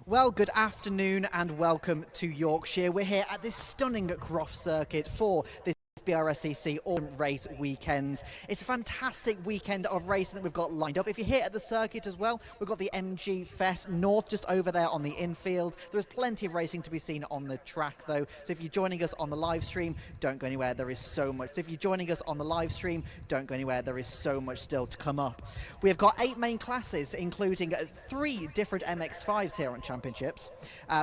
Well, good afternoon and welcome to Yorkshire. We're here at this stunning Croft Circuit for this Brscc Autumn Race Weekend. It's a fantastic weekend of racing that we've got lined up. If you're here at the circuit as well, we've got the MG Fest North just over there on the infield. There is plenty of racing to be seen on the track though, so if you're joining us on the live stream, don't go anywhere, there is so much. So if you're joining us on the live stream, don't go anywhere, there is so much still to come up. We have got 8 main classes, including 3 different MX-5s here on Championships.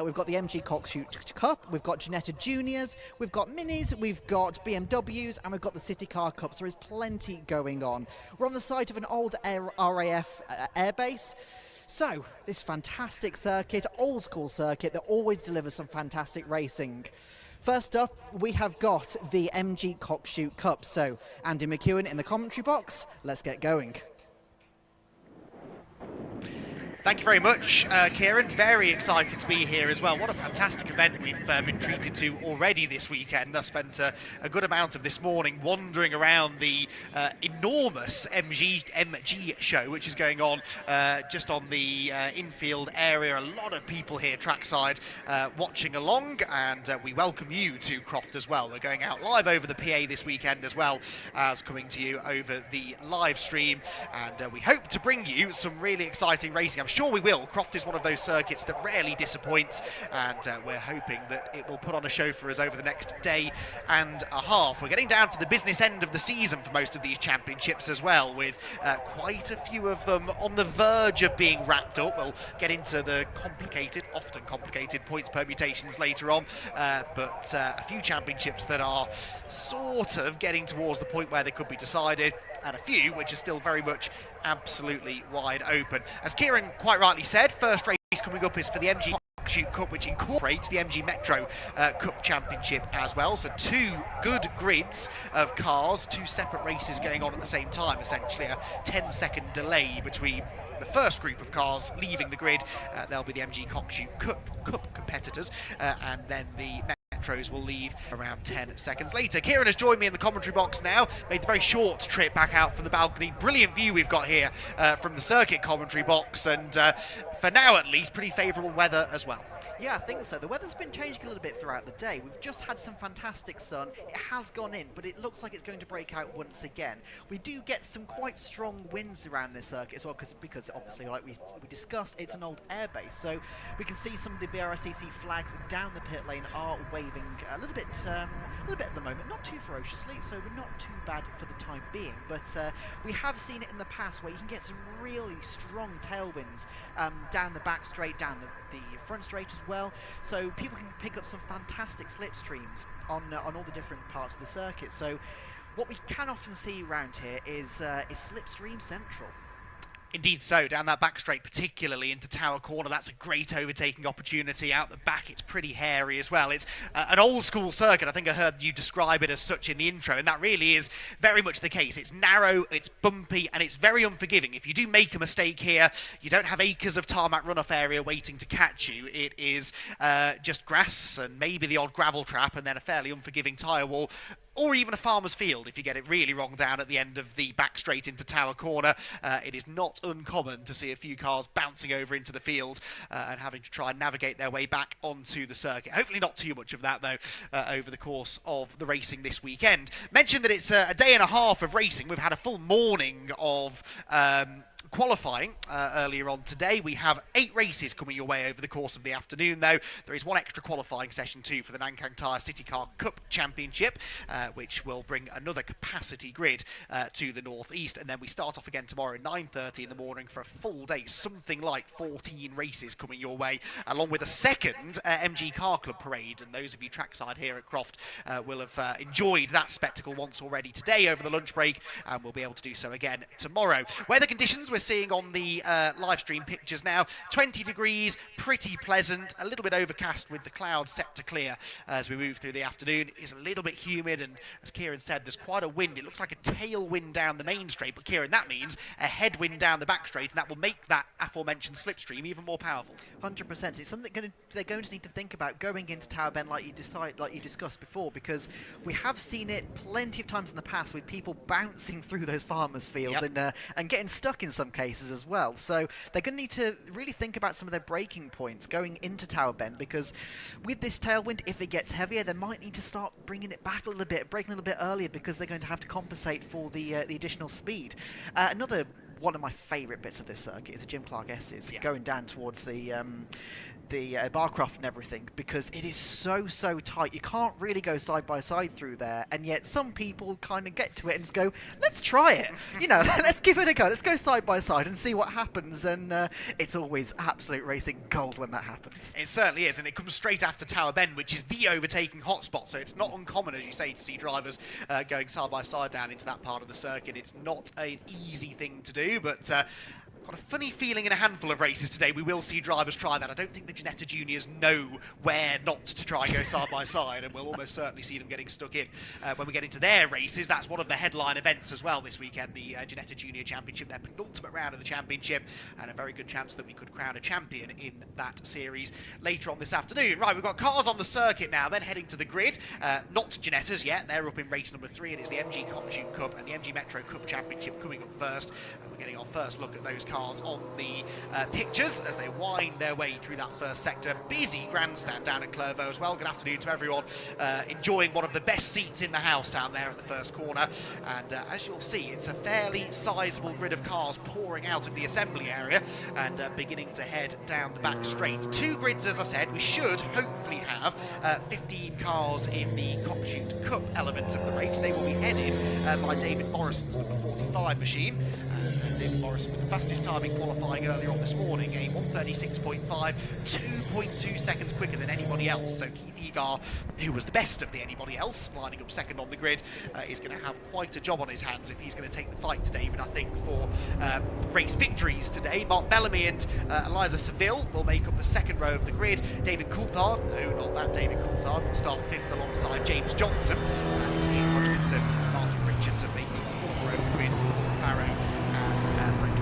We've got the MG Cockshoot Cup, we've got Ginetta Juniors, we've got Minis, we've got BMWs, and we've got the CityCar Cup, so there is plenty going on. We're on the site of an old RAF airbase. So, this fantastic circuit, old school circuit that always delivers some fantastic racing. First up, we have got the MG Cockshoot Cup. So, Andy McEwen in the commentary box, let's get going. Thank you very much, Kieran. Very excited to be here as well. What a fantastic event we've been treated to already this weekend. I spent a good amount of this morning wandering around the enormous MG show, which is going on just on the infield area. A lot of people here trackside watching along, and we welcome you to Croft as well. We're going out live over the PA this weekend as well as coming to you over the live stream, and we hope to bring you some really exciting racing. I'm sure we will. Croft is one of those circuits that rarely disappoints, and we're hoping that it will put on a show for us over the next day and a half. We're getting down to the business end of the season for most of these championships as well, with quite a few of them on the verge of being wrapped up. We'll get into the often complicated points permutations later on, but a few championships that are sort of getting towards the point where they could be decided, and a few which are still very much absolutely wide open. As Kieran quite rightly said, first race coming up is for the MG Cockshoot Cup, which incorporates the MG Metro Cup Championship as well. So 2 good grids of cars, 2 separate races going on at the same time, essentially a 10-second delay between the first group of cars leaving the grid. There'll be the MG Cockshoot Cup competitors, and then the Metros will leave around 10 seconds later. Kieran has joined me in the commentary box now, made the very short trip back out from the balcony. Brilliant view we've got here from the circuit commentary box, and for now at least, pretty favourable weather as well. Yeah, I think so. The weather's been changing a little bit throughout the day. We've just had some fantastic sun. It has gone in, but it looks like it's going to break out once again. We do get some quite strong winds around this circuit as well, because obviously, like we discussed, it's an old airbase. So we can see some of the Brscc flags down the pit lane are waving a little bit at the moment. Not too ferociously, so we're not too bad for the time being. But we have seen it in the past where you can get some really strong tailwinds down the back straight, down the front straight as well, so people can pick up some fantastic slipstreams on all the different parts of the circuit. So what we can often see around here is slipstream central. Indeed so, down that back straight, particularly into Tower Corner. That's a great overtaking opportunity. Out the back, it's pretty hairy as well. It's an old school circuit. I think I heard you describe it as such in the intro, and that really is very much the case. It's narrow, it's bumpy, and it's very unforgiving. If you do make a mistake here, you don't have acres of tarmac runoff area waiting to catch you. It is just grass and maybe the odd gravel trap, and then a fairly unforgiving tyre wall, or even a farmer's field if you get it really wrong down at the end of the back straight into Tower Corner. It is not uncommon to see a few cars bouncing over into the field and having to try and navigate their way back onto the circuit. Hopefully not too much of that though over the course of the racing this weekend. Mentioned that it's a day and a half of racing. We've had a full morning of qualifying earlier on today. We have 8 races coming your way over the course of the afternoon though. There is 1 extra qualifying session too for the Nankang Tyre CityCar Cup Championship, which will bring another capacity grid to the northeast, and then we start off again tomorrow at 9:30 in the morning for a full day, something like 14 races coming your way, along with a second MG Car Club parade. And those of you trackside here at Croft will have enjoyed that spectacle once already today over the lunch break, and we'll be able to do so again tomorrow. Weather conditions we're seeing on the live stream pictures now, 20 degrees, pretty pleasant, a little bit overcast with the clouds set to clear as we move through the afternoon. It's a little bit humid, and as Kieran said, there's quite a wind. It looks like a tailwind down the main straight, but Kieran, that means a headwind down the back straight, and that will make that aforementioned slipstream even more powerful. 100%. It's something they're going to need to think about going into Tower Bend, like you discussed before, because we have seen it plenty of times in the past with people bouncing through those farmers' fields and getting stuck in some cases as well. So they're going to need to really think about some of their braking points going into Tower Bend, because with this tailwind, if it gets heavier, they might need to start bringing it back a little bit, braking a little bit earlier, because they're going to have to compensate for the additional speed. Another one of my favourite bits of this circuit is the Jim Clark S's, going down towards the Barcroft and everything, because it is so tight. You can't really go side by side through there, and yet some people kind of get to it and just go, let's try it. You know, let's give it a go. Let's go side by side and see what happens. And it's always absolute racing gold when that happens. It certainly is, and it comes straight after Tower Bend, which is the overtaking hotspot. So it's not uncommon, as you say, to see drivers going side by side down into that part of the circuit. It's not an easy thing to do, but got a funny feeling in a handful of races today we will see drivers try that. I don't think the Ginetta juniors know where not to try and go side by side, and we'll almost certainly see them getting stuck in when we get into their races. That's one of the headline events as well this weekend, the Ginetta Junior Championship, their penultimate round of the championship, and a very good chance that we could crown a champion in that series later on this afternoon. Right, we've got cars on the circuit now, then heading to the grid. Not Ginetta's yet, they're up in race number 3, and it's the MG Cockshoot Cup and the MG Metro Cup Championship coming up first. We're getting our first look at those cars on the pictures as they wind their way through that first sector. Busy grandstand down at Clervaux as well. Good afternoon to everyone enjoying one of the best seats in the house down there at the first corner. And as you'll see, it's a fairly sizable grid of cars pouring out of the assembly area and beginning to head down the back straight. 2 grids, as I said. We should hopefully have 15 cars in the Cockshoot Cup element of the race. They will be headed by David Morrison's number 45 machine. David Morrison with the fastest time in qualifying earlier on this morning, a 1:36.5, 2.2 seconds quicker than anybody else. So Keith Egar, who was the best of the anybody else, lining up second on the grid, is going to have quite a job on his hands if he's going to take the fight to David, I think, for race victories today. Mark Bellamy and Eliza Seville will make up the second row of the grid. David Coulthard, no, not that David Coulthard, will start 5th alongside James Johnson. And Ian Hodgkinson and Martin Richardson making up the 4th row of the grid. Farrow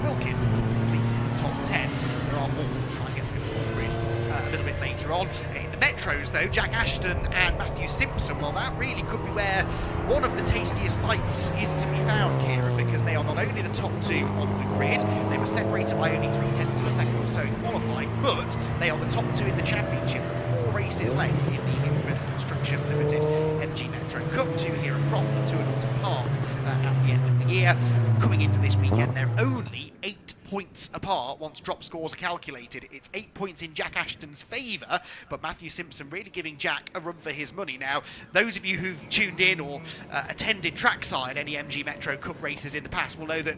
Wilkin completed the top 10. There are more who try and get through the full grid a little bit later on. In the Metros, though, Jack Ashton and Matthew Simpson, well, that really could be where one of the tastiest fights is to be found, Kieran, because they are not only the top 2 on the grid, they were separated by only 0.3 of a second or so in qualifying, but they are the top 2 in the championship. 4 races left in the Hickford Construction Limited MG Metro Cup, 2 here at Croft and 2 at Alton Park at the end of the year. Coming into this weekend, they're only 8 points apart once drop scores are calculated. It's 8 points in Jack Ashton's favour, but Matthew Simpson really giving Jack a run for his money. Now, those of you who've tuned in or attended trackside any MG Metro Cup races in the past will know that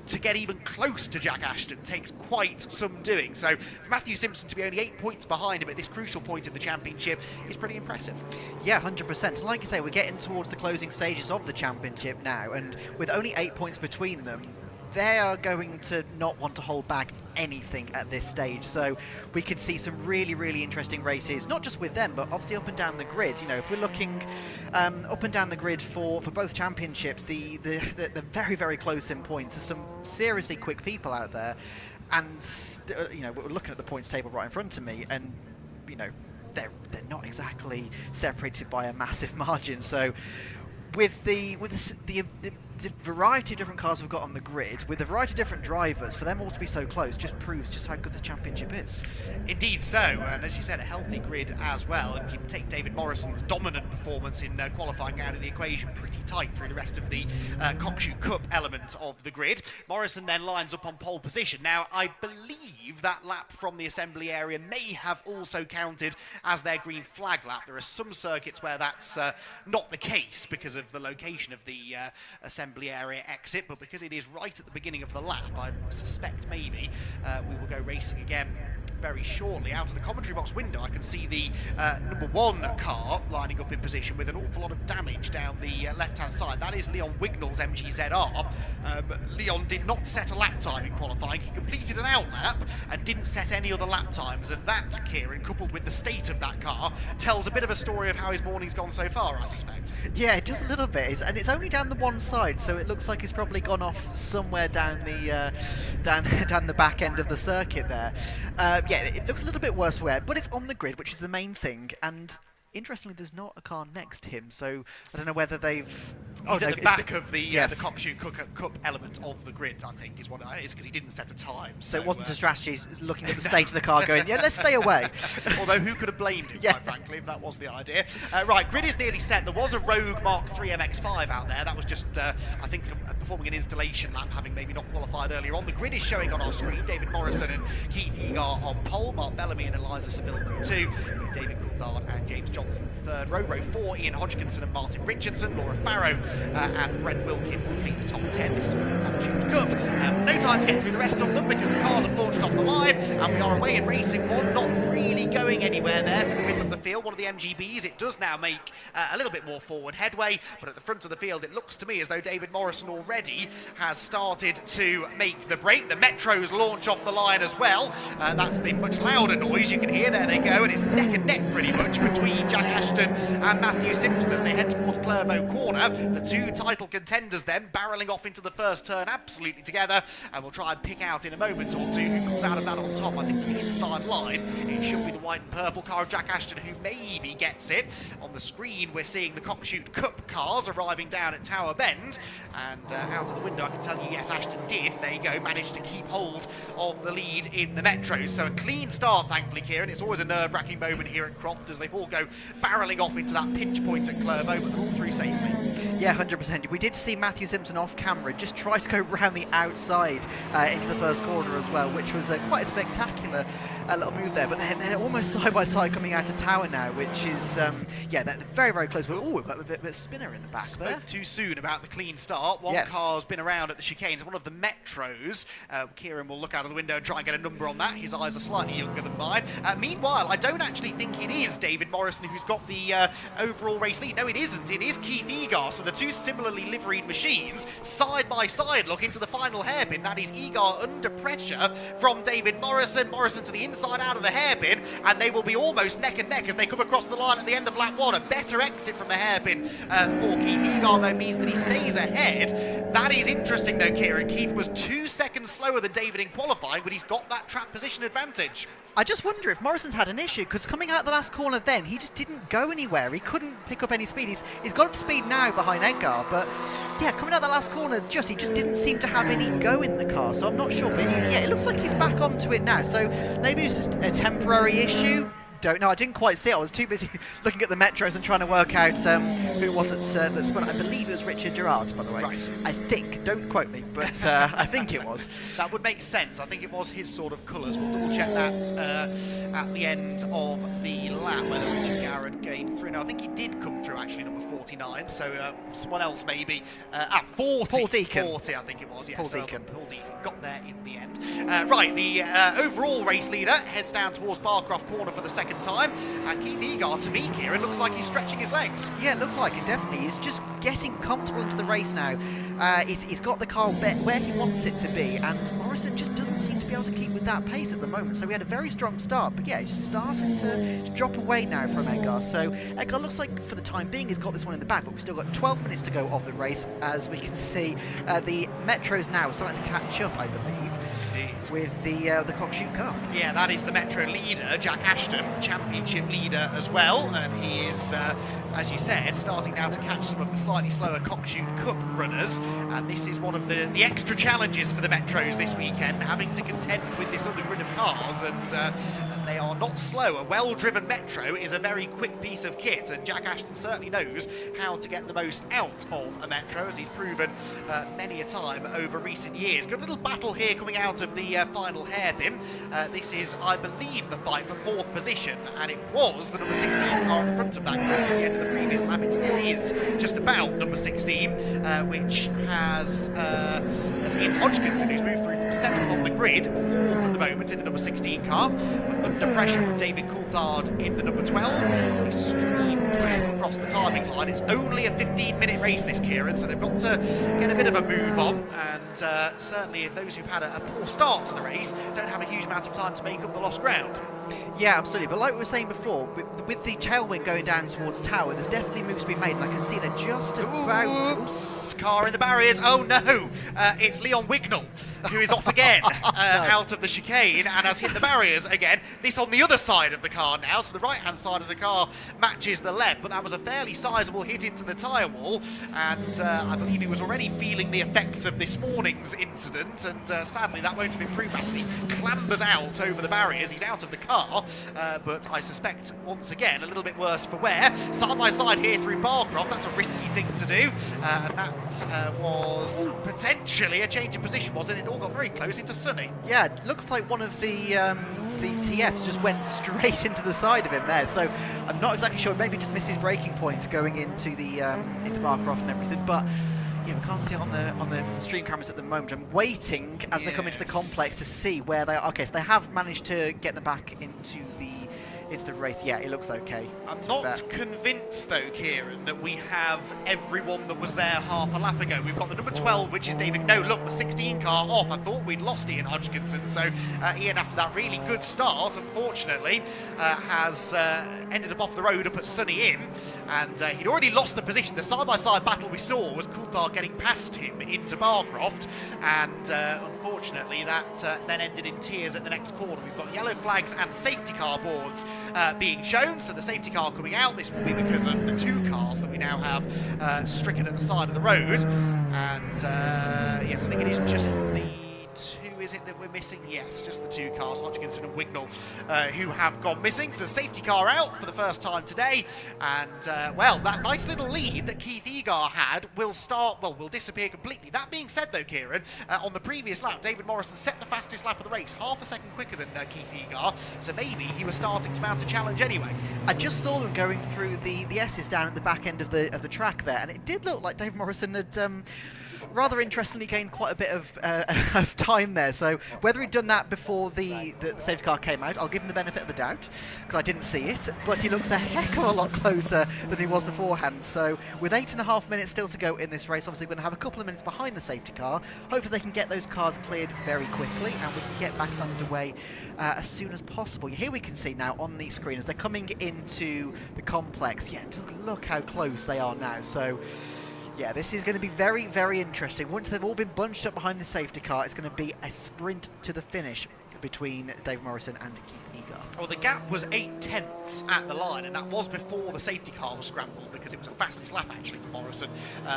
to get even close to Jack Ashton takes quite some doing. So for Matthew Simpson to be only 8 points behind him at this crucial point in the championship is pretty impressive. Yeah, 100%. And like you say, we're getting towards the closing stages of the championship now, and with only 8 points between them, they are going to not want to hold back anything at this stage. So we could see some really interesting races, not just with them, but obviously up and down the grid. You know, if we're looking up and down the grid for both championships, the very close in points. There's some seriously quick people out there, and you know, we're looking at the points table right in front of me, and you know, they're not exactly separated by a massive margin. So with the variety of different cars we've got on the grid, with the variety of different drivers, for them all to be so close just proves just how good the championship is. Indeed so, and as you said, a healthy grid as well. And you can take David Morrison's dominant performance in qualifying out of the equation pretty tight through the rest of the Cockshoot Cup element of the grid. Morrison then lines up on pole position. Now, I believe that lap from the assembly area may have also counted as their green flag lap. There are some circuits where that's not the case because of the location of the assembly area exit, but because it is right at the beginning of the lap, I suspect maybe we will go racing again very shortly. Out of the commentary box window, I can see the number 1 car lining up in position with an awful lot of damage down the left-hand side. That is Leon Wignall's MGZR. Leon did not set a lap time in qualifying. He completed an out lap and didn't set any other lap times, and that, Kieran, coupled with the state of that car, tells a bit of a story of how his morning's gone so far, I suspect. Yeah, just a little bit, and it's only down the one side, so it looks like he's probably gone off somewhere down the down the back end of the circuit there. Yeah, it looks a little bit worse for wear, but it's on the grid, which is the main thing, and interestingly, there's not a car next to him, so I don't know whether they've... He's at the back of the Cockshoot Cup element of the grid, I think, is what it is, because he didn't set a time. So it wasn't a strategy, it's looking at the state of the car going, yeah, let's stay away. Although who could have blamed him, quite frankly, if that was the idea. Right, grid is nearly set. There was a Rogue Mark III MX-5 out there. That was just, I think, performing an installation lap, having maybe not qualified earlier on. The grid is showing on our screen. David Morrison and Keith Egar on pole. Mark Bellamy and Eliza Seville row 2. With David Coulthard and James Johnson the third row. Row 4, Ian Hodgkinson and Martin Richardson. Laura Farrow and Brent Wilkin complete the top 10. This is the Cockshoot Cup. No time to get through the rest of them because the cars have launched off the line and we are away in Racing 1, not really going anywhere there for the middle of the field. One of the MGBs, it does now make a little bit more forward headway, but at the front of the field it looks to me as though David Morrison already has started to make the break. The Metros launch off the line as well. That's the much louder noise you can hear. There they go, and it's neck and neck pretty much between Jack Ashton and Matthew Simpson as they head towards Clervaux Corner. The two title contenders then barrelling off into the first turn absolutely together, and we'll try and pick out in a moment or two who comes out of that on top. I think the inside line, it should be the white and purple car of Jack Ashton who maybe gets it. On the screen we're seeing the Cockshoot Cup cars arriving down at Tower Bend, and out of the window I can tell you, yes, Ashton did, there you go, managed to keep hold of the lead in the Metros. So a clean start, thankfully, Kieran. It's always a nerve-wracking moment here at Croft as they all go barrelling off into that pinch point at Clervaux, but they're all through safely. Yeah, 100%. We did see Matthew Simpson off camera just try to go round the outside into the first corner as well, which was quite a spectacular little move there. But they're almost side by side coming out of Tower now, which is, yeah, they're very, very close. But, we've got a bit of spinner in the back there. Spoke too soon about the clean start. One car's been around at the chicanes, one of the Metros. Kieran will look out of the window and try and get a number on that. His eyes are slightly younger than mine. Meanwhile, I don't actually think it is David Morrison who's got the overall race lead. No, it isn't. It is Keith Egar. So the two similarly liveried machines, side by side, look into the final hairpin. That is Egar under pressure from David Morrison. Morrison to the inside out of the hairpin, and they will be almost neck and neck as they come across the line at the end of lap 1. A better exit from the hairpin for Keith Egar, though, means that he stays ahead. That is interesting, though, Kieran. Keith was 2 seconds slower than David in qualifying, but he's got that track position advantage. I just wonder if Morrison's had an issue, because coming out the last corner then, he just didn't go anywhere. He couldn't pick up any speed. He's got up speed now behind Edgar, but yeah, coming out the last corner, he just didn't seem to have any go in the car, so I'm not sure. But yeah, it looks like he's back onto it now, so maybe it's just a temporary issue. Don't know. I didn't quite see it. I was too busy looking at the Metros and trying to work out who it was that spun. I believe it was Richard Gerard, by the way. Right. I think. Don't quote me, but I think it was. That would make sense. I think it was his sort of colours. We'll double check that at the end of the lap, whether Richard Garrett came through. No, I think he did come through, actually, number 49. So someone else maybe. 40. Paul Deacon. 40, I think it was. Yes, Paul Deacon. Paul Deacon got there in the end. Right, the overall race leader heads down towards Barcroft Corner for the second time. And Keith Egar, to me, Kieran, looks like he's stretching his legs. Yeah, it looked like it, definitely. He's just getting comfortable into the race now. He's got the car where he wants it to be, and Morrison just doesn't seem to be able to keep with that pace at the moment. So we had a very strong start, but yeah, he's just starting to drop away now from Edgar. So Edgar looks like, for the time being, he's got this one in the bag, but we've still got 12 minutes to go of the race. As we can see, the Metros now starting to catch up, I believe. With the Cockshoot Cup. Yeah, that is the Metro leader, Jack Ashton, championship leader as well, and he is, as you said, starting now to catch some of the slightly slower Cockshoot Cup runners, and this is one of the extra challenges for the Metros this weekend, having to contend with this other grid of cars, and they are not slow. A well-driven Metro is a very quick piece of kit, and Jack Ashton certainly knows how to get the most out of a Metro, as he's proven many a time over recent years. Good little battle here coming out of the final hairpin. This is, I believe, the fight for 4th position, and it was the number 16 car at the front of that group at the end of the previous lap. It still is just about number 16, which has that's Ian Hodgkinson, who's moved through from 7th on the grid, 4th at the moment in the number 16 car, but under pressure from David Coulthard in the number 12. He streamed through across the timing line. It's only a 15-minute race, this, Kieran, so they've got to get a bit of a move on, and certainly if those who've had a poor start to the race don't have a huge amount of time to make up the lost ground. Yeah, absolutely. But like we were saying before, with the tailwind going down towards Tower, there's definitely moves to be made. And I can see they're just about... Oops, car in the barriers. Oh no, it's Leon Wignall, who is off again out of the chicane and has hit the barriers again. This on the other side of the car now, so the right-hand side of the car matches the left, but that was a fairly sizable hit into the tyre wall, and I believe he was already feeling the effects of this morning's incident, and sadly that won't have improved as he clambers out over the barriers. He's out of the car, but I suspect, once again, a little bit worse for wear. Side by side here through Barcroft, that's a risky thing to do, and that was potentially a change of position, wasn't it? It all got very close into Sunny. Yeah, it looks like one of the TFs just went straight into the side of him there, so I'm not exactly sure. Maybe just missed his braking point going into the into Barcroft and everything, but yeah, we can't see it on the stream cameras at the moment. I'm waiting as they come into the complex to see where they are. Okay, so they have managed to get them back into the race. Yeah, it looks okay. I'm not convinced though, Kieran, that we have everyone that was there half a lap ago. We've got the number 12, which is David. No, look, the 16 car off. I thought we'd lost Ian Hodgkinson. So Ian, after that really good start, unfortunately, has ended up off the road up at Sunny Inn. And he'd already lost the position. The side-by-side battle we saw was Coulthard getting past him into Barcroft, and unfortunately that then ended in tears at the next corner. We've got yellow flags and safety car boards being shown, so the safety car coming out. This will be because of the two cars that we now have stricken at the side of the road, and yes, I think it is just the two, is it, that we're missing? Yes, just the two cars, Hodgkinson and Wignall, who have gone missing. So safety car out for the first time today, and well, that nice little lead that Keith Egar had will disappear completely. That being said though, Kieran, on the previous lap, David Morrison set the fastest lap of the race, half a second quicker than Keith Egar, so maybe he was starting to mount a challenge anyway. I just saw them going through the S's down at the back end of the track there, and it did look like David Morrison had rather interestingly gained quite a bit of time there. So whether he'd done that before the safety car came out, I'll give him the benefit of the doubt, because I didn't see it, but he looks a heck of a lot closer than he was beforehand. So with 8.5 minutes still to go in this race, obviously we're going to have a couple of minutes behind the safety car. Hopefully they can get those cars cleared very quickly and we can get back underway as soon as possible. Here we can see now on the screen as they're coming into the complex. Yeah, look how close they are now. So yeah, this is going to be very, very interesting. Once they've all been bunched up behind the safety car, it's going to be a sprint to the finish between Dave Morrison and Keith Egar. Well, the gap was 8/10 at the line, and that was before the safety car was scrambled, because it was a fastest lap actually for Morrison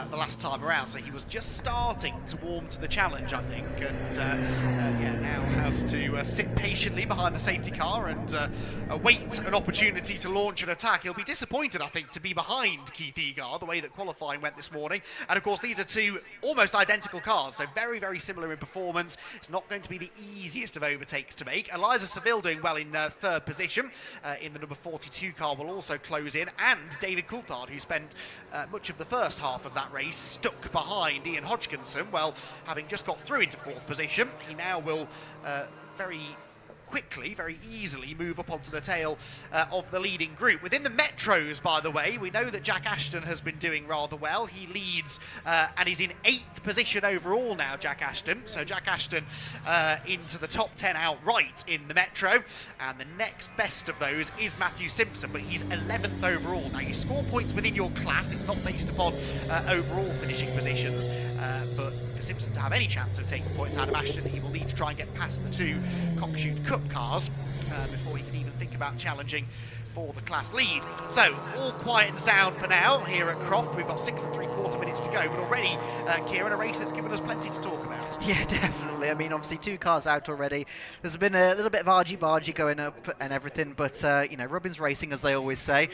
the last time around. So he was just starting to warm to the challenge, I think, and yeah, now has to sit patiently behind the safety car and await an opportunity to launch an attack. He'll be disappointed, I think, to be behind Keith Egar, the way that qualifying went this morning. And of course, these are two almost identical cars, so very, very similar in performance. It's not going to be the easiest of overtakes to make. Eliza Seville doing well in third position in the number 42 car will also close in, and David Coulthard, who spent much of the first half of that race stuck behind Ian Hodgkinson, well, having just got through into fourth position, he now will very quickly, very easily move up onto the tail of the leading group. Within the Metros, by the way, we know that Jack Ashton has been doing rather well. He leads and is in 8th position overall now, Jack Ashton. So Jack Ashton into the top 10 outright in the Metro. And the next best of those is Matthew Simpson, but he's 11th overall. Now, you score points within your class. It's not based upon overall finishing positions, but for Simpson to have any chance of taking points out of Ashton, he will need to try and get past the two Cockshoot Cup cars before he can even think about challenging for the class lead. So all quietens down for now here at Croft. We've got 6 3/4 minutes to go, but already, Kieran, a race that's given us plenty to talk about. Yeah, definitely. I mean, obviously 2 cars out already. There's been a little bit of argy-bargy going up and everything, but you know, Robin's racing, as they always say.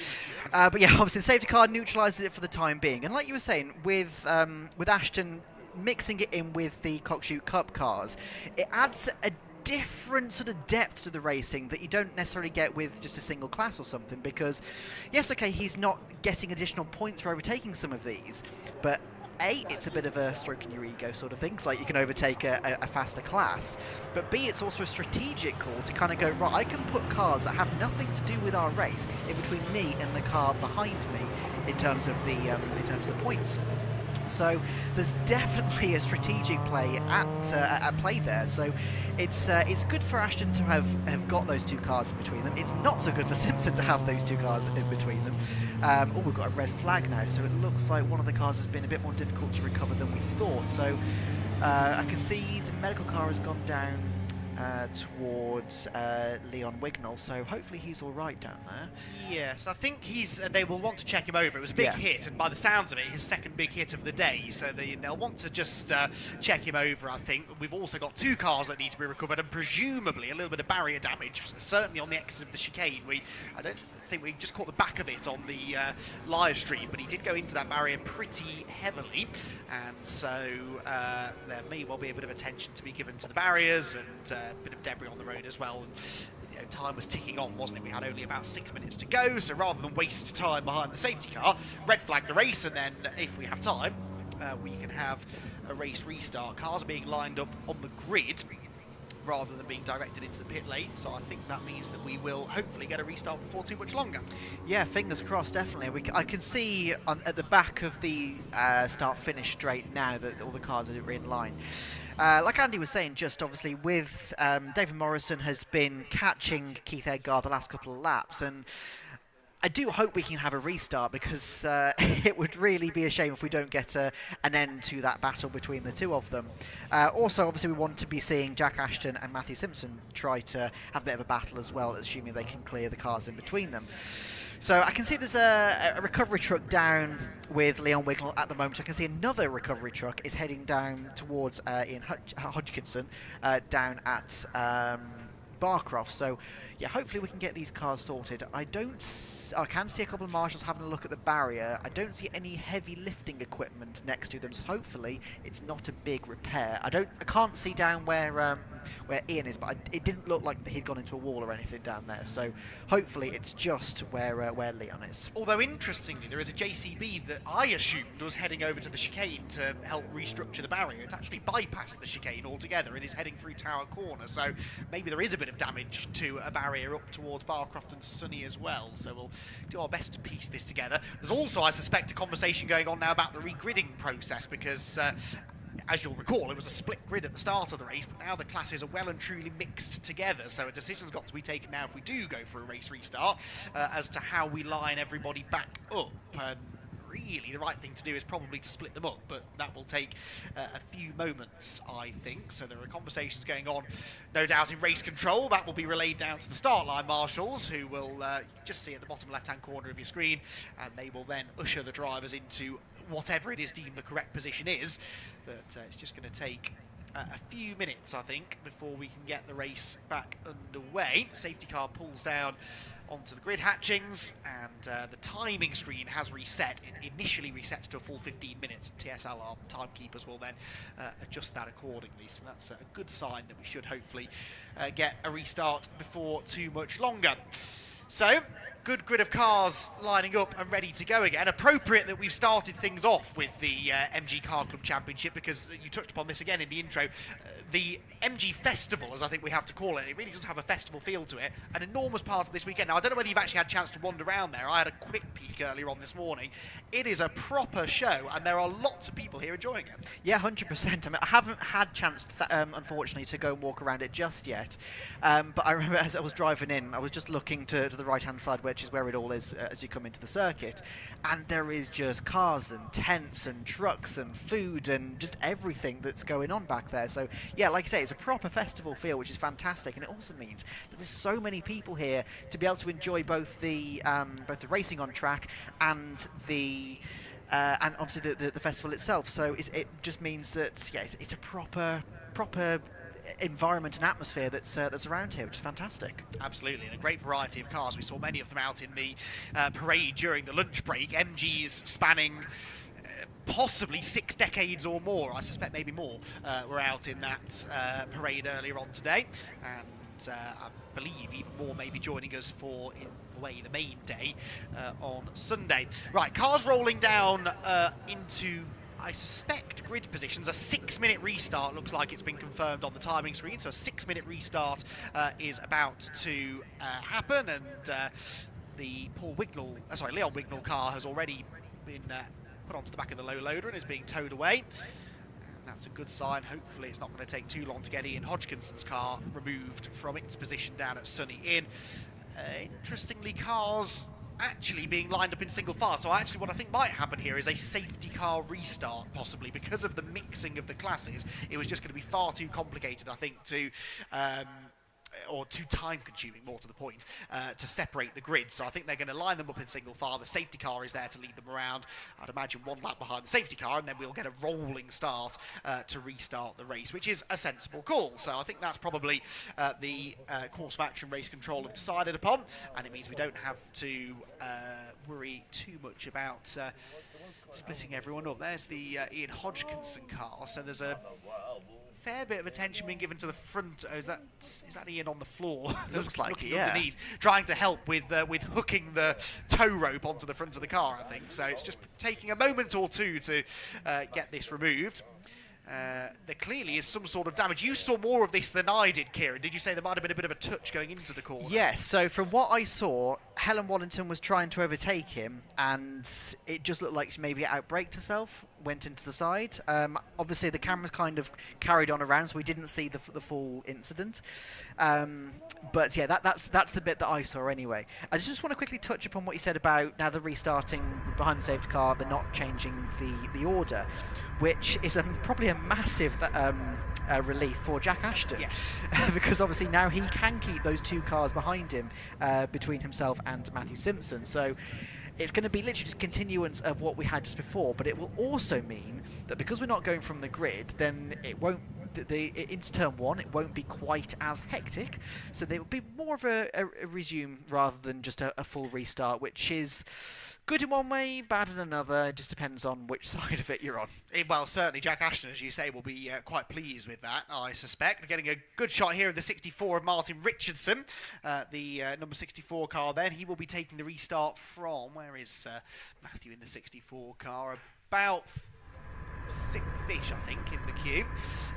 But yeah, obviously the safety car neutralises it for the time being. And like you were saying, with Ashton mixing it in with the Cockshoot Cup cars, it adds a different sort of depth to the racing that you don't necessarily get with just a single class or something, because yes, okay, he's not getting additional points for overtaking some of these, but A, it's a bit of a stroke in your ego sort of thing, so like you can overtake a faster class, but B, it's also a strategic call to kind of go, right, I can put cars that have nothing to do with our race in between me and the car behind me in terms of the points. So there's definitely a strategic play at play there. So it's good for Ashton to have got those two cars in between them. It's not so good for Simpson to have those two cars in between them. Oh, we've got a red flag now, so it looks like one of the cars has been a bit more difficult to recover than we thought. So I can see the medical car has gone down towards Leon Wignall, so hopefully he's all right down there. Yes, I think they will want to check him over. It was a big hit, and by the sounds of it, his second big hit of the day, so they'll want to just check him over, I think. We've also got two cars that need to be recovered, and presumably a little bit of barrier damage, certainly on the exit of the chicane. I don't think we just caught the back of it on the live stream, but he did go into that barrier pretty heavily, and so there may well be a bit of attention to be given to the barriers, and a bit of debris on the road as well. And, you know, time was ticking on, wasn't it? We had only about 6 minutes to go, so rather than waste time behind the safety car, red flag the race, and then if we have time, we can have a race restart. Cars are being lined up on the grid rather than being directed into the pit lane, so I think that means that we will hopefully get a restart before too much longer. Yeah, fingers crossed, definitely. I can see at the back of the start-finish straight now that all the cars are in line. Like Andy was saying, just obviously with David Morrison has been catching Keith Edgar the last couple of laps, and I do hope we can have a restart, because it would really be a shame if we don't get an end to that battle between the two of them. Also, obviously, we want to be seeing Jack Ashton and Matthew Simpson try to have a bit of a battle as well, assuming they can clear the cars in between them. So I can see there's a recovery truck down with Leon Wignall at the moment. I can see another recovery truck is heading down towards Ian Hodgkinson down at Barcroft. So yeah, hopefully we can get these cars sorted. I can see a couple of marshals having a look at the barrier. I don't see any heavy lifting equipment next to them, so hopefully it's not a big repair. I can't see down where Ian is, but it didn't look like he'd gone into a wall or anything down there. So hopefully it's just where Leon is. Although interestingly, there is a JCB that I assumed was heading over to the chicane to help restructure the barrier. It's actually bypassed the chicane altogether and is heading through Tower Corner. So maybe there is a bit of damage to a barrier up towards Barcroft and Sunny as well. So we'll do our best to piece this together. There's also, I suspect, a conversation going on now about the regridding process, because as you'll recall, it was a split grid at the start of the race, but now the classes are well and truly mixed together, so a decision's got to be taken now if we do go for a race restart as to how we line everybody back up. And really the right thing to do is probably to split them up, but that will take a few moments, I think. So there are conversations going on, no doubt, in race control. That will be relayed down to the start line marshals, who will just see at the bottom left-hand corner of your screen, and they will then usher the drivers into whatever it is deemed the correct position is. But it's just going to take a few minutes, I think, before we can get the race back underway. Safety car pulls down onto the grid hatchings, and the timing screen has reset. It initially resets to a full 15 minutes. TSL, our timekeepers, will then adjust that accordingly. So that's a good sign that we should hopefully get a restart before too much longer. So, good grid of cars lining up and ready to go again. Appropriate that we've started things off with the MG Car Club Championship, because you touched upon this again in the intro. The MG Festival, as I think we have to call it, it really does have a festival feel to it. An enormous part of this weekend. Now, I don't know whether you've actually had a chance to wander around there. I had a quick peek earlier on this morning. It is a proper show, and there are lots of people here enjoying it. Yeah, 100%. I mean, I haven't had a chance, unfortunately, to go and walk around it just yet. But I remember as I was driving in, I was just looking to the right-hand side, which is where it all is as you come into the circuit, and there is just cars and tents and trucks and food and just everything that's going on back there. So yeah, like I say, it's a proper festival feel, which is fantastic, and it also means there is so many people here to be able to enjoy both the racing on track and and obviously the festival itself. So it just means that yeah, it's a proper environment and atmosphere that's around here, which is fantastic. Absolutely, and a great variety of cars. We saw many of them out in the parade during the lunch break. MGs spanning possibly 6 decades or more, I suspect maybe more, were out in that parade earlier on today, and I believe even more may be joining us for, in a way, the main day on Sunday. Right, cars rolling down into, I suspect, grid positions. A 6-minute restart looks like it's been confirmed on the timing screen, so a 6-minute restart is about to happen, and the Leon Wignall car has already been put onto the back of the low loader and is being towed away. And that's a good sign. Hopefully it's not going to take too long to get Ian Hodgkinson's car removed from its position down at Sunny Inn. Interestingly, cars actually being lined up in single file. So actually what I think might happen here is a safety car restart, possibly, because of the mixing of the classes. It was just going to be far too complicated, I think, to or too time-consuming, more to the point, to separate the grid. So I think they're going to line them up in single file. The safety car is there to lead them around. I'd imagine one lap behind the safety car, and then we'll get a rolling start to restart the race, which is a sensible call. So I think that's probably the course of action race control have decided upon, and it means we don't have to worry too much about splitting everyone up. There's the Ian Hodgkinson car, so there's a fair bit of attention being given to the front. Oh, is that Ian on the floor? Looks like it, looking yeah. underneath, trying to help with hooking the tow rope onto the front of the car, I think. So it's just taking a moment or two to get this removed. There clearly is some sort of damage. You saw more of this than I did, Kieran. Did you say there might have been a bit of a touch going into the corner? Yes, so from what I saw, Helen Wallington was trying to overtake him, and it just looked like she maybe outbraked herself, went into the side. Obviously, the cameras kind of carried on around, so we didn't see the full incident. But yeah, that's the bit that I saw anyway. I just want to quickly touch upon what you said about now they're restarting behind the safety car, they're not changing the order, which is probably a massive relief for Jack Ashton. Yes. Because obviously now he can keep those two cars behind him between himself and Matthew Simpson. So it's going to be literally just continuance of what we had just before, but it will also mean that because we're not going from the grid, then it won't, into turn one, it won't be quite as hectic. So there will be more of a resume rather than just a full restart, which is good in one way, bad in another. It just depends on which side of it you're on. Well, certainly Jack Ashton, as you say, will be quite pleased with that, I suspect. Getting a good shot here of the 64 of Martin Richardson, the number 64 car then. He will be taking the restart from, where is Matthew in the 64 car? About 6th-ish, I think, in the queue.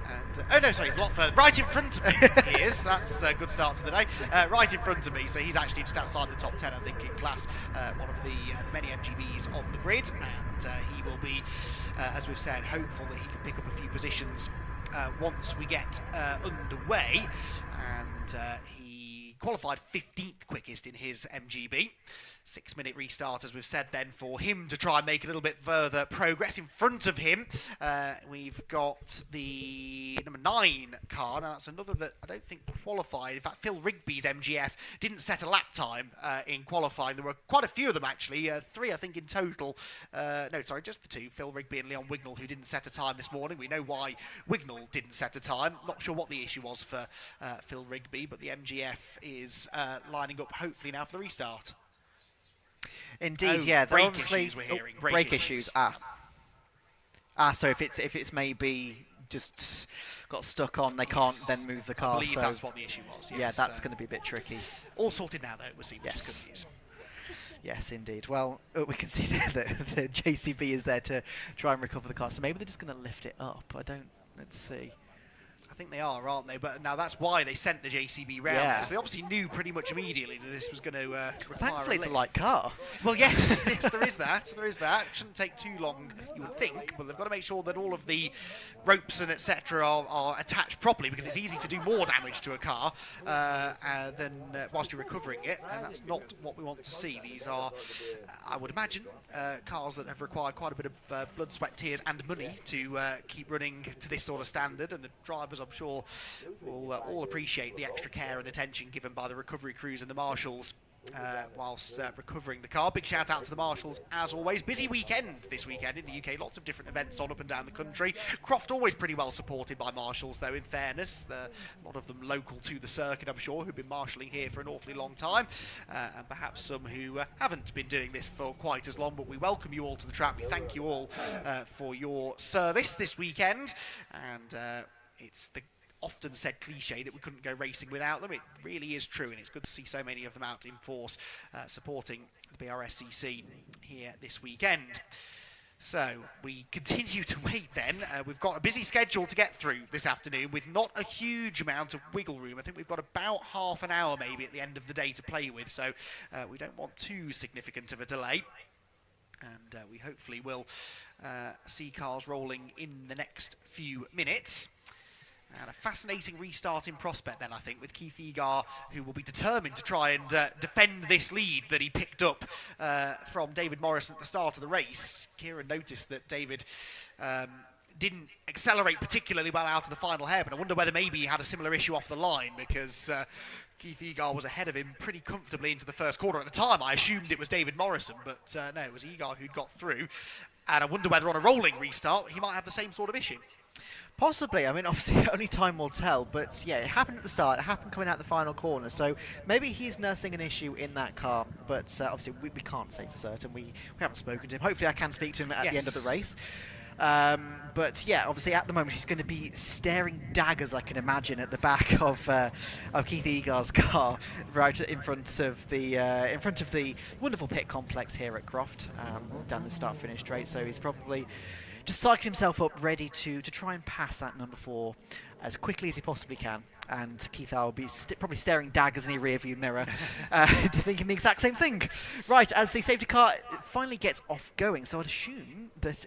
And, oh no, sorry, he's a lot further. Right in front of me, he is. That's a good start to the day. Right in front of me, so he's actually just outside the top 10, I think, in class. One of the many MGBs on the grid, and he will be, as we've said, hopeful that he can pick up a few positions once we get underway. And he qualified 15th quickest in his MGB. 6-minute restart, as we've said then, for him to try and make a little bit further progress. In front of him, we've got the number 9 car. Now, that's another that I don't think qualified. In fact, Phil Rigby's MGF didn't set a lap time in qualifying. There were quite a few of them, actually. 3, I think, in total. No, sorry, just the 2. Phil Rigby and Leon Wignall, who didn't set a time this morning. We know why Wignall didn't set a time. Not sure what the issue was for Phil Rigby, but the MGF is lining up, hopefully, now for the restart. Indeed, yeah. Brake obviously issues we're hearing. Brake issues. So if it's maybe just got stuck on, they can't then move the car. I believe so that's what the issue was. Yes. Yeah, that's going to be a bit tricky. All sorted now, though, it would seem, which Yes. is good news. Yes, indeed. Well, we can see there that the JCB is there to try and recover the car. So maybe they're just going to lift it up. Let's see. I think they are, aren't they? But now that's why they sent the JCB round. Yeah. So they obviously knew pretty much immediately that this was going to require Thankfully, a it's a lift. light car. Well, yes, yes, there is that. There is that. It shouldn't take too long, you would think, but they've got to make sure that all of the ropes and etc. are attached properly, because it's easy to do more damage to a car than whilst you're recovering it, and that's not what we want to see. These are, I would imagine, cars that have required quite a bit of blood, sweat, tears, and money to keep running to this sort of standard, and the drivers, I'm sure, will all appreciate the extra care and attention given by the recovery crews and the marshals whilst recovering the car. Big shout out to the marshals, as always. Busy weekend this weekend in the UK, lots of different events on up and down the country. Croft always pretty well supported by marshals, though, in fairness. A lot of them local to the circuit, I'm sure, who've been marshalling here for an awfully long time, and perhaps some who haven't been doing this for quite as long, but we welcome you all to the track. We thank you all for your service this weekend, and it's the often said cliche that we couldn't go racing without them. It really is true, and it's good to see so many of them out in force supporting the Brscc here this weekend. So we continue to wait then. We've got a busy schedule to get through this afternoon with not a huge amount of wiggle room. I think we've got about half an hour maybe at the end of the day to play with, so we don't want too significant of a delay. And we hopefully will see cars rolling in the next few minutes. And a fascinating restart in prospect then, I think, with Keith Egar, who will be determined to try and defend this lead that he picked up from David Morrison at the start of the race. Kieran noticed that David didn't accelerate particularly well out of the final hairpin. I wonder whether maybe he had a similar issue off the line, because Keith Egar was ahead of him pretty comfortably into the first corner. At the time, I assumed it was David Morrison, but no, it was Egar who'd got through. And I wonder whether on a rolling restart, he might have the same sort of issue. Possibly. I mean, obviously, only time will tell. But yeah, it happened at the start. It happened coming out the final corner. So maybe he's nursing an issue in that car. But obviously, we can't say for certain. We haven't spoken to him. Hopefully, I can speak to him at the end of the race. But yeah, obviously, at the moment, he's going to be staring daggers, I can imagine, at the back of Keith Egar's car, right in front of the wonderful pit complex here at Croft, down the start-finish straight. So he's probably just psyching himself up, ready to try and pass that number 4 as quickly as he possibly can. And Keith will be probably staring daggers in the rear-view mirror, thinking the exact same thing. Right, as the safety car finally gets off going, so I'd assume that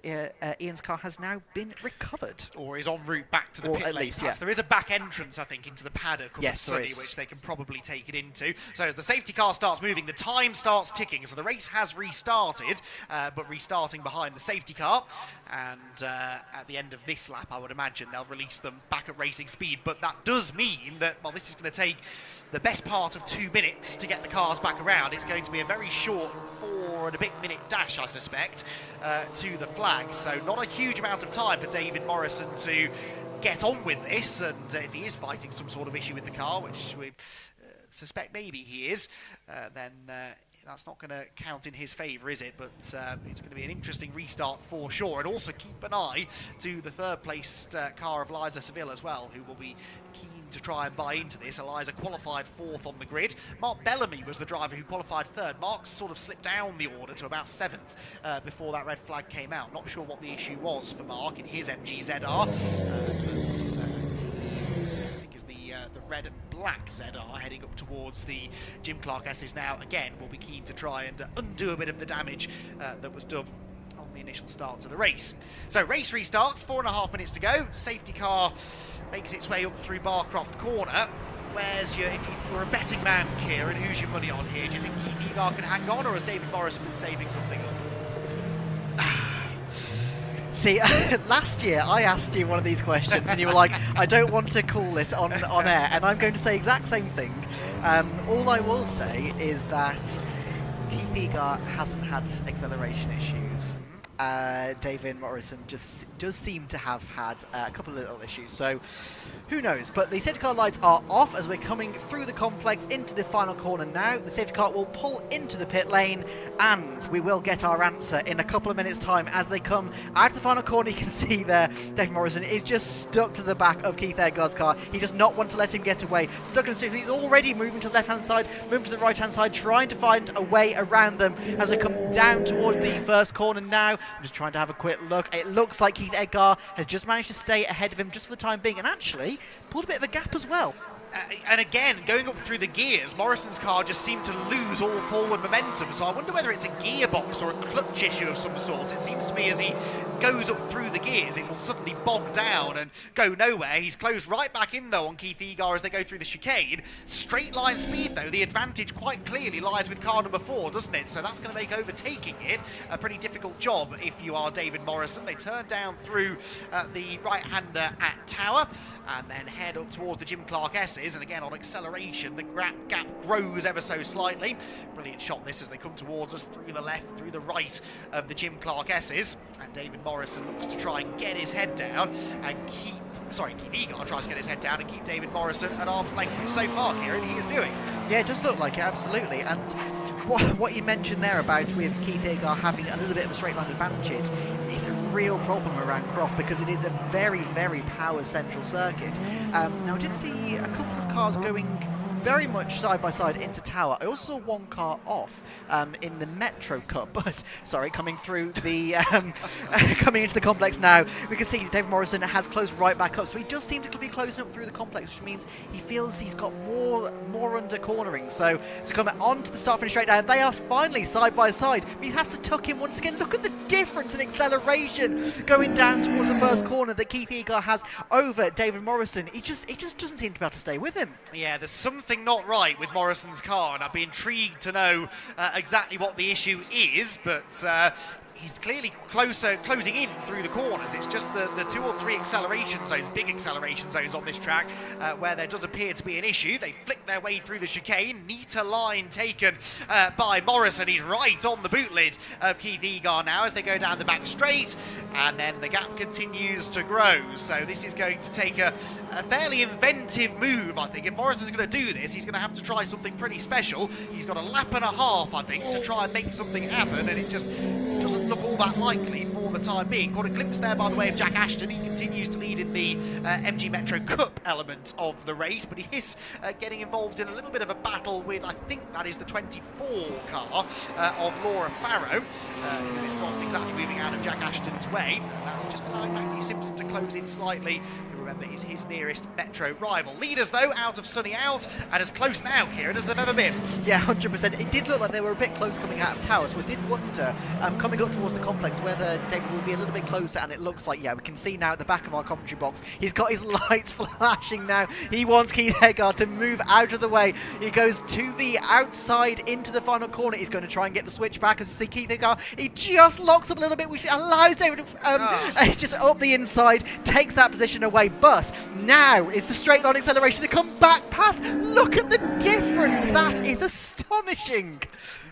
Ian's car has now been recovered. Or is en route back to the pit lane. Yeah. There is a back entrance, I think, into the paddock of the Sunny, which they can probably take it into. So as the safety car starts moving, the time starts ticking. So the race has restarted, but restarting behind the safety car. And at the end of this lap, I would imagine they'll release them back at racing speed. But that does mean that, well, this is going to take the best part of 2 minutes to get the cars back around. It's going to be a very short 4 and a bit minute dash, I suspect, to the flag. So not a huge amount of time for David Morrison to get on with this. And if he is fighting some sort of issue with the car, which we suspect maybe he is, then that's not going to count in his favour, is it? But it's going to be an interesting restart for sure. And also keep an eye to the third-placed car of Liza Seville as well, who will be keen to try and buy into this. Eliza qualified 4th on the grid. Mark Bellamy was the driver who qualified 3rd. Mark sort of slipped down the order to about 7th before that red flag came out. Not sure what the issue was for Mark in his MG ZR. The red and black ZR heading up towards the Jim Clark S's now. Again, will be keen to try and undo a bit of the damage that was done on the initial start to the race. So race restarts, 4.5 minutes to go. Safety car makes its way up through Barcroft Corner. If you were a betting man, Kieran, who's your money on here? Do you think Keith Egar can hang on, or has David Morrison been saving something up? See, last year I asked you one of these questions and you were like, I don't want to call it on air, and I'm going to say the exact same thing. All I will say is that Keith Egar hasn't had acceleration issues. David Morrison just does seem to have had a couple of little issues, so who knows. But the safety car lights are off as we're coming through the complex into the final corner now. The safety car will pull into the pit lane, and we will get our answer in a couple of minutes time as they come out of the final corner. You can see there David Morrison is just stuck to the back of Keith Egar's car. He does not want to let him get away. Stuck in the safety. He's already moving to the left hand side, moving to the right hand side, trying to find a way around them as we come down towards the first corner now. I'm just trying to have a quick look. It looks like Keith Egar has just managed to stay ahead of him just for the time being, and actually pulled a bit of a gap as well. And again, going up through the gears, Morrison's car just seemed to lose all forward momentum, so I wonder whether it's a gearbox or a clutch issue of some sort. It seems to me as he goes up through the gears, it will suddenly bog down and go nowhere. He's closed right back in, though, on Keith Egar as they go through the chicane. Straight line speed, though, the advantage quite clearly lies with car number 4, doesn't it? So that's going to make overtaking it a pretty difficult job if you are David Morrison. They turn down through the right-hander at Tower and then head up towards the Jim Clark S's, and again on acceleration the gap grows ever so slightly. Brilliant shot this as they come towards us through the left, through the right of the Jim Clark S's, and David Morrison looks to try and get his head down and Keith Egar tries to get his head down and keep David Morrison at arm's length, which so far, Kieran, he is doing. Yeah, it does look like it, absolutely. And what you mentioned there about with Keith Egar having a little bit of a straight line advantage is a real problem around Croft because it is a very, very power central circuit. Now I did see a couple of cars going very much side by side into Tower. I also saw one car off in the Metro Cup, but sorry, coming through the coming into the complex now. We can see David Morrison has closed right back up, so he does seem to be closing up through the complex, which means he feels he's got more under cornering. So to come onto the start finish straight down, they are finally side by side. But he has to tuck in once again. Look at the difference in acceleration going down towards the first corner that Keith Egar has over David Morrison. He just doesn't seem to be able to stay with him. Yeah, there's something not right with Morrison's car, and I'd be intrigued to know exactly what the issue is, but he's clearly closing in through the corners. It's just the 2 or 3 acceleration zones, big acceleration zones on this track, where there does appear to be an issue. They flick their way through the chicane. Neater line taken by Morrison. He's right on the boot lid of Keith Egar now as they go down the back straight, and then the gap continues to grow. So this is going to take a fairly inventive move, I think. If Morrison's going to do this, he's going to have to try something pretty special. He's got a lap and a half, I think, to try and make something happen, and it just doesn't look all that likely for the time being. Caught a glimpse there, by the way, of Jack Ashton. He continues to lead in the MG Metro Cup element of the race, but he is getting involved in a little bit of a battle with, I think that is the 24 car of Laura Farrow, who is not exactly moving out of Jack Ashton's way. That's just allowing Matthew Simpson to close in slightly. Remember, is his nearest Metro rival. Leaders, though, out of Sunny Out, and as close now, Kieran, as they've ever been. Yeah, 100%. It did look like they were a bit close coming out of Tower, so I did wonder, coming up towards the complex, whether David will be a little bit closer, and it looks like, yeah, we can see now at the back of our commentary box, he's got his lights flashing now. He wants Keith Egar to move out of the way. He goes to the outside into the final corner. He's going to try and get the switch back, as you see Keith Egar, he just locks up a little bit, which allows David just up the inside, takes that position away. But now is the straight line acceleration to come back past. Look at the difference. That is astonishing.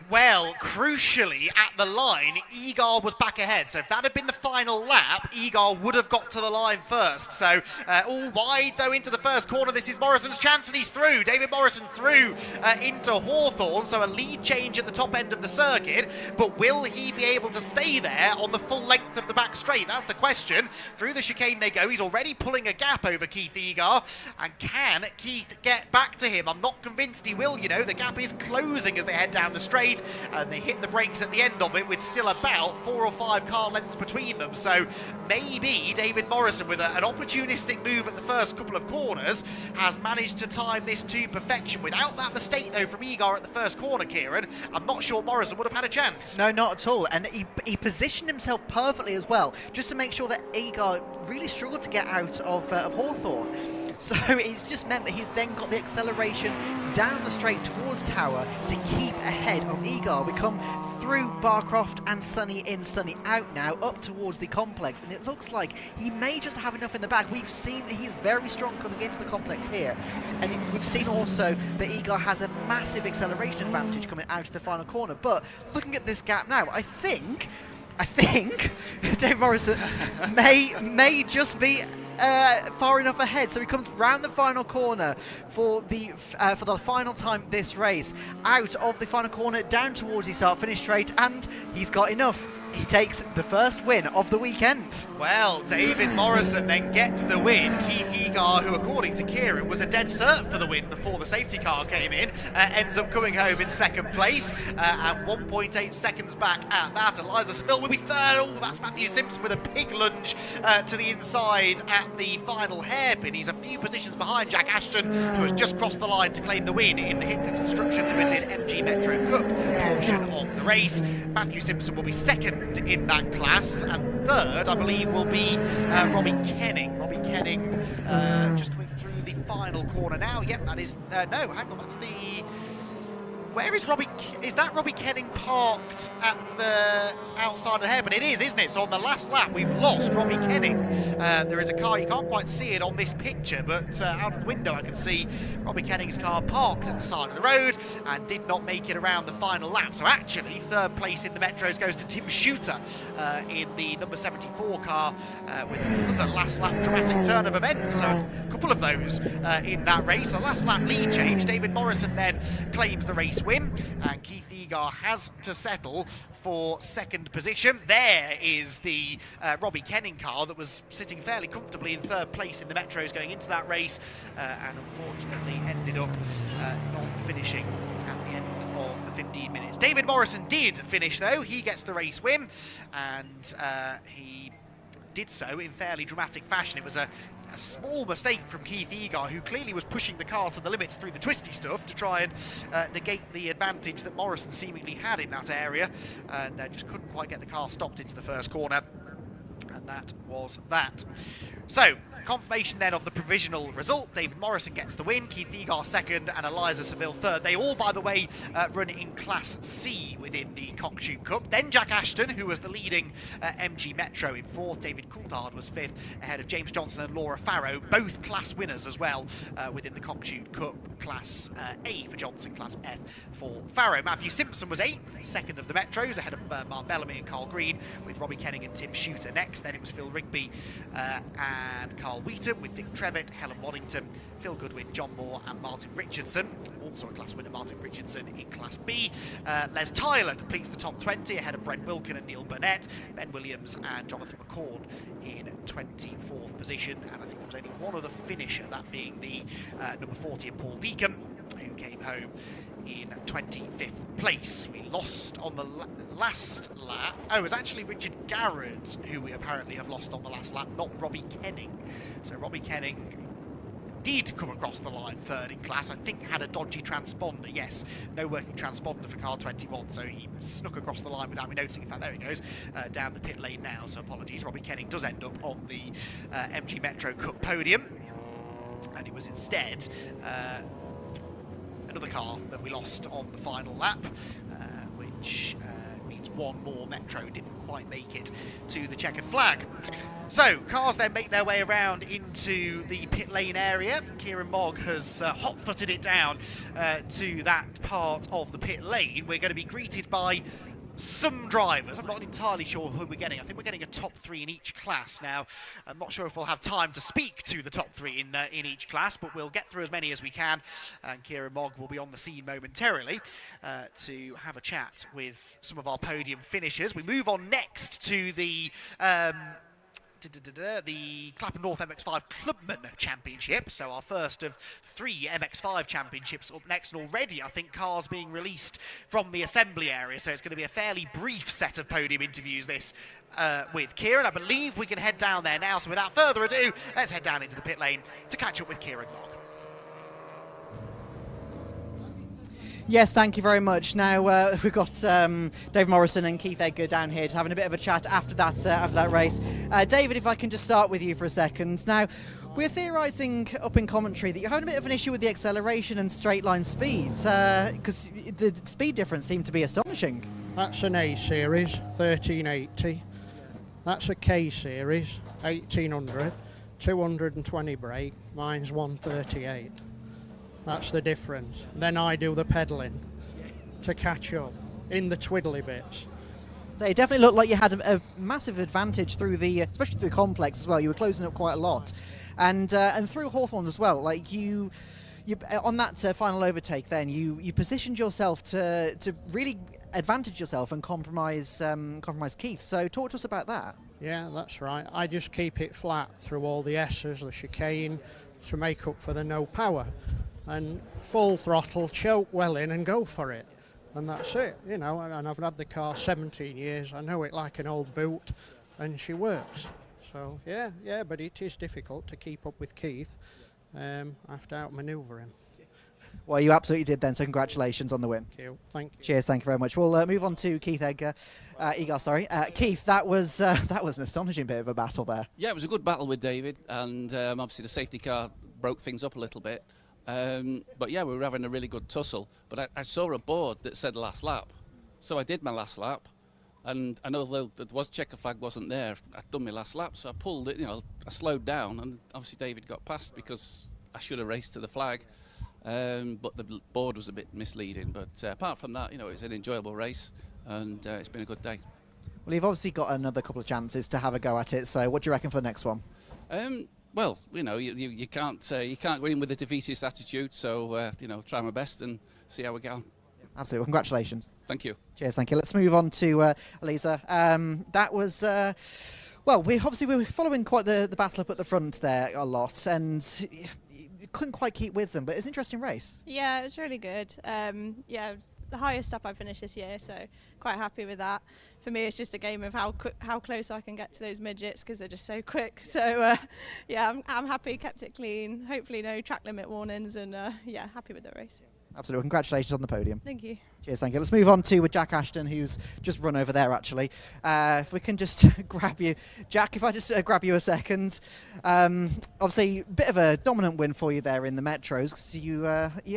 Well, crucially, at the line, Egar was back ahead. So if that had been the final lap, Egar would have got to the line first. So all wide, though, into the first corner. This is Morrison's chance, and he's through. David Morrison through into Hawthorne. So a lead change at the top end of the circuit. But will he be able to stay there on the full length of the back straight? That's the question. Through the chicane they go. He's already pulling a gap over Keith Egar. And can Keith get back to him? I'm not convinced he will, you know. The gap is closing as they head down the straight. And they hit the brakes at the end of it with still about 4 or 5 car lengths between them. So maybe David Morrison, with an opportunistic move at the first couple of corners, has managed to time this to perfection. Without that mistake, though, from Egar at the first corner, Kieran, I'm not sure Morrison would have had a chance. No, not at all. And he positioned himself perfectly as well, just to make sure that Egar really struggled to get out of Hawthorne. So it's just meant that he's then got the acceleration down the straight towards Tower to keep ahead of Egar. We come through Barcroft and Sunny in, Sunny out now, up towards the complex, and it looks like he may just have enough in the back. We've seen that he's very strong coming into the complex here, and we've seen also that Egar has a massive acceleration advantage coming out of the final corner. But looking at this gap now, I think Dave Morrison may just be far enough ahead, so he comes round the final corner for the final time this race, out of the final corner, down towards the start-finish straight, and he's got enough. He takes the first win of the weekend. Well, David Morrison then gets the win. Keith Egar, who according to Kieran was a dead cert for the win before the safety car came in, ends up coming home in second place and 1.8 seconds back at that. Eliza Seville will be third. Oh, that's Matthew Simpson with a big lunge to the inside at the final hairpin. He's a few positions behind Jack Ashton, who has just crossed the line to claim the win in the Hickford Construction Limited MG Metro Cup portion of the race. Matthew Simpson will be second in that class, and third, I believe, will be Robbie Kenning. Robbie Kenning just coming through the final corner now. Yep, that is no, hang on, that's the. Where is Robbie? Is that Robbie Kenning parked at the outside of the hairpin? It is, isn't it? So on the last lap, we've lost Robbie Kenning. There is a car, you can't quite see it on this picture, but out of the window I can see Robbie Kenning's car parked at the side of the road and did not make it around the final lap. So actually, third place in the Metros goes to Tim Shooter in the number 74 car with another last lap dramatic turn of events. So a couple of those in that race. A last lap lead change. David Morrison then claims the race win, and Keith Egar has to settle for second position. There is the Robbie Kenning car that was sitting fairly comfortably in third place in the Metros going into that race, and unfortunately ended up not finishing at the end of the 15 minutes. David Morrison did finish though. He gets the race win, and he did so in fairly dramatic fashion. It was a small mistake from Keith Egar, who clearly was pushing the car to the limits through the twisty stuff to try and negate the advantage that Morrison seemingly had in that area, and just couldn't quite get the car stopped into the first corner. And that was that. So, confirmation then of the provisional result. David Morrison gets the win, Keith Egar second, and Eliza Seville third. They all, by the way, run in Class C within the Cockshoot Cup. Then Jack Ashton, who was the leading MG Metro, in fourth. David Coulthard was fifth, ahead of James Johnson and Laura Farrow, both class winners as well within the Cockshoot Cup. Class A for Johnson, Class F for Farrow. Matthew Simpson was eighth, second of the Metros, ahead of Mark Bellamy and Carl Green, with Robbie Kenning and Tim Shooter next. Then it was Phil Rigby and Carl Wheaton, with Dick Trevitt, Helen Waddington, Phil Goodwin, John Moore and Martin Richardson. Also a class winner, Martin Richardson in Class B. Les Tyler completes the top 20 ahead of Brent Wilkin and Neil Burnett, Ben Williams and Jonathan McCord in 24th position. And I think there was only one other finisher, that being the number 40 of Paul Deacon, who came home in 25th place. We lost on the last lap. Oh, it was actually Richard Garrett who we apparently have lost on the last lap, not Robbie Kenning. So Robbie Kenning did come across the line third in class. I think had a dodgy transponder. Yes, no working transponder for car 21, so he snuck across the line without me noticing. In fact, there he goes down the pit lane now, so apologies. Robbie Kenning does end up on the MG Metro Cup podium, and it was instead another car that we lost on the final lap, which means one more Metro didn't quite make it to the checkered flag. So, cars then make their way around into the pit lane area. Kieran Mogg has hot-footed it down to that part of the pit lane. We're going to be greeted by some drivers. I'm not entirely sure who we're getting. I think we're getting a top three in each class. Now, I'm not sure if we'll have time to speak to the top three in each class, but we'll get through as many as we can. And Kieran Mogg will be on the scene momentarily to have a chat with some of our podium finishers. We move on next to the Clapham North MX5 Clubman Championship, so our first of 3 MX5 championships up next, and already I think cars being released from the assembly area, so it's going to be a fairly brief set of podium interviews this with Kieran. I believe we can head down there now, so without further ado, let's head down into the pit lane to catch up with Kieran Mogg. Yes, thank you very much. Now we've got Dave Morrison and Keith Edgar down here, just having a bit of a chat after that race. David, if I can just start with you for a second. Now, we're theorising up in commentary that you're having a bit of an issue with the acceleration and straight line speeds, because the speed difference seemed to be astonishing. That's an A series, 1380. That's a K series, 1800. 220 brake. Mine's 138. That's the difference. Then I do the pedalling to catch up in the twiddly bits. So it definitely looked like you had a massive advantage through the, especially through the complex as well. You were closing up quite a lot, and through Hawthorne as well. Like you on that final overtake, then you positioned yourself to really advantage yourself and compromise Keith. So talk to us about that. Yeah, that's right. I just keep it flat through all the S's, the chicane, to make up for the no power. And full throttle, choke well in and go for it. And that's it, you know, and I've had the car 17 years. I know it like an old boot, and she works. So, yeah, but it is difficult to keep up with Keith. I have to outmanoeuvre him. Well, you absolutely did then, so congratulations on the win. Thank you. Cheers, thank you very much. We'll move on to Keith Egar. Keith, that was an astonishing bit of a battle there. Yeah, it was a good battle with David, and obviously the safety car broke things up a little bit. But yeah, we were having a really good tussle. But I saw a board that said last lap. So I did my last lap. And I know there was checker flag wasn't there. I'd done my last lap, so I pulled it, I slowed down. And obviously David got past because I should have raced to the flag. But the board was a bit misleading. But apart from that, it was an enjoyable race. And it's been a good day. Well, you've obviously got another couple of chances to have a go at it. So what do you reckon for the next one? Well, you can't go in with a defeatist attitude, so try my best and see how we get on. Absolutely. Well, congratulations. Thank you. Cheers, thank you. Let's move on to Elisa. That was, well, we were following quite the battle up at the front there a lot, and you couldn't quite keep with them, but it was an interesting race. Yeah, it was really good. Yeah, the highest up I finished this year, so quite happy with that. For me, it's just a game of how close I can get to those midgets because they're just so quick. So yeah, I'm happy, kept it clean. Hopefully no track limit warnings, and yeah, happy with the race. Absolutely. Congratulations on the podium. Thank you. Cheers, thank you. Let's move on to Jack Ashton, who's just run over there, actually. If we can just grab you. Jack, if I just grab you a second. Obviously, a bit of a dominant win for you there in the Metros, because you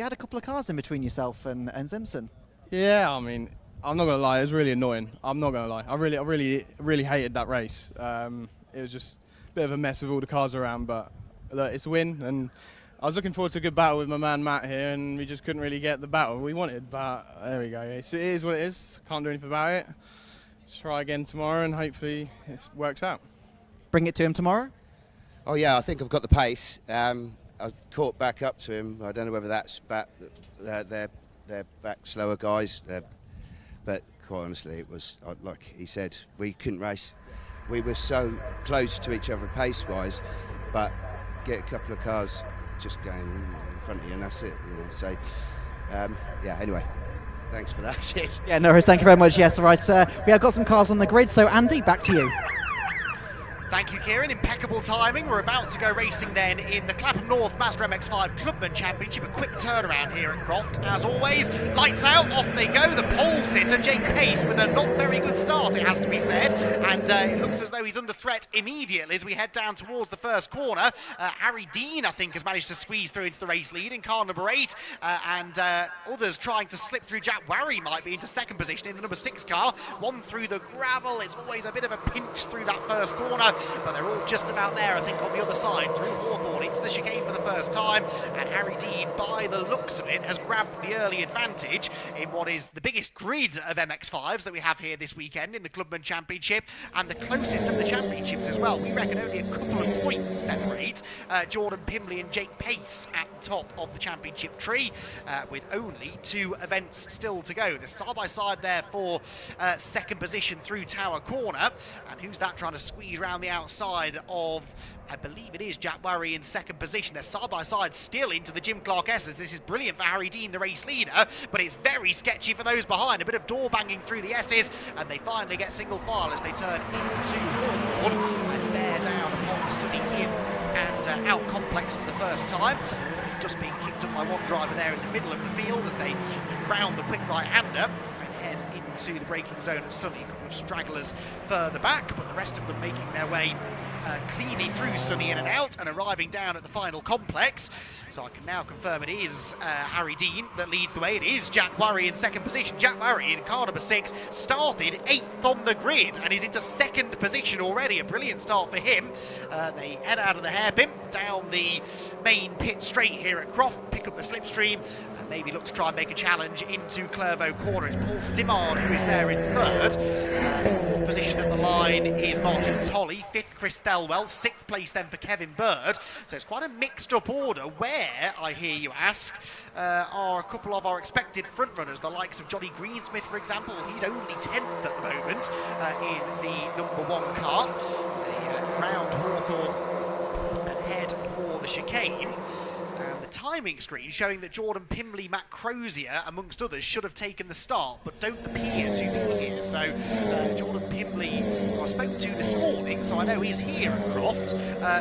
had a couple of cars in between yourself and Simpson. Yeah, I mean, I'm not going to lie, it was really annoying. I'm not going to lie. I really hated that race. It was just a bit of a mess with all the cars around, but look, it's a win, and I was looking forward to a good battle with my man Matt here, and we just couldn't really get the battle we wanted, but there we go. It is what it is. Can't do anything about it. Try again tomorrow, and hopefully it works out. Bring it to him tomorrow? Oh yeah, I think I've got the pace. I caught back up to him. I don't know whether that's back. They're back slower guys, but quite honestly, it was like he said, we couldn't race. We were so close to each other pace-wise, but get a couple of cars just going in front of you, and that's it. You know? So yeah. Anyway, thanks for that. Yeah, no worries. Thank you very much. Yes, all right. We have got some cars on the grid. So Andy, back to you. Thank you, Kieran. Impeccable timing. We're about to go racing then in the Clapham North Mazda MX-5 Clubman Championship. A quick turnaround here at Croft. As always, lights out, off they go. The pole sitter, Jake Pace, with a not very good start, it has to be said. And it looks as though he's under threat immediately as we head down towards the first corner. Harry Dean, I think, has managed to squeeze through into the race lead in car number 8. And others trying to slip through. Jack Warry might be into second position in the number 6 car. One through the gravel. It's always a bit of a pinch through that first corner. But they're all just about there, I think, on the other side, through Hawthorne into the chicane for the first time. And Harry Dean, by the looks of it, has grabbed the early advantage in what is the biggest grid of MX-5s that we have here this weekend in the Clubman Championship, and the closest of the championships as well. We reckon only a couple of points separate Jordan Pimbley and Jake Pace at the top of the championship tree, with only 2 events still to go. The side-by-side there for second position through Tower Corner. And who's that trying to squeeze around the outside of, I believe it is Jack Warry in second position. They're side by side still into the Jim Clark S's. This is brilliant for Harry Dean, the race leader, but it's very sketchy for those behind. A bit of door banging through the S's, and they finally get single file as they turn into Hawthorne and bear down upon the Sunny In and out complex for the first time. Just being kicked up by one driver there in the middle of the field as they round the quick right-hander and head into the braking zone at Sunny. A couple of stragglers further back, but the rest of them making their way cleanly through Sunny in and out and arriving down at the final complex. So I can now confirm it is Harry Dean that leads the way. It is Jack Warry in second position. Jack Warry in car number 6 started 8th on the grid and is into second position already. A brilliant start for him. They head out of the hairpin down the main pit straight here at Croft, pick up the slipstream, and maybe look to try and make a challenge into Clervaux Corner. It's Paul Simard who is there in third. Fourth position at the line is Martin Tolley. 5th, Chris Thelwell. 6th place then for Kevin Bird. So it's quite a mixed up order. Where, I hear you ask, are a couple of our expected front runners, the likes of Johnny Greensmith, for example. He's only 10th at the moment in the number 1 car. They round Hawthorne and head for the chicane. The timing screen showing that Jordan Pimbley, Matt Crozier, amongst others, should have taken the start, but don't appear to be here. So Jordan Pimbley, who I spoke to this morning, so I know he's here at Croft,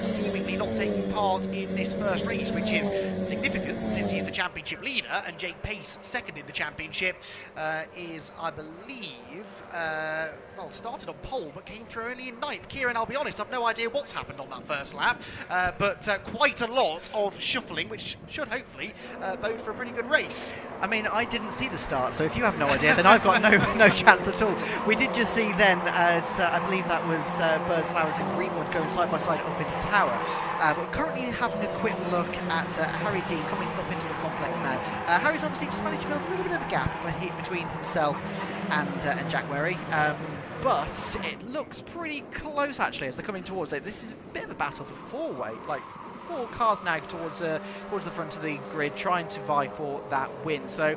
seemingly not taking part in this first race, which is significant since he's the championship leader, and Jake Pace, second in the championship, is, I believe, well, started on pole, but came through only in 9th. Kieran, I'll be honest, I've no idea what's happened on that first lap, but quite a lot of shuffling, which should hopefully bode for a pretty good race. I mean, I didn't see the start, so if you have no idea, then I've got no chance at all. We did just see then, I believe that was Bird Flowers and Greenwood going side by side up into Tower. But currently having a quick look at Harry Dean coming up into the complex now. Harry's obviously just managed to build a little bit of a gap between himself and Jack Warry. But it looks pretty close actually as they're coming towards it. This is a bit of a battle for 4-way, like 4 cars now towards the front of the grid, trying to vie for that win. So,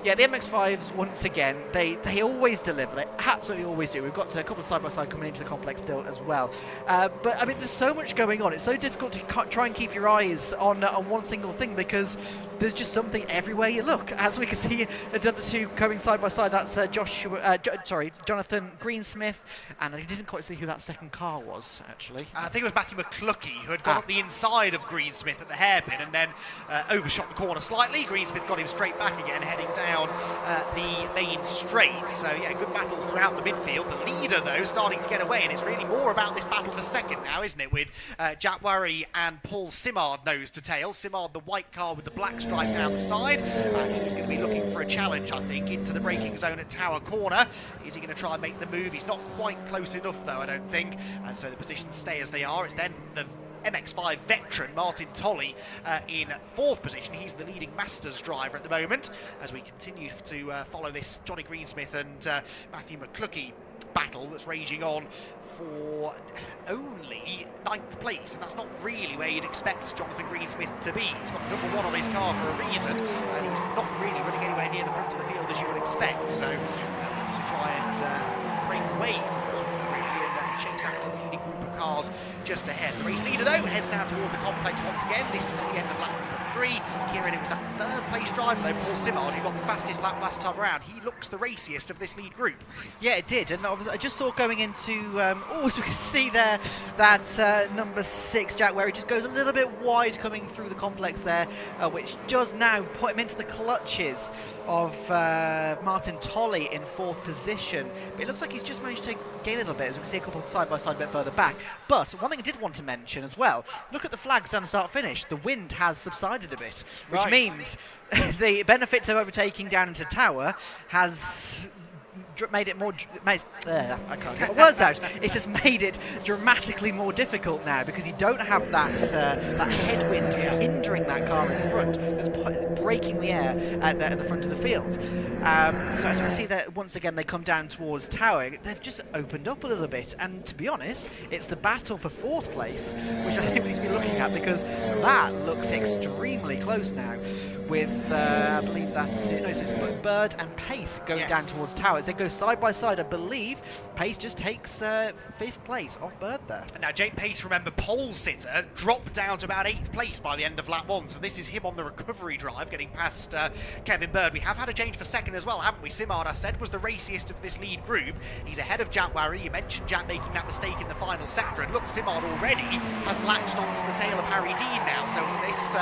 yeah, the MX-5s, once again, they always deliver. They absolutely always do. We've got a couple of side-by-side coming into the complex still as well. But, I mean, there's so much going on. It's so difficult to try and keep your eyes on one single thing because there's just something everywhere you look. As we can see, the other two going side-by-side, that's Jonathan Greensmith, and I didn't quite see who that second car was, actually. I think it was Matthew McCluckey, who had gone up the inside of Greensmith at the hairpin and then overshot the corner slightly. Greensmith got him straight back again, heading down the main straight. So, yeah, good battles throughout the midfield. The leader, though, starting to get away, and it's really more about this battle for second now, isn't it, with Jack Worry and Paul Simard nose to tail. Simard, the white car with the black stripe down the side. He's going to be looking for a challenge, I think, into the braking zone at Tower Corner. Is he going to try and make the move? He's not quite close enough, though, I don't think. And so the positions stay as they are. It's then the MX-5 veteran Martin Tolley in 4th position. He's the leading Masters driver at the moment, as we continue to follow this Johnny Greensmith and Matthew McCluckey battle that's raging on for only 9th place, and that's not really where you'd expect Jonathan Greensmith to be. He's got number 1 on his car for a reason, and he's not really running anywhere near the front of the field as you would expect, so wants to try and break away from really and chase after the leading group of cars just ahead. The race leader, though, heads down towards the complex once again, this at the end of lap number 3. Kieran, it was that 3rd place driver, though, Paul Simard, who got the fastest lap last time around. He looks the raciest of this lead group. Yeah, it did, and I just saw going into, as we can see there, that number 6, Jack Werry, just goes a little bit wide coming through the complex there, which does now put him into the clutches of Martin Tolley in 4th position. But it looks like he's just managed to gain a little bit, as we can see a couple side-by-side a bit further back. But one thing I did want to mention as well, look at the flags down the start-finish. The wind has subsided a bit, which means the benefit of overtaking down into Tower has made it more... I can't get my words out. It has made it dramatically more difficult now because you don't have that that headwind hindering that car in front that's breaking the air at the front of the field. So as we see that once again they come down towards Tower, they've just opened up a little bit, and to be honest, it's the battle for 4th place which I think we need to be looking at, because that looks extremely close now with I believe that's it's Bird and Pace going down towards Tower. As they go side by side, I believe Pace just takes 5th place off Bird there. Now Jake Pace, remember, pole sitter, dropped down to about 8th place by the end of lap 1, so this is him on the recovery drive getting past Kevin Bird. We have had a change for 2nd as well, haven't we? Simard, I said, was the raciest of this lead group. He's ahead of Jack Worry. You mentioned Jack making that mistake in the final sector, and look, Simard already has latched onto the tail of Harry Dean now, so this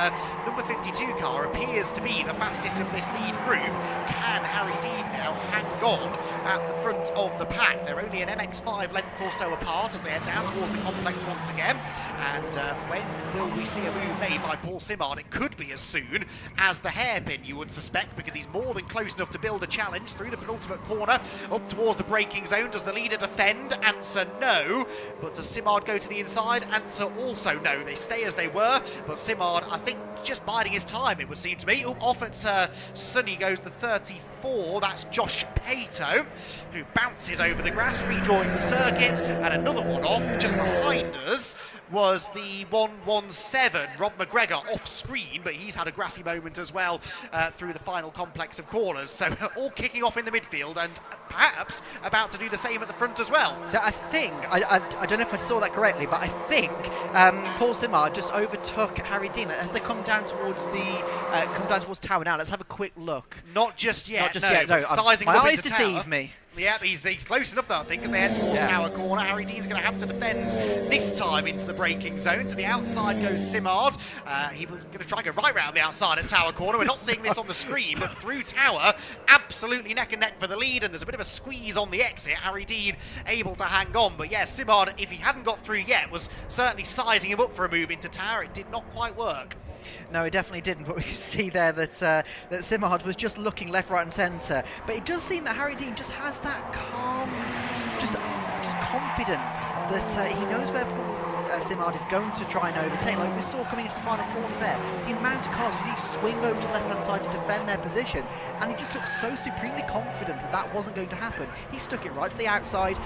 number 52 car appears to be the fastest of this lead group. Can Harry Dean now hang on at the front of the pack? They're only an MX-5 length or so apart as they head down towards the complex once again, and when will we see a move made by Paul Simard? It could be as soon as the hairpin, you would suspect, because he's more than close enough to build a challenge through the penultimate corner up towards the braking zone. Does the leader defend? Answer no. But does Simard go to the inside? Answer also no. They stay as they were, but Simard, I think, just biding his time, it would seem to me. Off at Sunny goes the 34, that's Josh Pato, who bounces over the grass, rejoins the circuit, and another one off just behind us was the 117, Rob McGregor, off screen, but he's had a grassy moment as well through the final complex of corners. So all kicking off in the midfield and perhaps about to do the same at the front as well. So I think, I don't know if I saw that correctly, but I think Paul Simard just overtook Harry Dean as they come down towards Tower now. Let's have a quick look. Not just yet. Not just yet. No, sizing my up eyes into deceive Tower. me. Yeah, he's close enough though, I think, as they head towards Tower Corner. Harry Dean's going to have to defend this time into the braking zone. To the outside goes Simard. He's going to try and go right round the outside at Tower Corner. We're not seeing this on the screen, but through Tower, absolutely neck and neck for the lead, and there's a bit of a squeeze on the exit. Harry Dean able to hang on, but yeah, Simard, if he hadn't got through yet, was certainly sizing him up for a move into Tower. It did not quite work. No, it definitely didn't, but we can see there that that Simard was just looking left, right and centre. But it does seem that Harry Dean just has that calm, just confidence that he knows where Paul Simard is going to try and overtake. Like we saw coming into the final corner there, the amount of cars he swing over to the left-hand side to defend their position, and he just looked so supremely confident that that wasn't going to happen. He stuck it right to the outside,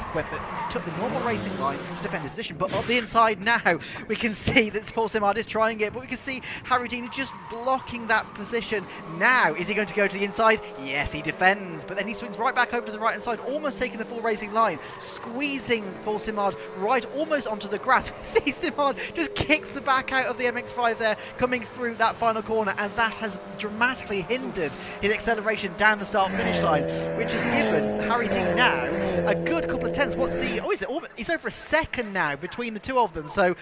took the normal racing line to defend his position, but up the inside now, we can see that Paul Simard is trying it, but we can see Harry Dean just blocking that position. Now, is he going to go to the inside? Yes, he defends, but then he swings right back over to the right-hand side, almost taking the full racing line, squeezing Paul Simard right almost onto the grass. See Simard just kicks the back out of the MX-5 there, coming through that final corner, and that has dramatically hindered his acceleration down the start-finish line, which has given Harry Dean now a good couple of tenths. What's he? Oh, he's over a second now between the two of them. So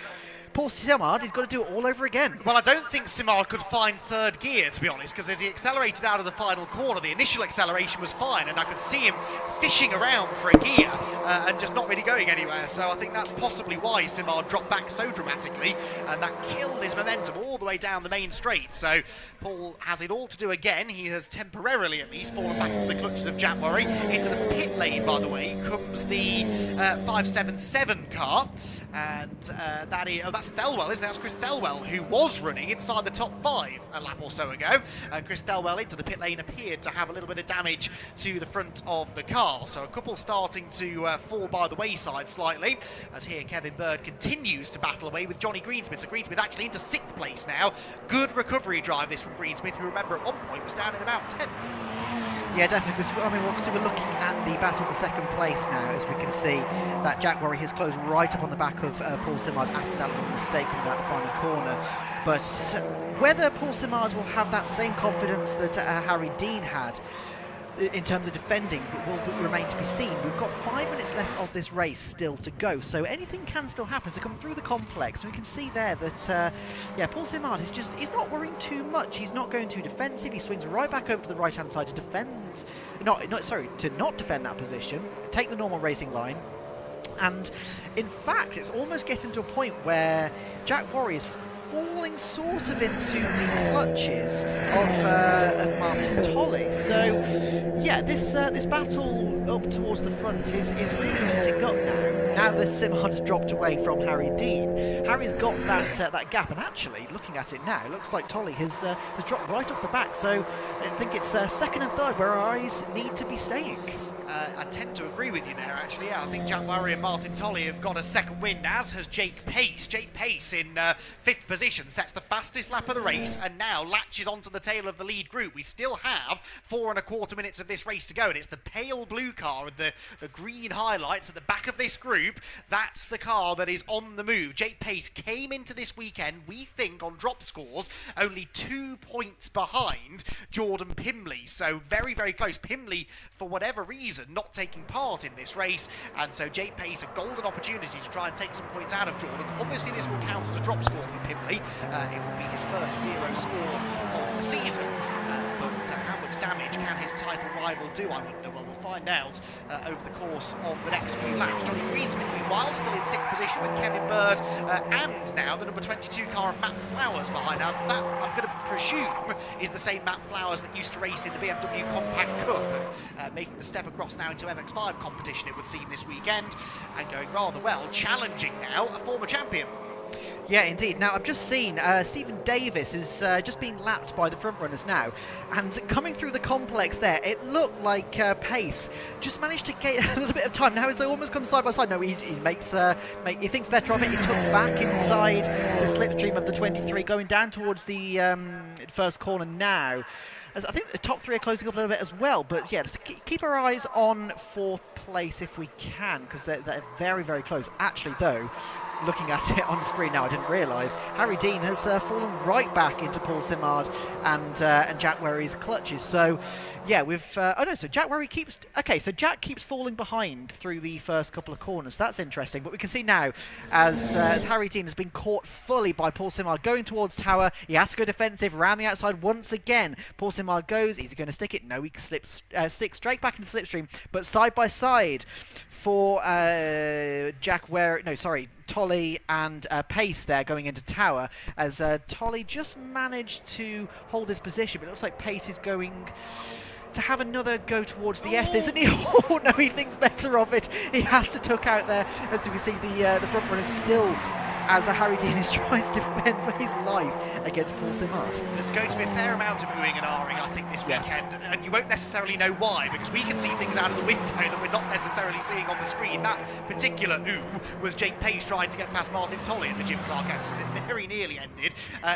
Paul Simard, he's got to do it all over again. Well, I don't think Simard could find third gear, to be honest, because as he accelerated out of the final corner, the initial acceleration was fine, and I could see him fishing around for a gear and just not really going anywhere. So I think that's possibly why Simard dropped back so dramatically, and that killed his momentum all the way down the main straight. So Paul has it all to do again. He has temporarily, at least, fallen back into the clutches of Jack Murray. Into the pit lane, by the way, comes the 577 car. And that's Thelwell, isn't it? That's Chris Thelwell, who was running inside the top 5 a lap or so ago. And Chris Thelwell into the pit lane appeared to have a little bit of damage to the front of the car. So a couple starting to fall by the wayside slightly, as here Kevin Bird continues to battle away with Johnny Greensmith. So Greensmith actually into 6th place now. Good recovery drive this from Greensmith, who, remember, at one point was down in about 10th. Yeah, definitely. Because, I mean, obviously we're looking at the battle for second place now, as we can see that Jack Worry has closed right up on the back of Paul Simard after that little mistake coming out the final corner. But whether Paul Simard will have that same confidence that Harry Dean had in terms of defending will remain to be seen. We've got 5 minutes left of this race still to go, so anything can still happen. So come through the complex, and we can see there that Paul Simard he's not worrying too much. He's not going too defensive. He swings right back over to the right hand side to defend, to not defend that position, take the normal racing line. And in fact, it's almost getting to a point where Jack Worry is falling sort of into the clutches of Martin Tolley. So yeah, this battle up towards the front is really heating up now that Simard has dropped away from Harry Dean. Harry's got that gap, and actually looking at it now, it looks like Tolley has dropped right off the back. So I think it's second and third where our eyes need to be staying. I tend to agree with you there, actually. Yeah, I think Jack Murray and Martin Tolley have got a second wind, as has Jake Pace. Jake Pace in 5th position sets the fastest lap of the race and now latches onto the tail of the lead group. We still have 4 1/4 minutes of this race to go, and it's the pale blue car with the green highlights at the back of this group. That's the car that is on the move. Jake Pace came into this weekend, we think, on drop scores, only 2 points behind Jordan Pimley. So very, very close. Pimley, for whatever reason, not taking part in this race, and so Jake Pace a golden opportunity to try and take some points out of Jordan. Obviously this will count as a drop score for Pimley. It will be his first 0 score of the season, but how much damage can his title rival do, I wonder? Well, we'll find out over the course of the next few laps. Johnny Greensmith, meanwhile, still in 6th position with Kevin Bird, and now the number 22 car of Matt Flowers behind. Now that, I'm going to presume, is the same Matt Flowers that used to race in the BMW Compact Cup, and making the step across now into MX-5 competition, it would seem, this weekend, and going rather well, challenging now a former champion. Yeah, indeed. Now, I've just seen Stephen Davis is just being lapped by the front runners now, and coming through the complex there, it looked like Pace just managed to get a little bit of time. Now it's almost come side by side. No, he thinks better of it. He tucks back inside the slipstream of the 23, going down towards the first corner now. As I think the top 3 are closing up a little bit as well, but yeah, just keep our eyes on 4th place if we can, because they're very, very close. Actually, though, looking at it on the screen now, I didn't realise Harry Dean has fallen right back into Paul Simard and Jack Worry's clutches. So yeah, so Jack Worry keeps falling behind through the first couple of corners. That's interesting. But we can see now as Harry Dean has been caught fully by Paul Simard going towards Tower. He has to go defensive around the outside once again. Paul Simard goes. Is he going to stick it? No, he sticks straight back into the slipstream. But side by side for Tolley and Pace there going into Tower, as Tolley just managed to hold his position, but it looks like Pace is going to have another go towards the S's, and he, oh no, he thinks better of it. He has to tuck out there. As you can see, the front runner is still, as Harry Dean is trying to defend for his life against Paul Simard. There's going to be a fair amount of oohing and ahhing, I think, this weekend, and you won't necessarily know why, because we can see things out of the window that we're not necessarily seeing on the screen. That particular ooh was Jake Pace trying to get past Martin Tolley at the Jim Clark S, and it very nearly ended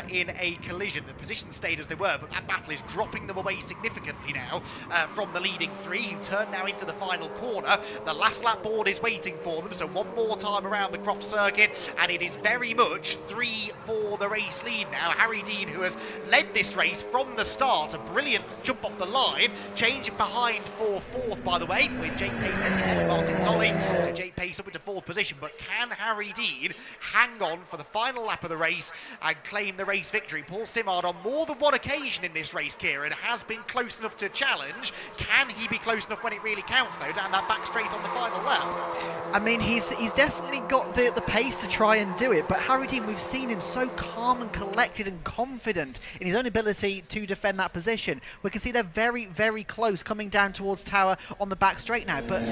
in a collision. The positions stayed as they were, but that battle is dropping them away significantly now from the leading three, who turn now into the final corner. The last lap board is waiting for them, so one more time around the Croft Circuit, and it is very much 3 for the race lead now. Harry Dean, who has led this race from the start, a brilliant jump off the line, changing behind for fourth, by the way, with Jake Pace heading ahead of Martin Tolley. So Jake Pace up into fourth position, but can Harry Dean hang on for the final lap of the race and claim the race victory? Paul Simard, on more than one occasion in this race, Kieran, has been close enough to challenge. Can he be close enough when it really counts, though, down that back straight on the final lap? I mean, he's definitely got the pace to try and do it, but Harry Dean, we've seen him so calm and collected and confident in his own ability to defend that position. We can see they're very, very close, coming down towards Tower on the back straight now, but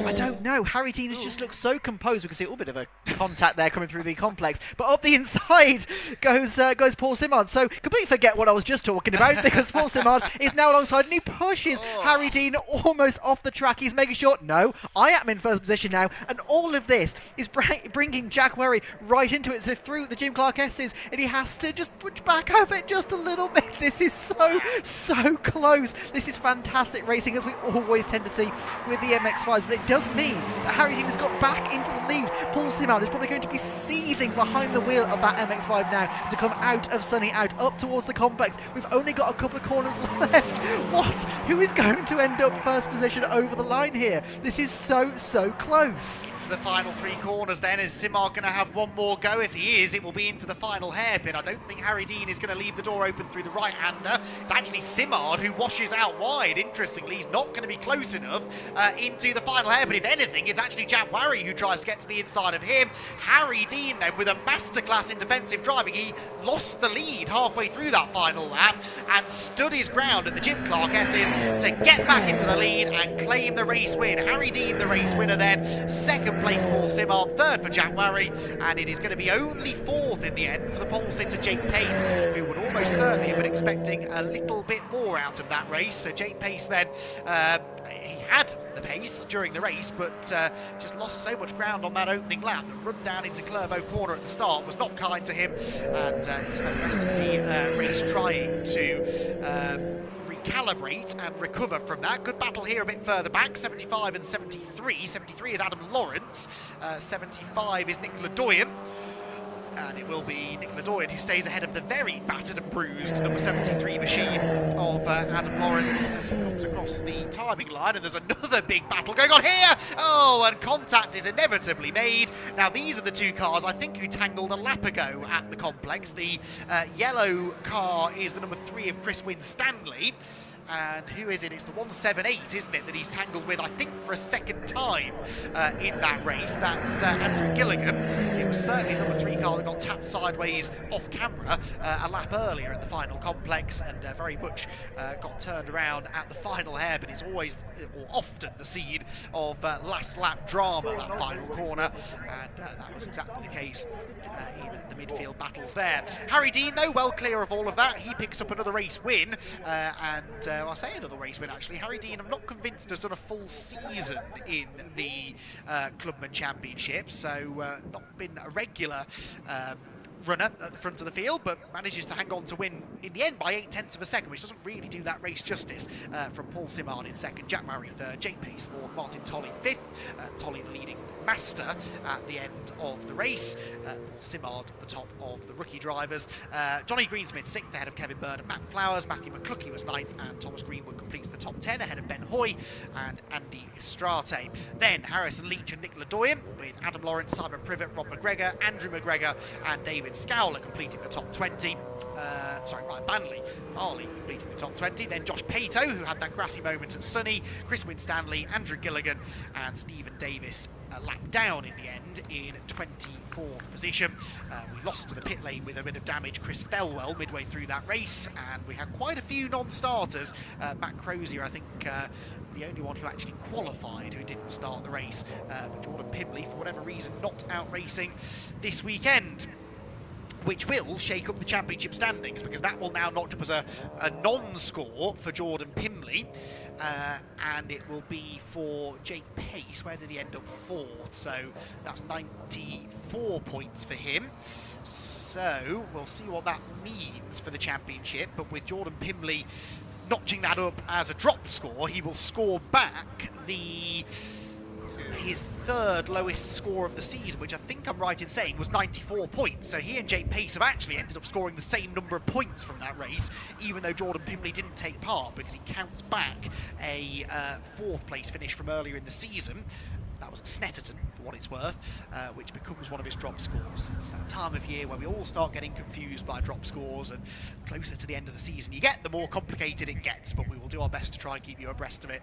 I don't know. Harry Dean has just looked so composed. We can see a little bit of a contact there coming through the complex, but up the inside goes Paul Simard. So completely forget what I was just talking about, because Paul Simard is now alongside and he pushes Harry Dean almost off the track. He's making sure, no, I am in first position now, and all of this is bringing Jack Werry right into it, so through the Jim Clark S's, and he has to just push back over it just a little bit. This is so close. This is fantastic racing, as we always tend to see with the MX-5s, but it does mean that Harry Dean has got back into the lead. Paul Simard is probably going to be seething behind the wheel of that MX-5 now to come out of Sunny, out up towards the complex. We've only got a couple of corners left. What? Who is going to end up first position over the line here? This is so close. Into the final 3 corners then. Is Simard going to have one more go? If he is, it will be into the final hairpin. I don't think Harry Dean is going to leave the door open through the right-hander. It's actually Simard who washes out wide. Interestingly, he's not going to be close enough into the final hairpin. If anything, it's actually Jack Warry who tries to get to the inside of him. Harry Dean then, with a masterclass in defensive driving, he lost the lead halfway through that final lap and stood his ground at the Jim Clark S's to get back into the lead and claim the race win. Harry Dean, the race winner then. Second place, Paul Simard. Third for Jack Warry, and it is going to be only fourth in the end for the pole sitter Jake Pace, who would almost certainly have been expecting a little bit more out of that race. So Jake Pace then, he had the pace during the race, but just lost so much ground on that opening lap. The run down into Clervaux corner at the start was not kind to him, and he spent the rest of the race trying to recalibrate and recover from that. Good battle here a bit further back, 75 and 73. 73 is Adam Lawrence, 75 is Nick Ledoyen. And it will be Nick Ledoyen who stays ahead of the very battered and bruised number 73 machine of Adam Lawrence as he comes across the timing line. And there's another big battle going on here. Oh, and contact is inevitably made. Now, these are the 2 cars, I think, who tangled a lap ago at the complex. The yellow car is the number 3 of Chris Winstanley. And who is it? It's the 178, isn't it, that he's tangled with, I think, for a second time in that race. That's Andrew Gilligan. It was certainly the number 3 car that got tapped sideways off camera a lap earlier at the final complex, and very much got turned around at the final hairpin. It's always, or often, the scene of last lap drama, that final corner, and that was exactly the case in the midfield battles there. Harry Dean, though, well clear of all of that. He picks up another race win, and I'll say another race win, actually. Harry Dean, I'm not convinced, has done a full season in the Clubman Championship, so not been a regular runner at the front of the field, but manages to hang on to win in the end by 0.8 of a second, which doesn't really do that race justice. From Paul Simard in second, Jack Murray third, Jake Pace fourth, Martin Tolley fifth, Tolley the leading master at the end of the race. Simard at the top of the rookie drivers. Johnny Greensmith sixth ahead of Kevin Byrne and Matt Flowers. Matthew McCluskey was ninth, and Thomas Greenwood completes the top 10 ahead of Ben Hoy and Andy Estrate. Then Harrison Leach and Nick Ledoyen, with Adam Lawrence, Simon Privet, Rob McGregor, Andrew McGregor and David Scowler completing the top 20. Ryan Barley completing the top 20. Then Josh Pato, who had that grassy moment at Sunny, Chris Winstanley, Andrew Gilligan and Stephen Davis a lap down in the end in 24th position. We lost to the pit lane with a bit of damage, Chris Thelwell, midway through that race, and we had quite a few non-starters. Matt Crozier, I think, the only one who actually qualified who didn't start the race. But Jordan Pimley, for whatever reason, not out racing this weekend, which will shake up the championship standings, because that will now notch up as a non-score for Jordan Pimley, and it will be for Jake Pace. Where did he end up? 4th, so that's 94 points for him. So we'll see what that means for the championship, but with Jordan Pimley notching that up as a drop score, he will score back his 3rd lowest score of the season, which I think I'm right in saying was 94 points. So he and Jake Pace have actually ended up scoring the same number of points from that race, even though Jordan Pimley didn't take part, because he counts back a 4th place finish from earlier in the season. That was at Snetterton, for what it's worth, which becomes one of his drop scores. It's that time of year where we all start getting confused by drop scores, and closer to the end of the season you get, the more complicated it gets, but we will do our best to try and keep you abreast of it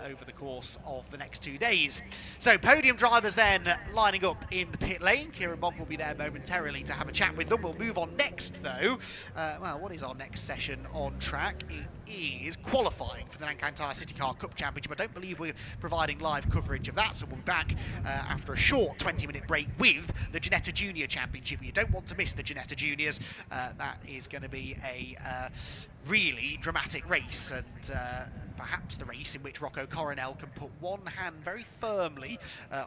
over the course of the next 2 days. So podium drivers then lining up in the pit lane. Kieran Mogg will be there momentarily to have a chat with them. We'll move on next though. Well, what is our next session on track? It is qualifying for the Nankang Tyre CityCar Cup Championship. I don't believe we're providing live coverage of that, so we'll be back after a short 20-minute break with the Ginetta Junior Championship. You don't want to miss the Ginetta Juniors. That is going to be a really dramatic race, and perhaps the race in which Rocco Coronel can put one hand very firmly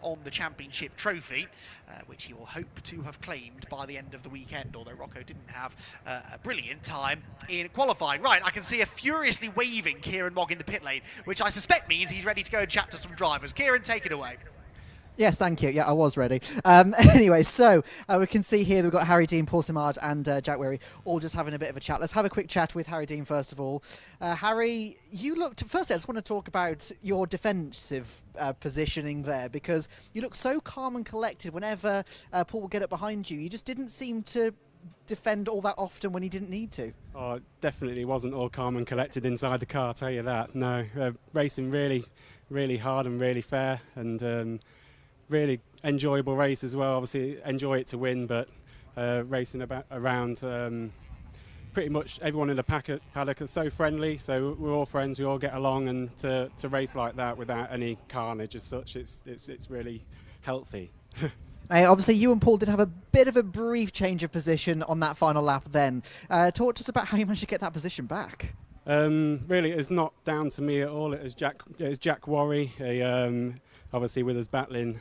on the championship trophy, which he will hope to have claimed by the end of the weekend, although Rocco didn't have a brilliant time in qualifying. Right, I can see a furiously waving Kieran Mogg in the pit lane, which I suspect means he's ready to go and chat to some drivers. Kieran, take it away. Yes, thank you. Yeah, I was ready. Anyway, so we can see here that we've got Harry Dean, Paul Simard and Jack Weary all just having a bit of a chat. Let's have a quick chat with Harry Dean first of all. Harry, you looked... Firstly, I just want to talk about your defensive positioning there, because you look so calm and collected whenever Paul will get up behind you. You just didn't seem to defend all that often when he didn't need to. Oh, it definitely wasn't all calm and collected inside the car, I'll tell you that. No, racing really hard and really fair, and really enjoyable race as well. Obviously enjoy it to win, but racing around, pretty much everyone in the paddock is so friendly, so we're all friends, we all get along, and to race like that without any carnage as such, it's really healthy. Obviously you and Paul did have a bit of a brief change of position on that final lap then. Talk to us about how you managed to get that position back. Really, it's not down to me at all. It was Jack Worry. Obviously, with us battling,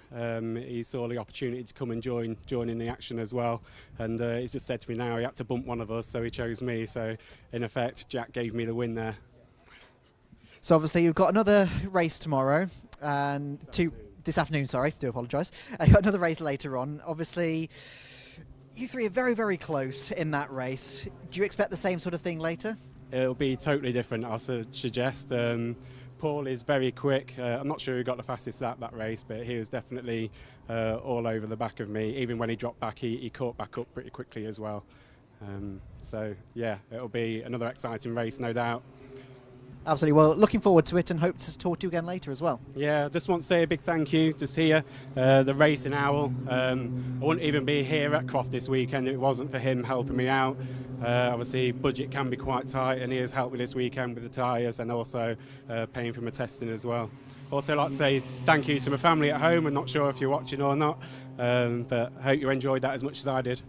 he saw the opportunity to come and join in the action as well. And he's just said to me now he had to bump one of us, so he chose me. So, in effect, Jack gave me the win there. So, obviously, you've got another race tomorrow, and this afternoon. Sorry, do apologise. You've got another race later on. Obviously, you three are very, very close in that race. Do you expect the same sort of thing later? It'll be totally different, I suggest. Paul is very quick. I'm not sure who got the fastest lap that race, but he was definitely all over the back of me. Even when he dropped back, he caught back up pretty quickly as well. So, yeah, it'll be another exciting race, no doubt. Absolutely. Well, looking forward to it and hope to talk to you again later as well. Yeah, I just want to say a big thank you to Tyre, the racing owl. I wouldn't even be here at Croft this weekend if it wasn't for him helping me out. Obviously, budget can be quite tight, and he has helped me this weekend with the tyres and also paying for my testing as well. Also, I'd like to say thank you to my family at home. I'm not sure if you're watching or not, but I hope you enjoyed that as much as I did.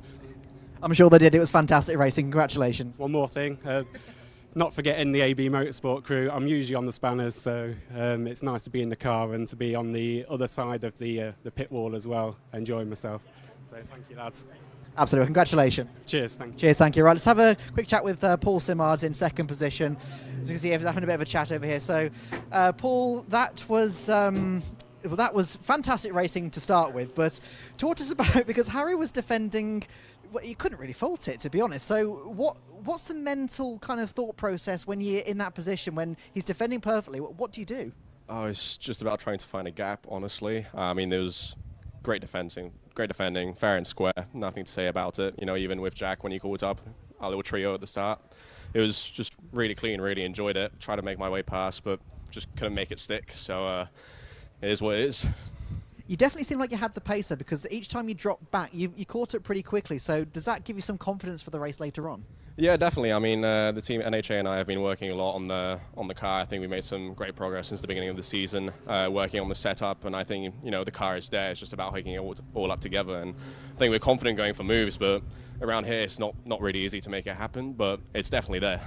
I'm sure they did. It was fantastic racing. Congratulations. One more thing. Not forgetting the AB Motorsport crew. I'm usually on the spanners, so it's nice to be in the car and to be on the other side of the pit wall as well, enjoying myself. So thank you, lads. Absolutely. Congratulations. Cheers. Thank you. Cheers. Thank you. Right, let's have a quick chat with Paul Simard in second position. As you can see, he's having a bit of a chat over here. So, Paul, that was fantastic racing to start with, but talk to us about, because Harry was defending, well, you couldn't really fault it, to be honest. So what's the mental kind of thought process when you're in that position, when he's defending perfectly? What do you do? Oh, it's just about trying to find a gap, honestly. I mean, there was great defending, fair and square, nothing to say about it. You know, even with Jack, when he caught up, our little trio at the start, it was just really clean, really enjoyed it. Tried to make my way past, but just couldn't make it stick. So it is what it is. You definitely seem like you had the pace there, because each time you dropped back, you caught it pretty quickly. So does that give you some confidence for the race later on? Yeah, definitely. I mean, the team NHA and I have been working a lot on the car. I think we made some great progress since the beginning of the season, working on the setup, and I think the car is there. It's just about hooking it all up together, and I think we're confident going for moves. But around here, it's not really easy to make it happen, but it's definitely there.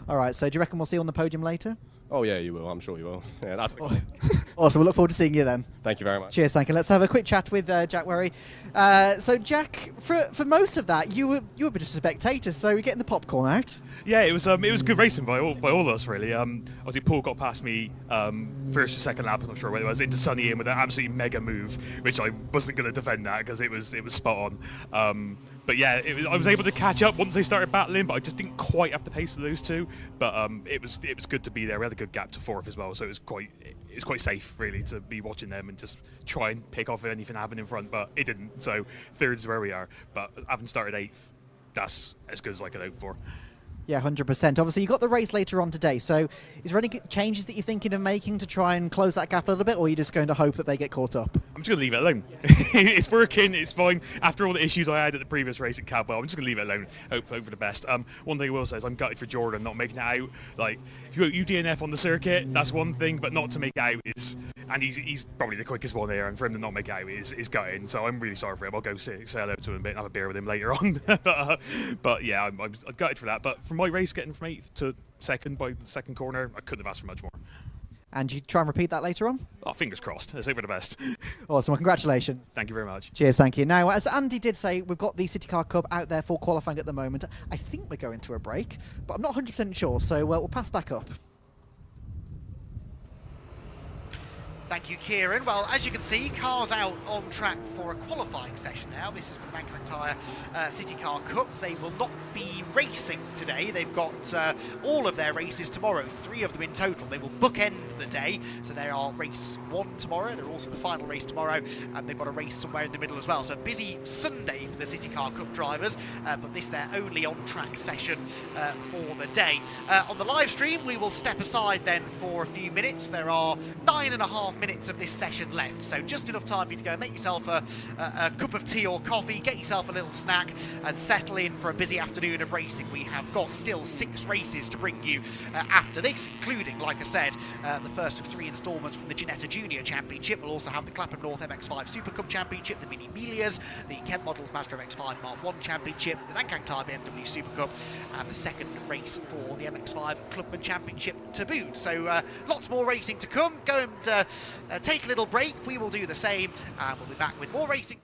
All right. So do you reckon we'll see you on the podium later? Oh yeah, you will. I'm sure you will. Yeah, that's the goal. Awesome. We'll look forward to seeing you then. Thank you very much. Cheers, thank you. Let's have a quick chat with Jack Werry. So, Jack, for most of that, you were just a spectator, so you're getting the popcorn out. Yeah, it was good racing by all of us, really. Obviously, Paul got past me first or second lap, I'm not sure whether it was, into Sunny in with an absolutely mega move, which I wasn't going to defend that because it was spot on. But yeah, I was able to catch up once they started battling, but I just didn't quite have the pace of those two. But it was good to be there. We had a good gap to fourth as well, so it was quite safe really to be watching them and just try and pick off if anything happened in front. But it didn't. So third is where we are. But having started eighth, that's as good as I could hope for. Yeah, 100%. Obviously, you got the race later on today, so is there any changes that you're thinking of making to try and close that gap a little bit, or are you just going to hope that they get caught up? I'm just going to leave it alone. It's working, it's fine. After all the issues I had at the previous race at Cadwell, I'm just going to leave it alone, hope for the best. One thing I will say is I'm gutted for Jordan not making it out. Like, if you got UDNF on the circuit, that's one thing, but not to make it out is... And he's probably the quickest one there, and for him to not make it out is gutting, so I'm really sorry for him. I'll go say hello to him a bit and have a beer with him later on. but yeah, I'm gutted for that. But for my race, getting from 8th to 2nd by the second corner, I couldn't have asked for much more. And you try and repeat that later on? Oh, fingers crossed. Let's hope for the best. Awesome. Well, congratulations. Thank you very much. Cheers, thank you. Now, as Andy did say, we've got the CityCar Cup out there for qualifying at the moment. I think we're going to a break, but I'm not 100% sure, so we'll pass back up. Thank you, Kieran. Well, as you can see, cars out on track for a qualifying session now. This is for the Nankang Tyre CityCar Cup. They will not be racing today. They've got all of their races tomorrow, 3 of them in total. They will bookend the day. So there are race 1 tomorrow. They're also the final race tomorrow. And they've got a race somewhere in the middle as well. So a busy Sunday for the CityCar Cup drivers. But this their only on-track session for the day. On the live stream, we will step aside then for a few minutes. There are 9.5 minutes of this session left, so just enough time for you to go make yourself a cup of tea or coffee, get yourself a little snack and settle in for a busy afternoon of racing. We have got still 6 races to bring you after this, including, like I said, the first of 3 instalments from the Ginetta Junior Championship. We'll also have the Clapham North MX5 SuperCup Championship, the Mini Melias, the Kent Models Mazda MX5 Mark 1 Championship, the Nankang Tyre BMW SuperCup, and the second race for the MX5 Clubman Championship to boot. So lots more racing to come. Go and take a little break. We will do the same, and we'll be back with more racing.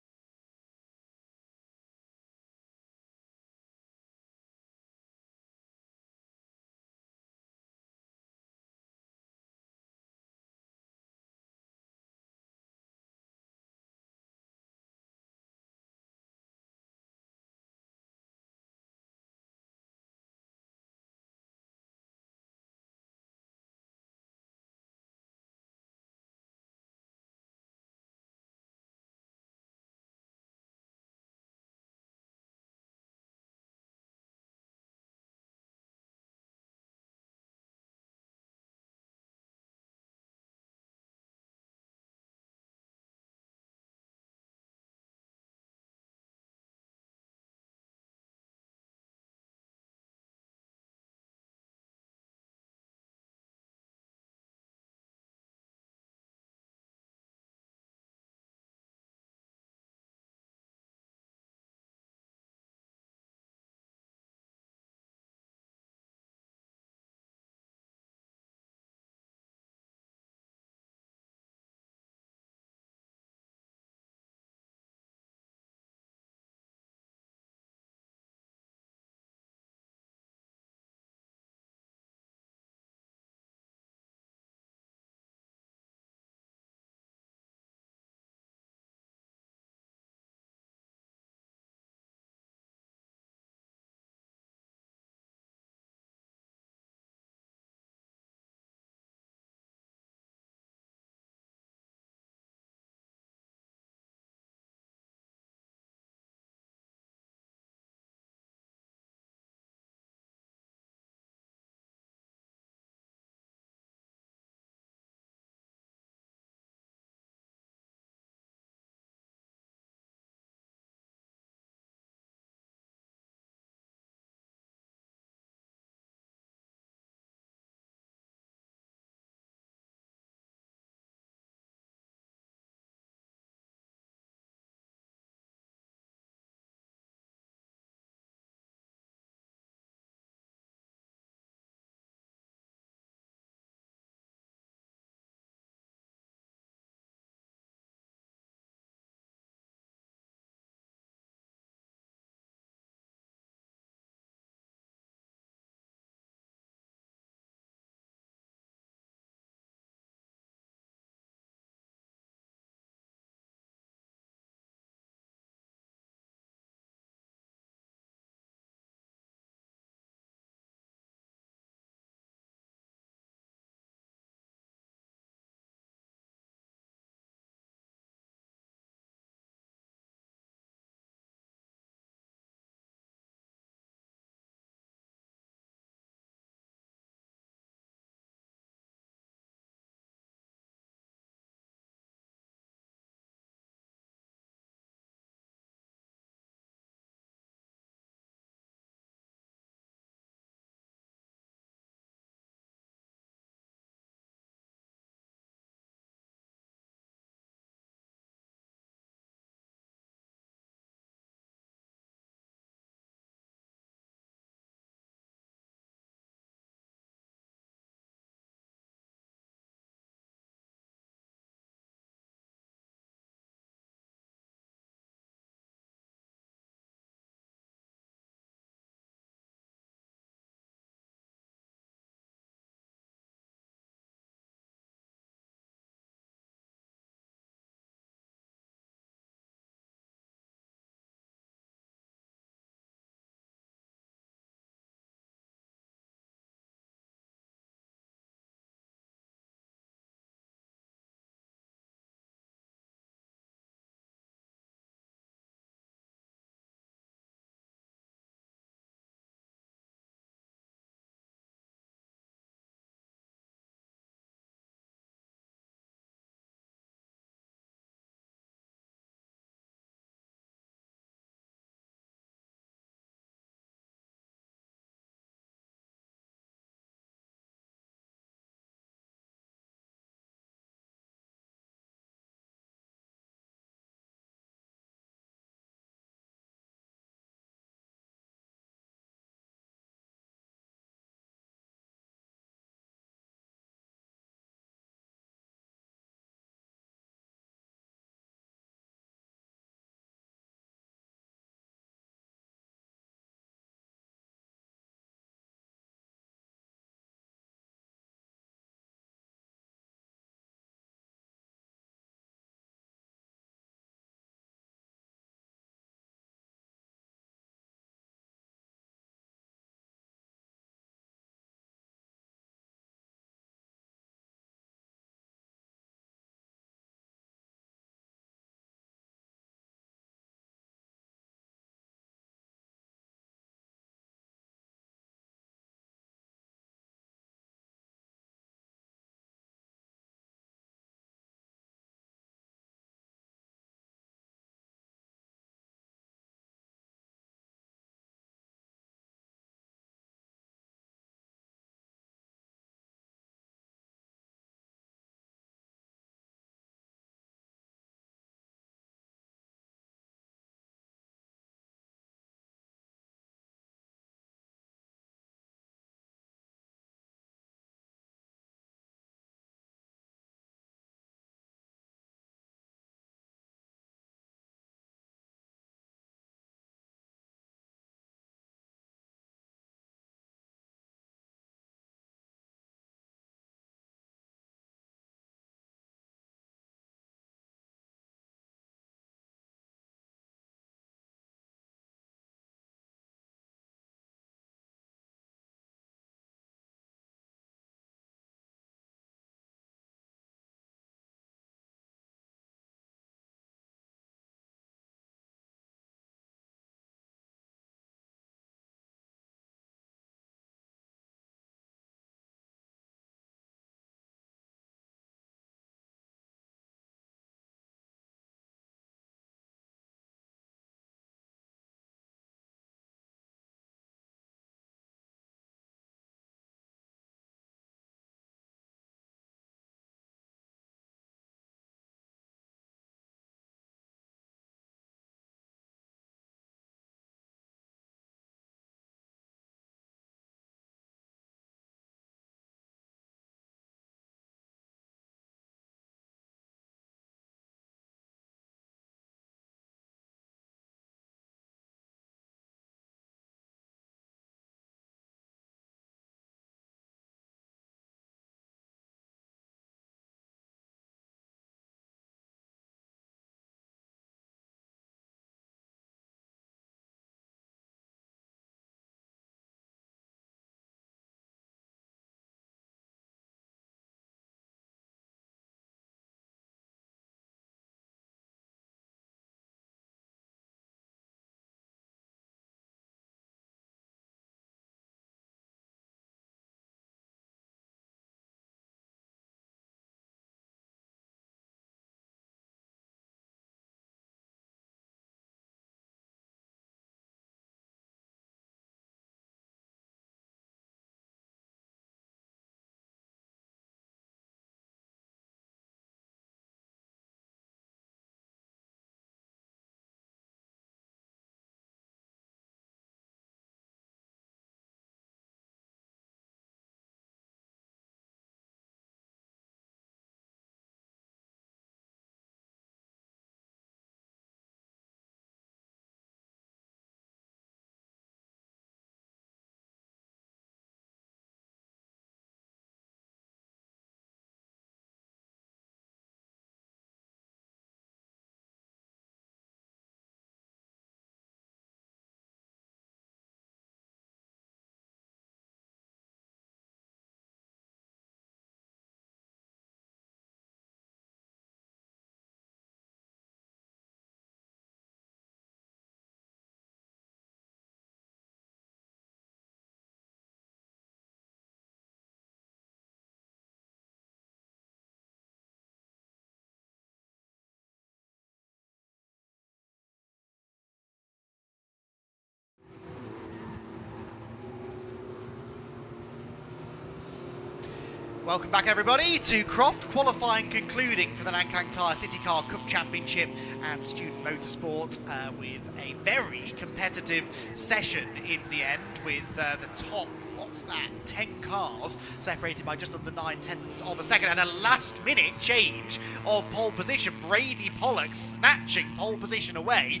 Welcome back, everybody, to Croft, qualifying concluding for the Nankang Tyre CityCar Cup Championship and Student Motorsport with a very competitive session in the end, with the top, what's that, 10 cars separated by just under 9/10 of a second, and a last-minute change of pole position. Brady Pollock snatching pole position away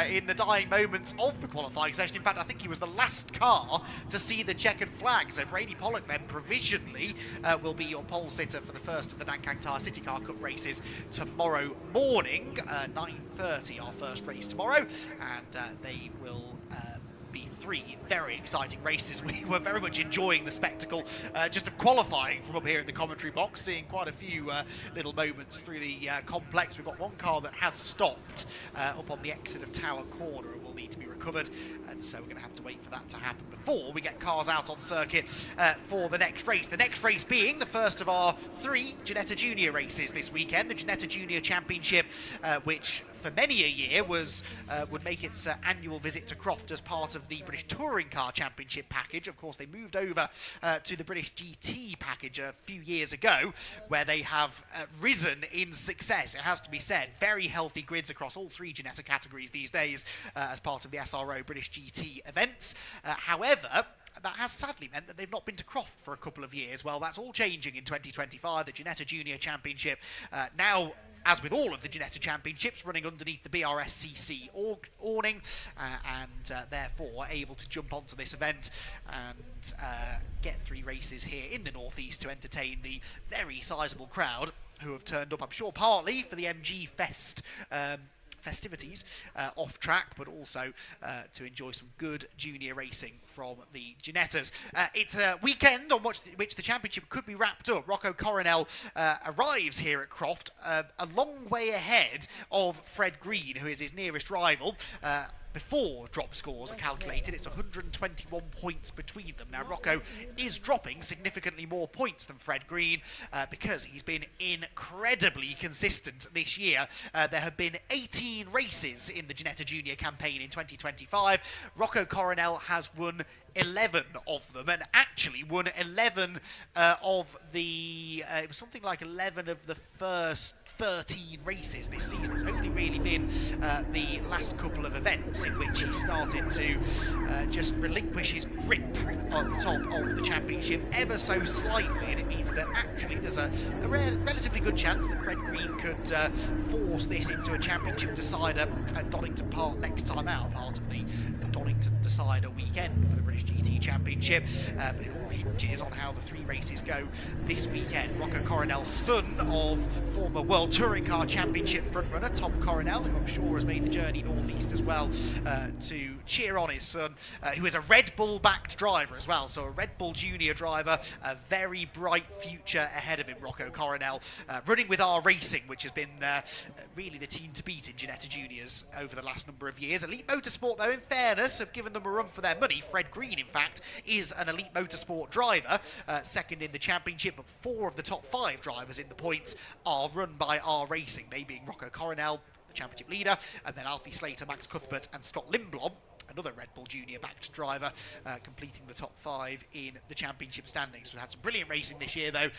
in the dying moments of the qualifying session. In fact, I think he was the last car to see the checkered flag. So Brady Pollock then provisionally will be your pole sitter for the first of the Nankang Tyre CityCar Cup races tomorrow morning. 9:30 our first race tomorrow, and they will be 3 very exciting races. We were very much enjoying the spectacle just of qualifying from up here in the commentary box, seeing quite a few little moments through the complex. We've got one car that has stopped up on the exit of Tower Corner and will need to be recovered, and so we're going to have to wait for that to happen before we get cars out on circuit for the next race. The next race being the first of our 3 Ginetta Junior races this weekend, the Ginetta Junior Championship, which for many a year would make its annual visit to Croft as part of the British Touring Car Championship package. Of course, they moved over to the British GT package a few years ago, where they have risen in success, it has to be said. Very healthy grids across all 3 Ginetta categories these days as part of the SRO British GT events. However, that has sadly meant that they've not been to Croft for a couple of years. Well, that's all changing in 2025. The Ginetta Junior Championship now, as with all of the Ginetta Championships, running underneath the Brscc awning, and therefore able to jump onto this event and get 3 races here in the northeast to entertain the very sizable crowd who have turned up, I'm sure, partly for the MG Fest festivities off track, but also to enjoy some good junior racing from the Ginettas. It's a weekend on which the championship could be wrapped up. Rocco Coronel arrives here at Croft a long way ahead of Fred Green, who is his nearest rival. Before drop scores are calculated, it's 121 points between them. Now, Rocco is dropping significantly more points than Fred Green because he's been incredibly consistent this year. There have been 18 races in the Ginetta Junior campaign in 2025. Rocco Coronel has won 11 of them, and actually won 11 of the... it was something like 11 of the first 13 races this season. It's only really been the last couple of events in which he started to just relinquish his grip on the top of the championship ever so slightly, and it means that actually there's a relatively good chance that Fred Green could force this into a championship decider at Donington Park next time out, part of the Donington Decider weekend for the British GT Championship, but it all hinges on how the 3 races go this weekend. Rocco Coronel, son of former World Touring Car Championship frontrunner Tom Coronel, who I'm sure has made the journey northeast as well to cheer on his son, who is a Red Bull-backed driver as well, so a Red Bull Junior driver, a very bright future ahead of him, Rocco Coronel, running with R Racing, which has been really the team to beat in Ginetta Juniors over the last number of years. Elite Motorsport, though, in fairness, have given them a run for their money. Fred Green, in fact, is an Elite Motorsport driver, second in the championship, but 4 of the top 5 drivers in the points are run by R Racing, they being Rocco Coronel, the championship leader, and then Alfie Slater, Max Cuthbert and Scott Lindblom, another Red Bull Junior backed driver, completing the top 5 in the championship standings. We've had some brilliant racing this year, though,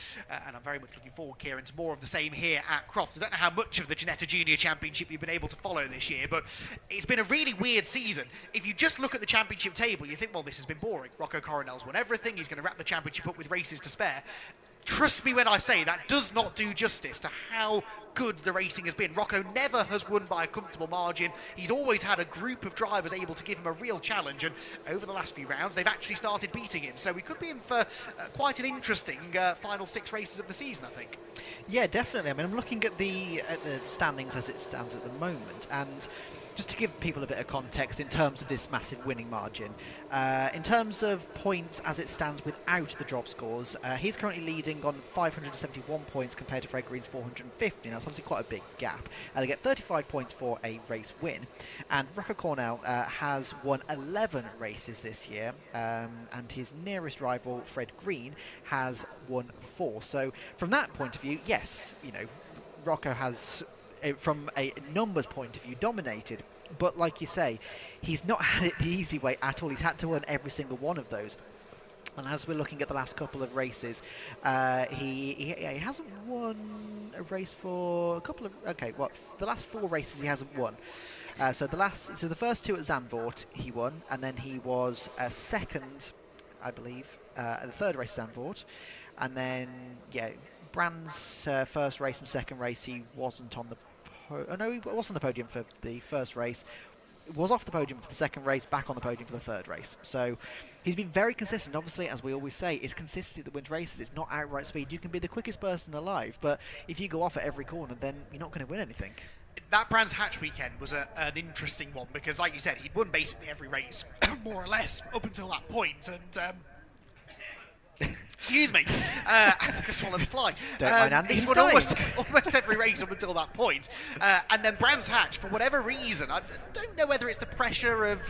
and I'm very much looking forward, Kieran, to more of the same here at Croft. I don't know how much of the Ginetta Junior Championship you've been able to follow this year, but it's been a really weird season. If you just look at the championship table, you think, well, this has been boring. Rocco Coronel's won everything. He's going to wrap the championship up with races to spare. Trust me when I say that does not do justice to how good the racing has been. Rocco never has won by a comfortable margin. He's always had a group of drivers able to give him a real challenge, and over the last few rounds they've actually started beating him. So we could be in for quite an interesting final 6 races of the season, I think. Yeah, definitely. I mean, I'm looking at the standings as it stands at the moment, and just to give people a bit of context in terms of this massive winning margin, in terms of points as it stands without the drop scores, he's currently leading on 571 points compared to Fred Green's 450. That's obviously quite a big gap. They get 35 points for a race win, and Rocco Coronel has won 11 races this year, and his nearest rival, Fred Green, has won 4. So from that point of view, yes, you know, Rocco has, from a numbers point of view, dominated, but like you say, he's not had it the easy way at all. He's had to win every single one of those. And as we're looking at the last couple of races, he hasn't won a race for a couple of... Okay, the last 4 races he hasn't won. So the first 2 at Zandvoort he won, and then he was second, I believe, at the third race at Zandvoort. And then, Brand's first race and second race, he wasn't on the... no, he was on the podium for the first race. Was off the podium for the second race, back on the podium for the third race. So he's been very consistent. Obviously, as we always say, it's consistency that wins races. It's not outright speed. You can be the quickest person alive, but if you go off at every corner, then you're not going to win anything. That Brands Hatch weekend was an interesting one because, like you said, he'd won basically every race, more or less, up until that point. And excuse me, I think I swallowed the fly. Don't mind Andy, he's won almost every race up until that point. And then Brands Hatch, for whatever reason, I don't know whether it's the pressure of,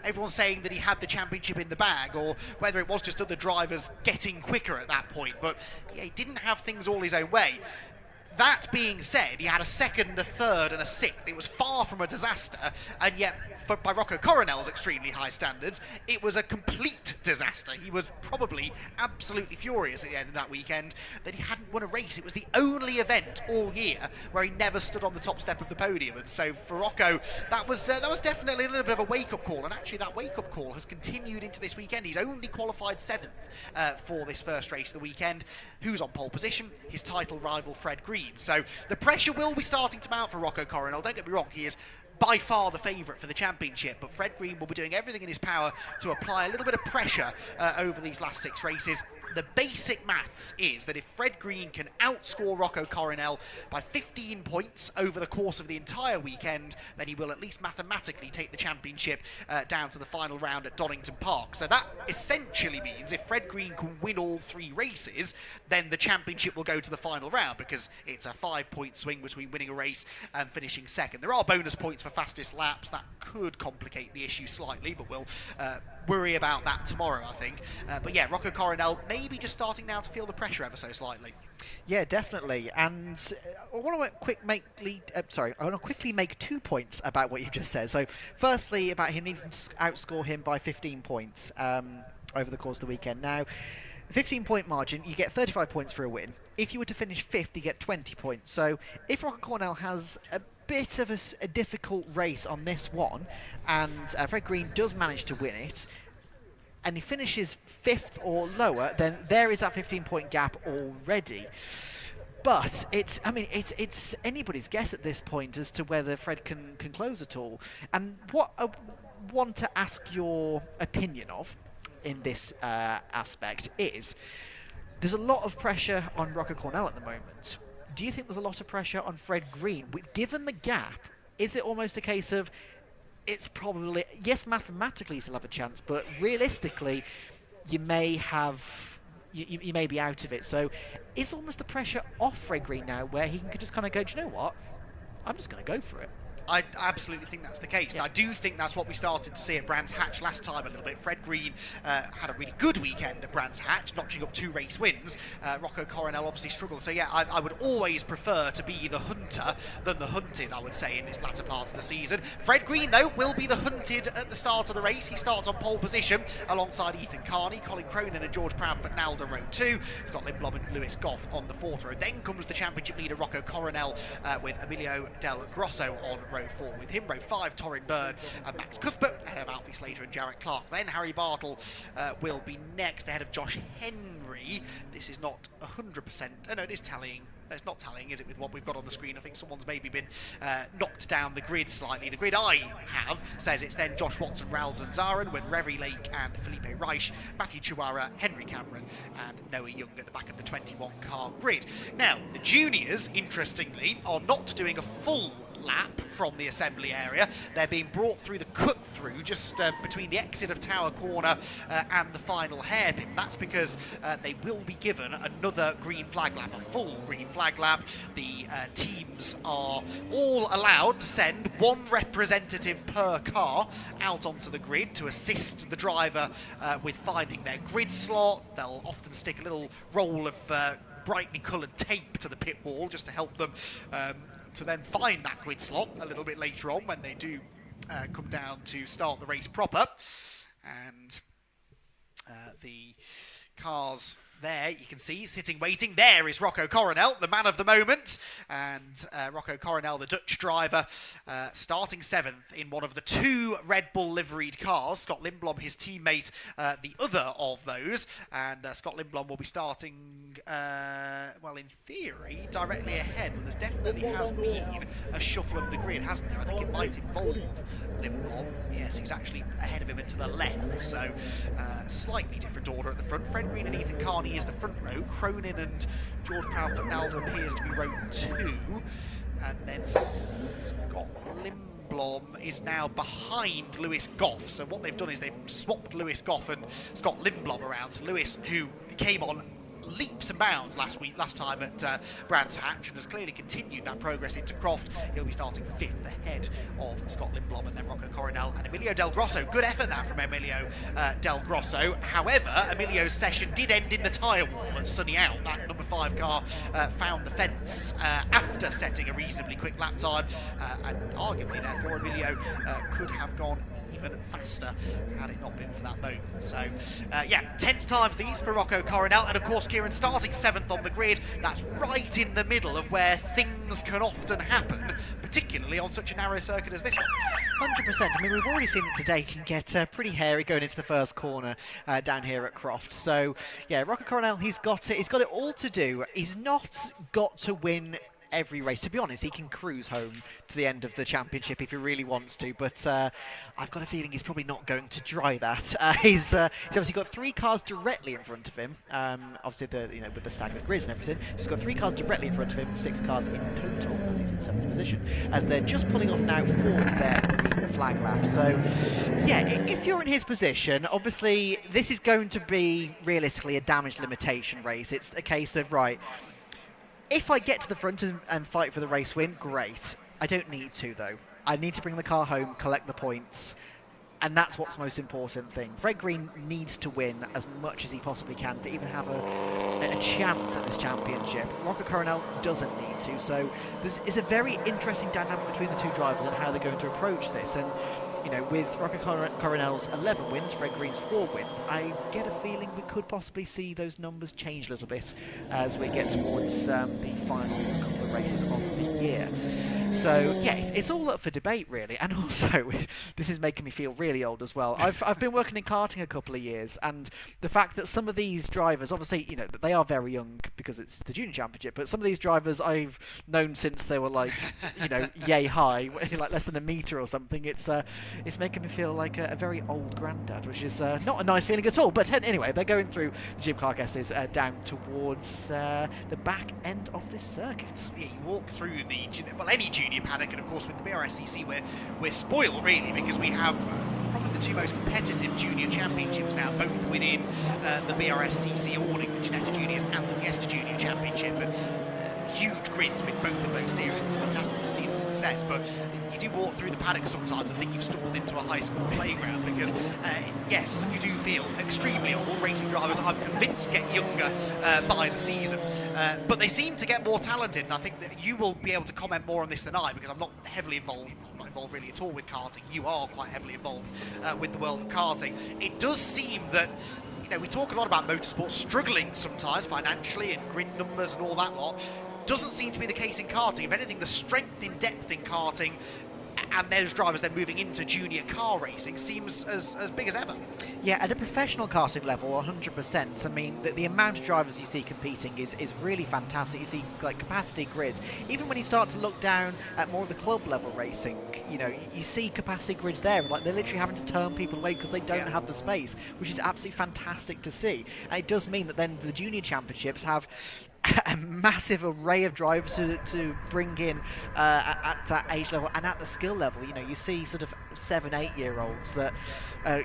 everyone saying that he had the championship in the bag or whether it was just other drivers getting quicker at that point. But he didn't have things all his own way. That being said, he had a second, a third and a sixth. It was far from a disaster, and yet, by Rocco Coronel's extremely high standards, it was a complete disaster. He was probably absolutely furious at the end of that weekend that he hadn't won a race. It was the only event all year where he never stood on the top step of the podium, and so for Rocco, that was definitely a little bit of a wake-up call, and actually that wake-up call has continued into this weekend. He's only qualified 7th for this first race of the weekend. Who's on pole position? His title rival, Fred Green. So the pressure will be starting to mount for Rocco Coronel. Don't get me wrong, he is by far the favourite for the championship, but Fred Green will be doing everything in his power to apply a little bit of pressure over these last 6 races. The basic maths is that if Fred Green can outscore Rocco Coronel by 15 points over the course of the entire weekend, then he will at least mathematically take the championship down to the final round at Donington Park. So that essentially means if Fred Green can win all 3 races, then the championship will go to the final round because it's a 5-point swing between winning a race and finishing second. There are bonus points for fastest laps. That could complicate the issue slightly, but we'll worry about that tomorrow, I think. But yeah, Rocco Coronel maybe just starting now to feel the pressure ever so slightly. Yeah, definitely. And I want to quickly make 2 points about what you just said. So, firstly, about him needing to outscore him by 15 points over the course of the weekend. Now, 15-point margin, you get 35 points for a win. If you were to finish 5th, you get 20 points. So, if Rocco Coronel has a bit of a difficult race on this one, and Fred Green does manage to win it, and he finishes 5th or lower, then there is that 15-point gap already. But it's anybody's guess at this point as to whether Fred can close at all. And what I want to ask your opinion of in this aspect is, there's a lot of pressure on Rocco Coronel at the moment. Do you think there's a lot of pressure on Fred Green? Given the gap, is it almost a case of it's probably, yes, mathematically you still have a chance, but realistically you may have, you may be out of it. So it's almost the pressure off Fred Green now where he can just kind of go, do you know what, I'm just going to go for it. I absolutely think that's the case. Yeah. I do think that's what we started to see at Brands Hatch last time a little bit. Fred Green had a really good weekend at Brands Hatch, notching up 2 race wins. Rocco Coronel obviously struggled. So yeah, I would always prefer to be the hunter than the hunted, I would say, in this latter part of the season. Fred Green, though, will be the hunted at the start of the race. He starts on pole position alongside Ethan Carney, Colin Cronin and George Proudfoot and Alder Row 2. Scott Lindblom and Lewis Goff on the 4th row. Then comes the championship leader Rocco Coronel with Emilio Del Grosso on row 4 with him. Row 5, Torrin Byrne and Max Cuthbert ahead of Alfie Slater and Jarrett Clark. Then Harry Bartle will be next ahead of Josh Henry. This is not 100%. Oh, no, it is tallying. No, it's not tallying, is it, with what we've got on the screen? I think someone's maybe been knocked down the grid slightly. The grid I have says it's then Josh Watson, Raul Zanzaran with Revi Lake and Felipe Reich, Matthew Chihuahua, Henry Cameron and Noah Young at the back of the 21-car grid. Now, the juniors, interestingly, are not doing a full lap from the assembly area. They're being brought through the cut-through just between the exit of Tower Corner and the final hairpin. That's because they will be given another green flag lap, a full green flag lap. The teams are all allowed to send 1 representative per car out onto the grid to assist the driver with finding their grid slot. They'll often stick a little roll of brightly coloured tape to the pit wall just to help them to then find that grid slot a little bit later on when they do come down to start the race proper. And The cars there, you can see, sitting waiting. There is Rocco Coronel, the man of the moment. And Rocco Coronel, the Dutch driver, starting 7th in one of the 2 Red Bull liveried cars. Scott Lindblom, his teammate, the other of those. And Scott Lindblom will be starting, well, in theory, directly ahead. But there definitely has been a shuffle of the grid, hasn't there? I think it might involve Lindblom. Yes, he's actually ahead of him and to the left. So, slightly different order at the front. Fred Green and Ethan Carney is the front row. Cronin and George Proudfoot-Naldo appears to be row 2. And then Scott Lindblom is now behind Lewis Goff. So what they've done is they've swapped Lewis Goff and Scott Lindblom around. So Lewis, who came on leaps and bounds last time at Brands Hatch and has clearly continued that progress into Croft. He'll be starting 5th ahead of Scott Lindblom and then Rocco Coronel and Emilio Del Grosso. Good effort that from Emilio Del Grosso. However, Emilio's session did end in the tyre wall at Sunny Out. That number 5 car found the fence after setting a reasonably quick lap time and arguably therefore Emilio could have gone even faster had it not been for that moment. So yeah, tense times these for Rocco Coronel, and of course Kieran starting 7th on the grid. That's right in the middle of where things can often happen, particularly on such a narrow circuit as this one. 100%. I mean, we've already seen that today can get pretty hairy going into the first corner down here at Croft. So yeah, Rocco Coronel, he's got it all to do. He's not got to win every race. To be honest, he can cruise home to the end of the championship if he really wants to, but I've got a feeling he's probably not going to try that. He's obviously got 3 cars directly in front of him. Obviously, with the staggered grids and everything, he's got 3 cars directly in front of him, 6 cars in total, as he's in 7th position, as they're just pulling off now for their green flag lap. So, yeah, if you're in his position, obviously, this is going to be realistically a damage limitation race. It's a case of, right, if I get to the front and fight for the race win, great. I don't need to, though. I need to bring the car home, collect the points, and that's what's the most important thing. Fred Green needs to win as much as he possibly can to even have a chance at this championship. Rocco Coronel doesn't need to, so there's a very interesting dynamic between the 2 drivers and how they're going to approach this. And you know, with Rocco Coronel's 11 wins, Fred Green's 4 wins, I get a feeling we could possibly see those numbers change a little bit as we get towards the final couple of races of the year. So yeah, it's all up for debate really, and also this is making me feel really old as well. I've been working in karting a couple of years, and the fact that some of these drivers, obviously, you know, they are very young because it's the junior championship, but some of these drivers I've known since they were like, you know, yay high, like less than a metre or something. It's making me feel like a very old granddad, which is not a nice feeling at all. But anyway, they're going through the Jim Clark S's down towards the back end of this circuit. Yeah, you walk through any junior paddock, and of course with the Brscc we're spoiled really, because we have probably the 2 most competitive junior championships now, both within the Brscc awarding, the Ginetta Juniors and the Fiesta Junior Championship, and huge grids with both of those series. It's fantastic to see the success, but you do walk through the paddock sometimes and think you've stumbled into a high school playground, because yes, you do feel extremely old. Racing drivers, I'm convinced, get younger by the season, but they seem to get more talented, and I think that you will be able to comment more on this than I, because I'm not heavily involved. I'm not involved really at all with karting. You are quite heavily involved with the world of karting. It does seem that, you know, we talk a lot about motorsport struggling sometimes financially and grid numbers and all that lot. Doesn't seem to be the case in karting. If anything, the strength in depth in karting and those drivers then moving into junior car racing seems as big as ever. Yeah, at a professional karting level, 100%. I mean, the amount of drivers you see competing is really fantastic. You see, like, capacity grids. Even when you start to look down at more of the club level racing, you know, you see capacity grids there. Like, they're literally having to turn people away because they don't have the space, which is absolutely fantastic to see. And it does mean that then the junior championships have a massive array of drivers to bring in at that age level and at the skill level. You know, you see sort of 7-8-year-olds that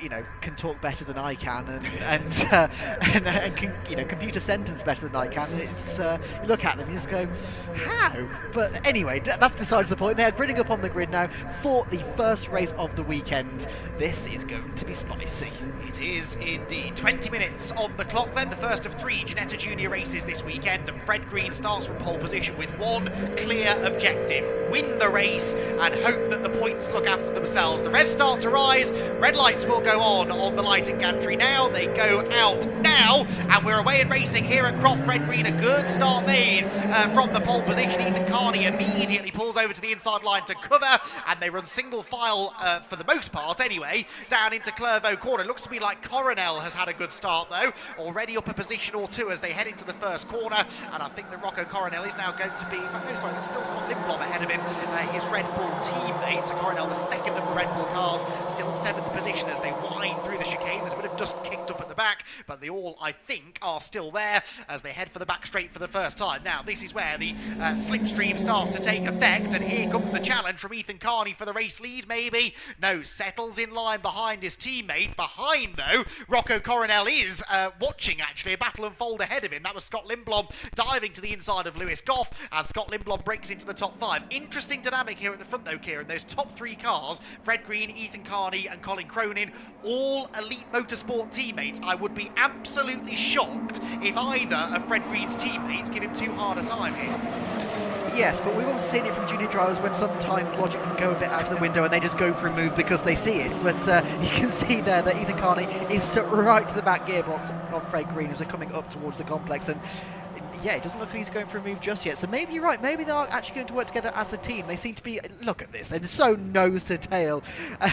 you know, can talk better than I can and can, you know, compute a sentence better than I can. It's you look at them and you just go, how? But anyway, that's besides the point. They're gridding up on the grid now for the first race of the weekend. This is going to be spicy. It is indeed. 20 minutes on the clock then, the first of 3 Ginetta Junior races this weekend, and Fred Green starts from pole position with one clear objective: win the race and hope that the points look after themselves. The revs start to rise, red lights will go on the light fighting gantry now. They go out now, and we're away and racing here at Croft. Fred Green, a good start made from the pole position. Ethan Carney immediately pulls over to the inside line to cover, and they run single file for the most part anyway, down into Clervaux corner. Looks to me like Coronel has had a good start though, already up a position or two as they head into the first corner, and I think that Rocco Coronel is now going to be, oh sorry, that's still Scott Lindblom ahead of him, his Red Bull teammate. So Coronel, the second of the Red Bull cars, still 7th position as they wind through the chicane. There's a bit of dust kicked up at the back, but they all, I think, are still there as they head for the back straight for the first time. Now, this is where the slipstream starts to take effect, and here comes the challenge from Ethan Carney for the race lead, maybe. No, settles in line behind his teammate. Behind, though, Rocco Coronel is watching, actually, a battle unfold ahead of him. That was Scott Lindblom diving to the inside of Lewis Goff, and Scott Lindblom breaks into the top 5. Interesting dynamic here at the front, though, Kieran. Those top 3 cars, Fred Green, Ethan Carney, and Colin Cronin, all Elite Motorsport teammates. I would be absolutely shocked if either of Fred Green's teammates give him too hard a time here. Yes, but we've also seen it from junior drivers when sometimes logic can go a bit out of the window and they just go for a move because they see it. But you can see there that Ethan Carney is stuck right to the back gearbox of Fred Green as they're coming up towards the complex. And yeah, it doesn't look like he's going for a move just yet. So maybe you're right. Maybe they are actually going to work together as a team. They seem to be, look at this, they're so nose to tail.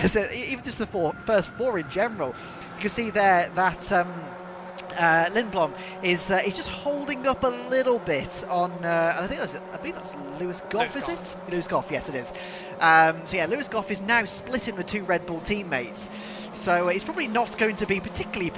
So even just the first 4 in general. You can see there that Lindblom is he's just holding up a little bit on, I believe that's Lewis Goff, is it? Lewis Goff, yes it is. So yeah, Lewis Goff is now splitting the 2 Red Bull teammates. So he's probably not going to be particularly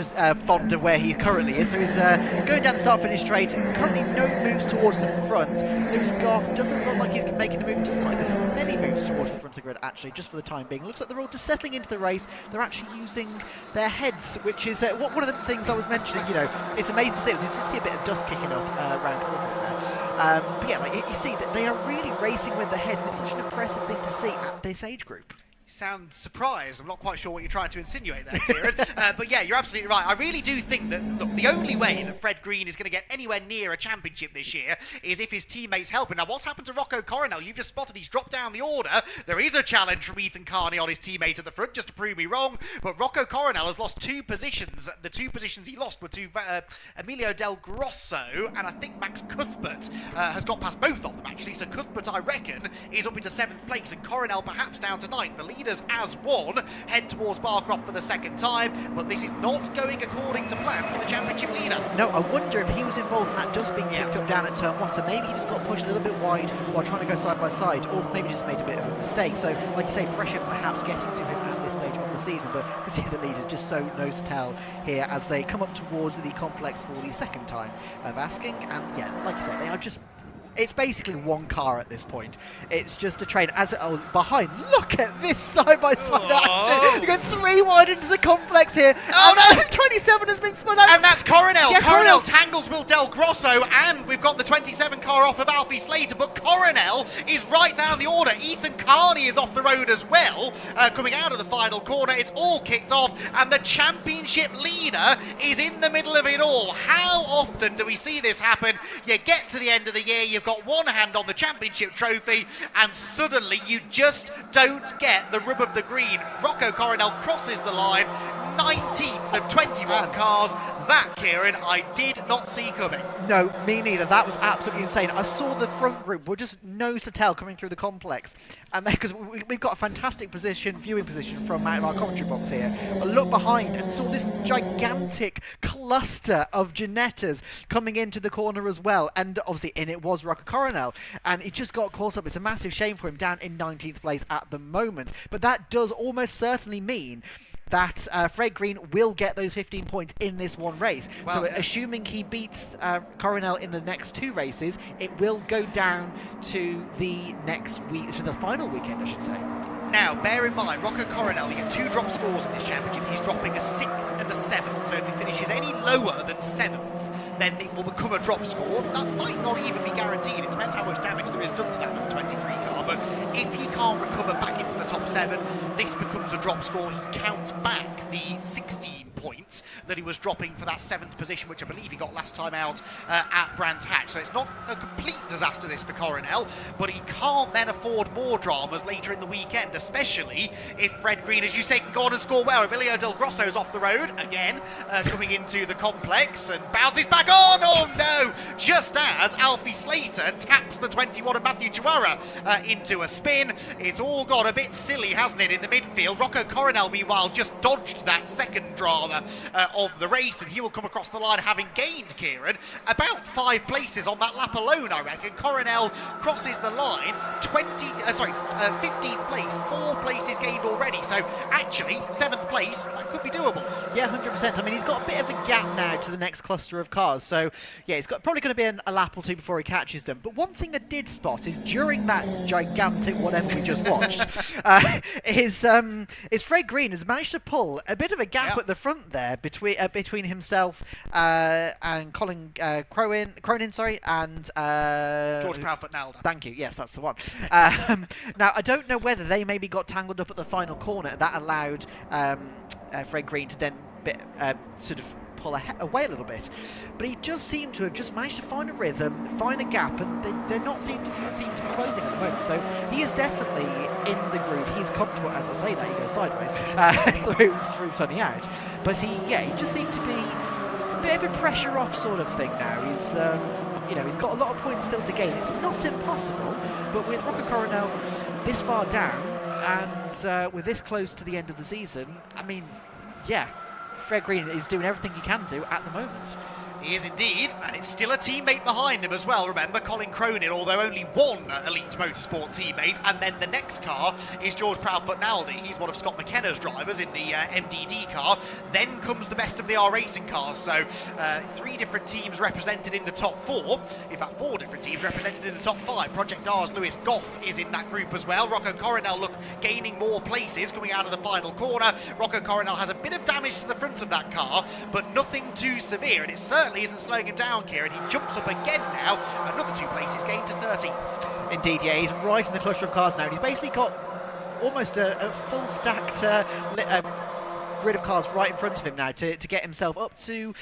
fond of where he currently is. So he's going down the start-finish straight. Currently no moves towards the front. Lewis Goff doesn't look like he's making a move. Doesn't look like there's many moves towards the front of the grid, actually, just for the time being. Looks like they're all just settling into the race. They're actually using their heads, which is one of the things I was mentioning. You know, it's amazing to see. You can see a bit of dust kicking up around Hickford there. But yeah, like you see that they are really racing with their heads, and it's such an impressive thing to see at this age group. You sound surprised. I'm not quite sure what you're trying to insinuate there, Kieran. But yeah, you're absolutely right. I really do think that, look, the only way that Fred Green is going to get anywhere near a championship this year is if his teammates help him. Now, what's happened to Rocco Coronel? You've just spotted he's dropped down the order. There is a challenge from Ethan Carney on his teammate at the front, just to prove me wrong. But Rocco Coronel has lost 2 positions. The 2 positions he lost were to Emilio Del Grosso, and I think Max Cuthbert has got past both of them, actually. So Cuthbert, I reckon, is up into 7th place, and Coronel perhaps down to 9th. The leaders as one head towards Barcroft for the second time, but this is not going according to plan for the championship leader. No, I wonder if he was involved in that dust being kicked up down at turn 1, so maybe he just got pushed a little bit wide while trying to go side by side, or maybe just made a bit of a mistake. So, like you say, pressure perhaps getting to him at this stage of the season, but you see the leaders just so nose to tail here as they come up towards the complex for the second time of asking, and yeah, like you say, they are just, it's basically one car at this point. It's just a train. Behind, look at this side-by-side action. You go 3 wide into the complex here. Oh no, 27 has been spun out. And that's Coronel. Yeah, Coronel tangles Will Del Grosso, and we've got the 27 car off of Alfie Slater, but Coronel is right down the order. Ethan Carney is off the road as well, coming out of the final corner. It's all kicked off, and the championship leader is in the middle of it all. How often do we see this happen? You get to the end of the year, you've got one hand on the championship trophy, and suddenly you just don't get the rub of the green. Rocco Coronel crosses the line, 19th of 21 cars. That, Kieran, I did not see coming. No, me neither. That was absolutely insane. I saw the front group were just nose to tail coming through the complex, and because we've got a fantastic viewing position from out of our commentary box here. I looked behind and saw this gigantic cluster of Ginettas coming into the corner as well, and obviously in it was Rocco Coronel, and he just got caught up. It's a massive shame for him, down in 19th place at the moment, but that does almost certainly mean that Fred Green will get those 15 points in this one race. Well, so assuming he beats Coronel in the next 2 races, it will go down to the next week, to the final weekend, I should say. Now, bear in mind, Rocco Coronel, you get 2 drop scores in this championship. He's dropping a 6th and a 7th, so if he finishes any lower than 7th, then it will become a drop score. That might not even be guaranteed. It depends how much damage there is done to that number 23 car, but if he can't recover back into the top 7, this becomes a drop score. He counts back the 16 points that he was dropping for that 7th position, which I believe he got last time out at Brands Hatch. So it's not a complete disaster this for Coronel, but he can't then afford more dramas later in the weekend, especially if Fred Green, as you say, can go on and score well. Emilio Del Grosso's off the road again, coming into the complex and bounces back on. Oh no! Just as Alfie Slater taps the 21 of Matthew Chihuahua into a spin. It's all got a bit silly, hasn't it, in the midfield. Rocco Coronel, meanwhile, just dodged that second drama of the race, and he will come across the line having gained, Kieran, about 5 places on that lap alone, I reckon. Coronel crosses the line 15th place, 4 places gained already, so actually 7th place, that could be doable. Yeah, 100%. I mean, he's got a bit of a gap now to the next cluster of cars, so yeah, it's probably going to be a lap or 2 before he catches them. But one thing I did spot is during that gigantic whatever we just watched, is Fred Green has managed to pull a bit of a gap at the front there between himself and Colin Cronin, and George Proudfoot-Nalder. Thank you. Yes, that's the one. Now, I don't know whether they maybe got tangled up at the final corner. That allowed Fred Green to then sort of pull away a little bit, but he just seemed to have just managed to find a rhythm, find a gap, and they're not seem to be closing at the moment. So he is definitely in the groove. He's comfortable, as I say that, he goes sideways through sunny out, but he just seemed to be a bit of a pressure off sort of thing now. He's he's got a lot of points still to gain. It's not impossible, but with Rocco Coronel this far down and with this close to the end of the season, I mean, yeah, Fred Green is doing everything he can do at the moment. He is indeed, and it's still a teammate behind him as well. Remember, Colin Cronin, although only one Elite Motorsport teammate, and then the next car is George Proudfoot-Nalder. He's one of Scott McKenna's drivers in the MDD car. Then comes the best of the R Racing cars. So 3 different teams represented in the top 4. In fact, 4 different teams represented in the top 5. Project R's Lewis Goff is in that group as well. Rocco Coronel gaining more places coming out of the final corner. Rocco Coronel has a bit of damage to the front of that car, but nothing too severe, and it certainly isn't slowing him down, Kieran. He jumps up again now, another 2 places gained to 13th. Indeed, yeah, he's right in the cluster of cars now, and he's basically got almost a full stacked grid of cars right in front of him now to get himself up to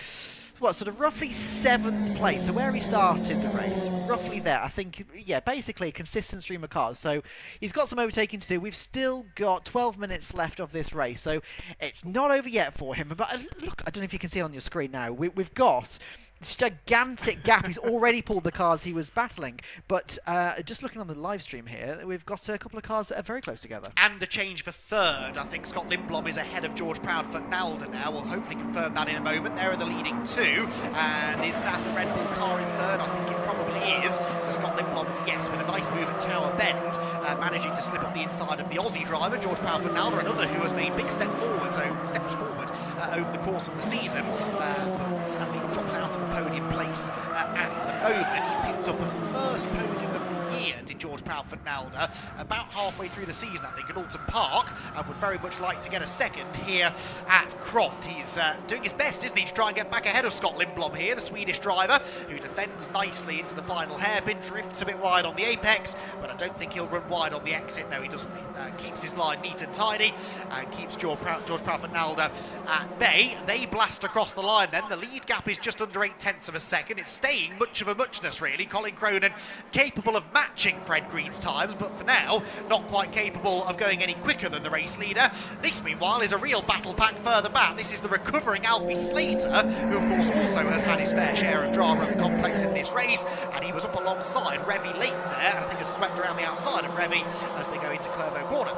sort of roughly 7th place. So where he started the race, roughly there. I think, yeah, basically a consistent stream of cars. So he's got some overtaking to do. We've still got 12 minutes left of this race, so it's not over yet for him. But look, I don't know if you can see on your screen now, we've got this gigantic gap. He's already pulled the cars he was battling, but just looking on the live stream here, we've got a couple of cars that are very close together. And a change for 3rd. I think Scott Lindblom is ahead of George Proudfoot-Nalder now. We'll hopefully confirm that in a moment. There are the leading 2, and is that the Red Bull car in 3rd? I think it probably is. So Scott Lindblom, yes, with a nice move at Tower Bend, managing to slip up the inside of the Aussie driver, George Proudfoot-Nalder, another who has made big steps forward over the course of the season, but sadly drops out of the podium place at the moment. He picked up a first podium of the year, did George Proudfoot-Nalder, about halfway through the season, I think, at Alton Park, and would very much like to get a second here at Croft. He's doing his best, isn't he, to try and get back ahead of Scott Lindblom here, the Swedish driver, who defends nicely into the final hairpin, drifts a bit wide on the apex, but I don't think he'll run wide on the exit. No, he doesn't. Keeps his line neat and tidy, and keeps George Proudfoot-Nalder at bay. They blast across the line then. The lead gap is just under 0.8 of a second. It's staying much of a muchness, really. Colin Cronin capable of matching Fred Green's times, but for now, not quite capable of going any quicker than the race leader. This, meanwhile, is a real battle pack further back. This is the recovering Alfie Slater, who, of course, also has had his fair share of drama at the complex in this race, and he was up alongside Revy late there, and I think has swept around the outside of Revy as they go into Clervaux corner.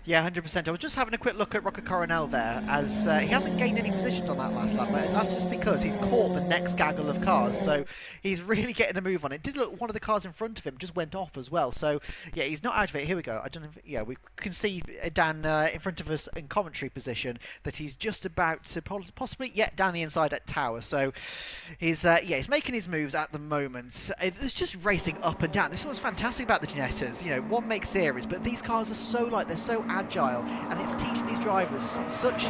Yeah, 100%. I was just having a quick look at Rocco Coronel there, as he hasn't gained any positions on that last lap, but that's just because he's caught the next gaggle of cars, so he's really getting a move on. It did look one of the cars in front of him just went off as well, so yeah, he's not out of it. Here we go. I don't know if, yeah, we can see down in front of us in commentary position that he's just about to possibly, yeah, down the inside at Tower, so he's he's making his moves at the moment. It's just racing up and down. This was fantastic about the Ginettas, you know, one makes series, but these cars are so light, they're so agile, and it's teaching these drivers such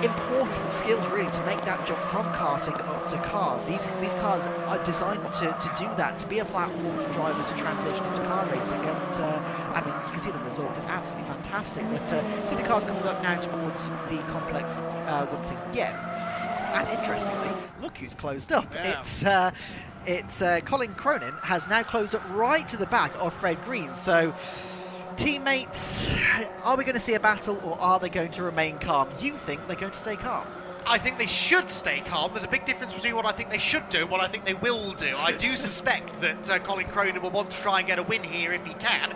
important skills really to make that jump from karting up to cars. These cars are designed to do that, to be a platform for drivers to transition into car racing, and I mean, you can see the result, it's absolutely fantastic. But see the cars coming up now towards the complex once again, and interestingly, look who's closed up. Yeah. It's Colin Cronin has now closed up right to the back of Fred Green. So teammates, are we going to see a battle, or are they going to remain calm? You think they're going to stay calm? I think they should stay calm. There's a big difference between what I think they should do and what I think they will do. I do suspect that Colin Cronin will want to try and get a win here if he can.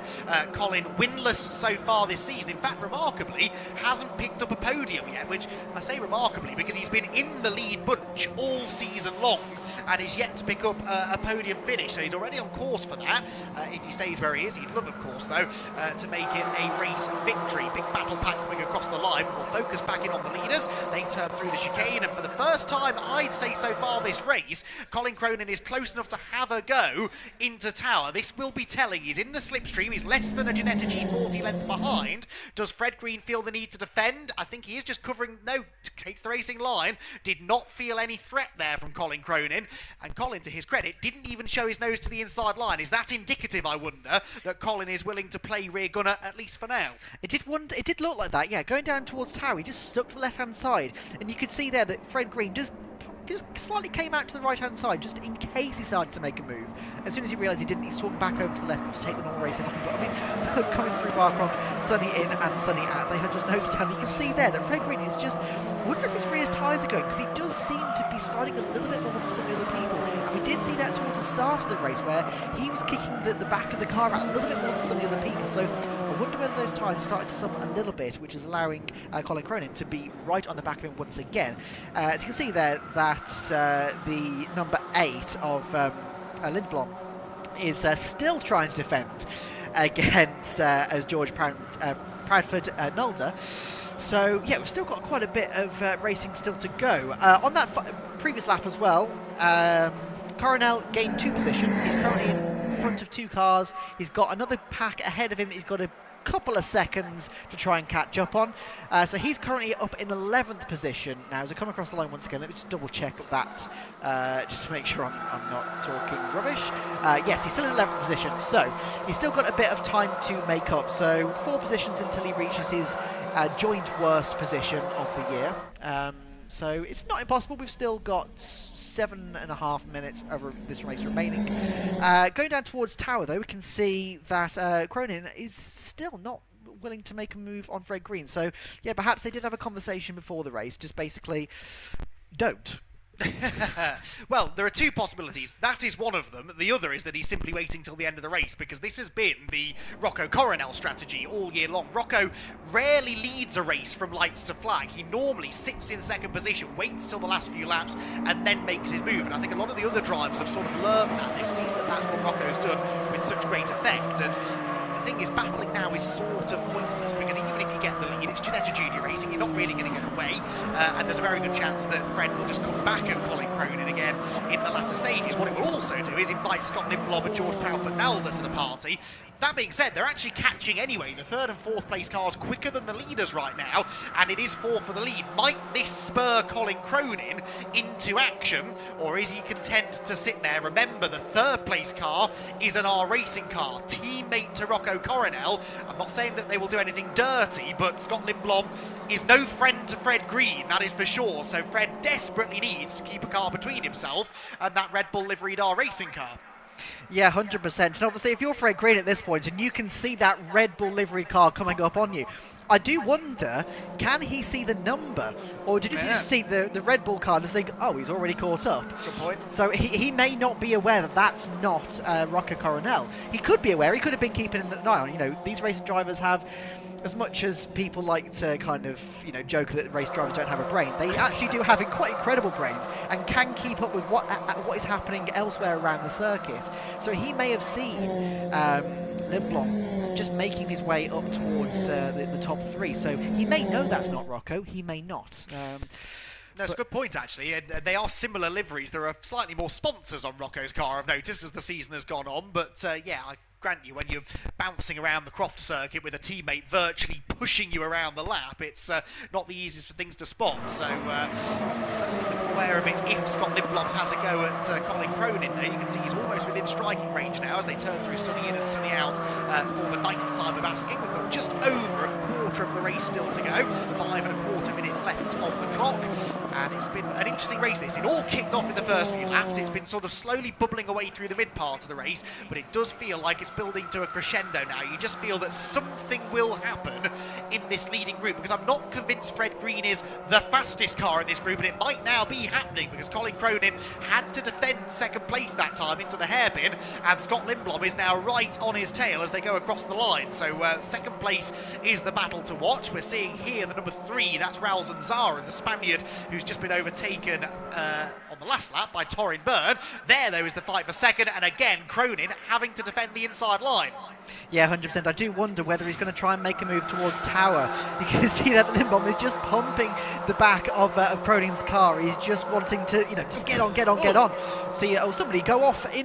Colin, winless so far this season. In fact, remarkably, hasn't picked up a podium yet, which I say remarkably because he's been in the lead bunch all season long and is yet to pick up a podium finish. So he's already on course for that. If he stays where he is, he'd love, of course, though, to make it a race victory. Big battle pack coming across the line. We'll focus back in on the leaders. They turn through the chicane, and for the first time, I'd say so far this race, Colin Cronin is close enough to have a go into Tyre. This will be telling. He's in the slipstream. He's less than a Ginetta G40 length behind. Does Fred Green feel the need to defend? I think he is just covering. No, takes the racing line. Did not feel any threat there from Colin Cronin. And Colin, to his credit, didn't even show his nose to the inside line. Is that indicative, I wonder, that Colin is willing to play rear gunner, at least for now? It did look like that, yeah. Going down towards Tyre, he just stuck to the left-hand side. And you could see there that Fred Green just slightly came out to the right-hand side, just in case he started to make a move. As soon as he realised he didn't, he swung back over to the left to take the normal racing. But I mean, coming through Barcroft, Sunny in and Sunny out, they had just nosed down. You can see there that Fred Green is just, I wonder if his rear tyres are going, because he does seem to be sliding a little bit more than some of the other people. And we did see that towards the start of the race, where he was kicking the back of the car out a little bit more than some of the other people. So I wonder whether those tyres are starting to suffer a little bit, which is allowing Colin Cronin to be right on the back of him once again. As you can see there, that the number 8 of Lindblom is still trying to defend against George Proudford Nolder. So yeah, we've still got quite a bit of racing still to go. On that previous lap as well, Coronel gained 2 positions. He's currently in front of 2 cars. He's got another pack ahead of him. He's got a couple of seconds to try and catch up on. So he's currently up in 11th position now. As I come across the line once again, let me just double check that just to make sure I'm not talking rubbish. Yes, he's still in 11th position, so he's still got a bit of time to make up. So 4 positions until he reaches his joint worst position of the year. So it's not impossible. We've still got 7.5 minutes of this race remaining. Going down towards Tyre, though, we can see that Cronin is still not willing to make a move on Fred Green. So, yeah, perhaps they did have a conversation before the race. Just basically, don't. Well, there are 2 possibilities. That is one of them. The other is that he's simply waiting till the end of the race, because this has been the Rocco Coronel strategy all year long. Rocco rarely leads a race from lights to flag. He normally sits in 2nd position, waits till the last few laps, and then makes his move. And I think a lot of the other drivers have sort of learned that. They've seen that that's what Rocco's done with such great effect. And the thing is, battling now is sort of pointless, because even if you get the lead, it's Ginetta Junior Racing, you're not really going to get away, and there's a very good chance that Fred will just come back at Colin Cronin again in the latter stages. What it will also do is invite Scott Lindblom and George Proudford Nalder to the party. That being said, they're actually catching anyway. The 3rd and 4th place cars quicker than the leaders right now, and it is 4 for the lead. Might this spur Colin Cronin into action, or is he content to sit there? Remember, the 3rd place car is an R Racing car, teammate to Rocco Coronel. I'm not saying that they will do anything dirty, but Scott Lindblom is no friend to Fred Green, that is for sure. So Fred desperately needs to keep a car between himself and that Red Bull liveried R Racing car. Yeah, 100%. And obviously, if you're Fred Green at this point and you can see that Red Bull livery car coming up on you, I do wonder, can he see the number? Or did you just see the Red Bull car and think, oh, he's already caught up? Good point. So he may not be aware that that's not Rocco Coronel. He could be aware. He could have been keeping an eye on. You know, these racing drivers have, as much as people like to kind of, you know, joke that race drivers don't have a brain, they actually do have quite incredible brains and can keep up with what is happening elsewhere around the circuit. So he may have seen Lindblom just making his way up towards the top 3. So he may know that's not Rocco. He may not. That's a good point, actually. They are similar liveries. There are slightly more sponsors on Rocco's car, I've noticed, as the season has gone on. But, yeah, grant you, when you're bouncing around the Croft Circuit with a teammate virtually pushing you around the lap, it's not the easiest of things to spot. So certainly aware of it if Scott Lindblom has a go at Colin Cronin there. You can see he's almost within striking range now as they turn through Sunny in and Sunny out for the 9th time of asking. We've got just over a quarter of the race still to go, 5.25 minutes left on the clock, and it's been an interesting race this. It all kicked off in the first few laps. It's been sort of slowly bubbling away through the mid part of the race, but it does feel like it's building to a crescendo now. You just feel that something will happen in this leading group, because I'm not convinced Fred Green is the fastest car in this group, and it might now be happening because Colin Cronin had to defend second place that time into the hairpin, and Scott Lindblom is now right on his tail as they go across the line. So second place is the battle to watch. We're seeing here the number 3, that's Raul Zanzara, the Spaniard who's just been overtaken on the last lap by Torin Byrne. There, though, is the fight for second, and again, Cronin having to defend the inside line. Yeah, 100%. I do wonder whether he's going to try and make a move towards Tyre. You can see that Lindblom is just pumping the back of Cronin's car. He's just wanting to, just get on. See, somebody go off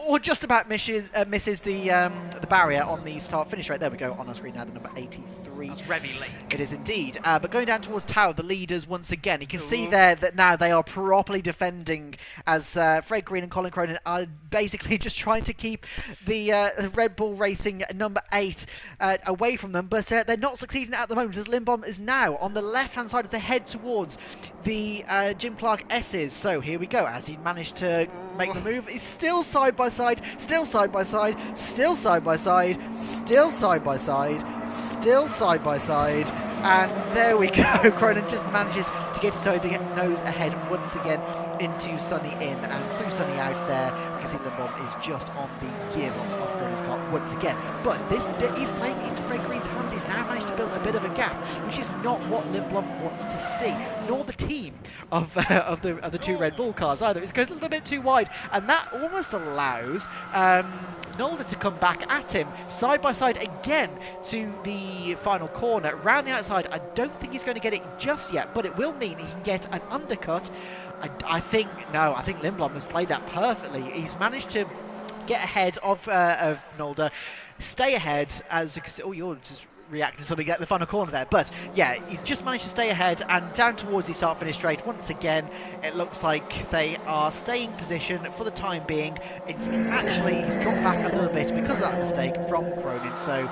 or just about misses the barrier on the start-finish rate. There we go, on our screen now, the number 83. That's Revy Lake. It is indeed. But going down towards Tyre, the leaders once again. You can see there that now they are properly defending as Fred Green and Colin Cronin are basically just trying to keep the Red Bull Racing number 8 away from them, but they're not succeeding at the moment, as Lindblom is now on the left-hand side as they head towards the Jim Clark S's. So here we go, as he managed to make the move. He's still side by side, still side by side, still side by side, still side by side, still side by side, and there we go. Cronin just manages to get his nose ahead once again into Sunny in and through Sunny out there. You can see Lindblom is just on the gearbox of Cronin's car once again. But this is playing into Fred Green's hands. He's now managed to build a bit of a gap, which is not what Lindblom wants to see, nor the team of the two Red Bull cars either. It goes a little bit too wide, and that almost allows Nolda to come back at him side by side again to the final corner. Round the outside, I don't think he's going to get it just yet, but it will mean he can get an undercut. I think Lindblom has played that perfectly. He's managed to get ahead of Nolda, stay ahead, as you can see. Oh, you're just reacting to something at the final corner there. But yeah, he just managed to stay ahead and down towards the start-finish straight. Once again, it looks like they are staying position for the time being. It's actually, he's dropped back a little bit because of that mistake from Cronin. So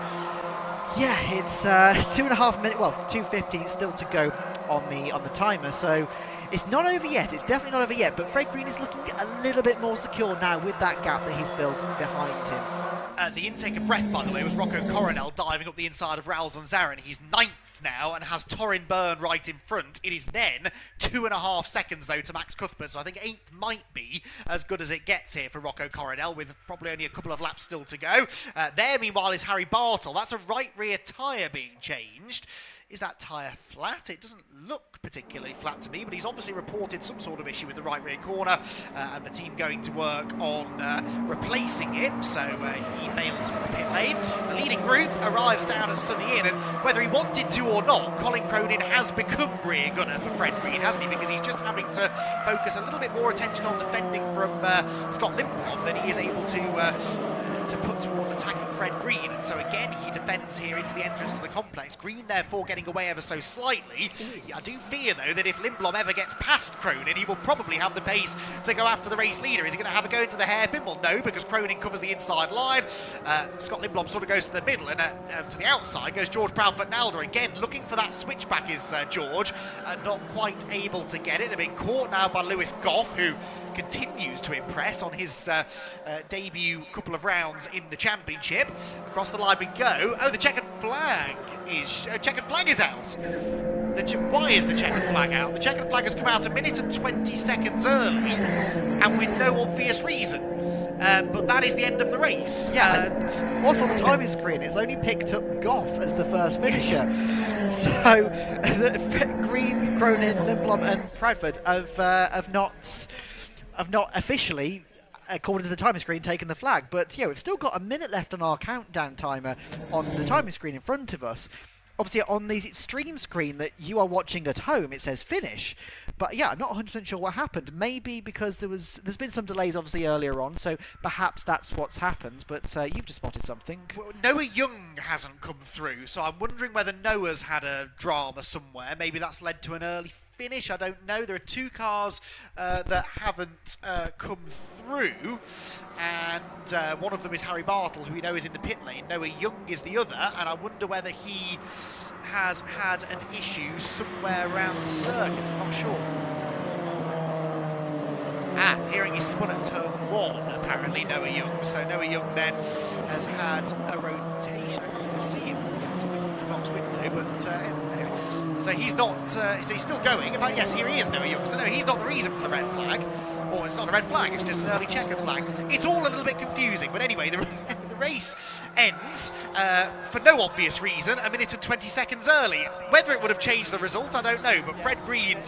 yeah, it's 2.5 minutes, well, 2:50 still to go on the timer. So it's not over yet. It's definitely not over yet. But Fred Green is looking a little bit more secure now with that gap that he's built behind him. The intake of breath, by the way, was Rocco Coronel diving up the inside of Raul Zanzara. He's 9th now and has Torin Byrne right in front. It is then 2.5 seconds, though, to Max Cuthbert. So I think 8th might be as good as it gets here for Rocco Coronel, with probably only a couple of laps still to go. There, meanwhile, is Harry Bartle. That's a right rear tyre being changed. Is that tyre flat? It doesn't look particularly flat to me, but he's obviously reported some sort of issue with the right rear corner, and the team going to work on replacing it, so he bails from the pit lane. The leading group arrives down at Sunny Inn, and whether he wanted to or not, Colin Cronin has become rear gunner for Fred Green, hasn't he? Because he's just having to focus a little bit more attention on defending from Scott Lindblom than he is able to put towards attacking Fred Green, and so again he defends here into the entrance to the complex. Green therefore getting away ever so slightly. I do fear though that if Lindblom ever gets past Cronin, he will probably have the pace to go after the race leader. Is he going to have a go into the hairpin? Well, no, because Cronin covers the inside line. Scott Lindblom sort of goes to the middle, and to the outside goes George Proudfoot-Nalder. Again, looking for that switchback is George, not quite able to get it. They're being caught now by Lewis Goff, who continues to impress on his debut couple of rounds in the championship. Across the line we go. Oh, the checkered flag is out. Why is the checkered flag out? The checkered flag has come out 1 minute and 20 seconds early, and with no obvious reason. But that is the end of the race. Yeah, and also on the timing screen, it's only picked up Goff as the first finisher. Yes. So Green, Cronin, Lindblom, and Proudfoot have not officially, according to the timing screen, taken the flag. But yeah, we've still got 1 minute left on our countdown timer on the timing screen in front of us. obviously on the stream screen that you are watching at home, it says finish. But yeah, I'm not 100% sure what happened. Maybe because there's been some delays obviously earlier on, so perhaps that's what's happened. But you've just spotted something. Well, Noah Young hasn't come through, so I'm wondering whether Noah's had a drama somewhere. Maybe that's led to an early finish. I don't know. There are 2 cars that haven't come through, and one of them is Harry Bartle, who we know is in the pit lane. Noah Young is the other, and I wonder whether he has had an issue somewhere around the circuit. I'm not sure. Hearing he's spun at turn 1, apparently, Noah Young. So Noah Young then has had a rotation. I can't see him in the box window, but anyway. So he's not, so he's still going. In fact, yes, here he is, Noah Young. So no, he's not the reason for the red flag. Or it's not a red flag, it's just an early checkered flag. It's all a little bit confusing, but anyway, the race ends, for no obvious reason, a minute and 20 seconds early. Whether it would have changed the result, I don't know, but Fred Green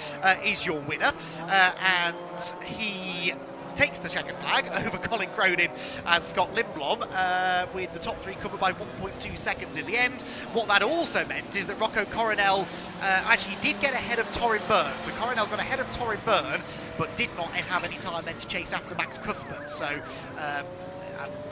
is your winner, and he takes the checkered flag over Colin Cronin and Scott Lindblom, with the top 3 covered by 1.2 seconds in the end. What that also meant is that Rocco Coronel actually did get ahead of Torrin Byrne. So Coronel got ahead of Torrin Byrne, but did not have any time then to chase after Max Cuthbert. So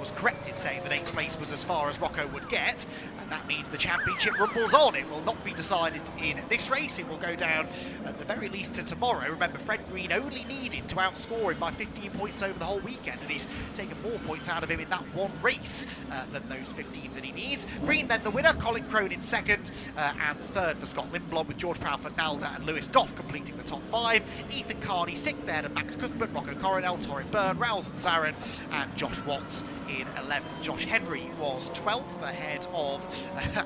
was correct in saying that 8th place was as far as Rocco would get, and that means the championship rumbles on. It will not be decided in this race. It will go down at the very least to tomorrow. Remember, Fred Green only needed to outscore him by 15 points over the whole weekend, and he's taken more points out of him in that one race than those 15 that he needs. Green then the winner, Colin Cronin second, and third for Scott Lindblom, with George Proudfoot, Nalda and Lewis Doff completing the top 5. Ethan Carney sixth there to Max Cuthbert, Rocco Coronel, Torrin Byrne, Rouse and Zarin, and Josh Watts in 11th. Josh Henry was 12th ahead of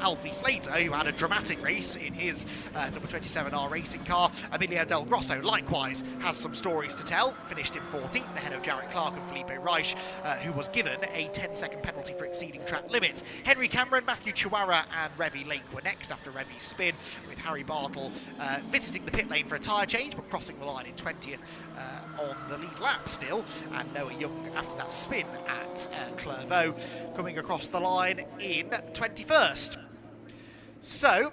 Alfie Slater, who had a dramatic race in his number 27R racing car. Emilio Del Grosso likewise has some stories to tell, finished in 14th ahead of Jarrett Clark and Felipe Reich, who was given a 10-second penalty for exceeding track limits. Henry Cameron, Matthew Chihuahua and Revy Lake were next after Revy's spin, with Harry Bartle visiting the pit lane for a tyre change but crossing the line in 20th on the lead lap still, and Noah Young after that spin at Clairvaux coming across the line in 21st. So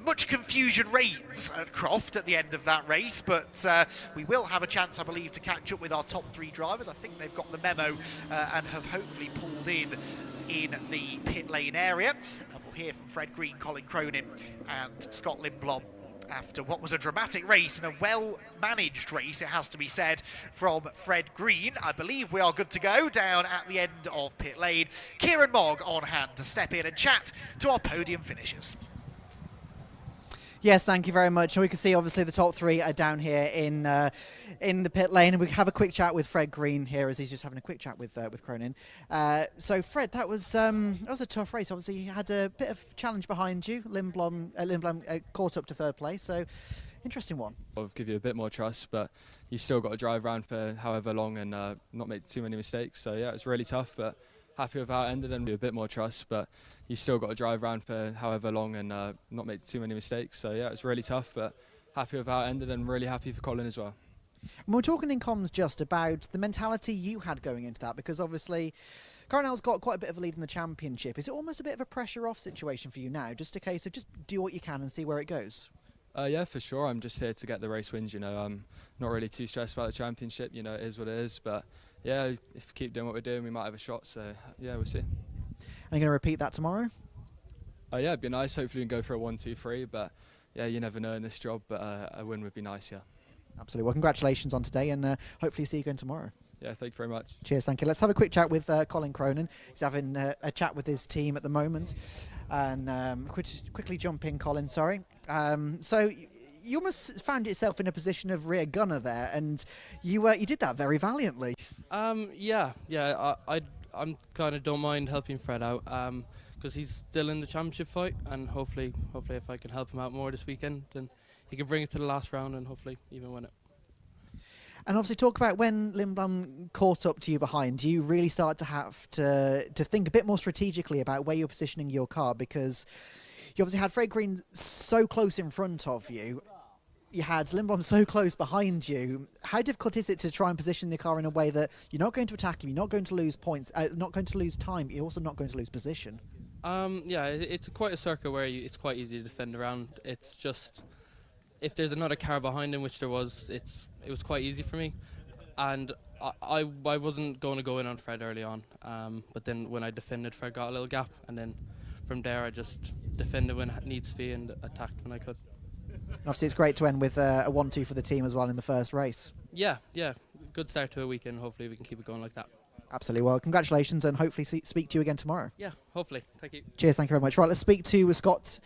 much confusion reigns at Croft at the end of that race, but we will have a chance, I believe, to catch up with our top 3 drivers. I think they've got the memo and have hopefully pulled in the pit lane area, and we'll hear from Fred Green, Colin Cronin and Scott Lindblom after what was a dramatic race and a well-managed race, it has to be said, from Fred Green. I believe we are good to go down at the end of pit lane. Kieran Mogg on hand to step in and chat to our podium finishers. Yes, thank you very much. And we can see obviously the top 3 are down here in the pit lane, and we have a quick chat with Fred Green here as he's just having a quick chat with Cronin. So Fred, that was a tough race. Obviously, you had a bit of challenge behind you. Lindblom caught up to 3rd place. So interesting one. I'll give you a bit more trust, but you still got to drive around for however long and not make too many mistakes. So yeah, it's really tough, but happy with how it ended, and a bit more trust, but you still got to drive around for however long and not make too many mistakes. So yeah, it's really tough, but happy with how it ended, and really happy for Colin as well. And we're talking in comms just about the mentality you had going into that, because obviously Coronel's got quite a bit of a lead in the championship. Is it almost a bit of a pressure off situation for you now, just a case of just do what you can and see where it goes? Yeah, for sure. I'm just here to get the race wins, you know. I'm not really too stressed about the championship, you know, it is what it is, but yeah, if we keep doing what we're doing, we might have a shot, so yeah, we'll see. Are you going to repeat that tomorrow? Yeah, it'd be nice. Hopefully we can go for a 1-2-3, but yeah, you never know in this job, but a win would be nice, yeah. Absolutely. Well, congratulations on today, and hopefully see you again tomorrow. Yeah, thank you very much. Cheers, thank you. Let's have a quick chat with Colin Cronin. He's having a chat with his team at the moment. And quickly jump in, Colin, sorry. So you almost found yourself in a position of rear gunner there, and you did that very valiantly. Yeah, I'm kind of don't mind helping Fred out because he's still in the championship fight, and hopefully if I can help him out more this weekend, then he can bring it to the last round and hopefully even win it. And obviously talk about when Lindblom caught up to you behind, you really started to have to think a bit more strategically about where you're positioning your car, because you obviously had Fred Green so close in front of you. You had Lindblom so close behind you. How difficult is it to try and position the car in a way that you're not going to attack him, you're not going to lose points, not going to lose time, but you're also not going to lose position? Yeah, it's quite a circuit where it's quite easy to defend around. It's just if there's another car behind him, which there was, it was quite easy for me, and I wasn't going to go in on Fred early on, but then when I defended, Fred got a little gap, and then from there I just defended when it needs to be and attacked when I could. And obviously, it's great to end with a 1-2 for the team as well in the first race. Yeah, good start to a weekend. Hopefully, we can keep it going like that. Absolutely. Well, congratulations, and hopefully speak to you again tomorrow. Yeah, hopefully. Thank you. Cheers. Thank you very much. Right, let's speak to Scott.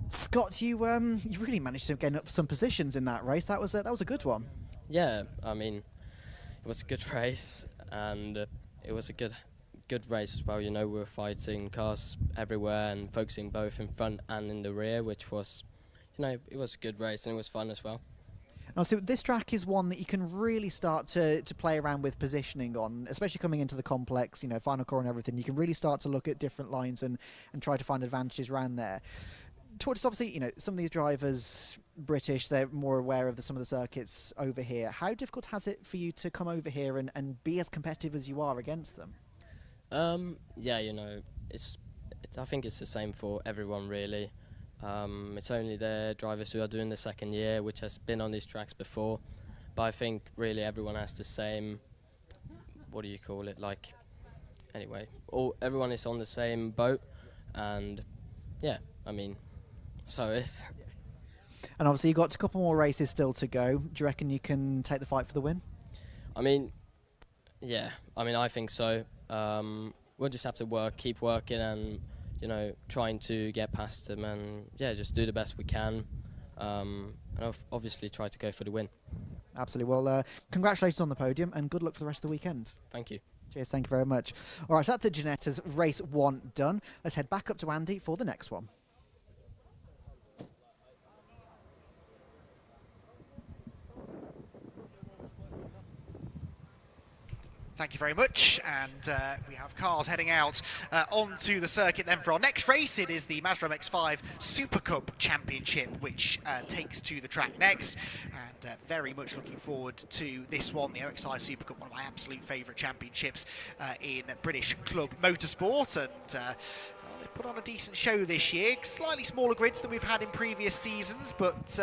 Scott, you really managed to gain up some positions in that race. That was a good one. Yeah, I mean, it was a good race, and it was a good race as well. You know, we were fighting cars everywhere and focusing both in front and in the rear, which was, you know, it was a good race and it was fun as well. Now, so this track is one that you can really start to play around with positioning on, especially coming into the complex, you know, final core and everything. You can really start to look at different lines and try to find advantages around there. Towards obviously, you know, some of these drivers, British, they're more aware of some of the circuits over here. How difficult has it for you to come over here and be as competitive as you are against them? Yeah, you know, I think it's the same for everyone really. It's only the drivers who are doing the second year, which has been on these tracks before. But I think really everyone has the same, what do you call it, like, anyway, everyone is on the same boat, and yeah, I mean, so it is. And obviously you've got a couple more races still to go. Do you reckon you can take the fight for the win? I mean, yeah, I mean, I think so. We'll just have to keep working and, you know, trying to get past them and, yeah, just do the best we can, and obviously try to go for the win. Absolutely. Well, congratulations on the podium and good luck for the rest of the weekend. Thank you. Cheers, thank you very much. All right, so that's the Ginetta's race 1 done. Let's head back up to Andy for the next one. Thank you very much, and we have cars heading out onto the circuit then for our next race. It is the Mazda MX-5 SuperCup Championship, which takes to the track next, and very much looking forward to this one, the MX-5 SuperCup, one of my absolute favourite championships in British Club Motorsport, and they put on a decent show this year. Slightly smaller grids than we've had in previous seasons, but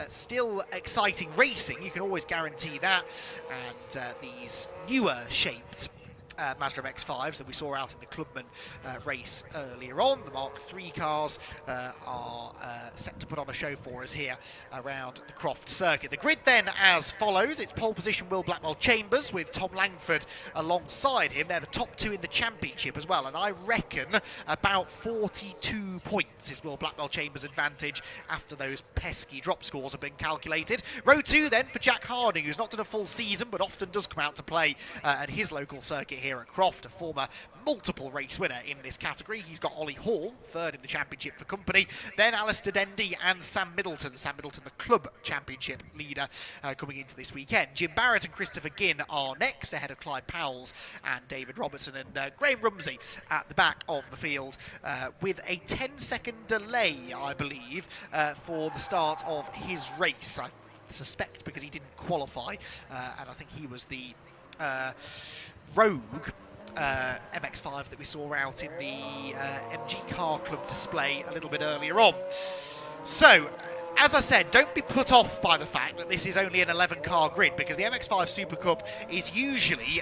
still exciting racing, you can always guarantee that. And these newer shaped Mazda MX-5s that we saw out in the Clubman race earlier on, the Mark III cars, are set to put on a show for us here around the Croft Circuit. The grid then as follows. It's pole position Will Blackwell-Chambers with Tom Langford alongside him. They're the top 2 in the championship as well, and I reckon about 42 points is Will Blackwell-Chambers' advantage after those pesky drop scores have been calculated. Row 2 then for Jack Harding, who's not done a full season but often does come out to play at his local circuit here at Croft, a former multiple race winner in this category. He's got Ollie Hall, 3rd in the championship for company. Then Alistair Dendy and Sam Middleton. Sam Middleton, the club championship leader coming into this weekend. Jim Barrett and Christopher Ginn are next, ahead of Clyde Powells and David Robertson, and Graham Rumsey at the back of the field with a 10-second delay, I believe, for the start of his race. I suspect because he didn't qualify, and I think he was the Rogue MX-5 that we saw out in the MG Car Club display a little bit earlier on. So, as I said, don't be put off by the fact that this is only an 11-car grid, because the MX-5 Super Cup is usually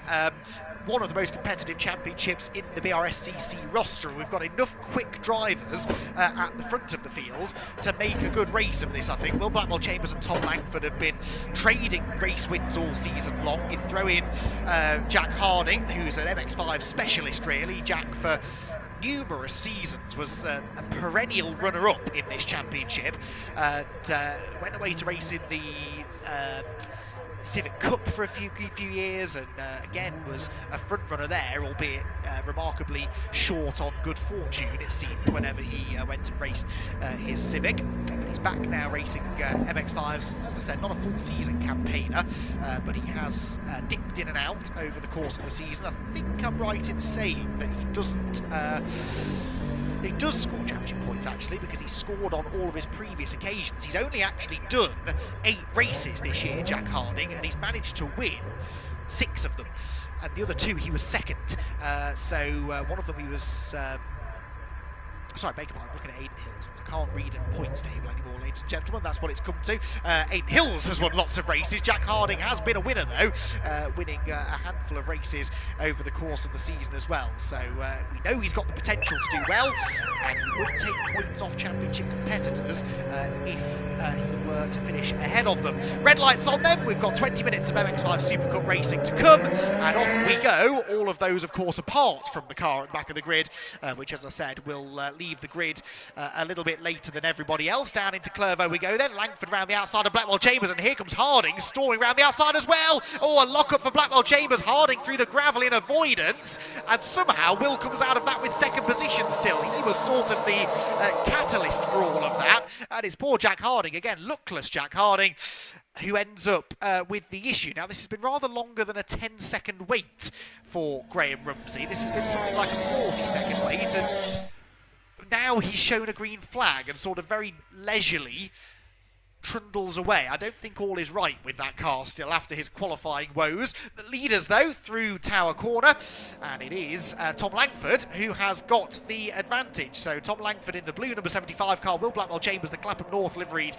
one of the most competitive championships in the Brscc roster. We've got enough quick drivers at the front of the field to make a good race of this, I think. Will Blackwell-Chambers and Tom Langford have been trading race wins all season long. You throw in Jack Harding, who's an MX-5 specialist, really. Jack, for numerous seasons, was a perennial runner-up in this championship, and went away to race in the Civic Cup for a few years, and again was a front runner there, albeit remarkably short on good fortune, it seemed, whenever he went and raced his Civic. But he's back now racing MX-5s. As I said, not a full season campaigner, but he has dipped in and out over the course of the season. I think I'm right in saying that he doesn't he does score championship points, actually, because he scored on all of his previous occasions. He's only actually done 8 races this year, Jack Harding, and he's managed to win 6 of them. And the other 2, he was second. So one of them he was Sorry, beg your pardon, I'm looking at Aiden Hills. I can't read a points table anymore, ladies and gentlemen. That's what it's come to. Aiden Hills has won lots of races. Jack Harding has been a winner, though, winning a handful of races over the course of the season as well. So we know he's got the potential to do well, and he would take points off championship competitors if he were to finish ahead of them. Red lights on them. We've got 20 minutes of MX5 SuperCup racing to come, and off we go. All of those, of course, apart from the car at the back of the grid, which, as I said, will leave the grid a little bit later than everybody else. Down into Clervo we go then. Langford round the outside of Blackwell Chambers, and here comes Harding storming round the outside as well. Oh, a lock-up for Blackwell Chambers. Harding through the gravel in avoidance, and somehow Will comes out of that with second position still. He was sort of the catalyst for all of that, and it's poor Jack Harding, again, luckless Jack Harding, who ends up with the issue. Now, this has been rather longer than a 10-second wait for Graham Rumsey. This has been something like a 40-second wait, and now he's shown a green flag and sort of very leisurely trundles away. I don't think all is right with that car still after his qualifying woes. The leaders, though, through Tower Corner, and it is Tom Langford who has got the advantage. So Tom Langford in the blue number 75 car, Will Blackwell Chambers, the Clapham North liveried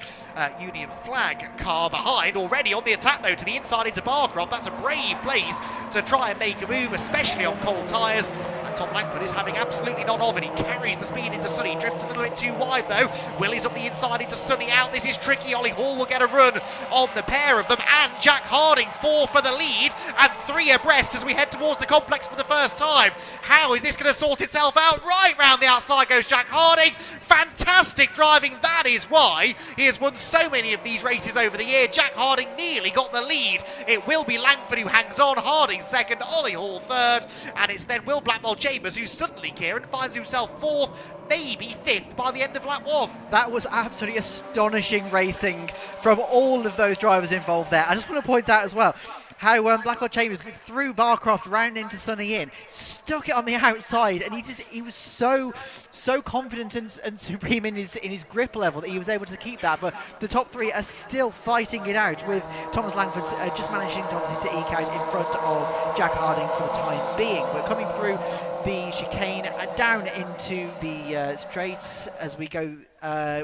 Union flag car behind. Already on the attack, though, to the inside into Barcroft. That's a brave place to try and make a move, especially on cold tyres. And Tom Langford is having absolutely none of it. He carries the speed into Sunny, drifts a little bit too wide, though. Will is up the inside into Sunny, out. This is tricky. Ollie Hall will get a run on the pair of them, and Jack Harding 4 for the lead and 3 abreast as we head towards the complex for the first time. How is this going to sort itself out? Right round the outside goes Jack Harding. Fantastic driving. That is why he has won so many of these races over the year. Jack Harding nearly got the lead. It will be Langford who hangs on. Harding second, Ollie Hall third, and it's then Will Blackwell Chambers who suddenly, Kieran, finds himself 4th, maybe 5th by the end of lap 1. That was absolutely astonishing racing from all of those drivers involved there. I just want to point out as well how Blackwell Chambers threw Barcroft round into Sunny Inn, stuck it on the outside, and he was so confident and supreme in his grip level that he was able to keep that. But the top 3 are still fighting it out, with Thomas Langford just managing to eke out in front of Jack Harding for the time being. But coming through the chicane down into the straights as we go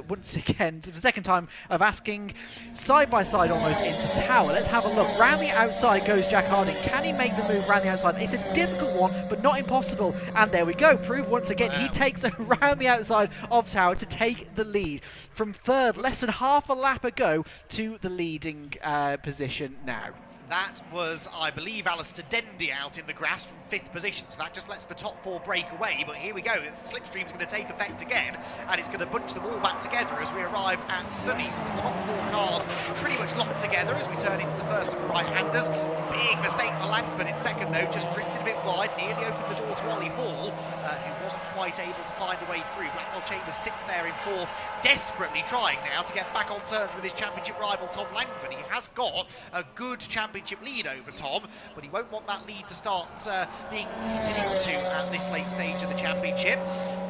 once again for the second time of asking, side by side almost into Tower. Let's have a look. Round the outside goes Jack Harding. Can he make the move round the outside? It's a difficult one, but not impossible. And there we go. Prove once again he takes it round the outside of Tower to take the lead from third, less than half a lap ago, to the leading position now. That was, I believe, Alistair Dendy out in the grass from 5th position, so that just lets the top 4 break away. But here we go, the slipstream's going to take effect again, and it's going to bunch them all back together as we arrive at Sunny. So the top 4 cars pretty much locked together as we turn into the first of the right-handers. Big mistake for Langford in second, though, just drifted a bit wide, nearly opened the door to Ollie Hall, who wasn't quite able to find a way through. Blackwell Chambers sits there in 4th, desperately trying now to get back on terms with his championship rival Tom Langford. He has got a good championship lead over Tom, but he won't want that lead to start being eaten into at this late stage of the championship.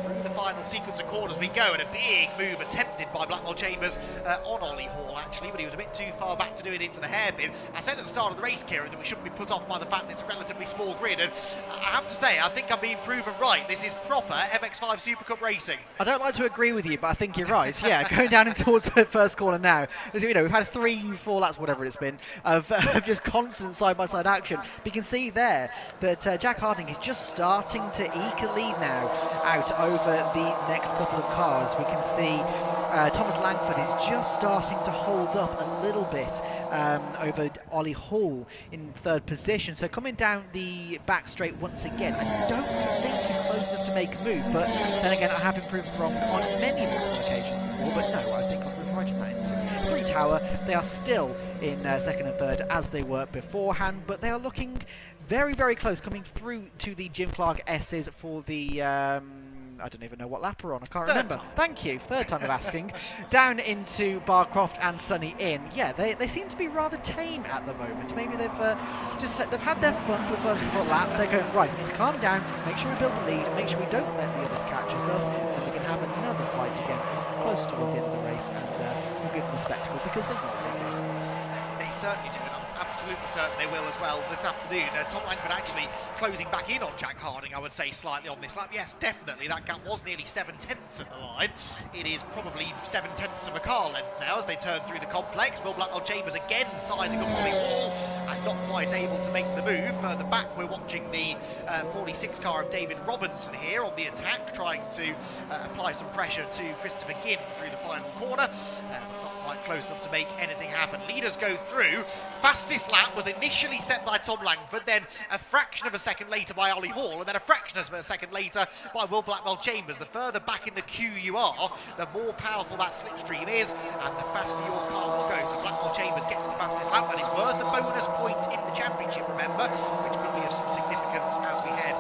Through the final sequence of corners we go, and a big move attempted by Blackwell Chambers on Ollie Hall, actually, but he was a bit too far back to do it into the hairpin. I said at the start of the race, Kieran, that we shouldn't be put off by the fact it's a relatively small grid, and I have to say, I think I'm being proven right. This is proper MX5 SuperCup racing. I don't like to agree with you, but I think you're right. Yeah, going down towards the first corner now. As you know, we've had 3-4 laps, whatever it's been, of just constant side-by-side action. But you can see there that Jack Harding is just starting to eke a lead now out over the next couple of cars. We can see Thomas Langford is just starting to hold up a little bit over Ollie Hall in 3rd position. So coming down the back straight once again, I don't think he's close enough to make a move, but then again, I have been proven wrong on many multiple occasions before, but no, I think I'm right in that instance. 3 Tower, they are still in 2nd and 3rd as they were beforehand, but they are looking very, very close, coming through to the Jim Clark S's for the I don't even know what lap we're on. I can't remember. Time. Thank you. 3rd time of asking. Down into Barcroft and Sunny Inn. Yeah, they seem to be rather tame at the moment. Maybe they've they've had their fun for the first couple of laps. They're going, right, we need to calm down, make sure we build the lead, make sure we don't let the others catch us up, and we can have another fight again close towards the end of the race, and we'll give them a spectacle because they know what they do. They certainly do. And I'm absolutely certain they will as well this afternoon. Tom Langford actually closing back in on Jack Harding, I would say, slightly on this lap. Yes, definitely, that gap was nearly 7/10 at the line. It is probably 7/10 of a car length now as they turn through the complex. Will Blackwell Chambers again sizing up Ollie Hall and not quite able to make the move. Further back, we're watching the 46 car of David Robinson here on the attack, trying to apply some pressure to Christopher Ginn through the final corner. Not quite close enough to make anything happen. Leaders go through. Fastest lap was initially set by Tom Langford, then a fraction of a second later by Ollie Hall, and then a fraction of a second later by Will Blackwell Chambers. The further back in the queue you are, the more powerful that slipstream is, and the faster your car will go. So Blackwell Chambers gets the fastest lap, and it's worth a bonus point in the championship, remember, which will be of some significance as we head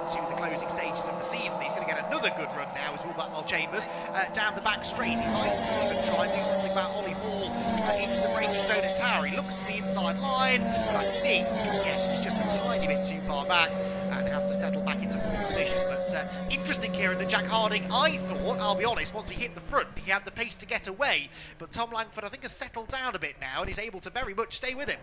into the closing stages of the season. He's going to get another good run now as Will Blackwell Chambers down the back straight. He might even try and do something about Ollie Hall into the braking zone at Tyre. He looks to the inside line, but I think, yes, it's just a tiny bit too far back and has to settle back into fourth position. But interesting, Kieran, that Jack Harding, I thought, I'll be honest, once he hit the front, he had the pace to get away. But Tom Langford, I think, has settled down a bit now and is able to very much stay with him.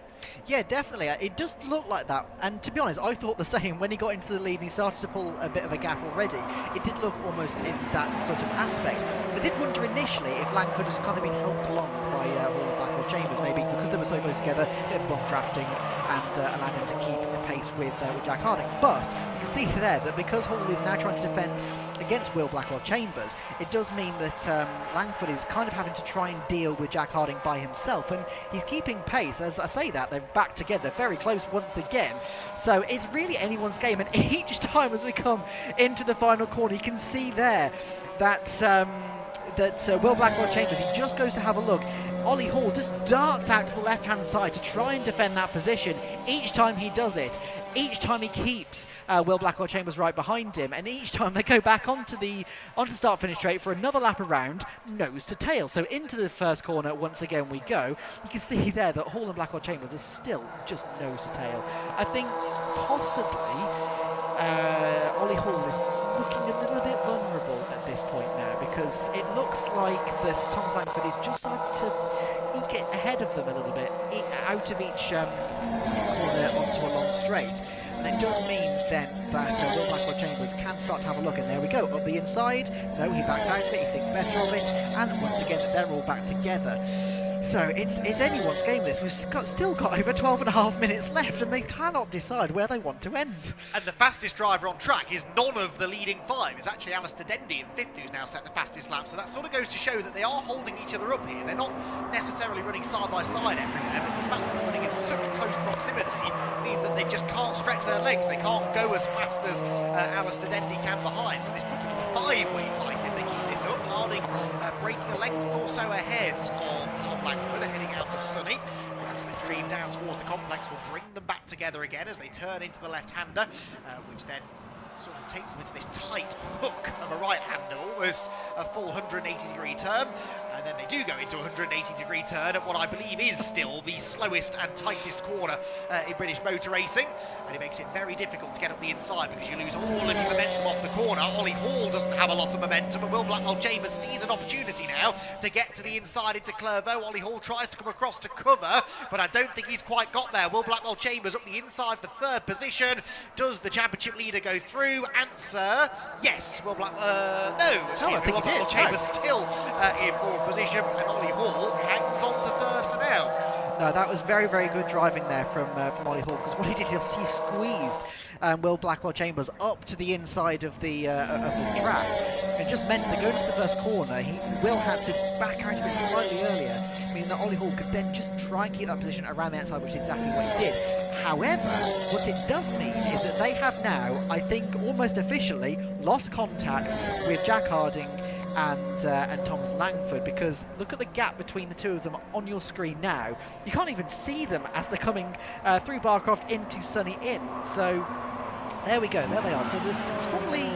Yeah, definitely. It does look like that. And to be honest, I thought the same. When he got into the lead and he started to pull a bit of a gap already, it did look almost in that sort of aspect. I did wonder initially if Langford has kind of been helped along by Will Blackwell Chambers, maybe because they were so close together, a bit of bump drafting and allowed him to keep pace with Jack Harding. But you can see there that because Hall is now trying to defend against Will Blackwell Chambers, it does mean that Langford is kind of having to try and deal with Jack Harding by himself, and he's keeping pace. As I say that, they're back together, very close once again. So it's really anyone's game, and each time as we come into the final corner, you can see there that Will Blackwell Chambers, he just goes to have a look. Ollie Hall just darts out to the left-hand side to try and defend that position. Each time he does it, each time he keeps Will Blackwell Chambers right behind him, and each time they go back onto the start-finish straight for another lap around, nose to tail. So into the first corner once again we go. You can see there that Hall and Blackwell Chambers are still just nose to tail. I think possibly Ollie Hall is looking a little bit vulnerable at this point now, because it looks like that Tom Langford is just starting to eke it ahead of them a little bit, out of each corner onto a long straight. And it does mean then that Will Blackwell Chambers can start to have a look, and there we go, up the inside. No, he backs out of it, he thinks better of it, and once again they're all back together. So it's anyone's game, this. We've still got over 12.5 minutes left, and they cannot decide where they want to end. And the fastest driver on track is none of the leading five. It's actually Alistair Dendy in fifth who's now set the fastest lap. So that sort of goes to show that they are holding each other up here. They're not necessarily running side by side everywhere, but the fact that they're running in such close proximity means that they just can't stretch their legs. They can't go as fast as Alistair Dendy can behind. So this could be a five-way fight if they keep this up. Harding breaking a length or so ahead of Tom Langford, heading out of Sunny. That slipstream down towards the complex will bring them back together again as they turn into the left-hander, which then sort of takes them into this tight hook of a right-hander, almost a full 180-degree turn. And then they do go into a 180-degree turn at what I believe is still the slowest and tightest corner in British motor racing. And it makes it very difficult to get up the inside because you lose all of your momentum off the corner. Ollie Hall doesn't have a lot of momentum, and Will Blackwell Chambers sees an opportunity now to get to the inside into Clervaux. Ollie Hall tries to come across to cover, but I don't think he's quite got there. Will Blackwell Chambers up the inside for third position. Does the championship leader go through? Answer, yes. Will Blackwell, no, excuse me, Will Blackwell Chambers still in fourth position, and Ollie Hall hangs on to third for now. No, that was very, very good driving there from Ollie Hall, because what he did is he squeezed Will Blackwell Chambers up to the inside of the track. It just meant that going into the first corner, Will had to back out of it slightly earlier, meaning that Ollie Hall could then just try and keep that position around the outside, which is exactly what he did. However, what it does mean is that they have now, I think, almost officially lost contact with Jack Harding and Thomas Langford, because look at the gap between the two of them on your screen now. You can't even see them as they're coming through Barcroft into Sunny Inn. So there we go, there they are. So it's probably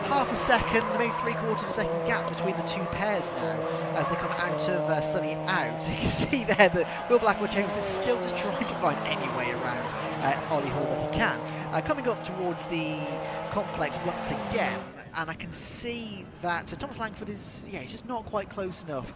half a second, maybe 3/4 of a second gap between the two pairs now as they come out of Sunny out. You can see there that Will Blackwell Chambers is still just trying to find any way around Ollie Hall that he can. Coming up towards the complex once again, and I can see that Thomas Langford is, he's just not quite close enough.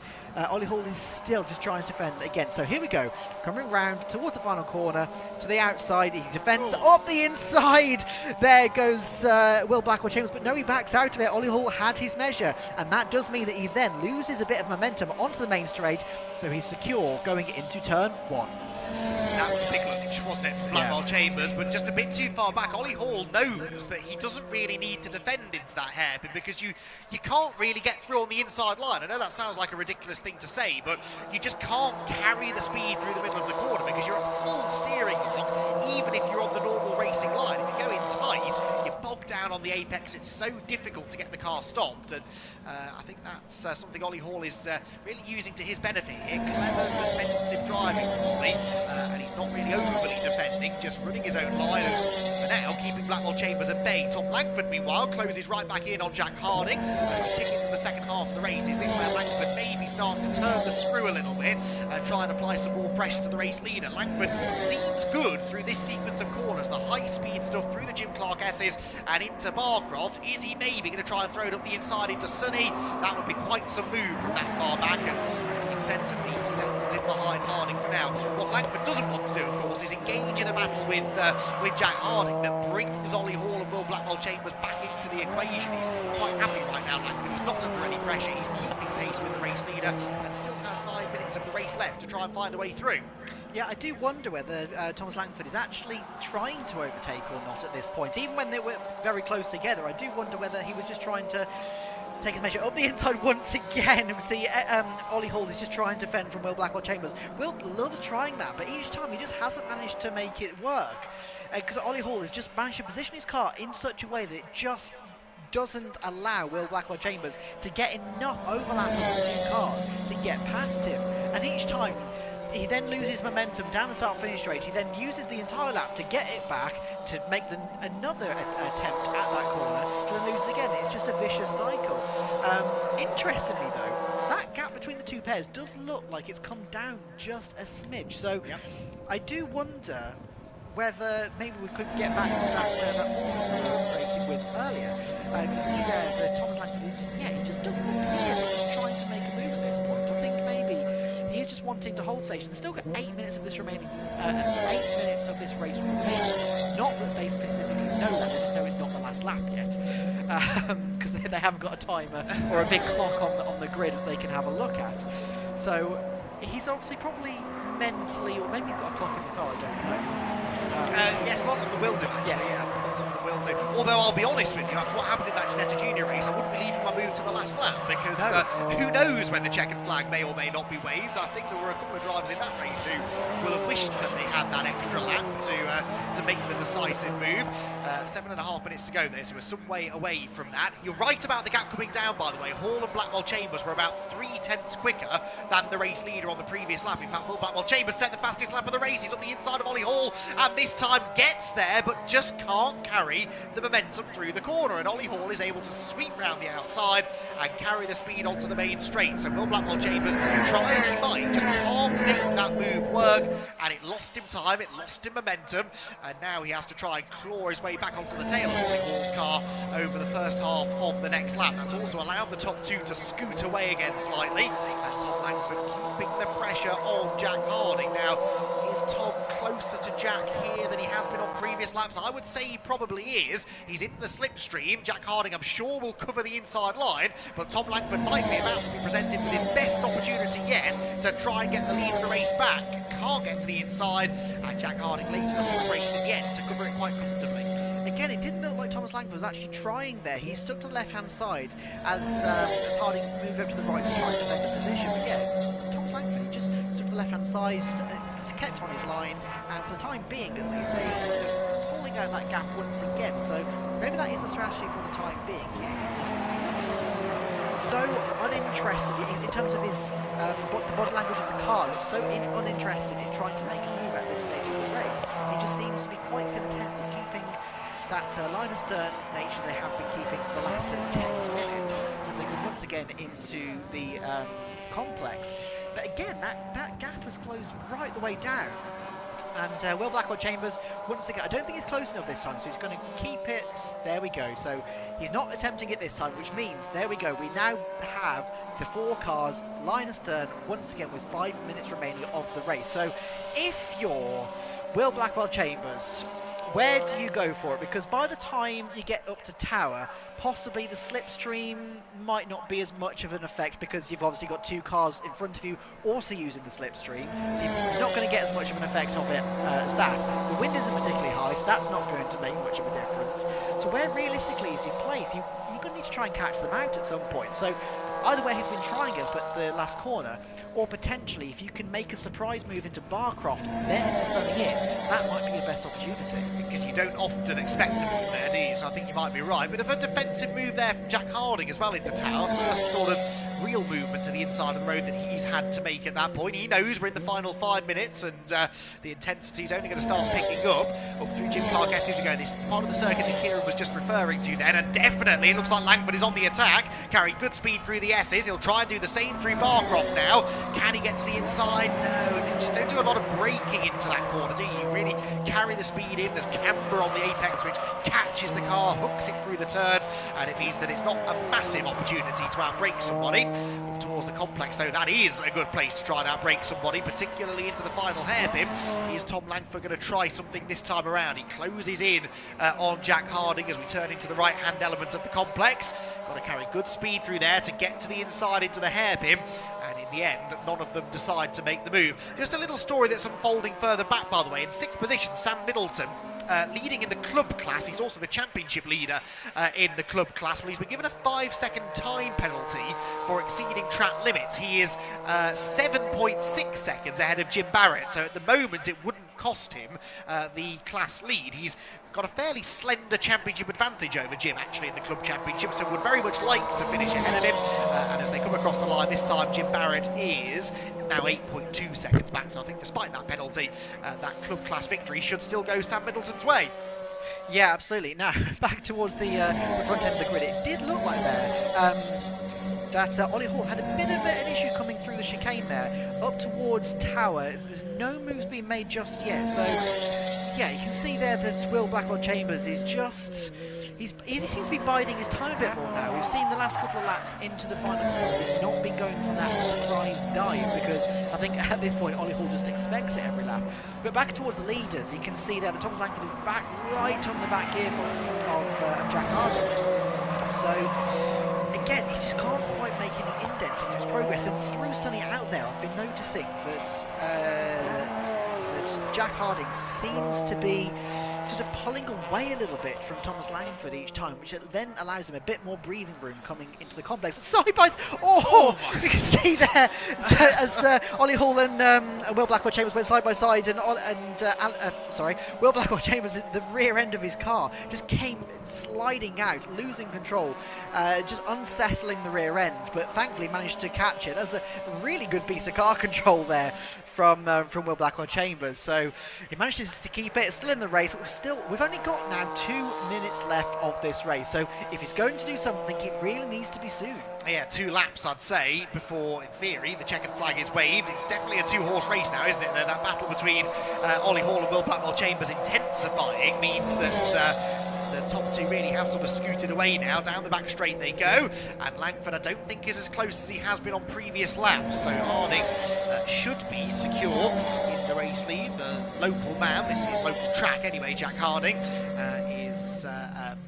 Ollie Hall is still just trying to defend again. So here we go, coming round towards the final corner, to the outside, he defends up the inside. There goes Will Blackwell-Chambers, but no, he backs out of it. Ollie Hall had his measure, and that does mean that he then loses a bit of momentum onto the main straight, so he's secure going into turn 1. That was a big lunge, wasn't it, from Blackwell-Chambers, but just a bit too far back. Ollie Hall knows that he doesn't really need to defend into that hairpin because you can't really get through on the inside line. I know that sounds like a ridiculous thing to say, but you just can't carry the speed through the middle of the corner because you're at full steering lock, even if you're on the normal racing line. If you go in tight, you're bogged down on the apex. It's so difficult to get the car stopped, and I think that's something Ollie Hall is really using to his benefit here. Clever defensive driving, probably. And he's not really overly defending, just running his own line for now, keeping Blackwell-Chambers at bay. Tom Langford, meanwhile, closes right back in on Jack Harding as we tick into the second half of the race. Is this where Langford maybe starts to turn the screw a little bit and try and apply some more pressure to the race leader? Langford seems good through this sequence of corners, the high-speed stuff through the Jim Clark S's and into Barcroft. Is he maybe going to try and throw it up the inside into Sunny? That would be quite some move from that far back. And sensibly settles in behind Harding for now. What Langford doesn't want to do, of course, is engage in a battle with Jack Harding that brings Ollie Hall and Will Blackwell-Chambers back into the equation. He's quite happy right now, Langford. He's not under any pressure. He's keeping pace with the race leader and still has 9 minutes of the race left to try and find a way through. Yeah, I do wonder whether Thomas Langford is actually trying to overtake or not at this point. Even when they were very close together, I do wonder whether he was just trying to take his measure up the inside once again. We see Ollie Hall is just trying to fend from Will Blackwell-Chambers. Will loves trying that, but each time he just hasn't managed to make it work. Because Ollie Hall has just managed to position his car in such a way that it just doesn't allow Will Blackwell-Chambers to get enough overlap of the two cars to get past him. And each time he then loses momentum down the start-finish straight. He then uses the entire lap to get it back to make another attempt at that corner, to then lose it again. It's just a vicious cycle. Interestingly, though, that gap between the two pairs does look like it's come down just a smidge. So I do wonder whether maybe we could get back to that force we were racing with earlier. See there that Thomas Langford is, he just doesn't appear to be trying to make a move at this point. I think maybe he is just wanting to hold station. They've still got 8 minutes of this remaining, 8 minutes of this race remaining. Not that they specifically know that, they just know it's not the last lap yet, because they haven't got a timer or a big clock on the grid that they can have a look at. So he's obviously probably mentally, or maybe he's got a clock in the car, I don't know. Yes, lots of them will do, actually. Yes. Lots of them will do. Although I'll be honest with you, after what happened in that Ginetta Junior race, I wouldn't be leaving my move to the last lap, because who knows when the checkered flag may or may not be waved. I think there were a couple of drivers in that race who will have wished that they had that extra lap to make the decisive move. 7.5 minutes to go there, so we're some way away from that. You're right about the gap coming down, by the way. Hall and Blackwell-Chambers were about 3/10 quicker than the race leader on the previous lap. In fact, Will Blackwell-Chambers set the fastest lap of the race. He's on the inside of Ollie Hall, and this time gets there, but just can't carry the momentum through the corner. And Ollie Hall is able to sweep round the outside and carry the speed onto the main straight. So Will Blackwell-Chambers, try as he might, just can't make that move work, and it lost him time, it lost him momentum, and now he has to try and claw his way back onto the tail of Ollie Hall's car over the first half of the next lap. That's also allowed the top two to scoot away again slightly, and Tom Langford keeping the pressure on Jack Harding. Now, is Tom closer to Jack here than he has been on previous laps? I would say he probably is. He's in the slipstream. Jack Harding, I'm sure, will cover the inside line, but Tom Langford might be about to be presented with his best opportunity yet to try and get the lead of the race back. Can't get to the inside, and Jack Harding leads the whole race in the end to cover it quite comfortably. Again, it didn't look like Thomas Langford was actually trying there. He stuck to the left-hand side as Harding moved over to the right to try and defend the position. But yeah, Thomas Langford, he just stuck to the left-hand side, kept on his line, and for the time being, at least, they're pulling out that gap once again. So maybe that is the strategy for the time being. He just looks so uninterested in terms of his the body language of the car. Looks so uninterested in trying to make a move at this stage of the race. He just seems to be quite content with keeping that line astern nature they have been keeping for the last 10 minutes as they come once again into the complex. But again, that gap has closed right the way down. And Will Blackwell Chambers, once again, I don't think he's close enough this time, so he's going to keep it. There we go. So he's not attempting it this time, which means, there we go, we now have the 4 cars line astern once again with 5 minutes remaining of the race. So if you're Will Blackwell Chambers, where do you go for it? Because by the time you get up to Tyre, possibly the slipstream might not be as much of an effect, because you've obviously got 2 cars in front of you also using the slipstream, so you're not going to get as much of an effect of it as that. The wind isn't particularly high, so that's not going to make much of a difference. So where realistically is your place? You're going to need to try and catch them out at some point. So either way, he's been trying it up at the last corner, or potentially if you can make a surprise move into Barcroft, then into Sunny Inn, that might be your best opportunity. Because you don't often expect to move there, do you? So I think you might be right. But of a defensive move there from Jack Harding as well into Tyre, first sort of real movement to the inside of the road that he's had to make at that point. He knows we're in the final 5 minutes, and the intensity is only going to start picking up through Jim Clark-Essie to go. This is part of the circuit that Kieran was just referring to then, and definitely it looks like Langford is on the attack, carrying good speed through the S's. He'll try and do the same through Barcroft now. Can he get to the inside? No, they just don't do a lot of braking into that corner, do you? Really carry the speed in. There's camber on the apex, which catches the car, hooks it through the turn, and it means that it's not a massive opportunity to outbrake somebody. Towards the complex, though, that is a good place to try and outbrake somebody, particularly into the final hairpin. Is Tom Langford going to try something this time around? He closes in on Jack Harding as we turn into the right-hand elements of the complex. Got to carry good speed through there to get to the inside into the hairpin. And in the end, none of them decide to make the move. Just a little story that's unfolding further back, by the way. In 6th position, Sam Middleton, leading in the club class. He's also the championship leader in the club class. Well, he's been given a 5-second time penalty for exceeding track limits. He is 7.6 seconds ahead of Jim Barrett. So at the moment, it wouldn't cost him the class lead. He's got a fairly slender championship advantage over Jim, actually, in the club championship, so would very much like to finish ahead of him. And as they come across the line this time, Jim Barrett is now 8.2 seconds back. So I think despite that penalty, that club class victory should still go Sam Middleton's way. Yeah, absolutely. Now, back towards the front end of the grid, it did look like there that Ollie Hall had a bit of an issue coming through the chicane there, up towards Tyre. There's no moves being made just yet, so yeah, you can see there that Will Blackwell Chambers is just... He seems to be biding his time a bit more now. We've seen the last couple of laps into the final corner, he's not been going for that surprise dive, because I think at this point Ollie Hall just expects it every lap. But back towards the leaders, you can see there that Thomas Langford is back right on the back gearbox of Jack Harding. So again, he just can't quite make any indent into his progress. And through Sunny out there, I've been noticing that Jack Harding seems to be sort of pulling away a little bit from Thomas Langford each time, which then allows him a bit more breathing room coming into the complex. Side bites! Oh! You can see there as Ollie Hall and Will Blackwell Chambers went side by side, and Will Blackwell Chambers at the rear end of his car just came sliding out, losing control, just unsettling the rear end, but thankfully managed to catch it. That's a really good piece of car control there from Will Blackwell Chambers. So he managed to keep it. It's still in the race, but we've only got now 2 minutes left of this race. So if he's going to do something, it really needs to be soon. Yeah, 2 laps, I'd say, before, in theory, the checkered flag is waved. It's definitely a 2-horse race now, isn't it? That battle between Ollie Hall and Will Blackwell Chambers intensifying means that the top 2 really have sort of scooted away now. Down the back straight they go, and Langford I don't think is as close as he has been on previous laps, so Harding should be secure in the race lead. The local man, this is local track anyway, Jack Harding, is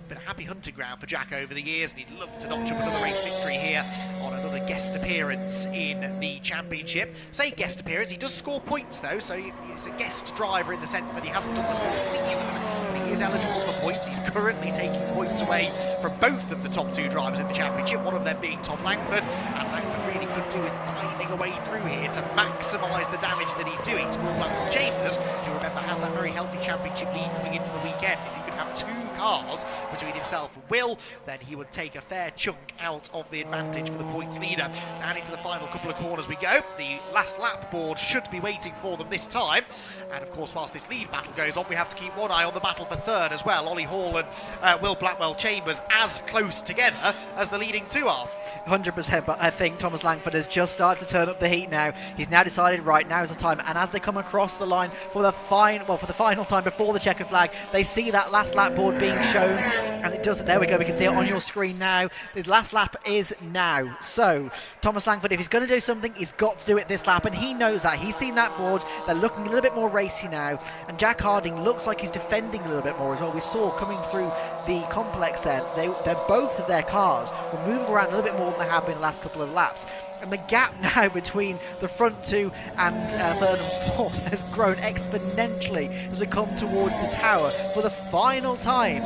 been a happy hunting ground for Jack over the years, and he'd love to notch up another race victory here on another guest appearance in the championship. Say guest appearance, he does score points though, so he's a guest driver in the sense that he hasn't done the full season, but he is eligible for points. He's currently taking points away from both of the top 2 drivers in the championship, one of them being Tom Langford, and Langford really could do with finding a way through here to maximise the damage that he's doing to Will Blackwell Chambers, who, remember, has that very healthy championship lead coming into the weekend. If he could have 2 cars between himself and Will, then he would take a fair chunk out of the advantage for the points leader. Down into the final couple of corners we go. The last lap board should be waiting for them this time, and of course whilst this lead battle goes on, we have to keep one eye on the battle for 3rd as well. Ollie Hall and Will Blackwell Chambers as close together as the leading 2 are. 100%, but I think Thomas Langford has just started to turn up the heat now. He's now decided, right, now is the time. And as they come across the line for the final time before the checker flag, they see that last lap board being shown, and it does. There we go. We can see it on your screen now. The last lap is now. So Thomas Langford, if he's going to do something, he's got to do it this lap, and he knows that. He's seen that board. They're looking a little bit more racy now, and Jack Harding looks like he's defending a little bit more as well. We saw coming through the complex there, they're both of their cars were moving around a little bit more than they have been the last couple of laps. And the gap now between the front two and third and fourth has grown exponentially as we come towards the tower for the final time.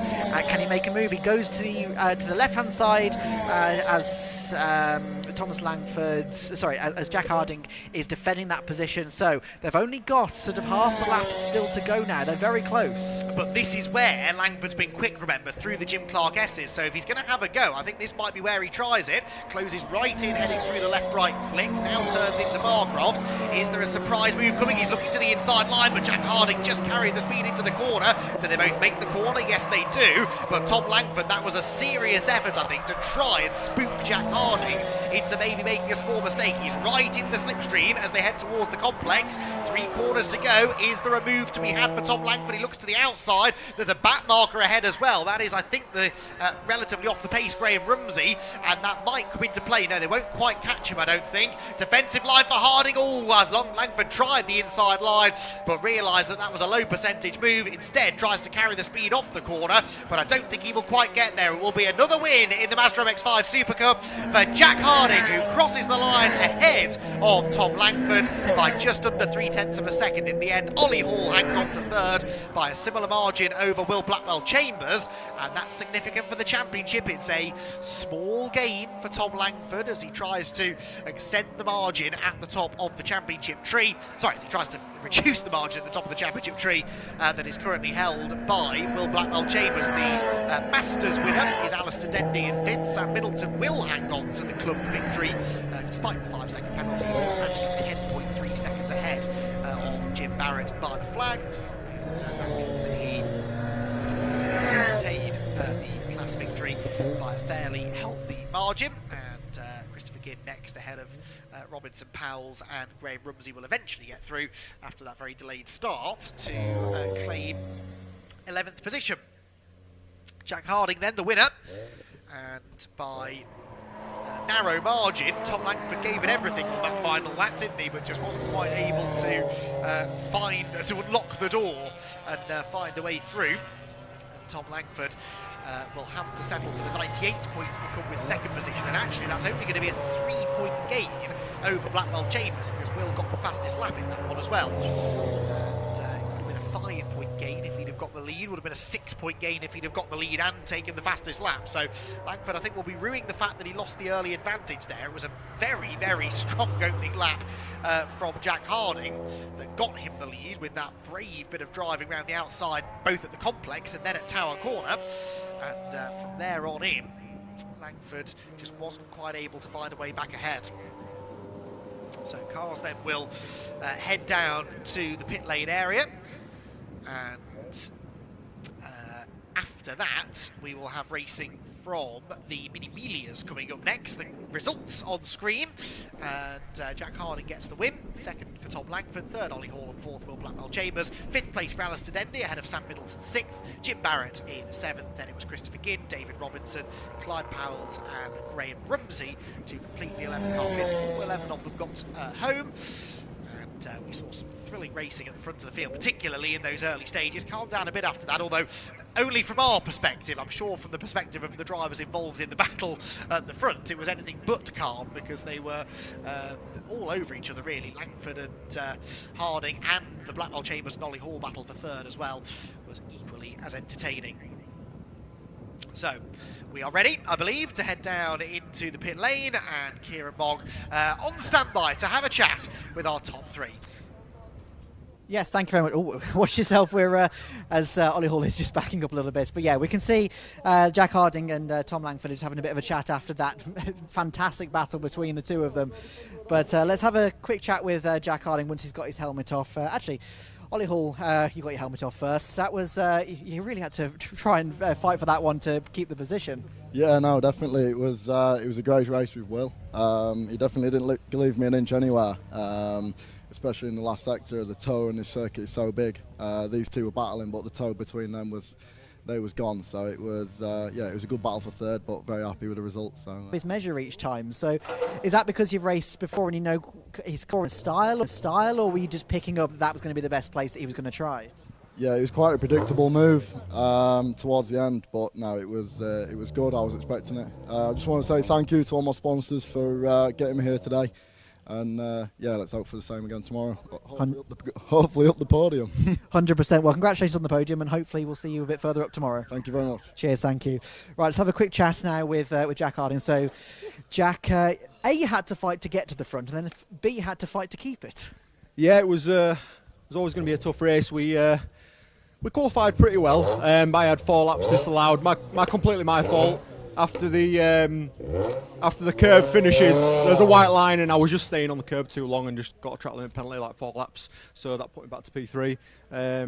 Can he make a move? He goes to the left-hand side as Thomas Langford, as Jack Harding is defending that position. So they've only got sort of half the lap still to go now. They're very close. But this is where Langford's been quick, remember, through the Jim Clark S's. So if he's going to have a go, I think this might be where he tries it. Closes right in, heading through the left-right flick. Now turns into Marcroft. Is there a surprise move coming? He's looking to the inside line, but Jack Harding just carries the speed into the corner. Do they both make the corner? Yes, they do. But Tom Langford, that was a serious effort, I think, to try and spook Jack Harding into maybe making a small mistake. He's right in the slipstream as they head towards the complex. 3 corners to go. Is there a move to be had for Tom Langford? He looks to the outside. There's a back marker ahead as well. That is, I think, the relatively off the pace Graham Rumsey, and that might come into play. No, they won't quite catch him, I don't think. Defensive line for Harding. Langford tried the inside line, but realised that was a low percentage move. Instead, tries to carry the speed off the corner, but I don't think he will quite get there. It will be another win in the Mazda MX-5 Super Cup for Jack Harding, who crosses the line ahead of Tom Langford by just under 0.3 of a second. In the end, Ollie Hall hangs on to third by a similar margin over Will Blackwell-Chambers, and that's significant for the championship. It's a small gain for Tom Langford as he tries to extend the margin at the top of the championship tree. Sorry, as he tries to reduce the margin at the top of the championship tree that is currently held by Will Blackwell-Chambers. The Masters winner is Alistair Dendy in 5th. Sam Middleton will hang on to the club victory despite the 5-second penalty. He's actually 10.3 seconds ahead of Jim Barrett by the flag. And he to retain the class victory by a fairly healthy margin. And Christopher Ginn next ahead of Robinson Powells, and Graham Rumsey will eventually get through after that very delayed start to claim 11th position. Jack Harding then the winner, and by a narrow margin. Tom Langford gave it everything on that final lap, didn't he, but just wasn't quite able to unlock the door and find a way through. And Tom Langford will have to settle for the 98 points that come with second position, and actually that's only going to be a 3-point gain over Blackwell-Chambers, because Will got the fastest lap in that one as well. And it could have been a 5-point gain if he'd have got the lead, would have been a 6-point gain if he'd have got the lead and taken the fastest lap. So Langford, I think, will be ruining the fact that he lost the early advantage there. It was a very, very strong opening lap from Jack Harding that got him the lead with that brave bit of driving around the outside, both at the complex and then at Tower Corner. And from there on in, Langford just wasn't quite able to find a way back ahead. So cars then will head down to the pit lane area, and after that we will have racing from the Mini Melias coming up next. The results on screen, and Jack Harding gets the win. Second for Tom Langford, third Ollie Hall, and fourth Will Blackwell-Chambers. 5th place for Alistair Dendy ahead of Sam Middleton 6th, Jim Barrett in 7th, then it was Christopher Ginn, David Robinson, Clyde Powells and Graham Rumsey to complete the 11 car field. All 11 of them got home. And we saw some thrilling racing at the front of the field, particularly in those early stages. Calmed down a bit after that, although only from our perspective. I'm sure from the perspective of the drivers involved in the battle at the front, it was anything but calm, because they were all over each other, really. Langford and Harding, and the Blackwell-Chambers and Ollie Hall battle for third as well was equally as entertaining. So we are ready, I believe, to head down into the pit lane, and Kieran Mogg on standby to have a chat with our top 3. Yes, thank you very much. Oh, watch yourself. We're as Ollie Hall is just backing up a little bit, but yeah, we can see Jack Harding and Tom Langford is having a bit of a chat after that fantastic battle between the two of them. But let's have a quick chat with Jack Harding once he's got his helmet off. Actually, Ollie Hall, you got your helmet off first. That was, you really had to try and fight for that one to keep the position. Yeah, no, definitely. It was a great race with Will. He definitely didn't leave me an inch anywhere, especially in the last sector. The toe and the circuit is so big. These two were battling, but the toe between them was gone. So it was, it was a good battle for third, but very happy with the result. So his measure each time. So is that because you've raced before and you know his core style, or were you just picking up that was going to be the best place that he was going to try it? Yeah, it was quite a predictable move towards the end, but no, it was good. I was expecting it. I just want to say thank you to all my sponsors for getting me here today, and let's hope for the same again tomorrow. Hopefully up the podium. 100%. Well, congratulations on the podium, and hopefully we'll see you a bit further up tomorrow. Thank you very much. Cheers, thank you. Right, let's have a quick chat now with Jack Harding. So, Jack, A, you had to fight to get to the front, and then B, you had to fight to keep it. Yeah, it was always going to be a tough race. We qualified pretty well. I had 4 laps disallowed. Completely my fault. After the curb finishes, there's a white line, and I was just staying on the curb too long and just got a track limit penalty like 4 laps. So that put me back to P3.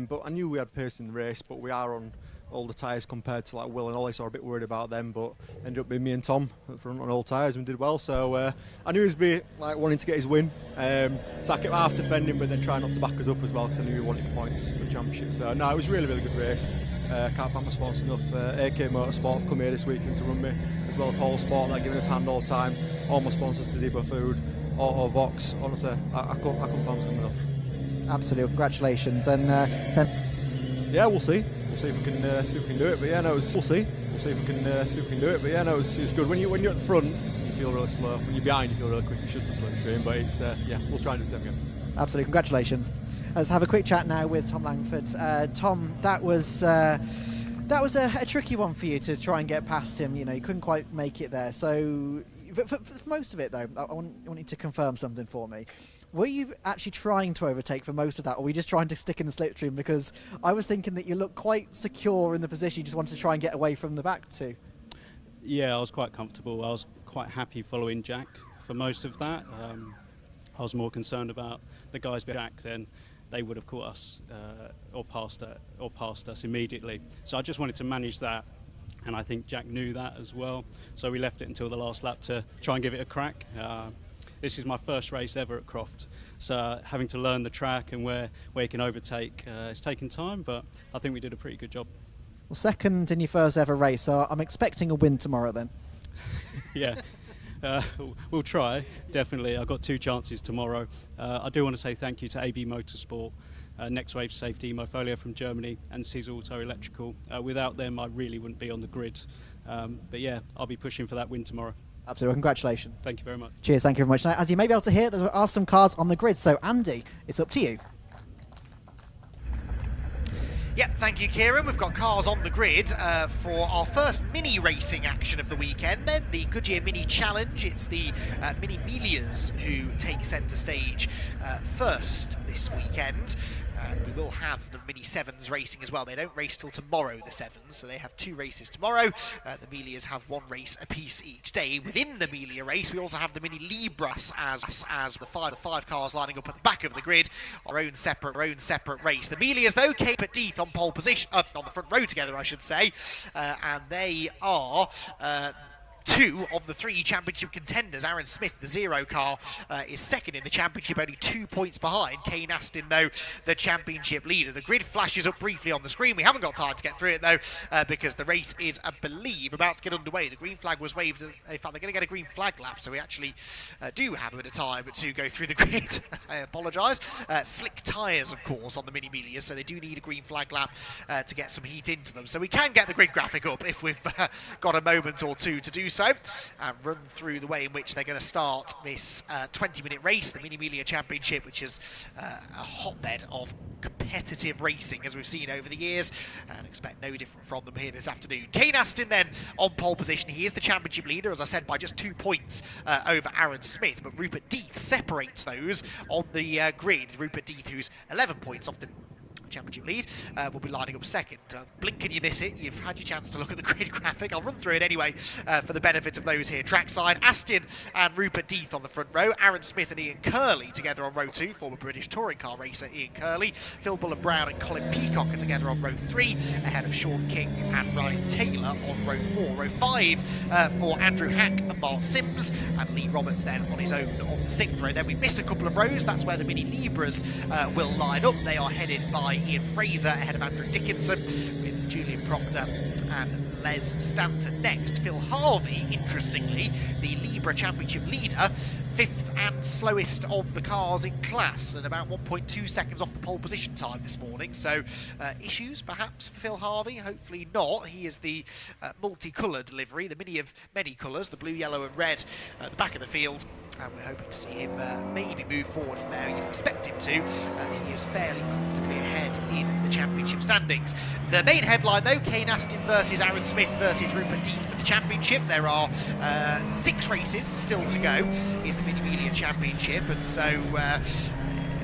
But I knew we had pace in the race, but we are on older tyres compared to like Will and Ollie, so I was a bit worried about them. But ended up being me and Tom at front on old tyres and we did well. So I knew he was wanting to get his win. So I kept half defending, but then trying not to back us up as well because I knew he wanted points for the championship. So no, it was a really, really good race. Can't thank my sponsors enough. AK Motorsport have come here this weekend to run me, as well as Hall Sport. They're giving us a hand all the time. All my sponsors, Gazebo Food, Auto Vox. Honestly, I couldn't thank them enough. Absolutely, congratulations. And yeah, we'll see. We'll see if we can do it. But yeah, no, we'll see. We'll see if we can do it. But yeah, no, it's good. When you're at the front, you feel really slow. When you're behind, you feel really quick. It's just a slow stream. But it's we'll try and do the same again. Absolutely, congratulations. Let's have a quick chat now with Tom Langford. Tom, that was a tricky one for you to try and get past him. You know, you couldn't quite make it there. So, for most of it though, I want you to confirm something for me. Were you actually trying to overtake for most of that, or were you just trying to stick in the slipstream? Because I was thinking that you looked quite secure in the position. You just wanted to try and get away from the back two. Yeah, I was quite comfortable. I was quite happy following Jack for most of that. I was more concerned about the guys behind Jack than they would have caught us or passed us immediately. So I just wanted to manage that, and I think Jack knew that as well. So we left it until the last lap to try and give it a crack. This is my first race ever at Croft, so having to learn the track and where you can overtake, it's taken time, but I think we did a pretty good job. Well, second in your first ever race, so I'm expecting a win tomorrow then. Yeah. We'll try, definitely. I've got 2 chances tomorrow. I do want to say thank you to AB Motorsport, Next Wave Safety, Mofolio from Germany, and Cis Auto Electrical. Without them, I really wouldn't be on the grid. But yeah, I'll be pushing for that win tomorrow. Absolutely, congratulations. Thank you very much. Cheers, thank you very much. Now, as you may be able to hear, there are some cars on the grid, so Andy, it's up to you. Yep, thank you, Kieran. We've got cars on the grid for our first mini racing action of the weekend. Then the Goodyear Mini Challenge. It's the Mini Melias who take centre stage first this weekend. And we will have the Mini 7s racing as well. They don't race till tomorrow, the 7s, so they have 2 races tomorrow. The Melias have 1 race apiece each day. Within the Melia race, we also have the Mini Libras as the five cars lining up at the back of the grid. Our own separate race. The Melias, though, came at Death on pole position, on the front row together, I should say, and they are 2 of the 3 championship contenders. Aaron Smith, the 0 car, is second in the championship, only 2 points behind. Kane Aston, though, the championship leader. The grid flashes up briefly on the screen. We haven't got time to get through it, though, because the race is, I believe, about to get underway. The green flag was waved. In fact, they're going to get a green flag lap, so we actually do have a bit of time to go through the grid. I apologise. Slick tyres, of course, on the Mini Melias, so they do need a green flag lap to get some heat into them. So we can get the grid graphic up if we've got a moment or two to do so, and run through the way in which they're going to start this 20-minute race, the Mini Melia Championship, which is a hotbed of competitive racing, as we've seen over the years, and expect no different from them here this afternoon. Kane Aston then on pole position. He is the championship leader, as I said, by just 2 points over Aaron Smith, but Rupert Death separates those on the grid. Rupert Death, who's 11 points off the championship lead, will be lining up second. Blink and you miss it. You've had your chance to look at the grid graphic. I'll run through it anyway for the benefit of those here. Trackside, Aston and Rupert Death on the front row. Aaron Smith and Ian Curley together on row 2. Former British touring car racer Ian Curley. Phil Bullen-Brown and Colin Peacock are together on row 3, ahead of Sean King and Ryan Taylor on row 4. Row 5 for Andrew Hack and Mark Sims, and Lee Roberts then on his own on the 6th row. Then we miss a couple of rows. That's where the Mini Libras will line up. They are headed by Ian Fraser ahead of Andrew Dickinson, with Julian Proctor and Les Stanton next. Phil Harvey, interestingly, the Libra Championship leader, 5th and slowest of the cars in class, and about 1.2 seconds off the pole position time this morning. So issues perhaps for Phil Harvey? Hopefully not. He is the multicoloured livery, the Mini of many colours, the blue, yellow and red at the back of the field. And we're hoping to see him maybe move forward from there. You'd expect him to. He is fairly comfortably ahead in the championship standings. The main headline, though, Kane Aston versus Aaron Smith versus Rupert Death for the championship. There are 6 races still to go in the Mini-Media Championship, and so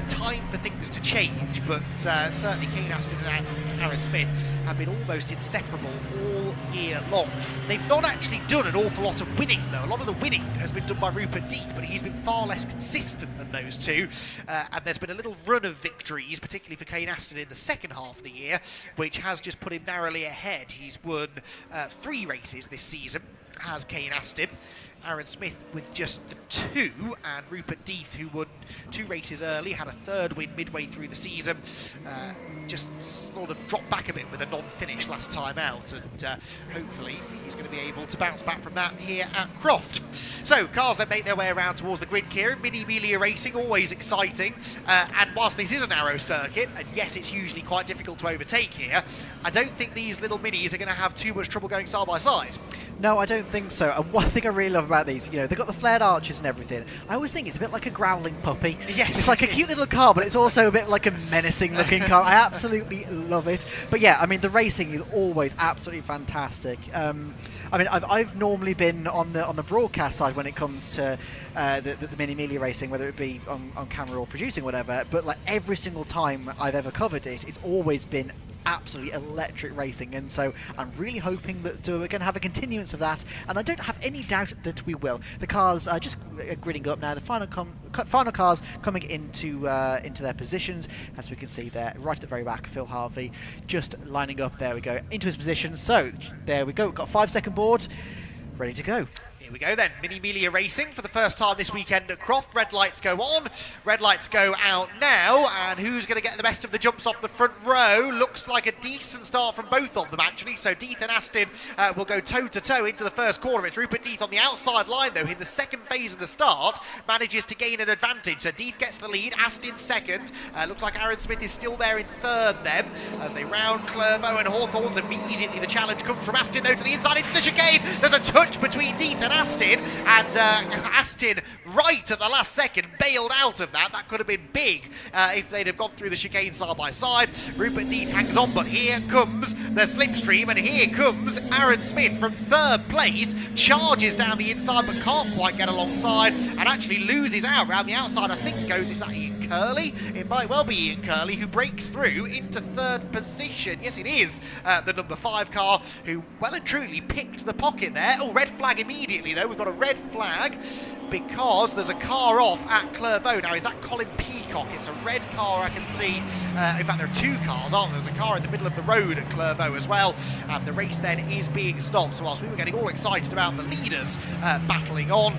time for things to change, but certainly Kane Aston and Aaron Smith have been almost inseparable all year long. They've not actually done an awful lot of winning, though. A lot of the winning has been done by Rupert Death, but he's been far less consistent than those two. And there's been a little run of victories, particularly for Kane Aston in the second half of the year, which has just put him narrowly ahead. He's won 3 races this season, has Kane Aston. Aaron Smith with just the 2, and Rupert Death, who won 2 races early, had a 3rd win midway through the season, just sort of dropped back a bit with a non-finish last time out, and hopefully he's going to be able to bounce back from that here at Croft. So cars then make their way around towards the grid, Kieran. Mini-Melia racing, always exciting, and whilst this is a narrow circuit, and yes, it's usually quite difficult to overtake here, I don't think these little minis are going to have too much trouble going side by side. No, I don't think so. And one thing I really love about these, they've got the flared arches and everything. I always think it's a bit like a growling puppy. Yes, it's like a cute little car, but it's also a bit like a menacing looking car. I absolutely love it. But yeah, I mean, the racing is always absolutely fantastic. I mean, I've normally been on the broadcast side when it comes to the Mini-Melia racing, whether it be on camera or producing, whatever. But like every single time I've ever covered it, it's always been absolutely electric racing, and so I'm really hoping that we're going to have a continuance of that, and I don't have any doubt that we will. The cars are just gridding up now. The final cars coming into their positions, as we can see there, right at the very back. Phil Harvey just lining up. There we go, into his position. So there we go. We've got a 5-second board, ready to go. Here we go then, Mini-Melia racing for the first time this weekend at Croft. Red lights go on, red lights go out now, and who's going to get the best of the jumps off the front row? Looks like a decent start from both of them, actually. So Death and Aston will go toe-to-toe into the first corner. It's Rupert Death on the outside line, though, in the second phase of the start, manages to gain an advantage. So Death gets the lead, Aston second. Looks like Aaron Smith is still there in third then, as they round Clervo and Hawthorns. Immediately the challenge comes from Aston, though, to the inside into the chicane. There's a touch between Death and Aston, and Aston right at the last second bailed out of that. That could have been big if they'd have gone through the chicane side by side. Rupert Death hangs on, but here comes the slipstream, and here comes Aaron Smith from 3rd place, charges down the inside but can't quite get alongside, and actually loses out round the outside. I think is that Ian Curley? It might well be Ian Curley, who breaks through into 3rd position. Yes, it is the number 5 car, who well and truly picked the pocket there. Oh, red flag immediately, though. We've got a red flag because there's a car off at Clervo. Now, is that Colin Peacock? It's a red car, I can see. In fact, there are 2 cars, aren't there? There's a car in the middle of the road at Clervo as well. And the race then is being stopped. So whilst we were getting all excited about the leaders battling on,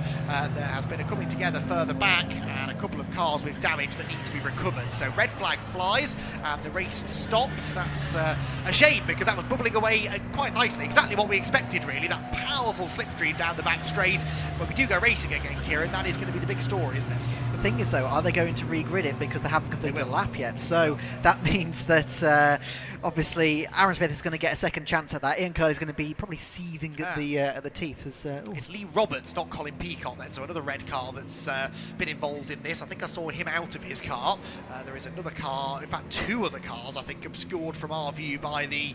there has been a coming together further back, and a couple of cars with damage that need to be recovered. So red flag flies, and the race stopped. That's a shame, because that was bubbling away quite nicely. Exactly what we expected, really. That powerful slipstream down the back straight. When we do go racing again, Kieran, that is going to be the big story, isn't it? The thing is, though, are they going to regrid it, because they haven't completed a lap yet? So that means that obviously Aaron Smith is going to get a second chance at that. Ian Curley is going to be probably seething at the teeth. It's Lee Roberts, not Colin Peacock, then. So another red car that's been involved in this. I think I saw him out of his car. There is another car, in fact 2 other cars, I think, obscured from our view by the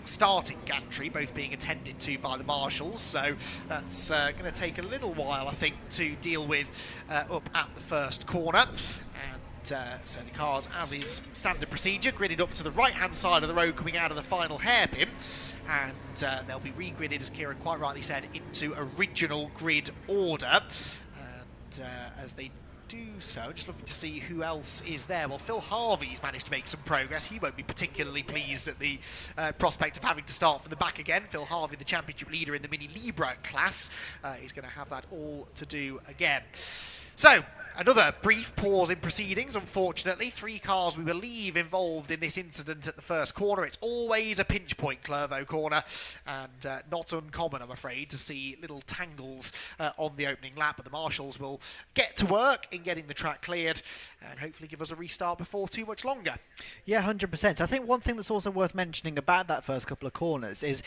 starting gantry, both being attended to by the marshals, so that's going to take a little while, I think, to deal with up at the first corner. And So the cars, as is standard procedure, gridded up to the right-hand side of the road coming out of the final hairpin, and they'll be regridded, as Kieran quite rightly said, into original grid order. And as they do so, just looking to see who else is there. Well, Phil Harvey's managed to make some progress. He won't be particularly pleased at the prospect of having to start from the back again. Phil Harvey, the championship leader in the Mini Libra class, is going to have that all to do again. So, another brief pause in proceedings, unfortunately. 3 cars, we believe, involved in this incident at the first corner. It's always a pinch point, Clervaux corner, and not uncommon, I'm afraid, to see little tangles on the opening lap. But the marshals will get to work in getting the track cleared and hopefully give us a restart before too much longer. Yeah, 100%. I think one thing that's also worth mentioning about that first couple of corners is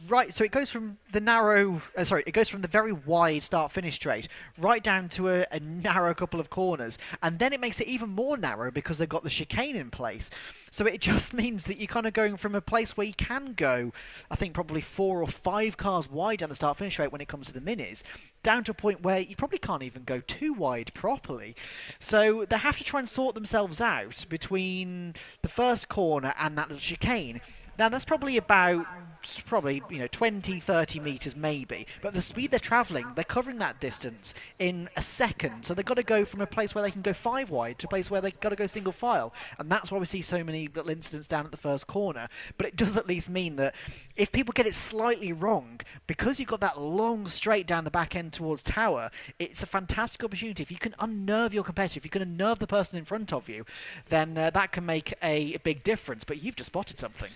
so it goes from the narrow, it goes from the very wide start-finish straight right down to a narrow couple of corners, and then it makes it even more narrow because they've got the chicane in place. So it just means that you're kind of going from a place where you can go, I think probably 4 or 5 cars wide down the start-finish straight when it comes to the minis, down to a point where you probably can't even go too wide properly. So they have to try and sort themselves out between the first corner and that little chicane. Now, that's probably about, 20, 30 metres maybe. But the speed they're travelling, they're covering that distance in a second. So they've got to go from a place where they can go 5 wide to a place where they've got to go single file. And that's why we see so many little incidents down at the first corner. But it does at least mean that if people get it slightly wrong, because you've got that long straight down the back end towards Tower, it's a fantastic opportunity. If you can unnerve your competitor, if you can unnerve the person in front of you, then that can make a big difference. But you've just spotted something.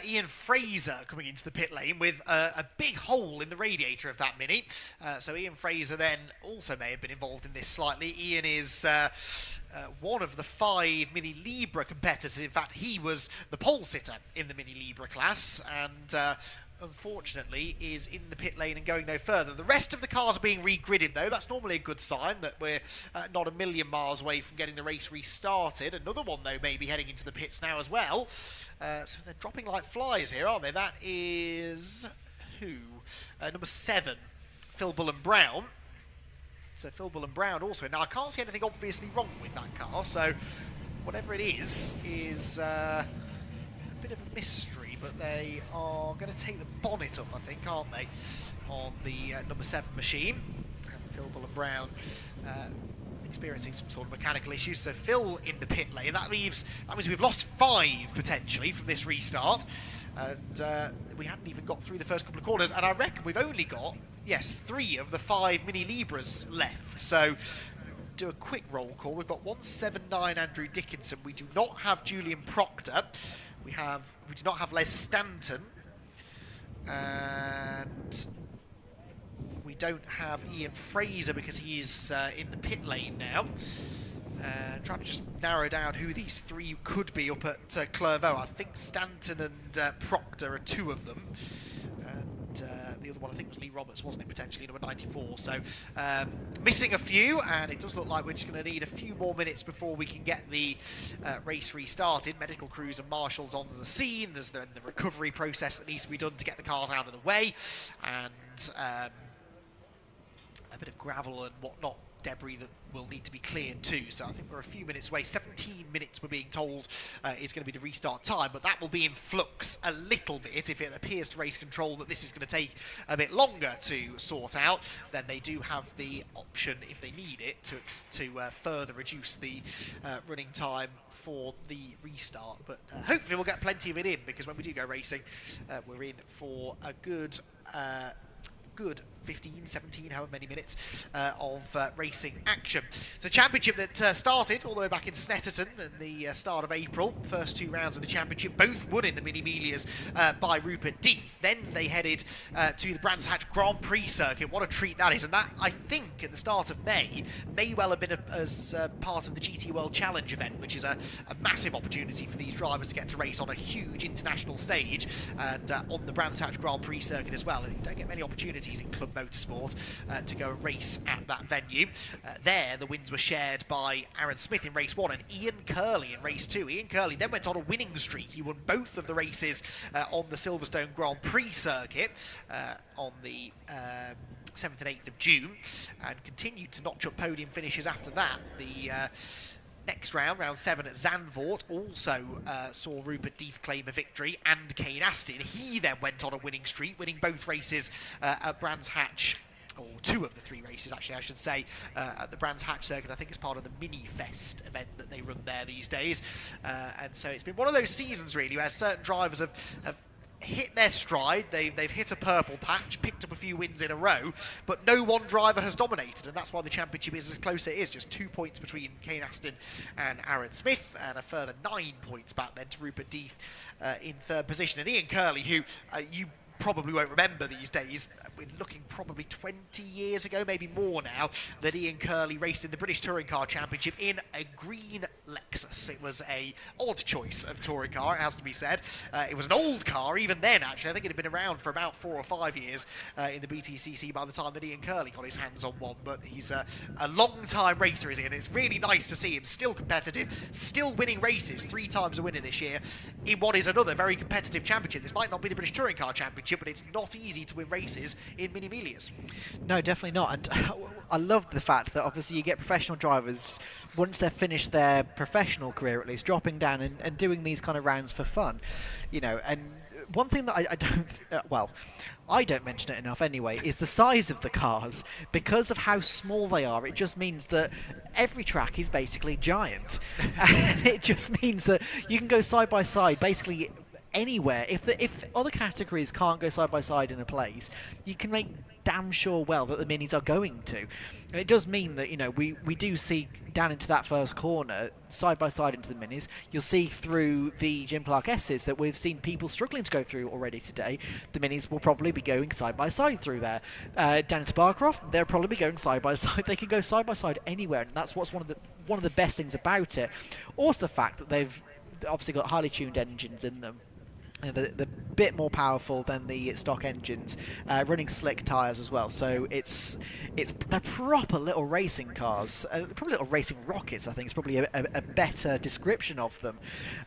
Ian Fraser coming into the pit lane with a big hole in the radiator of that Mini. So Ian Fraser then also may have been involved in this slightly. Ian is one of the 5 Mini Libra competitors. In fact, he was the pole sitter in the Mini Libra class, and unfortunately is in the pit lane and going no further. The rest of the cars are being regridded, though. That's normally a good sign that we're not a million miles away from getting the race restarted. Another one, though, may be heading into the pits now as well. So they're dropping like flies here, aren't they? That is who? Number 7, Phil Bullen-Brown. So Phil Bullen-Brown also. Now, I can't see anything obviously wrong with that car, so whatever it is a bit of a mystery, but they are going to take the bonnet up, I think, aren't they, on the number 7 machine. And Phil Bullen-Brown experiencing some sort of mechanical issues. So Phil in the pit lane. That means we've lost 5 potentially from this restart, and we hadn't even got through the first couple of corners. And I reckon we've only got 3 of the 5 Mini Libras left. So do a quick roll call. We've got 179 Andrew Dickinson. We do not have Julian Proctor. We do not have Les Stanton, and we don't have Ian Fraser because he's in the pit lane now. Trying to just narrow down who these 3 could be up at Clervaux. I think Stanton and Proctor are 2 of them. And the other one, I think, was Lee Roberts, wasn't it, potentially, number 94. So missing a few, and it does look like we're just going to need a few more minutes before we can get the race restarted. Medical crews and marshals on the scene. There's the recovery process that needs to be done to get the cars out of the way, and a bit of gravel and whatnot, debris that will need to be cleared too. So I think we're a few minutes away. 17 minutes we're being told is going to be the restart time, but that will be in flux a little bit. If it appears to race control that this is going to take a bit longer to sort out, then they do have the option, if they need it, to further reduce the running time for the restart. But hopefully we'll get plenty of it in, because when we do go racing, we're in for a good 15, 17, however many minutes of racing action. So championship that started all the way back in Snetterton in the start of April. First 2 rounds of the championship, both won in the Mini Melias by Rupert Death. Then they headed to the Brands Hatch Grand Prix circuit. What a treat that is. And that, I think, at the start of may well have been as part of the GT World Challenge event, which is a massive opportunity for these drivers to get to race on a huge international stage and on the Brands Hatch Grand Prix circuit as well. And you don't get many opportunities in Club Motorsport to go and race at that venue. There, the wins were shared by Aaron Smith in race 1 and Ian Curley in race 2. Ian Curley then went on a winning streak. He won both of the races on the Silverstone Grand Prix circuit on the 7th and 8th of June, and continued to notch up podium finishes after that. The Next round, round 7 at Zandvoort, also saw Rupert Death claim a victory, and Kane Aston. He then went on a winning streak, winning both races at Brands Hatch, or 2 of the 3 races actually I should say, at the Brands Hatch circuit. I think it's part of the Mini Fest event that they run there these days. And so it's been one of those seasons really where certain drivers have hit their stride, they've hit a purple patch, picked up a few wins in a row, but no one driver has dominated, and that's why the championship is as close as it is. Just 2 points between Kane Aston and Aaron Smith, and a further 9 points back then to Rupert Death in 3rd position. And Ian Curley, who you probably won't remember these days, we're looking probably 20 years ago, maybe more now, that Ian Curley raced in the British Touring Car Championship in a green Lexus. It was a odd choice of touring car, it has to be said. It was an old car even then, actually. I think it had been around for about 4 or 5 years in the BTCC by the time that Ian Curley got his hands on one, but he's a long-time racer, is he? And it's really nice to see him still competitive, still winning races, 3 times a winner this year, in what is another very competitive championship. This might not be the British Touring Car Championship, but it's not easy to win races in Mini Melias. No, definitely not. And I love the fact that obviously you get professional drivers, once they've finished their professional career at least, dropping down and doing these kind of rounds for fun. You know, and one thing that I don't mention it enough anyway, is the size of the cars. Because of how small they are, it just means that every track is basically giant. And it just means that you can go side by side basically anywhere. If other categories can't go side by side in a place, you can make damn sure well that the minis are going to. And it does mean that, you know, we do see down into that first corner, side by side into the minis. You'll see through the Jim Clark S's that we've seen people struggling to go through already today. The minis will probably be going side by side through there. Down at Sparcroft, they'll probably be going side by side. They can go side by side anywhere, and that's what's one of the best things about it. Also the fact that they've obviously got highly tuned engines in them. The bit more powerful than the stock engines, running slick tyres as well. So they're proper little racing cars, probably little racing rockets. I think is probably a better description of them.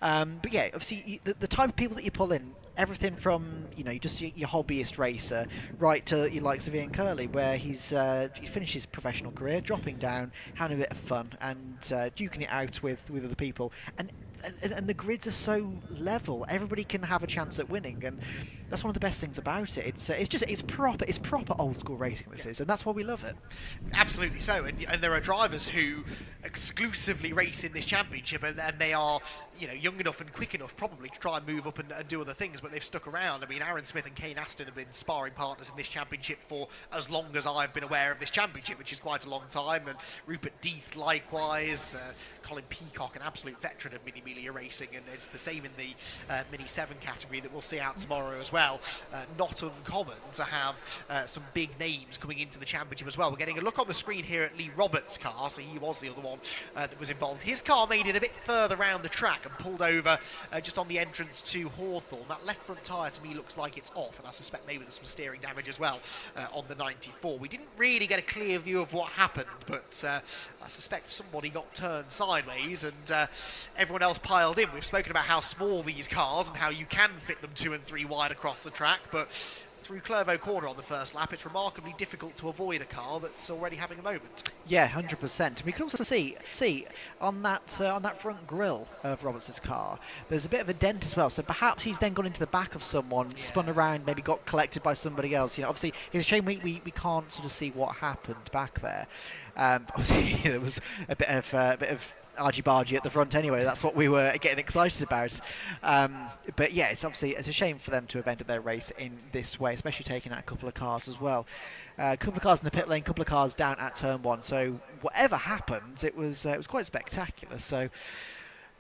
But yeah, obviously the type of people that you pull in, everything from, you know, just your hobbyist racer right to your likes of Ian Curley, where he finished his professional career, dropping down, having a bit of fun, and duking it out with other people. And the grids are so level, everybody can have a chance at winning, and that's one of the best things about it. It's proper old school racing, this is, and that's why we love it. Absolutely so, and there are drivers who exclusively race in this championship, and they are, you know, young enough and quick enough probably to try and move up and do other things, but they've stuck around. I mean, Aaron Smith and Kane Aston have been sparring partners in this championship for as long as I've been aware of this championship, which is quite a long time, and Rupert Death likewise, Colin Peacock, an absolute veteran of Mini Melia racing, and it's the same in the Mini 7 category that we'll see out tomorrow as well. Not uncommon to have some big names coming into the championship as well. We're getting a look on the screen here at Lee Roberts' car, so he was the other one that was involved. His car made it a bit further round the track and pulled over just on the entrance to Hawthorne. That left front tyre to me looks like it's off, and I suspect maybe there's some steering damage as well on the 94. We didn't really get a clear view of what happened, but I suspect somebody got turned sideways and everyone else piled in. We've spoken about how small these cars and how you can fit them 2 and 3 wide across the track, but through Clervaux Corner on the first lap, it's remarkably difficult to avoid a car that's already having a moment. Yeah, 100%. We can also see on that front grille of Roberts' car, there's a bit of a dent as well. So perhaps he's then gone into the back of someone, spun around, maybe got collected by somebody else. You know, obviously it's a shame we can't sort of see what happened back there. Obviously there was a bit of argy-bargy at the front anyway. That's what we were getting excited about. But yeah, it's a shame for them to have ended their race in this way, especially taking out a couple of cars as well. A couple of cars in the pit lane, a couple of cars down at turn 1. So whatever happened, it was quite spectacular. So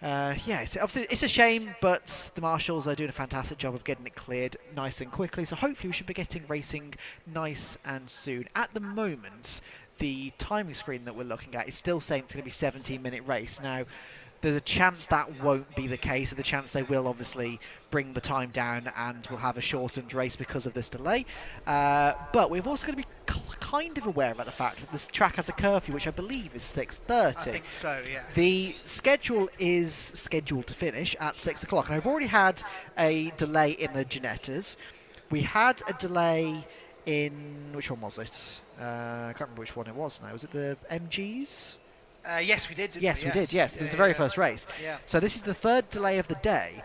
yeah, it's a shame, but the marshals are doing a fantastic job of getting it cleared nice and quickly. So hopefully we should be getting racing nice and soon. At the moment, the timing screen that we're looking at is still saying it's going to be a 17-minute race. Now, there's a chance that won't be the case. There's a chance they will obviously bring the time down and we'll have a shortened race because of this delay. But we've also got to be kind of aware about the fact that this track has a curfew, which I believe is 6:30. I think so, yeah. The schedule is scheduled to finish at 6 o'clock. And I've already had a delay in the Ginettas. We had a delay in... which one was it? I can't remember which one it was now. Was it the MGs? Yes, we did, didn't we? Yes, we did, yes. It was the very first race. Yeah. So this is the third delay of the day.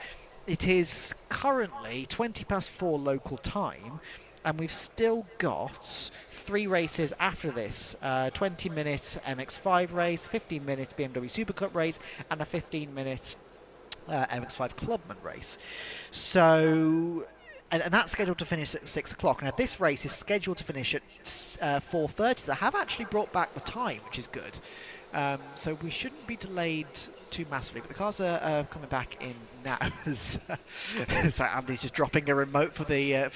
It is currently 4:20 local time, and we've still got 3 races after this. 20-minute MX-5 race, 15-minute BMW SuperCup race, and a 15-minute MX-5 Clubman race. So... And that's scheduled to finish at 6 o'clock. Now, this race is scheduled to finish at 4:30. They have actually brought back the time, which is good. So we shouldn't be delayed too massively. But the cars are coming back in now. So Andy's just dropping a remote for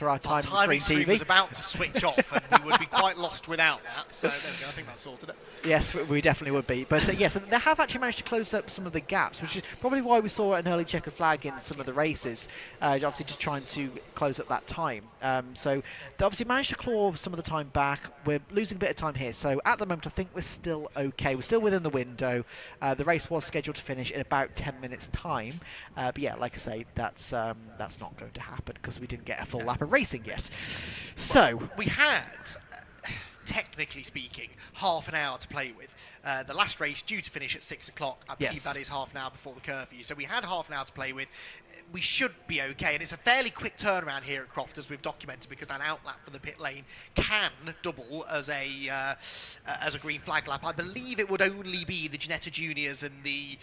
our timing screen TV. Was about to switch off, and we would be quite lost without that. So there we go. I think that sorted it. Yes, we definitely would be. But yes, they have actually managed to close up some of the gaps, which is probably why we saw an early checkered flag in some of the races. Obviously, just trying to close up that time. So they obviously managed to claw some of the time back. We're losing a bit of time here. So at the moment, I think we're still okay. We're still within the window. The race was scheduled to finish in about 10 minutes' time. But yeah, like I say, that's not going to happen because we didn't get a full lap of racing yet. So well, we had, technically speaking, half an hour to play with. The last race due to finish at 6 o'clock. I believe that is half an hour before the curfew. So we had half an hour to play with. We should be okay, and it's a fairly quick turnaround here at Croft, as we've documented, because that outlap for the pit lane can double as a green flag lap. I believe it would only be the Ginetta Juniors and the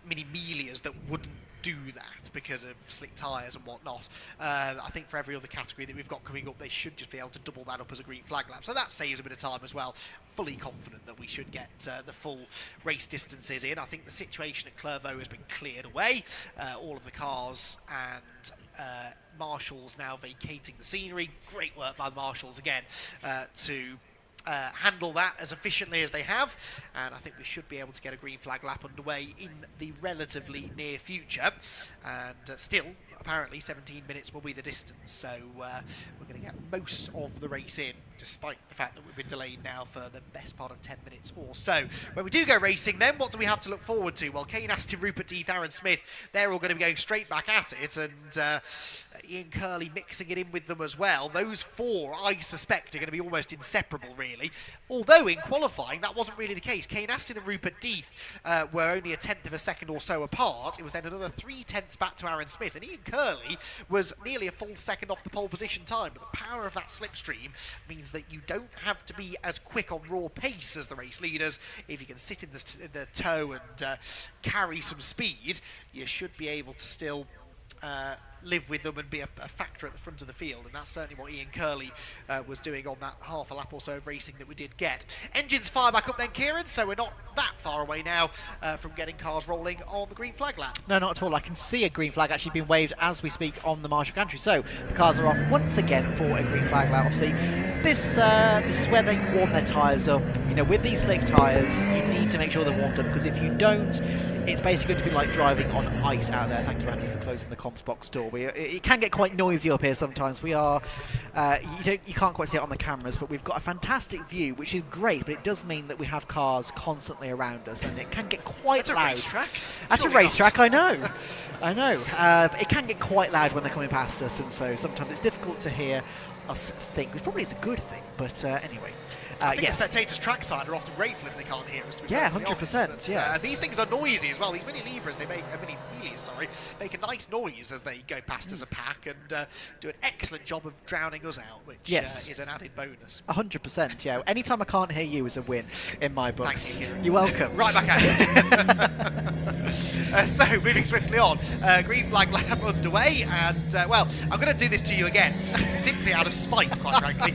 Mini Melias that wouldn't do that because of slick tyres and whatnot. I think for every other category that we've got coming up, they should just be able to double that up as a green flag lap. So that saves a bit of time as well. Fully confident that we should get the full race distances in. I think the situation at Clairvaux has been cleared away. All of the cars and marshals now vacating the scenery. Great work by the marshals again to handle that as efficiently as they have, and I think we should be able to get a green flag lap underway in the relatively near future. And still, apparently 17 minutes will be the distance, so we're going to get most of the race in, despite the fact that we've been delayed now for the best part of 10 minutes or so. When we do go racing, then what do we have to look forward to? Well, Kane Aston, Rupert Death, Aaron Smith, they're all going to be going straight back at it, and Ian Curley mixing it in with them as well. Those 4, I suspect, are going to be almost inseparable, really. Although in qualifying, that wasn't really the case. Kane Aston and Rupert Death were only a tenth of a second or so apart. It was then another 3 tenths back to Aaron Smith, and Ian Curley was nearly a full second off the pole position time. But the power of that slipstream means that you don't have to be as quick on raw pace as the race leaders. If you can sit in the toe and carry some speed, you should be able to still live with them and be a factor at the front of the field, and that's certainly what Ian Curley was doing on that half a lap or so of racing that we did get. Engines fire back up then, Kieran, so we're not that far away now from getting cars rolling on the green flag lap. No, not at all. I can see a green flag actually being waved as we speak on the Marshall Gantry. So the cars are off once again for a green flag lap. Obviously, this is where they warm their tyres up. You know, with these slick tyres, you need to make sure they're warmed up, because if you don't, it's basically going to be like driving on ice out there. Thank you, Andy, for closing the comms box door. It can get quite noisy up here sometimes. We are, you can't quite see it on the cameras, but we've got a fantastic view, which is great, but it does mean that we have cars constantly around us, and it can get quite loud. At a racetrack? At a racetrack, I know. I know. It can get quite loud when they're coming past us, and so sometimes it's difficult to hear us think, which probably is a good thing, but anyway. I think the spectators trackside are often grateful if they can't hear us. Yeah, 100%. Yeah, these things are noisy as well. These mini Libras, make a nice noise as they go past as a pack, and do an excellent job of drowning us out, which is an added bonus. 100%. Yeah. Anytime I can't hear you is a win in my books. Thank you. You're welcome. Right back at it. So moving swiftly on, green flag lap underway, and well, I'm going to do this to you again, simply out of spite, quite frankly.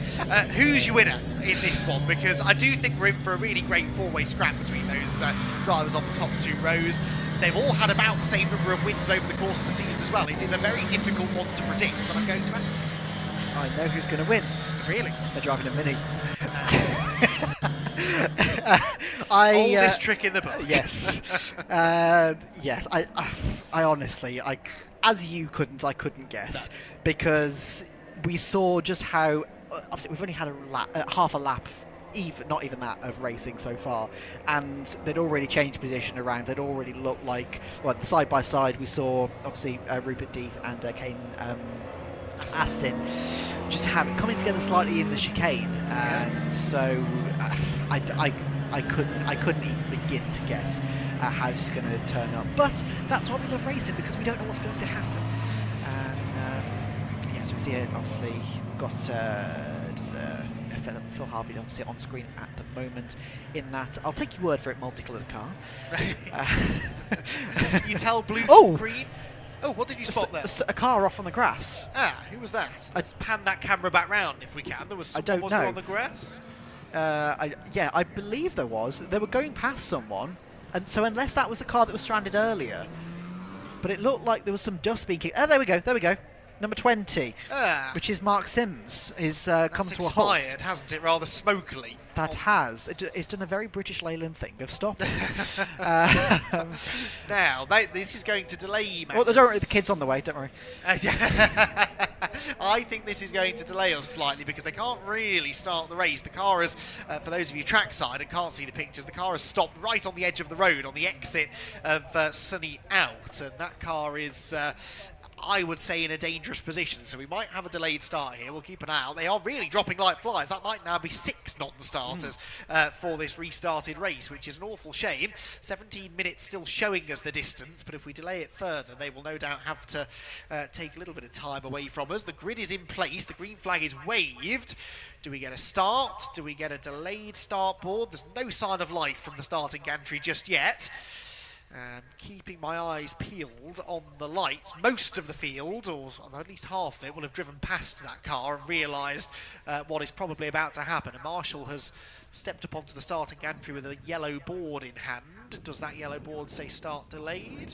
Who's your winner in this one? Because I do think we're in for a really great 4-way scrap between those drivers on the top 2 rows. They've all had about the same number of wins over the course of the season as well. It is a very difficult one to predict, but I'm going to ask it. I know who's going to win. Really? They're driving a Mini. Oldest trick in the book. Yes. Yes. I honestly, as you couldn't, I couldn't guess, because we saw just how. Obviously, we've only had half a lap. Not even that of racing so far, and they'd already changed position around. They'd already looked like, well, side by side we saw obviously Rupert Death and Kane Aston just coming together slightly in the chicane, and so I couldn't even begin to guess how she's going to turn up. But that's why we love racing, because we don't know what's going to happen. And yes, we see it. Obviously, we've got Phil Harvey obviously on screen at the moment. In that, I'll take your word for it, multicoloured car. You tell blue Oh! from green. Oh, what did you spot there? A car off on the grass. Ah, who was that? Let's pan that camera back round if we can. There was someone, was there on the grass? Yeah, I believe there was. They were going past someone, and so unless that was the car that was stranded earlier, but it looked like there was some dust being kicked. Oh, there we go. Number 20, which is Mark Sims, is come to a halt. Expired, hasn't it? Rather smokily. That has. It's done a very British Leyland thing of stopping. Now, this is going to delay matters. Well, don't worry, the kid's on the way, don't worry. I think this is going to delay us slightly because they can't really start the race. The car is, for those of you trackside and can't see the pictures, the car has stopped right on the edge of the road on the exit of Sunny Out, and that car is... I would say in a dangerous position, so we might have a delayed start here. We'll keep an eye out. They are really dropping like flies. That might now be 6 non-starters for this restarted race, which is an awful shame. 17 minutes still showing us the distance, but if we delay it further, they will no doubt have to take a little bit of time away from us. The grid is in place. The green flag is waved. Do we get a start? Do we get a delayed start board? There's no sign of life from the starting gantry just yet. Keeping my eyes peeled on the lights. Most of the field, or at least half of it, will have driven past that car and realised what is probably about to happen. A marshal has stepped up onto the starting gantry with a yellow board in hand. Does that yellow board say start delayed?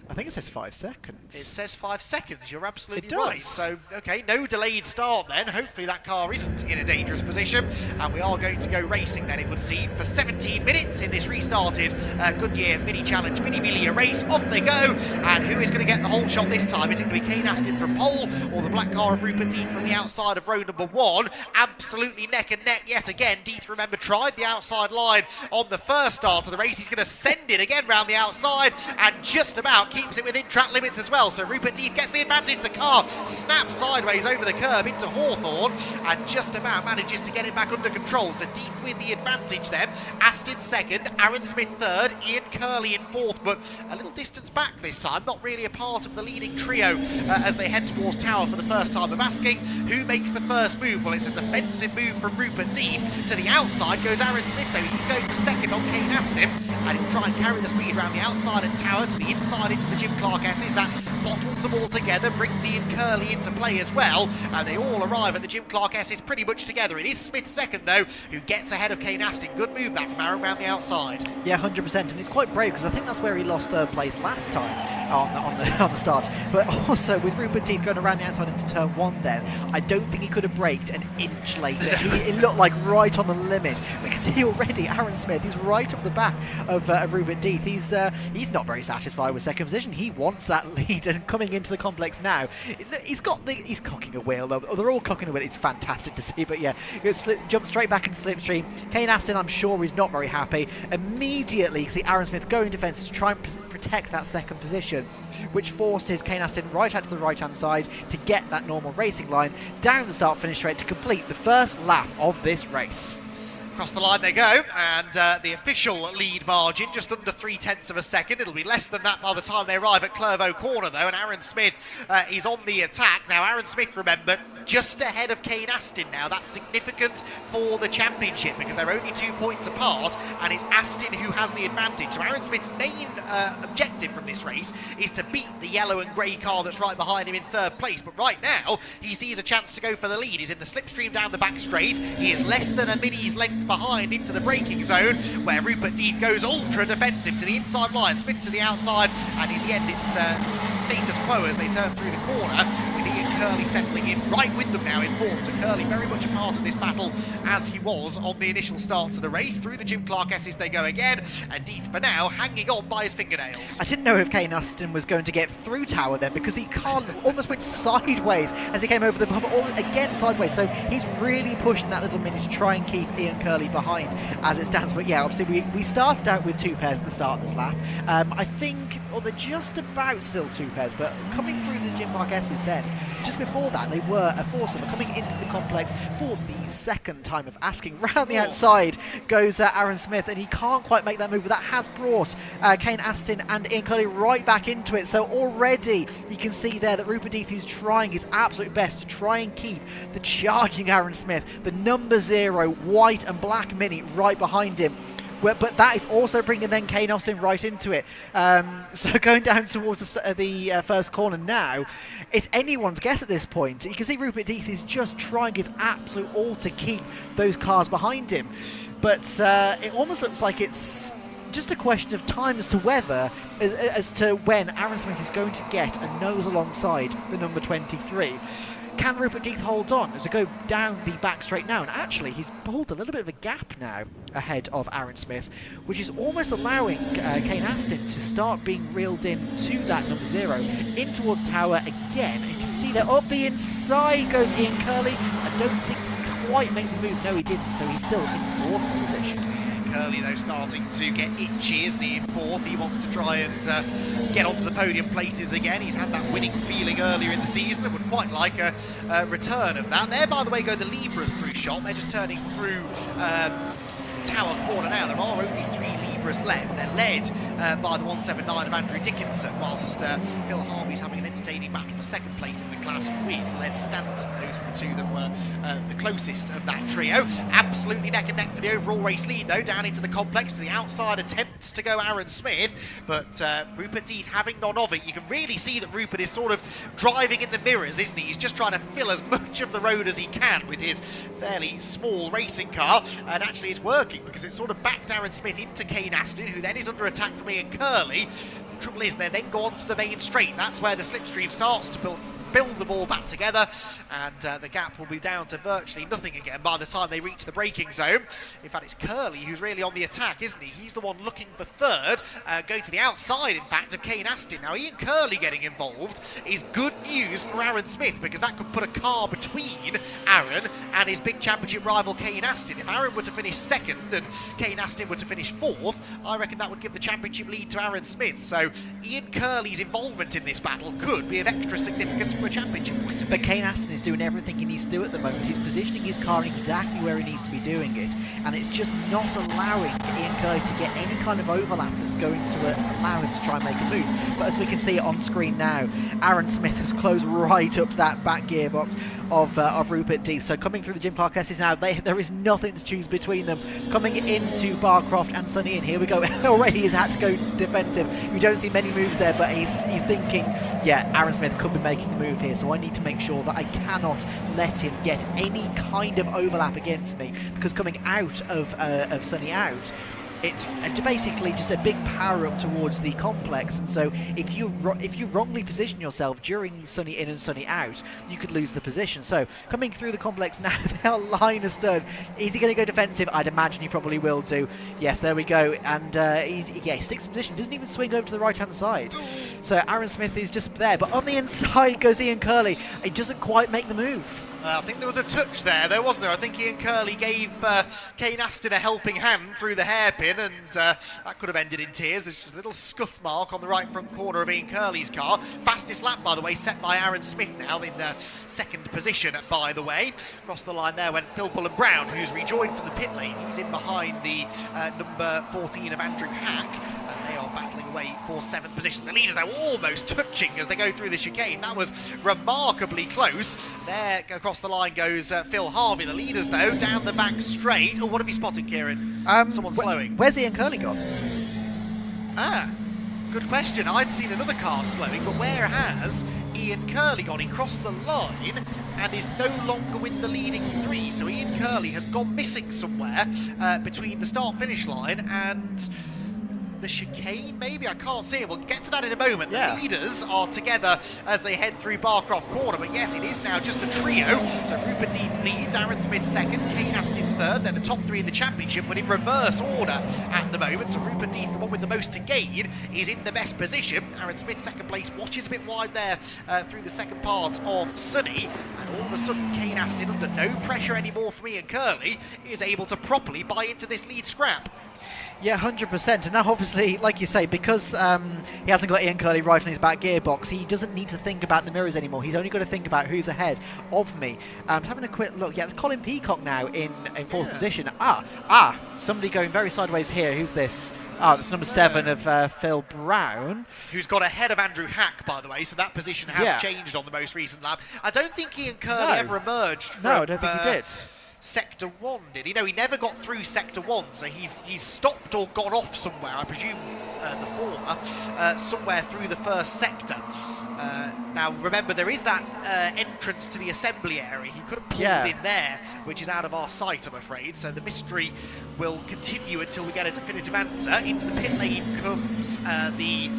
I think it says 5 seconds. It says 5 seconds, you're absolutely It does. right. So, okay, no delayed start then. Hopefully that car isn't in a dangerous position. And we are going to go racing then, it would seem, for 17 minutes in this restarted Goodyear Mini Challenge Mini Melia race. Off they go. And who is going to get the whole shot this time? Is it going to be Kane Aston from pole or the black car of Rupert Deeth from the outside of row number 1? Absolutely neck and neck yet again. Deeth, remember, tried the outside line on the first start of the race. He's going to send it again round the outside and just about keeps it within track limits as well. So Rupert Deeth gets the advantage. The car snaps sideways over the curb into Hawthorne and just about manages to get it back under control. So Deeth with the advantage then. Aston second, Aaron Smith third, Ian Curley in fourth, but a little distance back this time. Not really a part of the leading trio as they head towards Tower for the first time of asking who makes the first move. Well, it's a defensive move from Rupert Deeth. To the outside goes Aaron Smith though. He's going for second on Kane Aston and he'll try and carry the speed around the outside of Tower to the inside into the Jim Clark S's. That bottles them all together, brings Ian Curley into play as well, and they all arrive at the Jim Clark S's pretty much together. It is Smith second though, who gets ahead of Kane Aston. Good move that from Aaron around the outside. Yeah, 100%, and it's quite brave because I think that's where he lost third place last time on the start. But also with Rupert Deeth going around the outside into turn 1 then, I don't think he could have braked an inch later. It looked like right on the limit. We can see already Aaron Smith, he's right up the back of Rupert Deeth. He's not very satisfied with second position. He wants that lead, and coming into the complex now, he's cocking a wheel. They're all cocking a wheel. It's fantastic to see, but yeah, jump straight back into slipstream. Kane Aston, I'm sure, is not very happy. Immediately, you can see Aaron Smith going defensive to try and protect that second position, which forces Kane Aston right out to the right-hand side to get that normal racing line down the start-finish straight to complete the first lap of this race. Across the line they go, and the official lead margin just under 0.3 of a second. It'll be less than that by the time they arrive at Clervaux Corner though, and Aaron Smith is on the attack. Now Aaron Smith, remember, just ahead of Kane Aston now. That's significant for the championship because they're only 2 points apart and it's Aston who has the advantage. So Aaron Smith's main objective from this race is to beat the yellow and grey car that's right behind him in third place. But right now, he sees a chance to go for the lead. He's in the slipstream down the back straight. He is less than a mini's length behind into the braking zone where Rupert Deeth goes ultra defensive to the inside line. Smith to the outside, and in the end it's status quo as they turn through the corner with Ian Curley settling in right with them now in fourth. So Curley very much a part of this battle as he was on the initial start to the race. Through the Jim Clark S's they go again, and Deeth for now hanging on by his fingernails. I didn't know if Kane Aston was going to get through Tower then because he almost went sideways as he came over the bump, again sideways. So he's really pushing that little mini to try and keep Ian Curley behind as it stands. But yeah, obviously we started out with 2 pairs at the start of this lap. I think, they're just about still 2 pairs, but coming through the Jim Clark S's then, just before that, they were a foursome coming into the complex for the second time of asking. Round the outside goes Aaron Smith, and he can't quite make that move, but that has brought Kane Aston and Ian Curley right back into it. So already you can see there that Rupert Death is trying his absolute best to try and keep the charging Aaron Smith, the number 0 white and black Mini right behind him. But that is also bringing then Kane Austin right into it. So going down towards the first corner now, it's anyone's guess at this point. You can see Rupert Death is just trying his absolute all to keep those cars behind him. But it almost looks like it's just a question of time as to when Aaron Smith is going to get a nose alongside the number 23. Can Rupert Death hold on to go down the back straight now? And actually, he's pulled a little bit of a gap now ahead of Aaron Smith, which is almost allowing Kane Aston to start being reeled in to that number 0, in towards Tower again. And you can see that up the inside goes Ian Curley. I don't think he quite made the move. No, he didn't. So he's still in 4th position. Curley, though, starting to get itchy, isn't he, in 4th? He wants to try and get onto the podium places again. He's had that winning feeling earlier in the season and would quite like a return of that. There, by the way, go the Libras through shot. They're just turning through Tower corner now. There are only 3 Libras left. They're led by the 179 of Andrew Dickinson, whilst Phil Harvey's having an entertaining battle for second place in the class with Les Stanton. Those were the 2 that were the closest of that trio. Absolutely neck and neck for the overall race lead, though, down into the complex. To the outside attempts to go Aaron Smith, but Rupert Death having none of it. You can really see that Rupert is sort of driving in the mirrors, isn't he? He's just trying to fill as much of the road as he can with his fairly small racing car, and actually it's working because it's sort of backed Aaron Smith into Kane Aston, who then is under attack from Ian Curley. The trouble is they then go on to the main straight. That's where the slipstream starts to build the ball back together, and the gap will be down to virtually nothing again by the time they reach the braking zone. In fact, it's Curley who's really on the attack, isn't he? He's the one looking for 3rd, going to the outside, in fact, of Kane Aston. Now, Ian Curley getting involved is good news for Aaron Smith, because that could put a car between Aaron and his big championship rival Kane Aston. If Aaron were to finish 2nd and Kane Aston were to finish 4th, I reckon that would give the championship lead to Aaron Smith. So Ian Curley's involvement in this battle could be of extra significance from a championship point of view. But Kane Aston is doing everything he needs to do at the moment. He's positioning his car exactly where he needs to be doing it, and it's just not allowing Ian Curley to get any kind of overlap that's going to allow him to try and make a move. But as we can see on screen now, Aaron Smith has closed right up to that back gearbox of Rupert Death. So coming through the Jim Clark S's now, there is nothing to choose between them. Coming into Barcroft and Sunny Inn, here we go. Already he's had to go defensive. You don't see many moves there, but he's thinking, yeah, Aaron Smith could be making a move here, so I need to make sure that I cannot let him get any kind of overlap against me, because coming out of Sunny out, it's basically just a big power up towards the complex, and so if you wrongly position yourself during Sunny in and Sunny out, you could lose the position. So coming through the complex now, they are line astern. Is he going to go defensive? I'd imagine he probably will do. Yes, there we go, and he sticks in position, doesn't even swing over to the right hand side. So Aaron Smith is just there, but on the inside goes Ian Curley. He doesn't quite make the move. I think there was a touch there, wasn't there? I think Ian Curley gave Kane Aston a helping hand through the hairpin, and that could have ended in tears. There's just a little scuff mark on the right front corner of Ian Curley's car. Fastest lap, by the way, set by Aaron Smith now in 2nd position, by the way. Across the line there went Phil Bullen-Brown, who's rejoined from the pit lane. He's in behind the number 14 of Andrew Hack. They are battling away for 7th position. The leaders now almost touching as they go through the chicane. That was remarkably close. There across the line goes Phil Harvey. The leaders, though, down the back straight. Oh, what have you spotted, Kieran? Someone slowing. Where's Ian Curley gone? Good question. I'd seen another car slowing, but where has Ian Curley gone? He crossed the line and is no longer with the leading 3. So Ian Curley has gone missing somewhere between the start-finish line and the chicane, maybe? I can't see it. We'll get to that in a moment. Yeah. The leaders are together as they head through Barcroft Corner, but yes, it is now just a trio. So Rupert Death leads, Aaron Smith 2nd, Kane Aston 3rd. They're the top 3 in the championship, but in reverse order at the moment. So Rupert Death, the one with the most to gain, is in the best position. Aaron Smith 2nd place, watches a bit wide there through the second part of Sunny, and all of a sudden Kane Aston, under no pressure anymore from Ian Curley, is able to properly buy into this lead scrap. Yeah, 100%. And now, obviously, like you say, because he hasn't got Ian Curley right on his back gearbox, he doesn't need to think about the mirrors anymore. He's only got to think about who's ahead of me. Having a quick look, yeah, it's Colin Peacock now in fourth position. Somebody going very sideways here. Who's this? Oh, it's number 7 of Phil Brown. Who's got ahead of Andrew Hack, by the way, so that position has changed on the most recent lap. I don't think Ian Curley ever emerged from... No, I don't think he did. Sector 1, did he? No, he never got through Sector 1, so he's stopped or gone off somewhere, I presume the former, somewhere through the first sector. Now, remember, there is that entrance to the assembly area. He could have pulled in there, which is out of our sight, I'm afraid, so the mystery will continue until we get a definitive answer. Into the pit lane comes the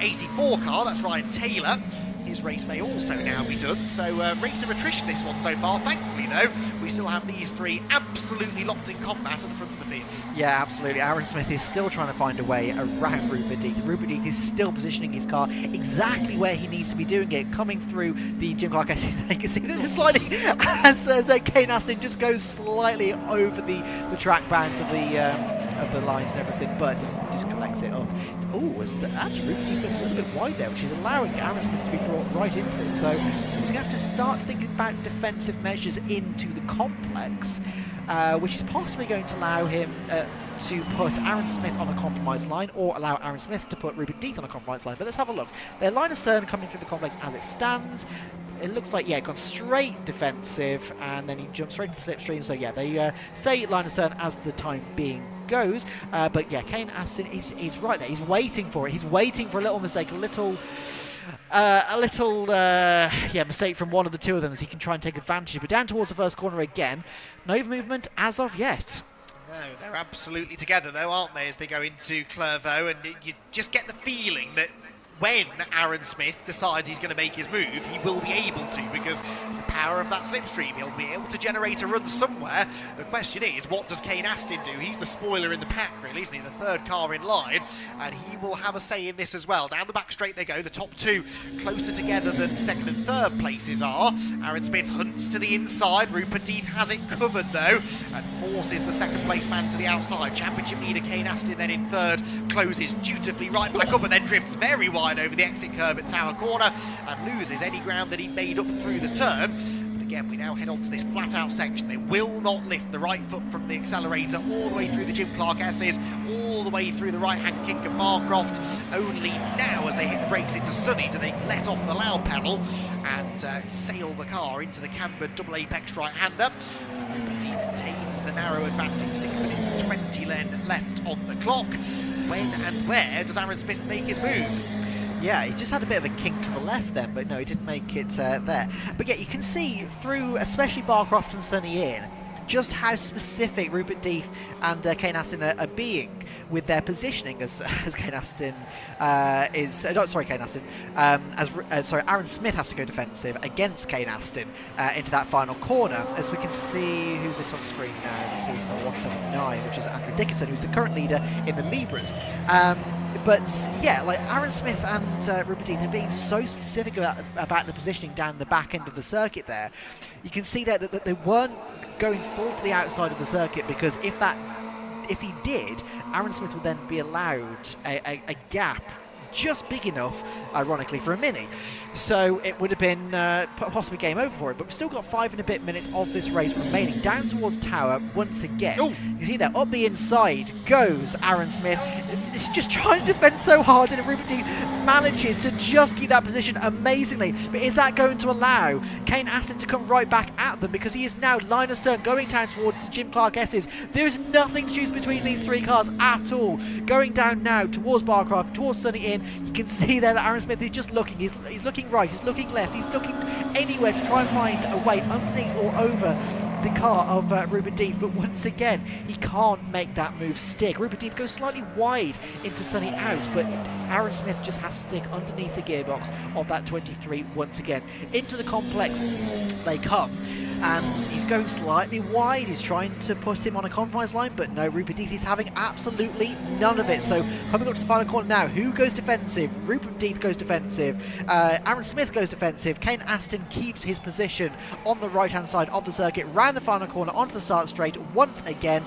84 car, that's Ryan Taylor. His race may also now be done, so race of attrition this one so far. Thankfully, though, we still have these three absolutely locked in combat at the front of the field. Yeah, absolutely. Aaron Smith is still trying to find a way around Rupert Death. Rupert Death is still positioning his car exactly where he needs to be doing it, coming through the Jim Clark SC. You can see there's a sliding as Kane Aston just goes slightly over the track bounds of the lines and everything, but just collects it up. Oh, actually Rupert Death goes a little bit wide there, which is allowing Aaron Smith to be brought right into this. So he's going to have to start thinking about defensive measures into the complex, which is possibly going to allow him to put Aaron Smith on a compromise line, or allow Aaron Smith to put Rupert Death on a compromise line. But let's have a look. Their line of Cern coming through the complex as it stands. It looks like, gone straight defensive, and then he jumps straight to the slipstream. So, they say line of Cern as the time being goes. But, Kane Aston is right there. He's waiting for it. He's waiting for a little mistake, a little mistake from one of the two of them, as he can try and take advantage. But down towards the first corner again. No movement as of yet. No, they're absolutely together, though, aren't they, as they go into Clervaux, and you just get the feeling that when Aaron Smith decides he's going to make his move, he will be able to, because the power of that slipstream, he'll be able to generate a run somewhere. The question is, what does Kane Aston do? He's the spoiler in the pack, really, isn't he? The third car in line, and he will have a say in this as well. Down the back straight they go, the top two closer together than second and third places are. Aaron Smith hunts to the inside. Rupert Death has it covered, though, and forces the second place man to the outside. Championship leader Kane Aston then in third, closes dutifully right back up, and then drifts very wide over the exit curb at Tower Corner and loses any ground that he made up through the turn. But again, we now head on to this flat out section. They will not lift the right foot from the accelerator all the way through the Jim Clark S's, all the way through the right hand kick of Barcroft. Only now, as they hit the brakes into Sunny, do they let off the loud pedal and sail the car into the cambered double apex right hander. Rupert Death retains the narrow advantage, 6 minutes and 20 left on the clock. When and where does Aaron Smith make his move? Yeah, he just had a bit of a kink to the left then, but no, he didn't make it there. But you can see through, especially Barcroft and Sunny Ian, just how specific Rupert Death and Kane Aston are being with their positioning, as Kane Aston Aaron Smith has to go defensive against Kane Aston into that final corner. As we can see, who's this on screen now? This is the 179, which is Andrew Dickinson, who's the current leader in the Libras. But Aaron Smith and Rupert Death are being so specific about the positioning down the back end of the circuit there. You can see there that they weren't going full to the outside of the circuit, because if he did, Aaron Smith would then be allowed a gap just big enough, ironically, for a Mini. So it would have been possibly game over for it. But we've still got 5 and a bit minutes of this race remaining. Down towards Tower once again. Ooh. You see there, up the inside goes Aaron Smith. He's just trying to defend so hard, and Rupert Death manages to just keep that position amazingly. But is that going to allow Kane Aston to come right back at them? Because he is now line of stern going down towards the Jim Clark S's. There is nothing to choose between these three cars at all. Going down now towards Barcroft, towards Sunny Inn. You can see there that Aaron Smith is just looking. He's looking right, he's looking left, he's looking anywhere to try and find a way underneath or over the car of Rupert Death, but once again he can't make that move stick. Rupert Death goes slightly wide into Sunny out, but Aaron Smith just has to stick underneath the gearbox of that 23 once again. Into the complex they come, and he's going slightly wide. He's trying to put him on a compromise line, but no, Rupert Death is having absolutely none of it. So coming up to the final corner now, who goes defensive? Rupert Death goes defensive, Aaron Smith goes defensive, Kane Aston keeps his position on the right hand side of the circuit, round the final corner onto the start straight once again.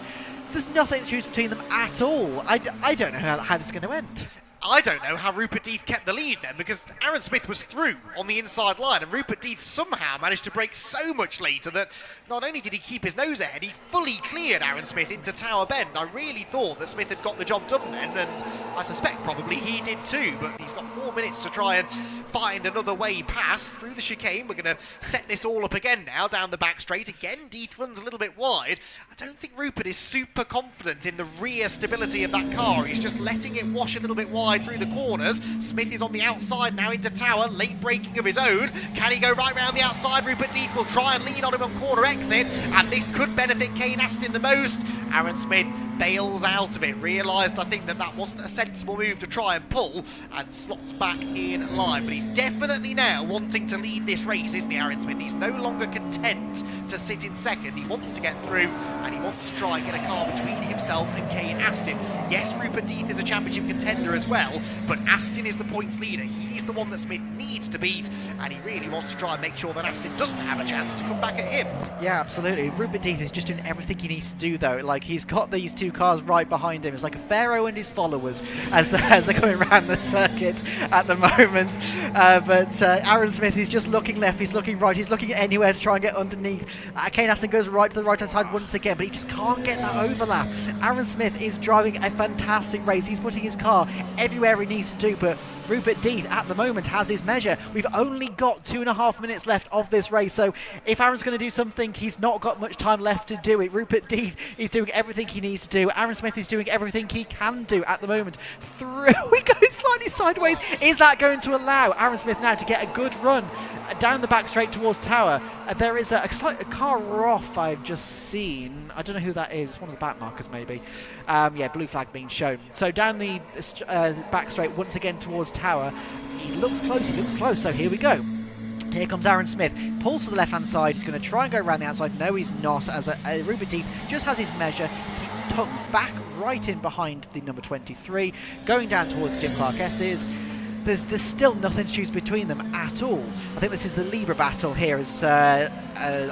there's nothing to choose between them at all. I don't know how this is going to end. I don't know how Rupert Death kept the lead then, because Aaron Smith was through on the inside line, and Rupert Death somehow managed to brake so much later that not only did he keep his nose ahead, he fully cleared Aaron Smith into Tower Bend. I really thought that Smith had got the job done then, and I suspect probably he did too, but he's got 4 minutes to try and find another way past through the chicane. We're going to set this all up again now, down the back straight. Again, Death runs a little bit wide. I don't think Rupert is super confident in the rear stability of that car. He's just letting it wash a little bit wide through the corners. Smith is on the outside now into Tower, late braking of his own. Can he go right round the outside? Rupert Death will try and lean on him on corner exit, and this could benefit Kane Aston the most. Aaron Smith bails out of it, realised I think that wasn't a sensible move to try and pull, and slots back in line. But he's definitely now wanting to lead this race, isn't he, Aaron Smith? He's no longer content to sit in second. He wants to get through, and he wants to try and get a car between himself and Kane Aston. Yes, Rupert Death is a championship contender as well, but Aston is the points leader. He's the one that Smith needs to beat, and he really wants to try and make sure that Aston doesn't have a chance to come back at him. Yeah, absolutely. Rupert Death is just doing everything he needs to do, though. Like, he's got these two cars right behind him. It's like a pharaoh and his followers as they're going around the circuit at the moment. But Aaron Smith is just looking left, he's looking right, he's looking anywhere to try and get underneath. Kane Aston goes right to the right-hand side once again, but he just can't get that overlap. Aaron Smith is driving a fantastic race. He's putting his car everywhere he needs to do, but Rupert Death at the moment has his measure. We've only got 2.5 minutes left of this race, so if Aaron's going to do something, he's not got much time left to do it. Rupert Death is doing everything he needs to do. Aaron Smith is doing everything he can do at the moment. Through, we go slightly sideways. Is that going to allow Aaron Smith now to get a good run down the back straight towards Tower? There is a car off I've just seen. I don't know who that is. One of the back markers maybe. Yeah, blue flag being shown. So down the back straight once again towards Tower. He looks close, so here we go. Here comes Aaron Smith, pulls to the left-hand side. He's going to try and go around the outside. No, he's not, as Rupert Death just has his measure, keeps tucked back right in behind the number 23, going down towards Jim Clark S's. There's still nothing to choose between them at all. I think this is the Libra battle here. As I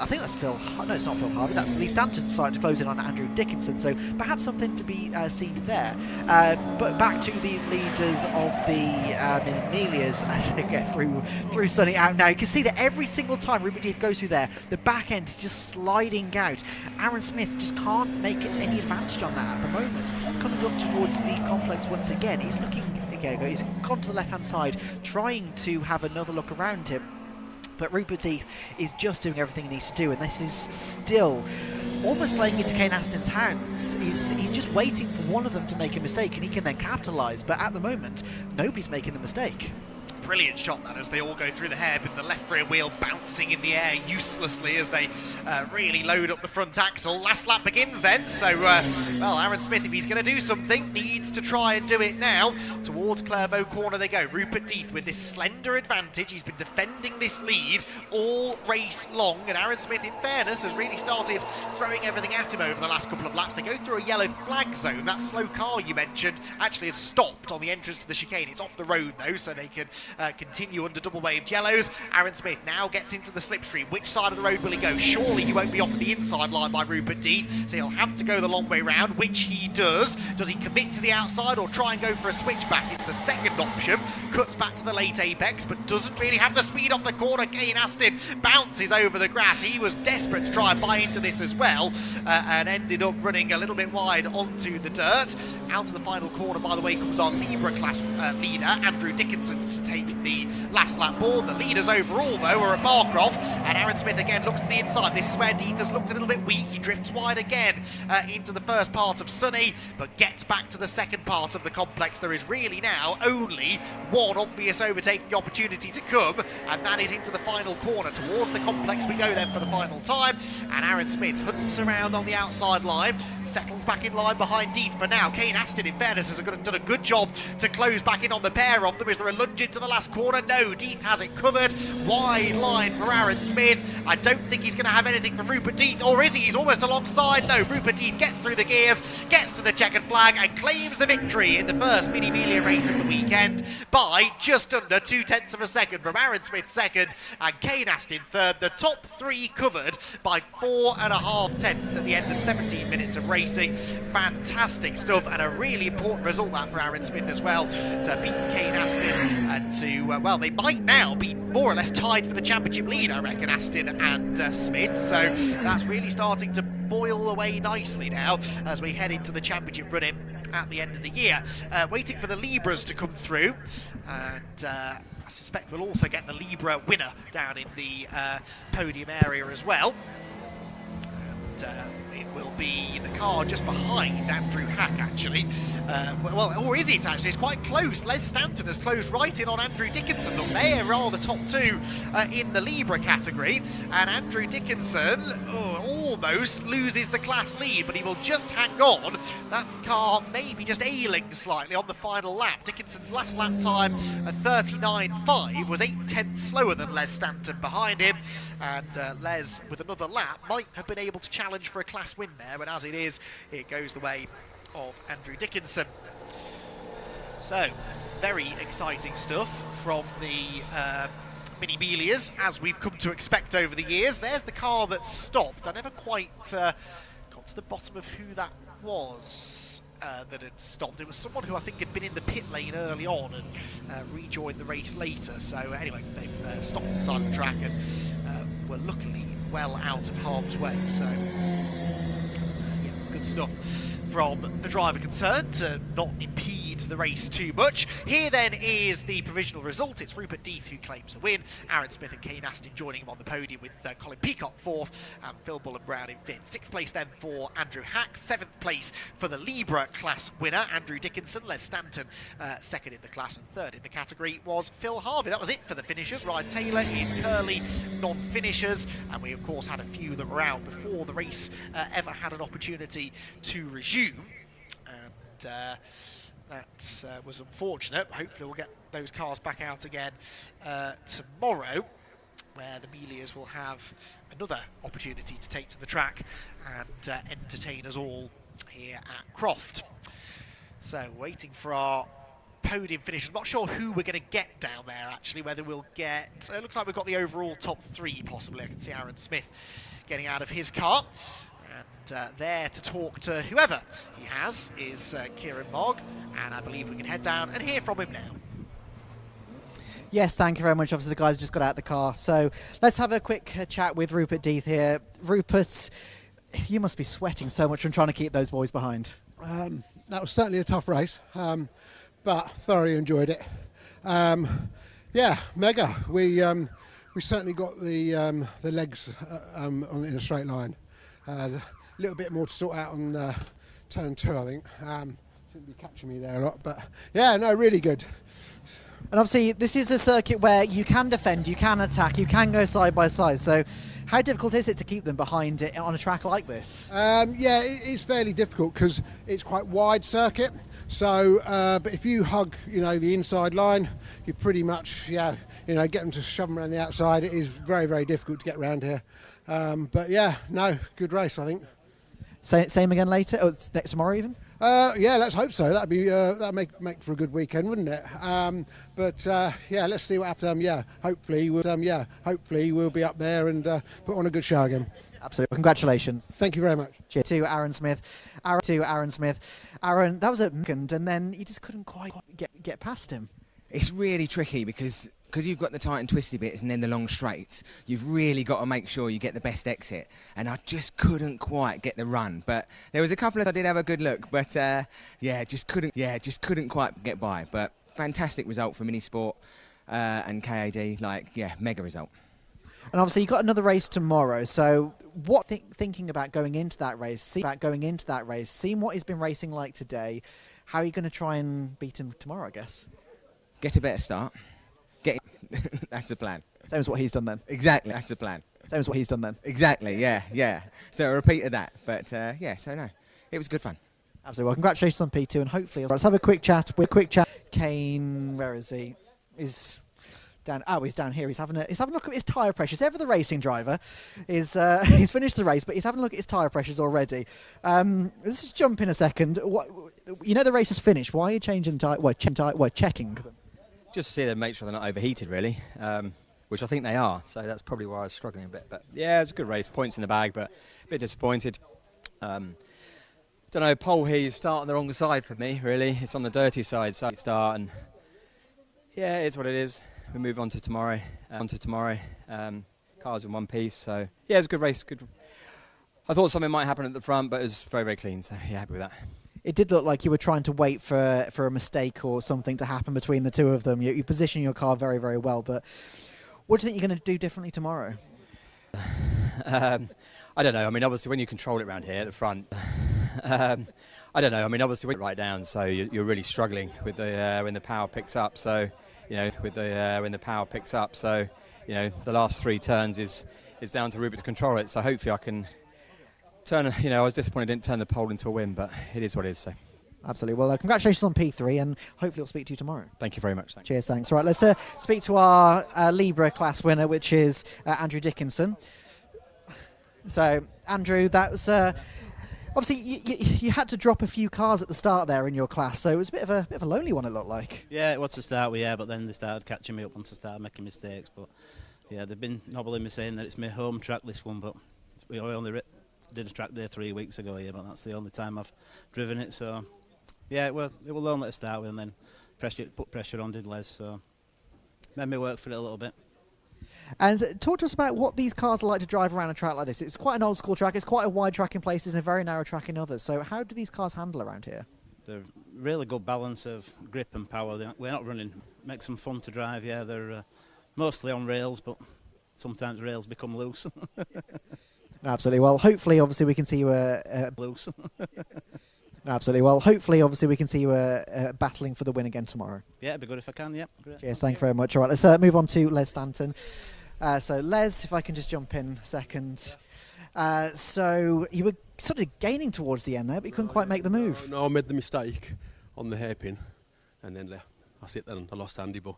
think that's Phil. No, it's not Phil Harvey. That's Lee Stanton starting to close in on Andrew Dickinson. So perhaps something to be seen there. But back to the leaders of the Amelias as they get through Sunny out now. You can see that every single time Rupert Death goes through there, the back end is just sliding out. Aaron Smith just can't make any advantage on that at the moment. Coming up towards the complex once again, he's looking. He's gone to the left-hand side, trying to have another look around him. But Rupert Death is just doing everything he needs to do, and this is still almost playing into Kane Aston's hands. He's just waiting for one of them to make a mistake, and he can then capitalise. But at the moment, nobody's making the mistake. Brilliant shot that as they all go through the hairpin, the left rear wheel bouncing in the air uselessly as they really load up the front axle. Last lap begins then, so well, Aaron Smith, if he's going to do something, needs to try and do it now. Towards Clairvaux corner they go. Rupert Death with this slender advantage. He's been defending this lead all race long, and Aaron Smith, in fairness, has really started throwing everything at him over the last couple of laps. They go through a yellow flag zone. That slow car you mentioned actually has stopped on the entrance to the chicane. It's off the road though, so they can continue under double waved yellows. Aaron Smith now gets into the slipstream. Which side of the road will he go? Surely he won't be off the inside line by Rupert Death, so he'll have to go the long way round, which he does. Does he commit to the outside or try and go for a switchback? It's the second option. Cuts back to the late apex, but doesn't really have the speed off the corner. Kane Aston bounces over the grass. He was desperate to try and buy into this as well, and ended up running a little bit wide onto the dirt. Out of the final corner, by the way, comes our Libra class leader, Andrew Dickinson, to take the last lap board. The leaders overall, though, are at Barcroft, and Aaron Smith again looks to the inside. This is where Death has looked a little bit weak. He drifts wide again into the first part of Sunny, but gets back to the second part of the complex. There is really now only one obvious overtaking opportunity to come, and that is into the final corner. Towards the complex we go then for the final time, and Aaron Smith hunts around on the outside line, settles back in line behind Death for now. Kane Aston, in fairness, has done a good job to close back in on the pair of them. Is there a lunge into the last corner? No, no, Deeth has it covered. Wide line for Aaron Smith. I don't think he's going to have anything from Rupert Deeth, or is he? He's almost alongside. No, Rupert Deeth gets through the gears, gets to the checkered flag and claims the victory in the first Mini Melia race of the weekend by just under 0.2 of a second from Aaron Smith second and Kane Astin third. The top three covered by 4.5 tenths at the end of 17 minutes of racing. Fantastic stuff, and a really important result that for Aaron Smith as well, to beat Kane Astin and to, well, they might now be more or less tied for the championship lead, I reckon, Astin and Smith. So that's really starting to boil away nicely now as we head into the championship running at the end of the year. Waiting for the Libras to come through, and I suspect we'll also get the Libra winner down in the podium area as well. And it will be the car just behind Andrew Hack, actually. Well, or is it actually? It's quite close. Les Stanton has closed right in on Andrew Dickinson. Look, they are the top two in the Libra category. And Andrew Dickinson almost loses the class lead, but he will just hang on. That car may be just ailing slightly on the final lap. Dickinson's last lap time at 39.5 was 0.8 slower than Les Stanton behind him. And Les, with another lap, might have been able to challenge for a class win there, but as it is, it goes the way of Andrew Dickinson. So, very exciting stuff from the Mini Melias, as we've come to expect over the years. There's the car that stopped. I never quite got to the bottom of who that was that had stopped. It was someone who I think had been in the pit lane early on and rejoined the race later. So anyway, they stopped inside of the track and were luckily well out of harm's way. So yeah, good stuff from the driver concerned to not impede the race too much. Here then is the provisional result. It's Rupert Deeth who claims the win. Aaron Smith and Kane Astin joining him on the podium, with Colin Peacock fourth and Phil Bullen-Brown in fifth. Sixth place then for Andrew Hack. Seventh place for the Libra class winner, Andrew Dickinson. Les Stanton second in the class, and third in the category was Phil Harvey. That was it for the finishers. Ryan Taylor in Curly non-finishers, and we of course had a few that were out before the race ever had an opportunity to resume. And that was unfortunate. Hopefully we'll get those cars back out again tomorrow, where the Melias will have another opportunity to take to the track and entertain us all here at Croft. So waiting for our podium finishers. Not sure who we're going to get down there, actually, whether we'll get... it looks like we've got the overall top three, possibly. I can see Aaron Smith getting out of his car. And there to talk to whoever he has is Kieran Mogg, and I believe we can head down and hear from him now. Yes, thank you very much. Obviously, the guys just got out of the car. So let's have a quick chat with Rupert Deeth here. Rupert, you must be sweating so much from trying to keep those boys behind. That was certainly a tough race, but thoroughly enjoyed it. Yeah, mega. We certainly got the legs in a straight line. A little bit more to sort out on turn 2, I think. Seem to be catching me there a lot, but yeah, no, really good. And obviously, this is a circuit where you can defend, you can attack, you can go side by side. So how difficult is it to keep them behind it on a track like this? Yeah, it's fairly difficult because it's quite wide circuit. So, but if you hug, the inside line, you pretty much, get them to shove them around the outside. It is very, very difficult to get around here. But yeah, no, good race, I think. Same again later? Oh, next tomorrow even? Yeah, let's hope so. That'd be that'd make for a good weekend, wouldn't it? But yeah, let's see what happens. Hopefully we'll be up there and put on a good show again. Absolutely. Congratulations. Thank you very much. Cheers to Aaron Smith. Aaron, that was at second, and then you just couldn't quite get past him. It's really tricky because you've got the tight and twisty bits and then the long straights. You've really got to make sure you get the best exit, and I just couldn't quite get the run. But there was a couple of I did have a good look, but just couldn't quite get by. But fantastic result for Minisport and KAD. Mega result. And obviously you've got another race tomorrow. So what thinking about going into that race? Seeing what he's been racing like today, how are you going to try and beat him tomorrow? I guess. Get a better start. That's the plan. Same as what he's done then. Exactly, that's the plan. Same as what he's done then. Exactly, yeah. So a repeat of that. But it was good fun. Absolutely. Well, congratulations on P2, and hopefully let's have a quick chat. Kane, where is he? Is He's down here. He's having a look at his tyre pressures. Ever the racing driver is he's finished the race, but he's having a look at his tyre pressures already. Let's just jump in a second. The race is finished. Why are you changing tyre? Checking them? Just to see them, make sure they're not overheated, really. Which I think they are. So that's probably why I was struggling a bit. But yeah, it's a good race. Points in the bag, but a bit disappointed. Don't know. Pole here, you start on the wrong side for me. Really, it's on the dirty side. So you start, and yeah, it's what it is. We move on to tomorrow. Cars in one piece. So yeah, it's a good race. Good. I thought something might happen at the front, but it was very, very clean. So yeah, happy with that. It did look like you were trying to wait for a mistake or something to happen between the two of them. You position your car very, very well. But what do you think you're going to do differently tomorrow? I don't know. I mean, obviously, when you control it around here at the front, I don't know. I mean, obviously, we're right down, so you're really struggling with when the power picks up. So, when the power picks up. So, the last 3 turns is down to Rupert to control it. So hopefully, I can turn. I was disappointed I didn't turn the pole into a win, but it is what it is. So. Absolutely. Well, congratulations on P3, and hopefully we'll speak to you tomorrow. Thank you very much. Thanks. Cheers, thanks. All right, let's speak to our Libra class winner, which is Andrew Dickinson. So, Andrew, that was obviously you had to drop a few cars at the start there in your class, so it was a bit of a lonely one, it looked like. Yeah, it was to start with, but then they started catching me up once I started making mistakes. But yeah, they've been nobbling me saying that it's my home track, this one, but we only did a track day 3 weeks ago here, but that's the only time I've driven it. So yeah, it was lonely to start with, and then put pressure on, did Les, so made me work for it a little bit. And talk to us about what these cars are like to drive around a track like this. It's quite an old school track, it's quite a wide track in places and a very narrow track in others. So how do these cars handle around here? They're really good balance of grip and power. We're not running, makes them fun to drive, yeah. They're mostly on rails, but sometimes rails become loose. Absolutely. Well, hopefully, obviously, we can see you loose. Absolutely. Well, hopefully, obviously, we can see you battling for the win again tomorrow. Yeah, it'd be good if I can, yeah. Great. Cheers, thank you very much. All right, let's move on to Les Stanton. So, Les, if I can just jump in a second. So, you were sort of gaining towards the end there, but you couldn't quite make the move. No, I made the mistake on the hairpin, and then that's it then. I lost Andy, but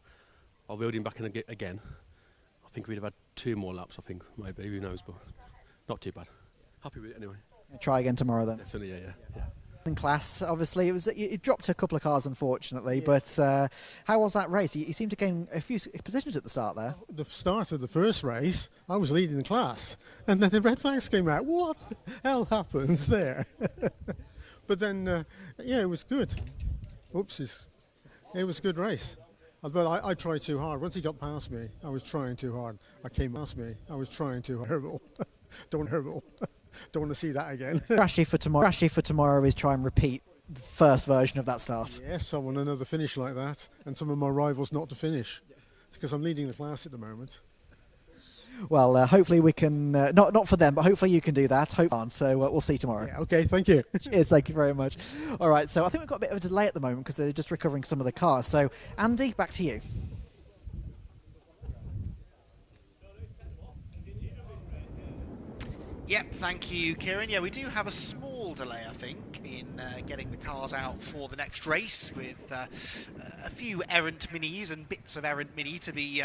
I wheeled him back in again. I think we'd have had 2 more laps, I think, maybe, who knows, but not too bad. Happy with it anyway. Try again tomorrow then. Definitely, yeah. In class, obviously, it dropped a couple of cars, unfortunately. But how was that race? You seemed to gain a few positions at the start there. The start of the first race, I was leading the class, and then the red flags came out. What the hell happens there? But then, yeah, it was good. Oopsies. It was a good race. But I tried too hard. Once he got past me, I was trying too hard. I was trying too hard. Don't want to see that again. Strategy for tomorrow is try and repeat the first version of that start. Yes, I want another finish like that, and some of my rivals not to finish. It's because I'm leading the class at the moment. Well, hopefully we can, not for them, but hopefully you can do that. So we'll see tomorrow. Yeah, okay, thank you. Cheers, thank you very much. All right, so I think we've got a bit of a delay at the moment because they're just recovering some of the cars. So, Andy, back to you. Yep, thank you, Kieran. Yeah, we do have a small delay, I think, in getting the cars out for the next race, with a few errant minis and bits of errant mini to be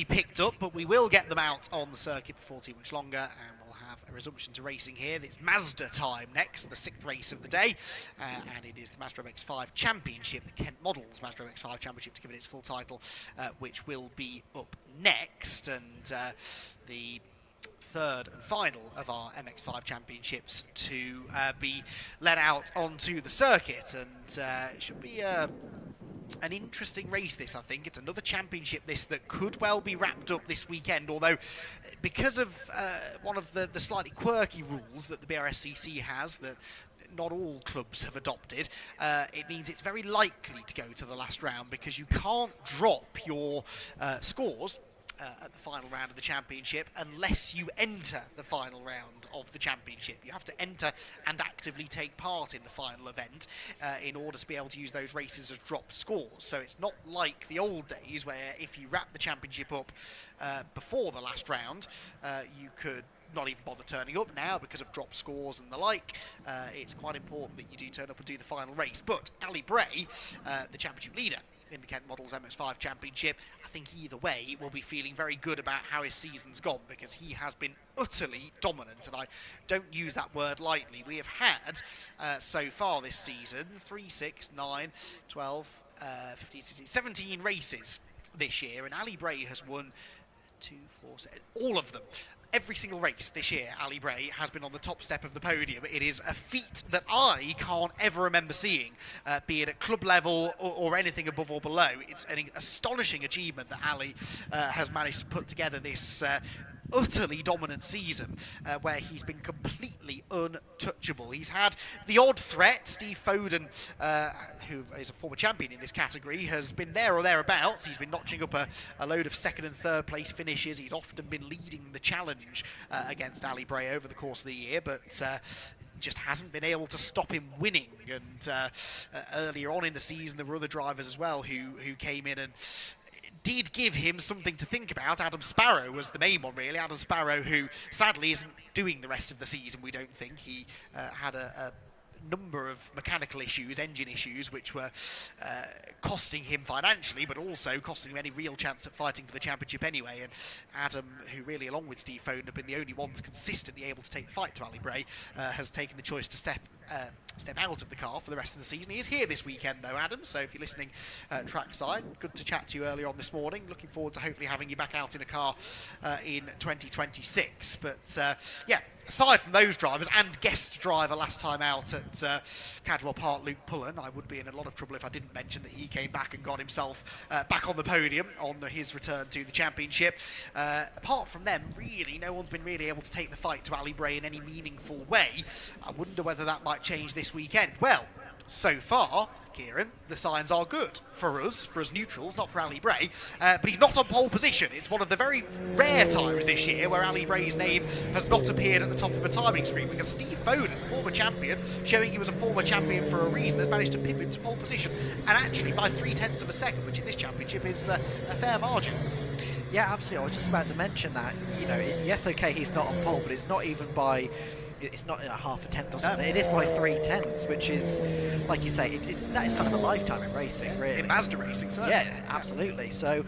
picked up. But we will get them out on the circuit before too much longer, and we'll have a resumption to racing here. It's Mazda time next, the 6th race of the day, and it is the Mazda MX-5 Championship, the Kent Models Mazda MX-5 Championship, to give it its full title, which will be up next, and the 3rd and final of our MX-5 championships to be let out onto the circuit, and it should be an interesting race, this. I think it's another championship that could well be wrapped up this weekend, although because of one of the slightly quirky rules that the Brscc has that not all clubs have adopted, it means it's very likely to go to the last round, because you can't drop your scores at the final round of the championship unless you enter the final round of the championship. You have to enter and actively take part in the final event in order to be able to use those races as drop scores. So it's not like the old days where if you wrap the championship up before the last round, you could not even bother turning up. Now, because of drop scores and the like, it's quite important that you do turn up and do the final race. But Ali Bray, the championship leader, in the Kent Models MX5 Championship. I think either way will be feeling very good about how his season's gone, because he has been utterly dominant, and I don't use that word lightly. We have had so far this season 3, 6, 9, 12, 15, 16, 17 races this year, and Ali Bray has won 2, 4, 6, all of them. Every single race this year, Ali Bray has been on the top step of the podium. It is a feat that I can't ever remember seeing, be it at club level or anything above or below. It's an astonishing achievement that Ali has managed to put together this utterly dominant season, where he's been completely untouchable. He's had the odd threat. Steve Foden, who is a former champion in this category, has been there or thereabouts. He's been notching up a load of second and third place finishes. He's often been leading the challenge against Ali Bray over the course of the year, but just hasn't been able to stop him winning. And earlier on in the season, there were other drivers as well who came in and did give him something to think about. Adam Sparrow was the main one, really. Adam Sparrow, who sadly isn't doing the rest of the season, we don't think. He had a number of mechanical issues, engine issues, which were costing him financially, but also costing him any real chance at fighting for the championship anyway. And Adam, who really, along with Steve Foden, have been the only ones consistently able to take the fight to Ali Bray, has taken the choice to step out of the car for the rest of the season. He is here this weekend, though, Adam, so if you're listening trackside, good to chat to you earlier on this morning. Looking forward to hopefully having you back out in a car in 2026. But yeah, aside from those drivers and guest driver last time out at Cadwell Park, Luke Pullen, I would be in a lot of trouble if I didn't mention that he came back and got himself back on the podium on his return to the championship. Apart from them, really, no one's been really able to take the fight to Ali Bray in any meaningful way. I wonder whether that might change this weekend. Well, so far, Kieran, the signs are good for us neutrals, not for Ali Bray, but he's not on pole position. It's one of the very rare times this year where Ali Bray's name has not appeared at the top of a timing screen, because Steve Foden, former champion, showing he was a former champion for a reason, has managed to pip him to pole position, and actually by 0.3 of a second, which in this championship is a fair margin. Yeah, absolutely. I was just about to mention that. You know, yes, okay, he's not on pole, but it's not even by... It's not half a tenth or something. No. It is by 0.3, which is, like you say, that is kind of a lifetime in racing, really. In Mazda racing, certainly. Yeah, absolutely. So,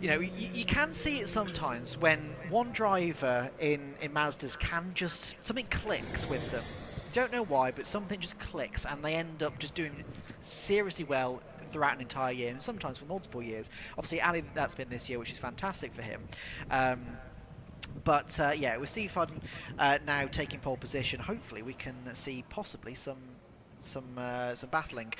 you know, you can see it sometimes when one driver in Mazdas can just... something clicks with them. Don't know why, but something just clicks, and they end up just doing seriously well throughout an entire year, and sometimes for multiple years. Obviously, Ali, that's been this year, which is fantastic for him. But yeah, with Steve Foden now taking pole position, hopefully we can see possibly some battling.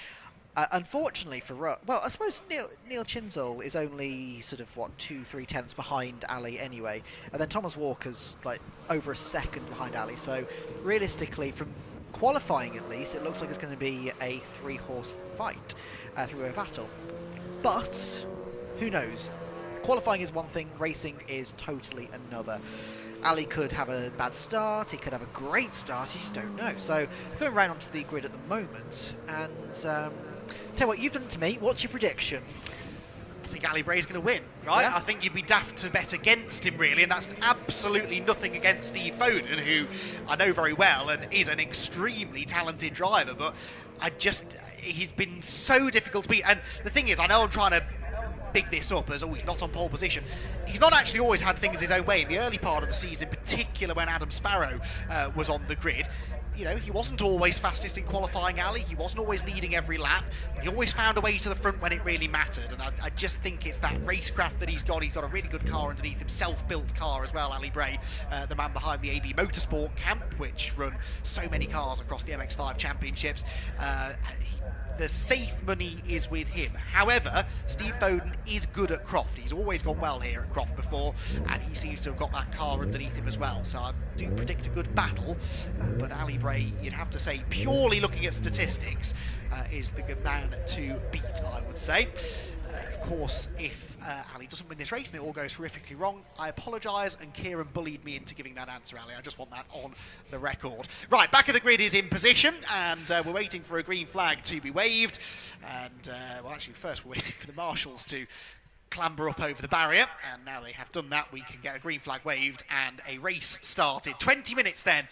Unfortunately for well, I suppose Neil Chinzel is only sort of 2-3 tenths behind Ali anyway, and then Thomas Walker's like over a second behind Ali. So realistically, from qualifying at least, it looks like it's going to be a 3-horse fight, 3-way battle. But who knows? Qualifying is one thing, racing is totally another. Ali could have a bad start, he could have a great start, you just don't know. So, going round onto the grid at the moment, and tell you what, you've done it to me, what's your prediction? I think Ali Bray's going to win, right? Yeah. I think you'd be daft to bet against him, really, and that's absolutely nothing against Steve Foden, who I know very well and is an extremely talented driver, but he's been so difficult to beat. And the thing is, I know I'm trying to big this up as, he's not on pole position. He's not actually always had things his own way. In the early part of the season, in particular when Adam Sparrow was on the grid, you know, he wasn't always fastest in qualifying, Ali. He wasn't always leading every lap, but he always found a way to the front when it really mattered. And I just think it's that racecraft that he's got. He's got a really good car underneath him, self-built car as well, Ali Bray, the man behind the AB Motorsport camp, which run so many cars across the MX5 championships. The safe money is with him. However, Steve Foden is good at Croft. He's always gone well here at Croft before, and he seems to have got that car underneath him as well. So I do predict a good battle, but Ali Bray, you'd have to say, purely looking at statistics, is the good man to beat, I would say. Of course, if Ali doesn't win this race and it all goes horrifically wrong, I apologise, and Kieran bullied me into giving that answer, Ali. I just want that on the record. Right, back of the grid is in position, and we're waiting for a green flag to be waved. And, well, actually, first we're waiting for the marshals to clamber up over the barrier, and now they have done that, we can get a green flag waved and a race started. 20 minutes then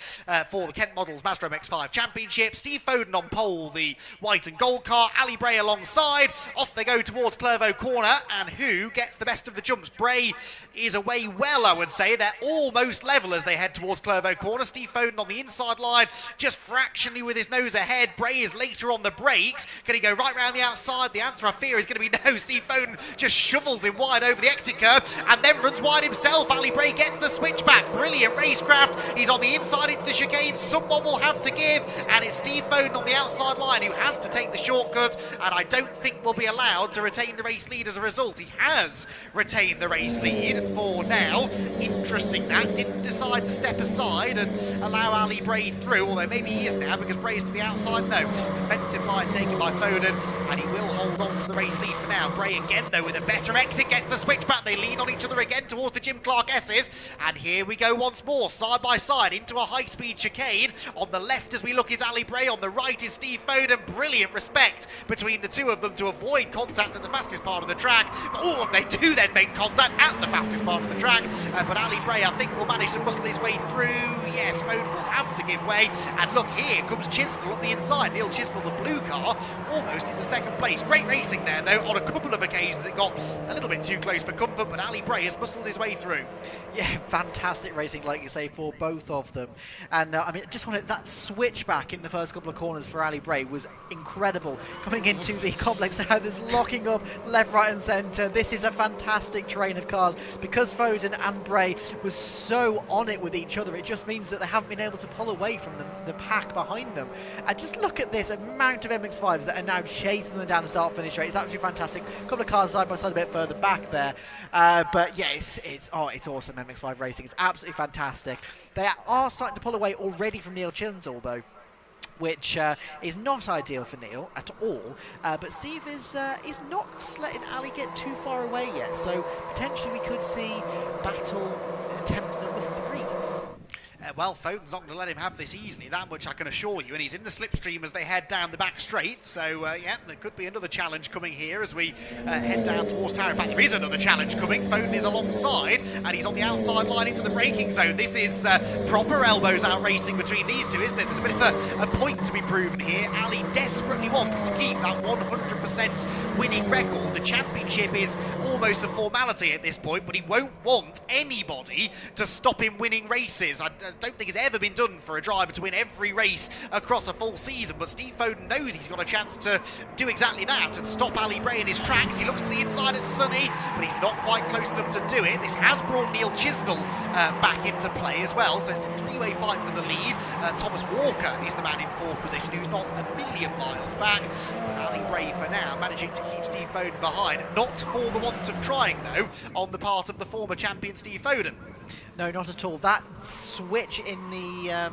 for the Kent Models Mazda MX-5 Championship. Steve Foden on pole, the white and gold car, Ali Bray alongside. Off they go towards Clervaux Corner, and who gets the best of the jumps? Bray is away well, I would say. They're almost level as they head towards Clervaux Corner. Steve Foden on the inside line, just fractionally with his nose ahead. Bray is later on the brakes. Can he go right round the outside? The answer, I fear, is going to be no. Steve Foden just shovels him wide over the exit curve and then runs wide himself. Ali Bray gets the switchback. Brilliant racecraft. He's on the inside into the chicane. Someone will have to give, and it's Steve Foden on the outside line who has to take the shortcut, and I don't think will be allowed to retain the race lead as a result. He has retained the race lead for now. Interesting that. Didn't decide to step aside and allow Ali Bray through, although maybe he is now because Bray's to the outside. No. Defensive line taken by Foden, and he will hold on to the race lead for now. Bray again, though, with a better exit, gets the switchback. They lean on each other again towards the Jim Clark S's, and here we go once more, side by side into a high-speed chicane. On the left as we look is Ali Bray, on the right is Steve Foden. Brilliant respect between the two of them to avoid contact at the fastest part of the track. Oh, they do then make contact at the fastest part of the track, but Ali Bray, I think, will manage to muscle his way through. Yes, Foden will have to give way, and look, here comes Chisnell up the inside. Neil Chisnell, the blue car, almost into second place. Great racing there, though. On a couple of occasions it got a little bit too close for comfort, but Ali Bray has muscled his way through. Yeah, fantastic racing, like you say, for both of them. And I mean, just wanted that switchback in the first couple of corners for Ali Bray was incredible. Coming into the complex now, there's locking up left, right and centre. This is a fantastic train of cars. Because Foden and Bray was so on it with each other, it just means that they haven't been able to pull away from the pack behind them. And just look at this amount of MX-5s that are now chasing them down the start-finish straight. It's absolutely fantastic. A couple of cars side by side a bit further back there. But yeah, it's awesome MX-5 racing. It's absolutely fantastic. They are starting to pull away already from Neil Chisnell, though, which is not ideal for Neil at all. But Steve is not letting Ali get too far away yet, so potentially we could see battle attempt number 3. Well, Foden's not going to let him have this easily, that much I can assure you, and he's in the slipstream as they head down the back straight, so yeah, there could be another challenge coming here as we head down towards Tyre. In fact, there is another challenge coming. Foden is alongside, and he's on the outside line into the braking zone. This is proper elbows out racing between these two, isn't it? There's a bit of a point to be proven here. Ali desperately wants to keep that 100% winning record. The championship is almost a formality at this point, but he won't want anybody to stop him winning races. I don't think it's ever been done for a driver to win every race across a full season, but Steve Foden knows he's got a chance to do exactly that and stop Ali Bray in his tracks. He looks to the inside at Sonny, but he's not quite close enough to do it. This has brought Neil Chisnell back into play as well, so it's a three-way fight for the lead. Thomas Walker is the man in fourth position, who's not a million miles back. But Ali Bray for now managing to keep Steve Foden behind, not for the want of trying though on the part of the former champion Steve Foden. No, not at all. That switch in the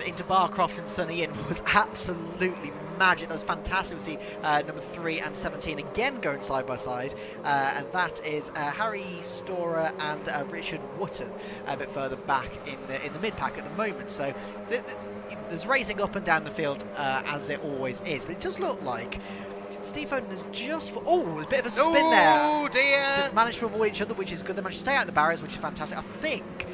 into Barcroft and Sonny Inn was absolutely magic. That was fantastic. We see number 3 and 17 again going side by side, and that is Harry Storer and Richard Wotton a bit further back in the mid pack at the moment. So there's racing up and down the field as there always is, but it does look like Steve Foden has just... a bit of a spin there. Oh, dear. They've managed to avoid each other, which is good. They managed to stay out the barriers, which is fantastic. I think...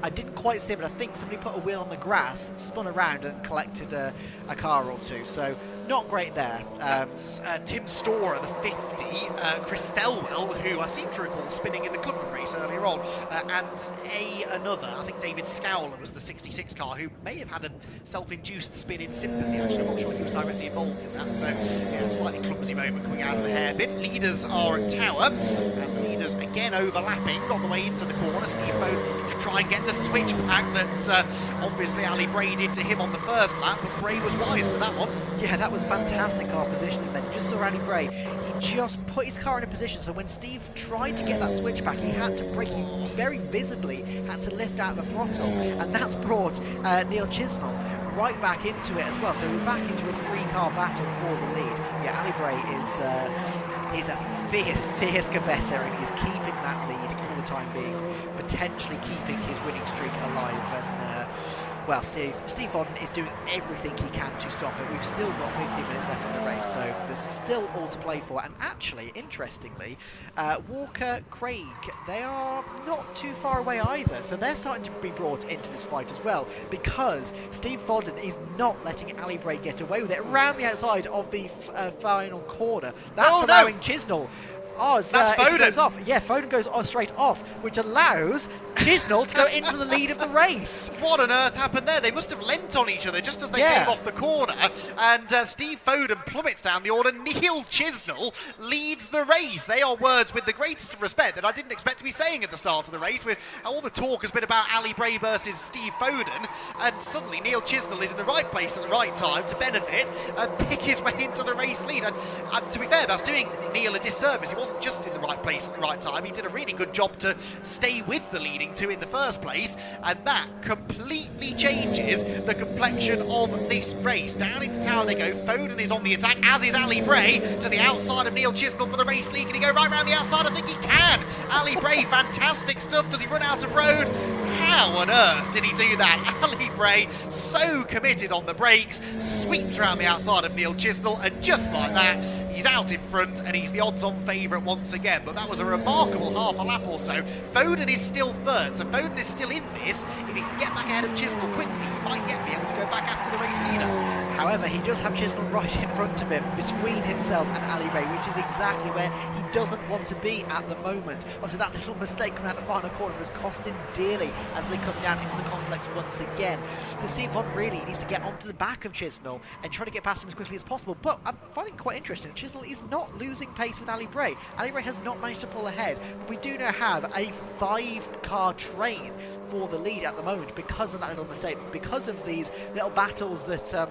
I didn't quite see it, but I think somebody put a wheel on the grass, spun around and collected a car or two. So not great there. That's Tim Storer, the 50, Chris Thelwell, who I seem to recall spinning in the Clubman race earlier on, and another, I think David Scowler was the 66 car, who may have had a self-induced spin in sympathy, actually. I'm not sure he was directly involved in that, so yeah, a slightly clumsy moment coming out of the hairpin. Leaders are at Tower, and the leaders again overlapping on the way into the corner. Steve Foden to try and get the switch back that obviously Ali Bray did to him on the first lap, but Bray was wise to that one. Yeah, that was fantastic car positioning then. Just saw Ali Bray, he just put his car in a position so when Steve tried to get that switch back, he had to brake. He very visibly had to lift out the throttle, and that's brought Neil Chisnell right back into it as well. So we're back into a 3-car battle for the lead. Yeah, Ali Bray is a fierce competitor, and he's keeping that lead for the time being, potentially keeping his winning streak alive. And well, Steve Fodden is doing everything he can to stop it. We've still got 50 minutes left in the race, so there's still all to play for. And actually, interestingly, Walker, Craig, they are not too far away either. So they're starting to be brought into this fight as well, because Steve Fodden is not letting Ali Bray get away with it around the outside of the final corner. That's allowing Chisnell. That's Foden. Goes off. Yeah, Foden goes straight off, which allows Chisnell to go into the lead of the race. What on earth happened there? They must have leant on each other just as they came off the corner. And Steve Foden plummets down the order. Neil Chisnell leads the race. They are words with the greatest respect that I didn't expect to be saying at the start of the race. With all the talk has been about Ali Bray versus Steve Foden, and suddenly Neil Chisnell is in the right place at the right time to benefit and pick his way into the race lead. And to be fair, that's doing Neil a disservice. He wasn't just in the right place at the right time. He did a really good job to stay with the leading two in the first place, and that completely changes the complexion of this race. Down into Tower they go. Foden is on the attack, as is Ali Bray, to the outside of Neil Chisnell for the race lead. Can he go right round the outside? I think he can. Ali Bray, fantastic stuff. Does he run out of road? How on earth did he do that? Ali Bray, so committed on the brakes, sweeps around the outside of Neil Chisnell, and just like that, he's out in front, and he's the odds-on favourite once again. But that was a remarkable half a lap or so. Foden is still third, so Foden is still in this. If he can get back ahead of Chisnell quickly, he might yet be able to go back after the race leader. However, he does have Chisnell right in front of him, between himself and Ali Bray, which is exactly where he doesn't want to be at the moment. Obviously, that little mistake coming out the final corner has cost him dearly as they come down into the complex once again. So Steve Fodden really needs to get onto the back of Chisnell and try to get past him as quickly as possible. But I'm finding it quite interesting that Chisnell is not losing pace with Ali Bray. Ali Bray has not managed to pull ahead, but we do now have a 5-car train for the lead at the moment because of that little mistake, because of these little battles that...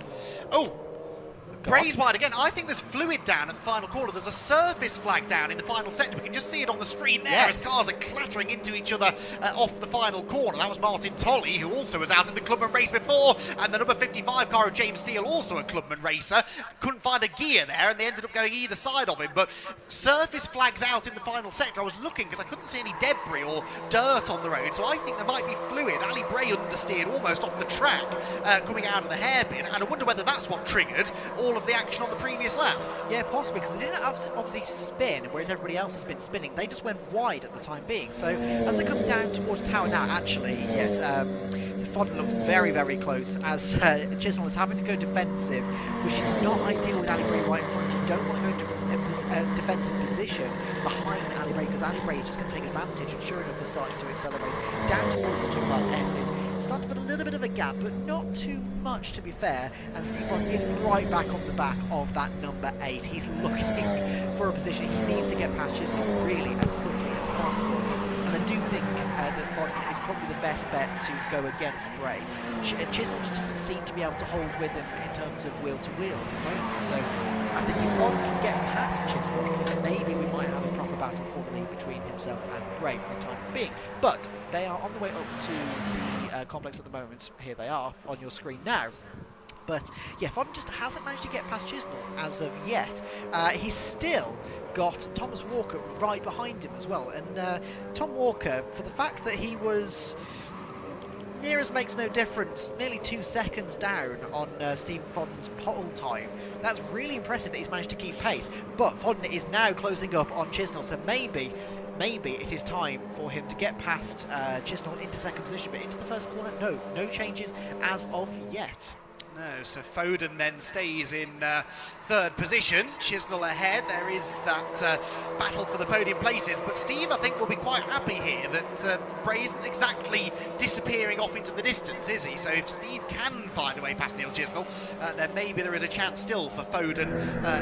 Bray's wide again. I think there's fluid down at the final corner. There's a surface flag down in the final sector. We can just see it on the screen there as cars are clattering into each other off the final corner. That was Martin Tolley, who also was out in the Clubman race before, and the number 55 car of James Seal, also a Clubman racer. Couldn't find a gear there, and they ended up going either side of him. But surface flags out in the final sector. I was looking because I couldn't see any debris or dirt on the road, so I think there might be fluid. Ali Bray understeered almost off the track coming out of the hairpin, and I wonder whether that's what triggered all of the action on the previous lap. Yeah, possibly, because they didn't obviously spin, whereas everybody else has been spinning. They just went wide at the time being. So as they come down towards Tower now, actually, yes, Fodden looks very, very close as Chisnell is having to go defensive, which is not ideal with Ali Bray right in front. You don't want to go into a defensive position behind Ali Bray, because Ali Bray is just going to take advantage, and sure enough, they're starting to accelerate down towards the Jumbo S's. Starting to put a little bit of a gap, but not too much, to be fair, and Steve Fodden is right back on the back of that number 8. He's looking for a position. He needs to get past Chisnell really as quickly as possible, and I do think that Fodden is probably the best bet to go against Bray. Chisnell just doesn't seem to be able to hold with him in terms of wheel to wheel at the moment, so I think if Fodden can get past Chisnell, maybe we might have a proper battle for the lead between himself and Bray for the time being. But they are on the way up to the complex at the moment. Here they are on your screen now. But yeah, Fodden just hasn't managed to get past Chisnell as of yet. He's still got Thomas Walker right behind him as well. And Tom Walker, for the fact that he was near as makes no difference, nearly 2 seconds down on Steve Fodden's pole time. That's really impressive that he's managed to keep pace. But Fodden is now closing up on Chisnell, so maybe it is time for him to get past Chisnell into second position, but into the first corner, no changes as of yet. No, so Foden then stays in third position. Chisnell ahead. There is that battle for the podium places, but Steve, I think, will be quite happy here that Bray isn't exactly disappearing off into the distance, is he? So if Steve can find a way past Neil Chisnell, then maybe there is a chance still for Foden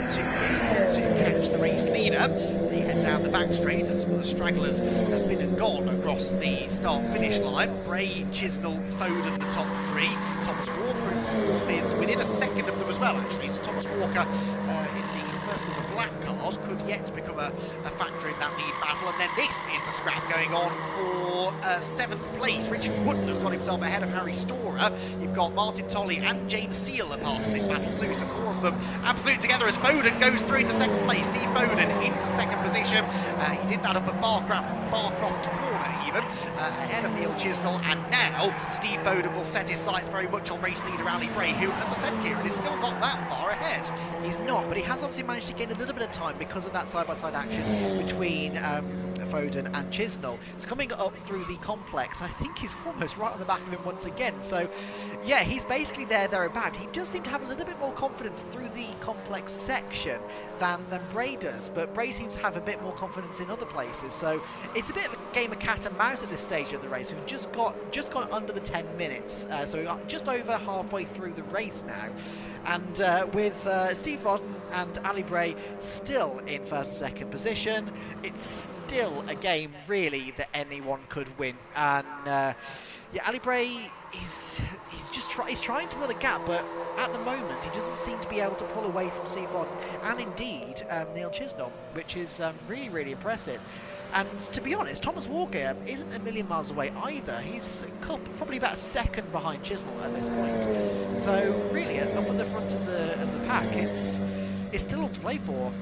to be able to catch the race leader. They head down the back straight as some of the stragglers have been gone across the start-finish line. Bray, Chisnell, Foden, the top 3. Thomas Walker in fourth is within a second of them as well, actually. So Thomas Walker in the first of the black cars could yet become a factor in that lead battle. And then this is the scrap going on for 7th place. Richard Wooden has got himself ahead of Harry Storer. You've got Martin Tolley and James Seal a part of this battle too, so 4 of them absolutely together as Foden goes through into second place. Steve Foden into second position. He did that up at Barcroft corner even. ahead of Neil Chisnell, and now Steve Foden will set his sights very much on race leader Ali Bray, who, as I said, Kieran, is still not that far ahead. He's not, but he has obviously managed to gain a little bit of time because of that side-by-side action between Foden and Chisnell. So coming up through the complex, I think he's almost right on the back of him once again. So yeah, he's basically thereabout. He does seem to have a little bit more confidence through the complex section than Bray does, but Bray seems to have a bit more confidence in other places. So it's a bit of a game of cat and mouse at this stage of the race. We've just gone under the 10 minutes, so we're just over halfway through the race now. And with Steve Foden and Ali Bray still in first and second position, it's still a game really that anyone could win. And yeah, Ali Bray he's trying to build a gap, but at the moment he doesn't seem to be able to pull away from Steve Foden and indeed Neil Chisnell, which is really, really impressive. And to be honest, Thomas Walker isn't a million miles away either. He's probably about a second behind Chisnell at this point. So really, up at the front of the pack, it's still all to play for.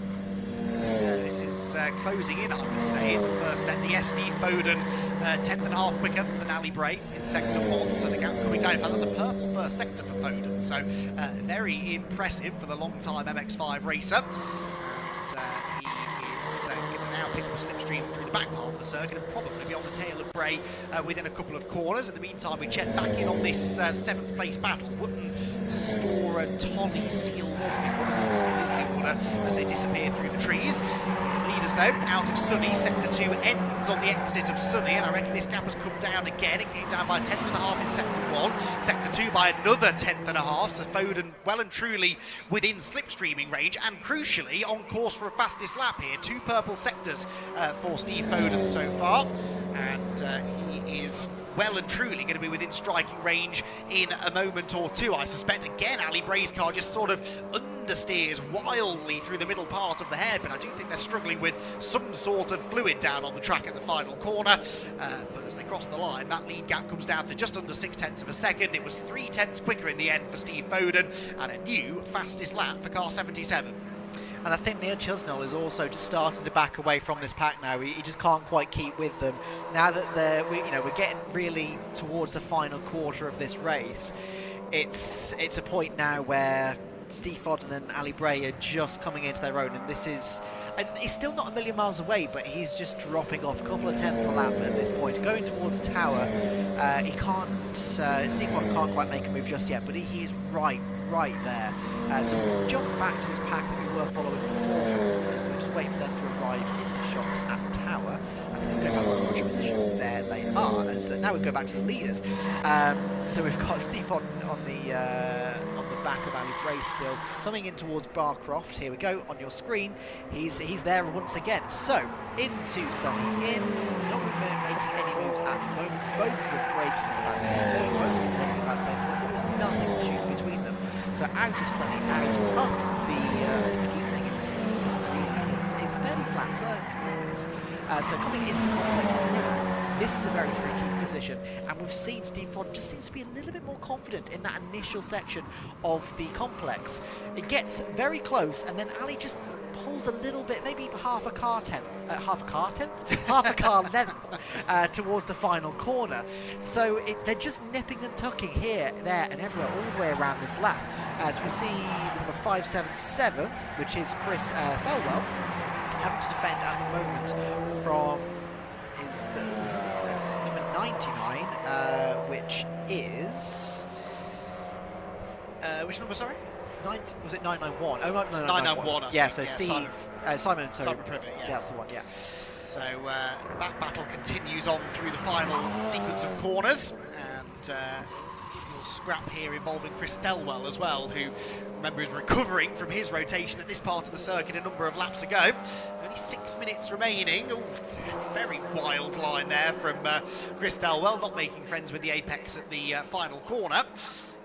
This is closing in, I would say, in the first sector. Yes, Steve Foden, 10th and a half quicker than Ali Bray in sector 1, so the gap coming down. In fact, that's a purple first sector for Foden, so very impressive for the long-time MX-5 racer. And, he is going to now pick up a slipstream through the back part of the circuit and probably be on the tail of Bray within a couple of corners. In the meantime, we check back in on this 7th place battle. Wooden, Storer, Tolly, Seal was the order, still is the order as they disappear through the trees. The leaders, though, out of Sunny. Sector 2 ends on the exit of Sunny, and I reckon this gap has come down again. It came down by a 10th and a half in sector 1. Sector 2 by another 10th and a half, so Foden well and truly within slipstreaming range, and crucially on course for a fastest lap here. 2 purple sectors for Steve Foden so far, and he is well and truly going to be within striking range in a moment or two. I suspect, again, Ali Bray's car just sort of understeers wildly through the middle part of the hairpin. I do think they're struggling with some sort of fluid down on the track at the final corner, but as they cross the line, that lead gap comes down to just under 0.6 of a second. It was 0.3 quicker in the end for Steve Foden, and a new fastest lap for car 77. And I think Neil Chisnell is also just starting to back away from this pack now. He just can't quite keep with them. Now that we're getting really towards the final quarter of this race, it's a point now where Steve Foden and Ali Bray are just coming into their own, and this is... And he's still not a million miles away, but he's just dropping off a couple of tenths a lap at this point. Going towards Tower, he can't... Steve Foden can't quite make a move just yet, but he is right there. So we'll jump back to this pack that we were following beforehand. So we just wait for them to arrive in the shot at Tower. So we go back to the launch position. There they are. So now we go back to the leaders. So we've got Steve Foden on the back of Ali Bray still, coming in towards Barcroft. Here we go on your screen. He's there once again. So into Sunny in. He's not making any moves at the moment. Both of them breaking at about the same point. Both of them breaking at about the same point. There was nothing to choose between them. So out of Sunny, out up the. As I keep saying, it's a fairly flat circuit. So coming into the complex now. This is a very tricky position, and we've seen Steve Foden just seems to be a little bit more confident in that initial section of the complex. It gets very close, and then Ali just pulls a little bit, maybe half a car length towards the final corner. So they're just nipping and tucking here, there, and everywhere, all the way around this lap. As we see the number 577, which is Chris Thelwell, having to defend at the moment from number 99, which is which number, sorry? Was it 991? Oh, no, 991. Yeah, so Steve, Simon Privet, yeah. That's the one, yeah. So that battle continues on through the final sequence of corners, and a scrap here involving Chris Thelwell as well, who, remember, is recovering from his rotation at this part of the circuit a number of laps ago. Only 6 minutes remaining. Ooh, very wild line there from Chris Thelwell, not making friends with the apex at the final corner.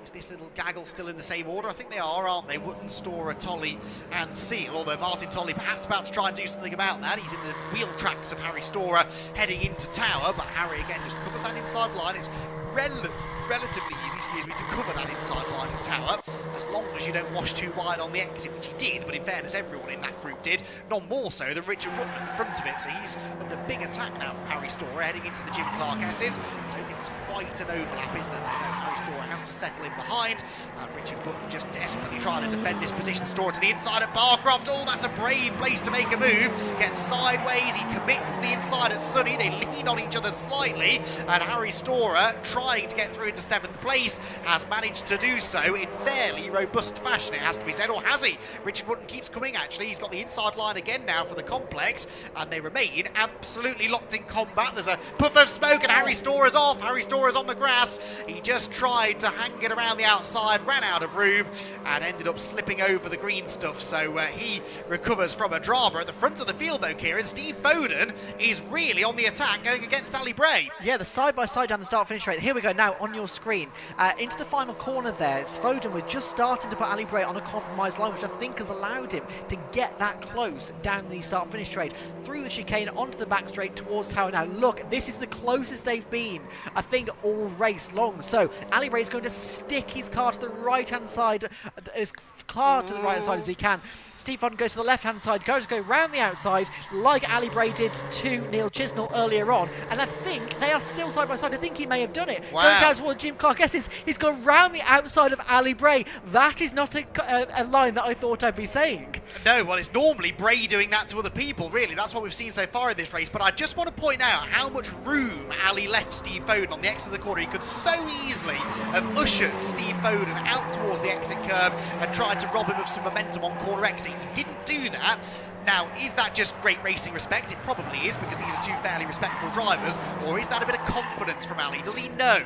Is this little gaggle still in the same order? I think they are, aren't they? Wooden, Storer, Tolly and Seal, although Martin Tolly perhaps about to try and do something about that. He's in the wheel tracks of Harry Storer heading into Tower, but Harry again just covers that inside line. It's relatively easy, to cover that inside line in Tower, as long as you don't wash too wide on the exit, which he did, but in fairness, everyone in that group did. None more so than Richard Woodman at the front of it, so he's under big attack now from Harry Storer, heading into the Jim Clark S's. I don't think there's quite an overlap, is there? Harry Storer has to settle in behind, and Richard Woodman just desperately trying to defend this position. Storer to the inside at Barcroft. Oh, that's a brave place to make a move. Gets sideways, he commits to the inside at Sunny. They lean on each other slightly, and Harry Storer, trying to get through into 7th place, has managed to do so in fairly robust fashion, it has to be said. Or has he? Richard Woodman keeps coming, actually. He's got the inside line again now for the complex, and they remain absolutely locked in combat. There's a puff of smoke, and Harry Storer's off. Harry Storer's on the grass. He just tried to hang it around the outside, ran out of room, and ended up slipping over the green stuff. So he recovers from a drama. At the front of the field, though, Kieran, Steve Foden is really on the attack, going against Ali Bray. Yeah, the side-by-side down the start-finish straight. Here we go now on your screen. Into the final corner there, Foden was just starting to put Ali Bray on a compromised line, which I think has allowed him to get that close down the start-finish straight, through the chicane, onto the back straight towards Tower. Now, look, this is the closest they've been, I think, all race long. So, Ali Bray is going to stick his car to the right-hand side, as far to the right-hand side as he can. Steve Foden goes to the left-hand side, goes to go round the outside, like Ali Bray did to Neil Chisnell earlier on, and I think they are still side by side. I think he may have done it. Wow. Going down towards Jim Clark Esses, he's gone round the outside of Ali Bray. That is not a line that I thought I'd be saying. No, well, it's normally Bray doing that to other people, really. That's what we've seen so far in this race, but I just want to point out how much room Ali left Steve Foden on the exit of the corner. He could so easily have ushered Steve Foden out towards the exit curb and tried to rob him of some momentum on corner exit. He didn't do that. Now, is that just great racing respect? It probably is, because these are two fairly respectful drivers. Or is that a bit of confidence from Ali? Does he know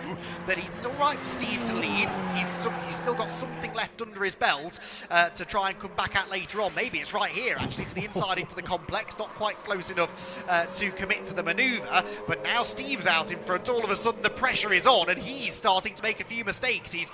that it's all right for Steve to lead? He's still got something left under his belt to try and come back at later on. Maybe it's right here, actually, to the inside into the complex. Not quite close enough to commit to the manoeuvre. But now Steve's out in front. All of a sudden, the pressure is on, and he's starting to make a few mistakes. He's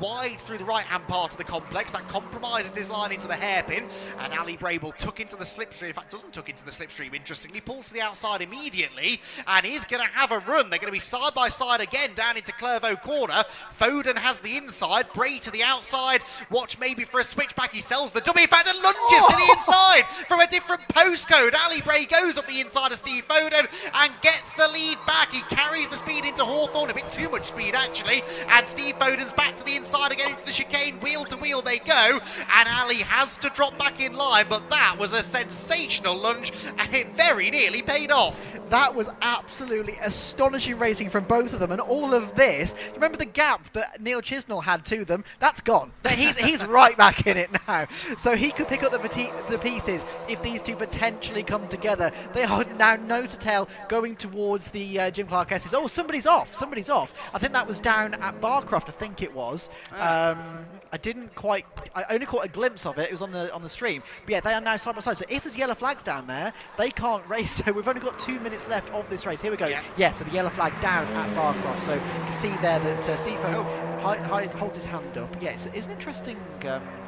wide through the right-hand part of the complex. That compromises his line into the hairpin. And Ali Bray will tuck into the slipstream. In fact, doesn't tuck into the slipstream, interestingly. Pulls to the outside immediately and is going to have a run. They're going to be side by side again down into Clervaux corner. Foden has the inside. Bray to the outside. Watch maybe for a switchback. He sells the dummy, in fact, and lunges to the inside from a different postcode. Ali Bray goes up the inside of Steve Foden and gets the lead back. He carries the speed into Hawthorne. A bit too much speed, actually. And Steve Foden's back to the inside again into the chicane. Wheel to wheel they go. And Ali has to drop back in line, but that was a sensational lunge, and it very nearly paid off. That was absolutely astonishing racing from both of them, and all of this, remember the gap that Neil Chisnell had to them? That's gone. He's right back in it now. So he could pick up the pieces if these two potentially come together. They are now nose to tail going towards the Jim Clark S's. Oh, somebody's off. I think that was down at Barcroft, I think it was. I only caught a glimpse of it. It was on the stream. But yeah, they are now side by side. So if there's yellow flags down there, they can't race. So we've only got 2 minutes left of this race. Here we go. Yeah, so the yellow flag down at Barcroft. So you can see there that Steve holds his hand up. Yeah, it's an interesting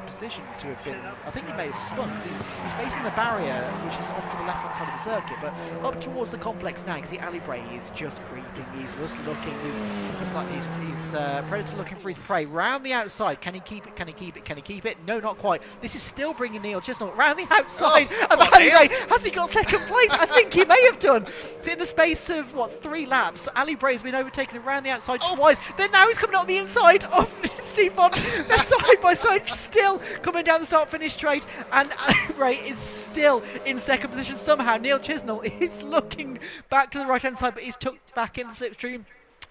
position to have been. I think he may have spun. He's facing the barrier, which is off to the left-hand side of the circuit, but up towards the complex now. You can see Ali Bray is just creeping. He's just looking. He's Predator looking for his prey. Round the outside. Can he keep it? Can he keep it? Can he keep it? No, not quite. This is still bringing Neil Chisnell round the outside of Ali Bray. Has he got second place? I think he may have done. So in the space of, 3 laps, Ali Bray's been overtaken around the outside twice. Then now he's coming out the inside of Steve Foden. They're side by side still coming down the start-finish straight, and Ali Bray is still in second position somehow. Neil Chisnell is looking back to the right-hand side, but he's tucked back in the slipstream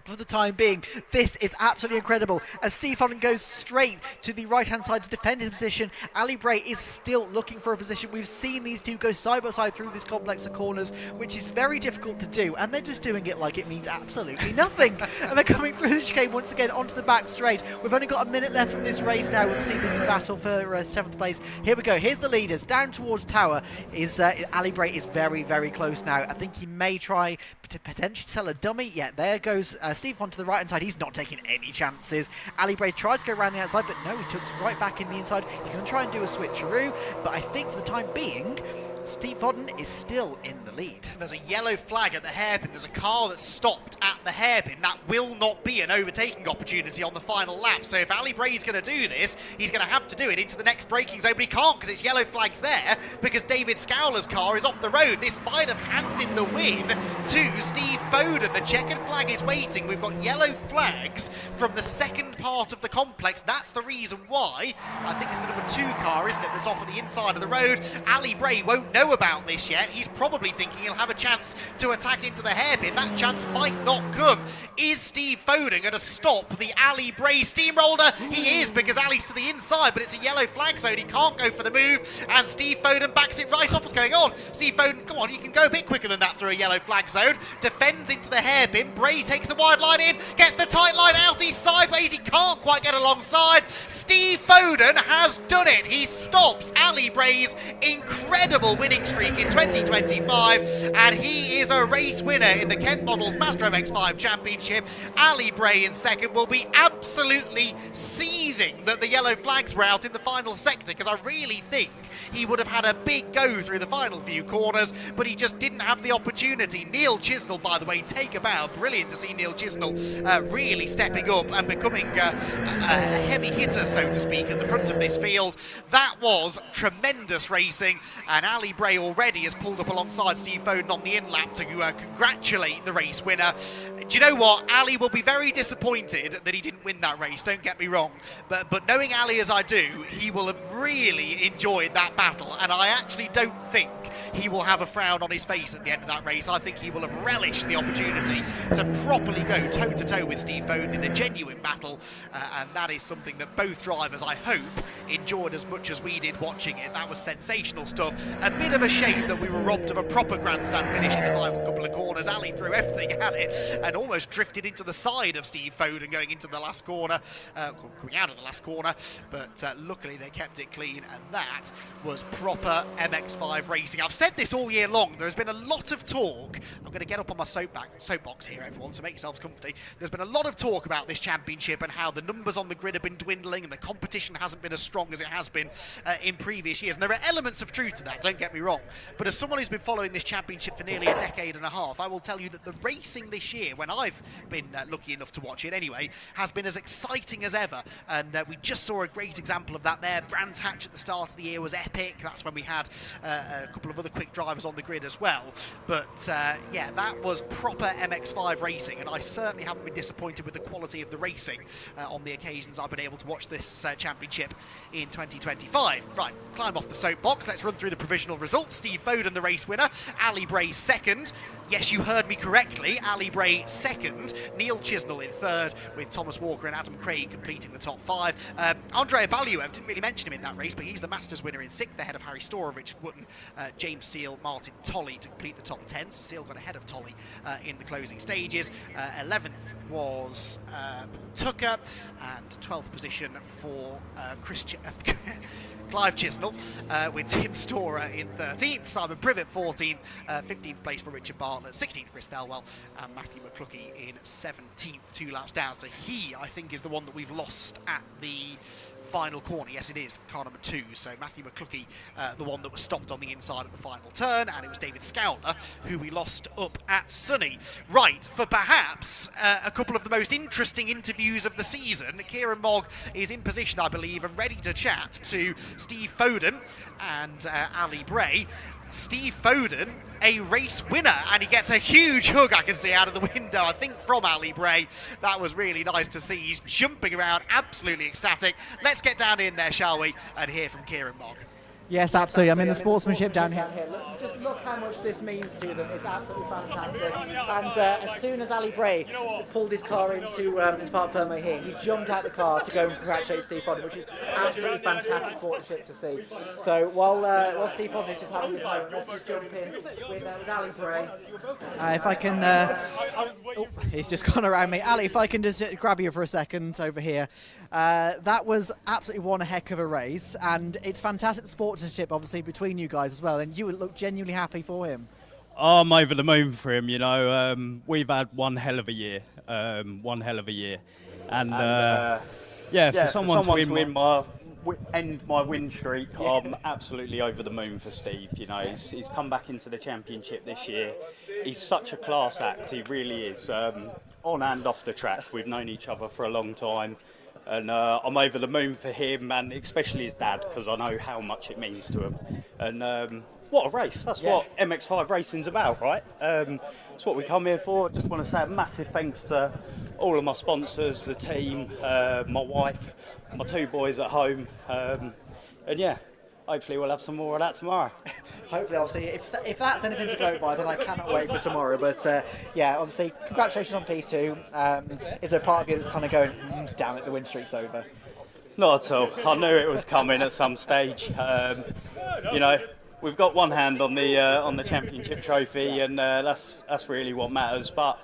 for the time being. This is absolutely incredible. As Steve Foden goes straight to the right-hand side to defend his position, Ali Bray is still looking for a position. We've seen these two go side by side through this complex of corners, which is very difficult to do, and they're just doing it like it means absolutely nothing. And they're coming through the chicane once again onto the back straight. We've only got a minute left of this race now. We've seen this battle for 7th place. Here we go. Here's the leaders. Down towards Tower is Ali Bray is very, very close now. I think he may try to potentially sell a dummy. Yeah, there goes Steve on to the right-hand side. He's not taking any chances. Ali Bray tries to go around the outside, but no, he tucks right back in the inside. He's going to try and do a switcheroo, but I think for the time being, Steve Fodden is still in the lead. There's a yellow flag at the hairpin. There's a car that's stopped at the hairpin. That will not be an overtaking opportunity on the final lap. So if Ali Bray's going to do this, he's going to have to do it into the next braking zone, but he can't because it's yellow flags there because David Scowler's car is off the road. This might have handed the win to Steve Foden. The checkered flag is waiting. We've got yellow flags from the second part of the complex. That's the reason why. I think it's the number 2 car, isn't it, that's off at the inside of the road. Ali Bray won't know about this yet. He's probably thinking he'll have a chance to attack into the hairpin. That chance might not come. Is Steve Foden going to stop the Ali Bray steamroller? He is, because Ali's to the inside, but it's a yellow flag zone. He can't go for the move, and Steve Foden backs it right off. What's going on? Steve Foden, come on, you can go a bit quicker than that through a yellow flag zone. Defends into the hairpin. Bray takes the wide line in, gets the tight line out. He's sideways. He can't quite get alongside. Steve Foden has done it. He stops Ali Bray's incredible winning streak in 2025, and he is a race winner in the Kent Models Mazda MX-5 Championship. Ali Bray in second will be absolutely seething that the yellow flags were out in the final sector, because I really think he would have had a big go through the final few corners, but he just didn't have the opportunity. Neil Chisnell, by the way, take a bow. Brilliant to see Neil Chisnell really stepping up and becoming a heavy hitter, so to speak, at the front of this field. That was tremendous racing, and Ali Bray already has pulled up alongside Steve Foden on the in-lap to congratulate the race winner. Do you know what? Ali will be very disappointed that he didn't win that race, don't get me wrong, but knowing Ali as I do, he will have really enjoyed that battle, and I actually don't think he will have a frown on his face at the end of that race. I think he will have relished the opportunity to properly go toe-to-toe with Steve Foden in a genuine battle, and that is something that both drivers, I hope, enjoyed as much as we did watching it. That was sensational stuff. A bit of a shame that we were robbed of a proper grandstand finish in the final couple of corners. Ali threw everything at it and almost drifted into the side of Steve Foden going into the last corner, coming out of the last corner, but luckily they kept it clean, and that was proper MX-5 racing. I've said this all year long. There's been a lot of talk. I'm going to get up on my soapbox here, everyone, so make yourselves comfy. There's been a lot of talk about this championship and how the numbers on the grid have been dwindling and the competition hasn't been as strong as it has been in previous years. And there are elements of truth to that, don't get me wrong. But as someone who's been following this championship for nearly a decade and a half, I will tell you that the racing this year, when I've been lucky enough to watch it anyway, has been as exciting as ever. And we just saw a great example of that there. Brands Hatch at the start of the year was epic. That's when we had a couple of other quick drivers on the grid as well. But yeah, that was proper MX-5 racing, and I certainly haven't been disappointed with the quality of the racing on the occasions I've been able to watch this championship in 2025. Right, climb off the soapbox. Let's run through the provisional results. Steve Foden, the race winner. Ali Bray second. Yes, you heard me correctly. Ali Bray second. Neil Chisnell in third, with Thomas Walker and Adam Craig completing the top 5. Andrea Baliev, didn't really mention him in that race, but he's the Masters winner in 6th, ahead of Harry Storer, Richard Wootton, James Seal, Martin Tolley to complete the top 10. So Seal got ahead of Tolley in the closing stages. 11th was Tucker, and 12th position for Clive Chisnell, with Tim Storer in 13th, Simon Privet 14th, 15th place for Richard Bartlett, 16th Chris Thelwell, and Matthew McCluskey in 17th, 2 laps down. So he, I think, is the one that we've lost at the final corner. Yes, it is car number 2. So Matthew McCluskey, the one that was stopped on the inside at the final turn, and it was David Scowler who we lost up at Sunny. Right, for perhaps a couple of the most interesting interviews of the season, Kieran Mogg is in position, I believe, and ready to chat to Steve Foden and Ali Bray. Steve Foden, a race winner, and he gets a huge hug, I can see, out of the window, I think from Ali Bray. That was really nice to see. He's jumping around, absolutely ecstatic. Let's get down in there, shall we, and hear from Kieran Mogg. Yes, absolutely. I mean, the sportsmanship down here. Just look how much this means to them. It's absolutely fantastic. And as soon as Ali Bray pulled his car into Park Fermo here, he jumped out the car to go and congratulate Steve Fodden, which is absolutely fantastic sportsmanship to see. So while Steve Fodden is just having this moment, let's just jump in with Ali Bray. If I can... oh, he's just gone around me. Ali, if I can just grab you for a second over here. That was absolutely one heck of a race, and it's fantastic sportsmanship, obviously, between you guys as well, and you would look genuinely happy for him. I'm over the moon for him, you know. We've had one hell of a year, and yeah, for someone to win end my win streak, I'm absolutely over the moon for Steve. You know, he's come back into the championship this year. He's such a class act, he really is. On and off the track, we've known each other for a long time. And I'm over the moon for him, and especially his dad, because I know how much it means to him. And what a race. That's what MX5 racing's about, right? It's what we come here for. I just want to say a massive thanks to all of my sponsors, the team, my wife, my 2 boys at home. And yeah, hopefully we'll have some more of that tomorrow. Hopefully, obviously, if that's anything to go by, then I cannot wait for tomorrow. But yeah, obviously, congratulations on P2. Is there a part of you that's kind of going, damn it, the win streak's over? Not at all. I knew it was coming at some stage. You know, we've got one hand on the championship trophy, and that's really what matters. But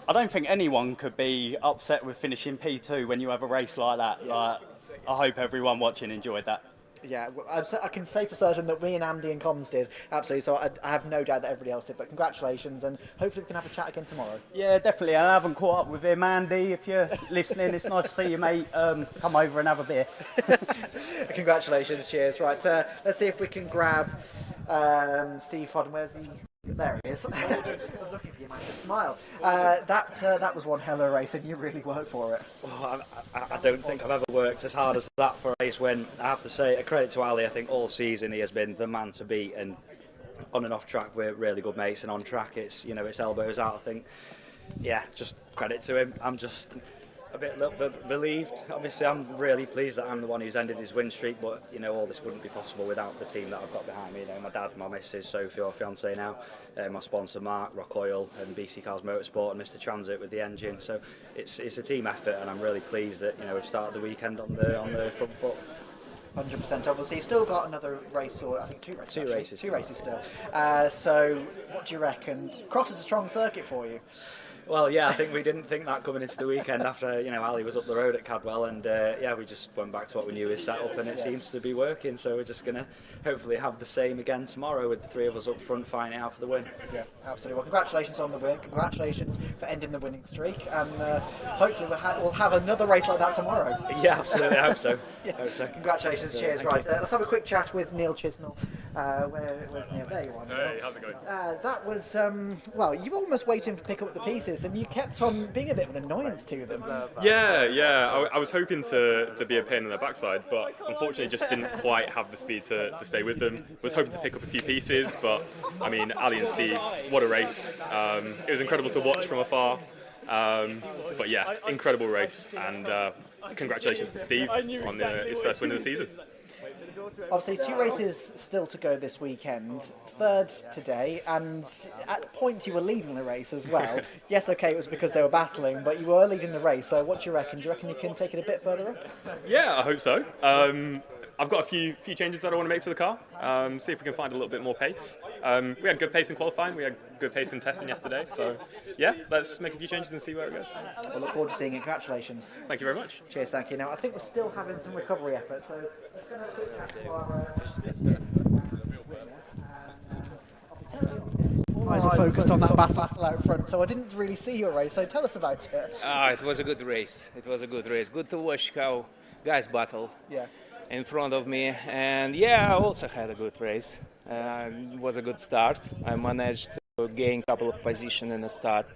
I don't think anyone could be upset with finishing P2 when you have a race like that. Like, I hope everyone watching enjoyed that. Yeah, I can say for certain that me and Andy and Collins did, absolutely, so I have no doubt that everybody else did, but congratulations, and hopefully we can have a chat again tomorrow. Yeah, definitely, I haven't caught up with him, Andy, if you're listening, it's nice to see you, mate. Come over and have a beer. Congratulations, cheers. Right, let's see if we can grab Steve Hodden. Where's he? There he is. I was looking for you, man, to smile. That was one hell of a race, and you really worked for it. Well, I don't think I've ever worked as hard as that for a race when, I have to say, a credit to Ali, I think all season he has been the man to beat, and on and off track we're really good mates, and on track it's, you know, it's elbows out, I think. Yeah, just credit to him. I'm just a little bit relieved. Obviously, I'm really pleased that I'm the one who's ended his win streak, but you know, all this wouldn't be possible without the team that I've got behind me. You know, my dad, my missus, Sophie, our fiance now, my sponsor Mark, Rock Oil, and Brscc Motorsport, and Mr Transit with the engine. So it's a team effort, and I'm really pleased that, you know, we've started the weekend on the front foot. 100%. Obviously, you've still got another race, or I think two races. Two races still. So, what do you reckon? Croft is a strong circuit for you. Well, yeah, I think we didn't think that coming into the weekend after, you know, Ali was up the road at Cadwell, and yeah, we just went back to what we knew was set up, and it seems to be working. So we're just going to hopefully have the same again tomorrow with the 3 of us up front fighting out for the win. Yeah, absolutely. Well, congratulations on the win. Congratulations for ending the winning streak, and hopefully we'll have another race like that tomorrow. Yeah, absolutely. I hope so. Yeah. Hope so. Congratulations. Cheers. Right, let's have a quick chat with Neil Chisnell. Where's Neil? There you are. Neil. Hey, how's it going? That was well, you were almost waiting to pick up the pieces, and you kept on being a bit of an annoyance to them. Yeah. I was hoping to be a pain in the backside, but unfortunately just didn't quite have the speed to stay with them. Was hoping to pick up a few pieces, but I mean, Ali and Steve, what a race. It was incredible to watch from afar. But yeah, incredible race, and congratulations to Steve on his first win of the season. Obviously, 2 races still to go this weekend. 3rd today, and at points you were leading the race as well. Yes, okay, it was because they were battling, but you were leading the race. So what do you reckon? Do you reckon you can take it a bit further up? Yeah, I hope so. I've got a few changes that I want to make to the car. See if we can find a little bit more pace. We had good pace in qualifying. We had good pace in testing yesterday. So yeah, let's make a few changes and see where it goes. We'll look forward to seeing it. Congratulations. Thank you very much. Cheers, thank you. Now, I think we're still having some recovery effort, so let's go and have a quick chat to our eyes are focused on that battle out front, so I didn't really see your race, so tell us about it. It was a good race. Good to watch how guys battle. Yeah. In front of me, and yeah, I also had a good race. It was a good start. I managed to gain a couple of positions in the start,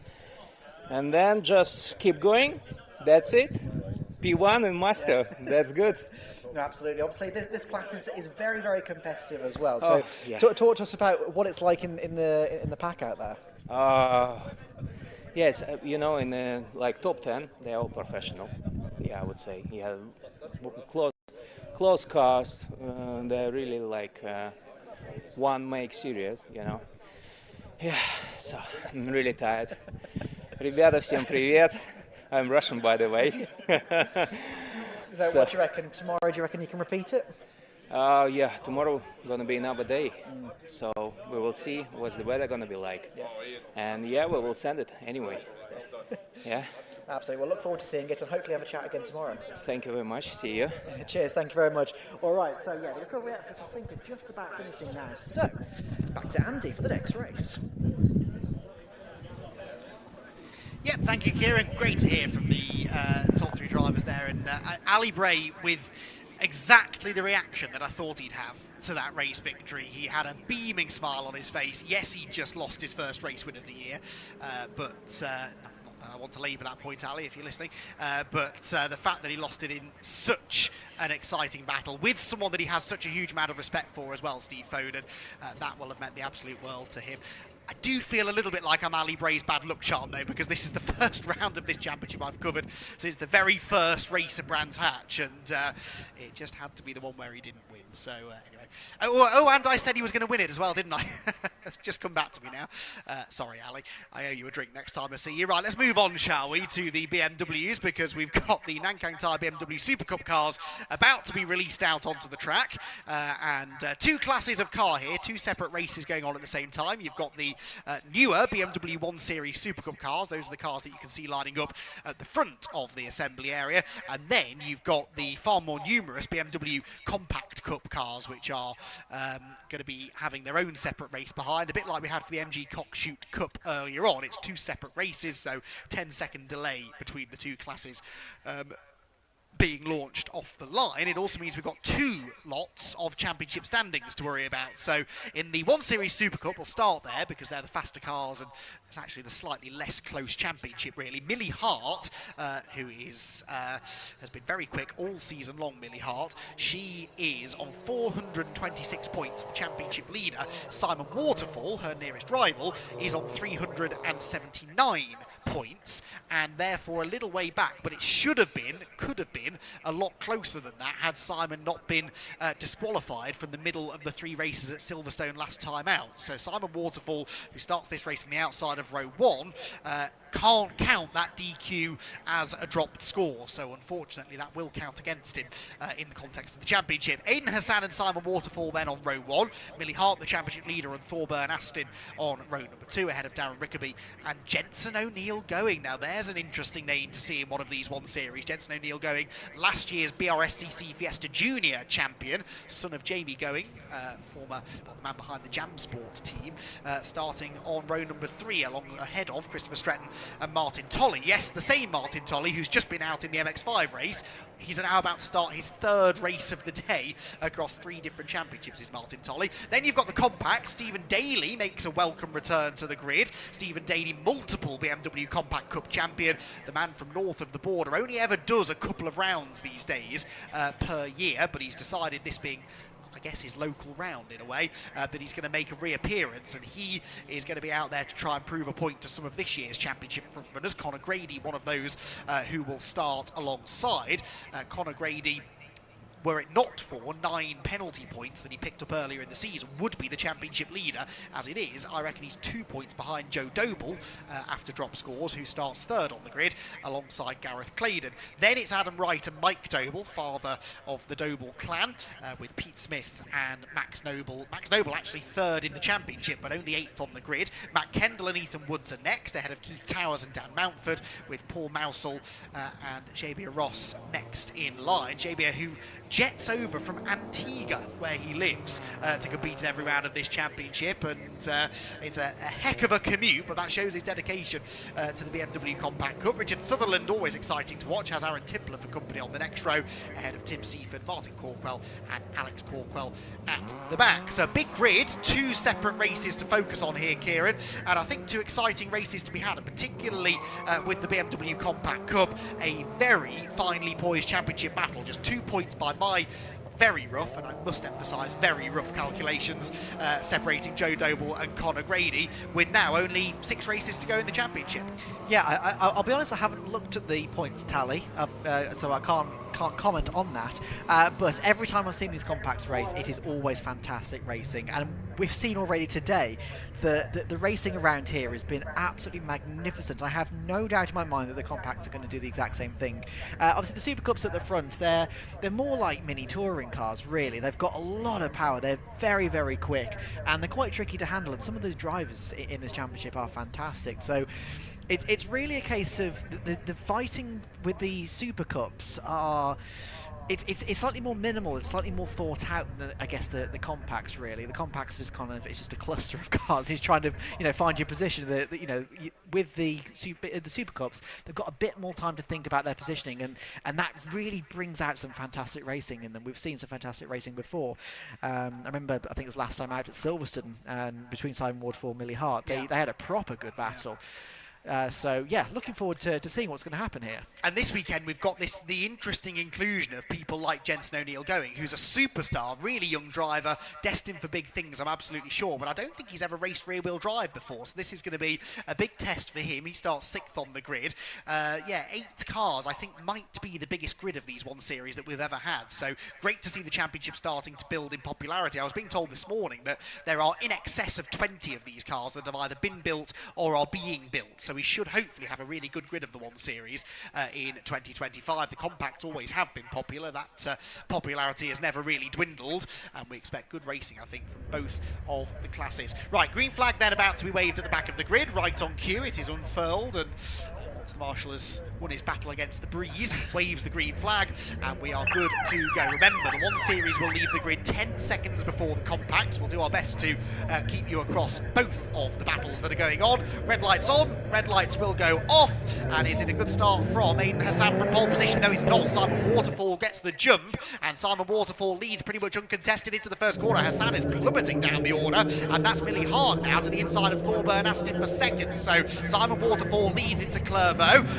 and then just keep going. That's it. P1 and Master. That's good. No, absolutely. Obviously, this class is very, very competitive as well. So, talk to us about what it's like in the pack out there. Yes, you know, in like top 10, they're all professional. Yeah, I would say. Yeah, close cars, they're really like one make serious, you know. Yeah, so I'm really tired. Ребята, всем привет. I'm Russian, by the way. So what do you reckon tomorrow? Do you reckon you can repeat it? Yeah, tomorrow gonna be another day. So we will see what's the weather gonna be like. Yeah. And yeah, we will send it anyway. Yeah. Absolutely. We'll look forward to seeing it and hopefully have a chat again tomorrow. Thank you very much. See you. Cheers. Thank you very much. All right. So yeah, the recovery exercise I think are just about finishing now. So back to Andy for the next race. Yeah, thank you, Kieran. Great to hear from the top 3 drivers there, and Ali Bray with exactly the reaction that I thought he'd have to that race victory. He had a beaming smile on his face. Yes, he just lost his first race win of the year, but not that I want to labour that point, Ali, if you're listening, but the fact that he lost it in such an exciting battle with someone that he has such a huge amount of respect for as well, Steve Foden, that will have meant the absolute world to him. I do feel a little bit like I'm Ali Bray's bad luck charm, though, because this is the first round of this championship I've covered since the very first race at Brands Hatch, and it just had to be the one where he didn't win. So anyway, and I said he was going to win it as well, didn't I? It's just come back to me now. Sorry, Ali, I owe you a drink next time I see you. Right, let's move on, shall we, to the BMWs, because we've got the Nankang Tyre BMW SuperCup cars about to be released out onto the track, and two classes of car here, two separate races going on at the same time. You've got the newer BMW 1 Series SuperCup cars. Those are the cars that you can see lining up at the front of the assembly area, and then you've got the far more numerous BMW Compact Cup cars, which are going to be having their own separate race behind, a bit like we had for the MG Cockshoot Cup earlier on. It's two separate races, so 10-second delay between the two classes being launched off the line. It also means we've got two lots of championship standings to worry about. So in the 1 Series Super Cup, we'll start there because they're the faster cars and it's actually the slightly less close championship, really. Millie Hart, who is has been very quick all season long, Millie Hart. She is on 426 points, the championship leader. Simon Waterfall, her nearest rival, is on 379 points, and therefore a little way back, but it should have been, could have been a lot closer than that had Simon not been disqualified from the middle of the three races at Silverstone last time out. So Simon Waterfall, who starts this race from the outside of row 1, can't count that DQ as a dropped score, so unfortunately that will count against him in the context of the championship. Aidan Hassan and Simon Waterfall then on row 1, Millie Hart, the championship leader, and Thorburn Aston on row number 2 ahead of Darren Rickaby and Jensen O'Neill Going. Now there's an interesting name to see in one of these 1 Series. Jensen O'Neill Going, last year's Brscc Fiesta Junior champion, son of Jamie Going, former, the man behind the Jam Sport team, starting on row number 3 ahead of Christopher Stretton and Martin Tolley. Yes, the same Martin Tolley who's just been out in the MX-5 race. He's now about to start his 3rd race of the day across 3 different championships, is Martin Tolley. Then you've got the compact. Stephen Daly makes a welcome return to the grid. Stephen Daly, multiple BMW Compact Cup champion, the man from north of the border, only ever does a couple of rounds these days per year, but he's decided, this being, I guess, his local round in a way, that he's going to make a reappearance, and he is going to be out there to try and prove a point to some of this year's championship frontrunners. Conor Grady, one of those who will start alongside. Conor Grady, were it not for 9 penalty points that he picked up earlier in the season, would be the championship leader. As it is, I reckon he's 2 points behind Joe Doble after drop scores, who starts 3rd on the grid alongside Gareth Claydon. Then it's Adam Wright and Mike Doble, father of the Doble clan, with Pete Smith and Max Noble. Max Noble actually 3rd in the championship, but only 8th on the grid. Matt Kendall and Ethan Woods are next, ahead of Keith Towers and Dan Mountford, with Paul Mousel and Javier Ross next in line. Javier, who jets over from Antigua, where he lives, to compete in every round of this championship, and it's a heck of a commute, but that shows his dedication to the BMW Compact Cup. Richard Sutherland, always exciting to watch, has Aaron Tippler for company on the next row, ahead of Tim Seaford, Martin Corkwell and Alex Corkwell at the back. So big grid, 2 separate races to focus on here, Kieran, and I think 2 exciting races to be had, and particularly with the BMW Compact Cup, a very finely poised championship battle, just 2 points by my very rough, and I must emphasise very rough calculations, separating Joe Doble and Conor Grady, with now only 6 races to go in the championship. Yeah, I'll be honest, I haven't looked at the points tally, so I can't comment on that. But every time I've seen these compacts race, it is always fantastic racing, and we've seen already today the racing around here has been absolutely magnificent. I have no doubt in my mind that the compacts are going to do the exact same thing. Obviously, the Super Cups at the front, they're more like mini touring cars, really. They've got a lot of power. They're very, very quick, and they're quite tricky to handle. And some of the drivers in this championship are fantastic. So It's really a case of the fighting with the Super Cups are. It's slightly more minimal. It's slightly more thought out than I guess the compacts really. The compacts are just it's just a cluster of cars. He's trying to find your position. With the Super Cups, they've got a bit more time to think about their positioning, and that really brings out some fantastic racing in them. We've seen some fantastic racing before. I remember I think it was last time out at Silverstone between Simon Waterfall and Millie Hart. They had a proper good battle. So yeah, looking forward to seeing what's going to happen here. And this weekend we've got the interesting inclusion of people like Jensen O'Neill going, who's a superstar, really young driver, destined for big things, I'm absolutely sure. But I don't think he's ever raced rear-wheel drive before, so this is going to be a big test for him. He starts 6th on the grid. 8 cars, I think, might be the biggest grid of these 1 Series that we've ever had. So great to see the championship starting to build in popularity. I was being told this morning that there are in excess of 20 of these cars that have either been built or are being built. So we should hopefully have a really good grid of the 1 Series in 2025. The compacts always have been popular. That popularity has never really dwindled, and we expect good racing, I think, from both of the classes. Right, green flag then about to be waved at the back of the grid, right on cue. It is unfurled, and once the marshal has won his battle against the breeze, waves the green flag, and we are good to go. Remember, the 1 Series will leave the grid 10 seconds before the compacts. We'll do our best to keep you across both of the battles that are going on. Red lights on, red lights will go off, and is it a good start from Aidan Hassan from pole position? No, it's not. Simon Waterfall gets the jump, and Simon Waterfall leads pretty much uncontested into the first corner. Hassan is plummeting down the order, and that's Millie Hart now to the inside of Thorburn Aston for second. So Simon Waterfall leads into Clervaux.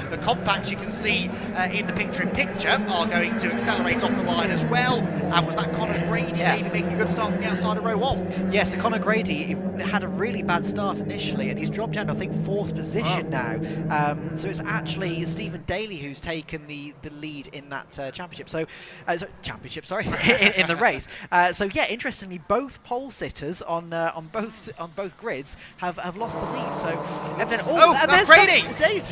The compacts, you can see in the picture-in-picture, are going to accelerate off the line as well. And was that Conor Grady maybe making a good start from the outside of row 1? Yeah, so Conor Grady had a really bad start initially, and he's dropped down to, I think, 4th position now. So it's actually Stephen Daly who's taken the lead in that championship. So, in the race. So yeah, interestingly, both pole sitters on both grids have lost the lead. So that's Grady.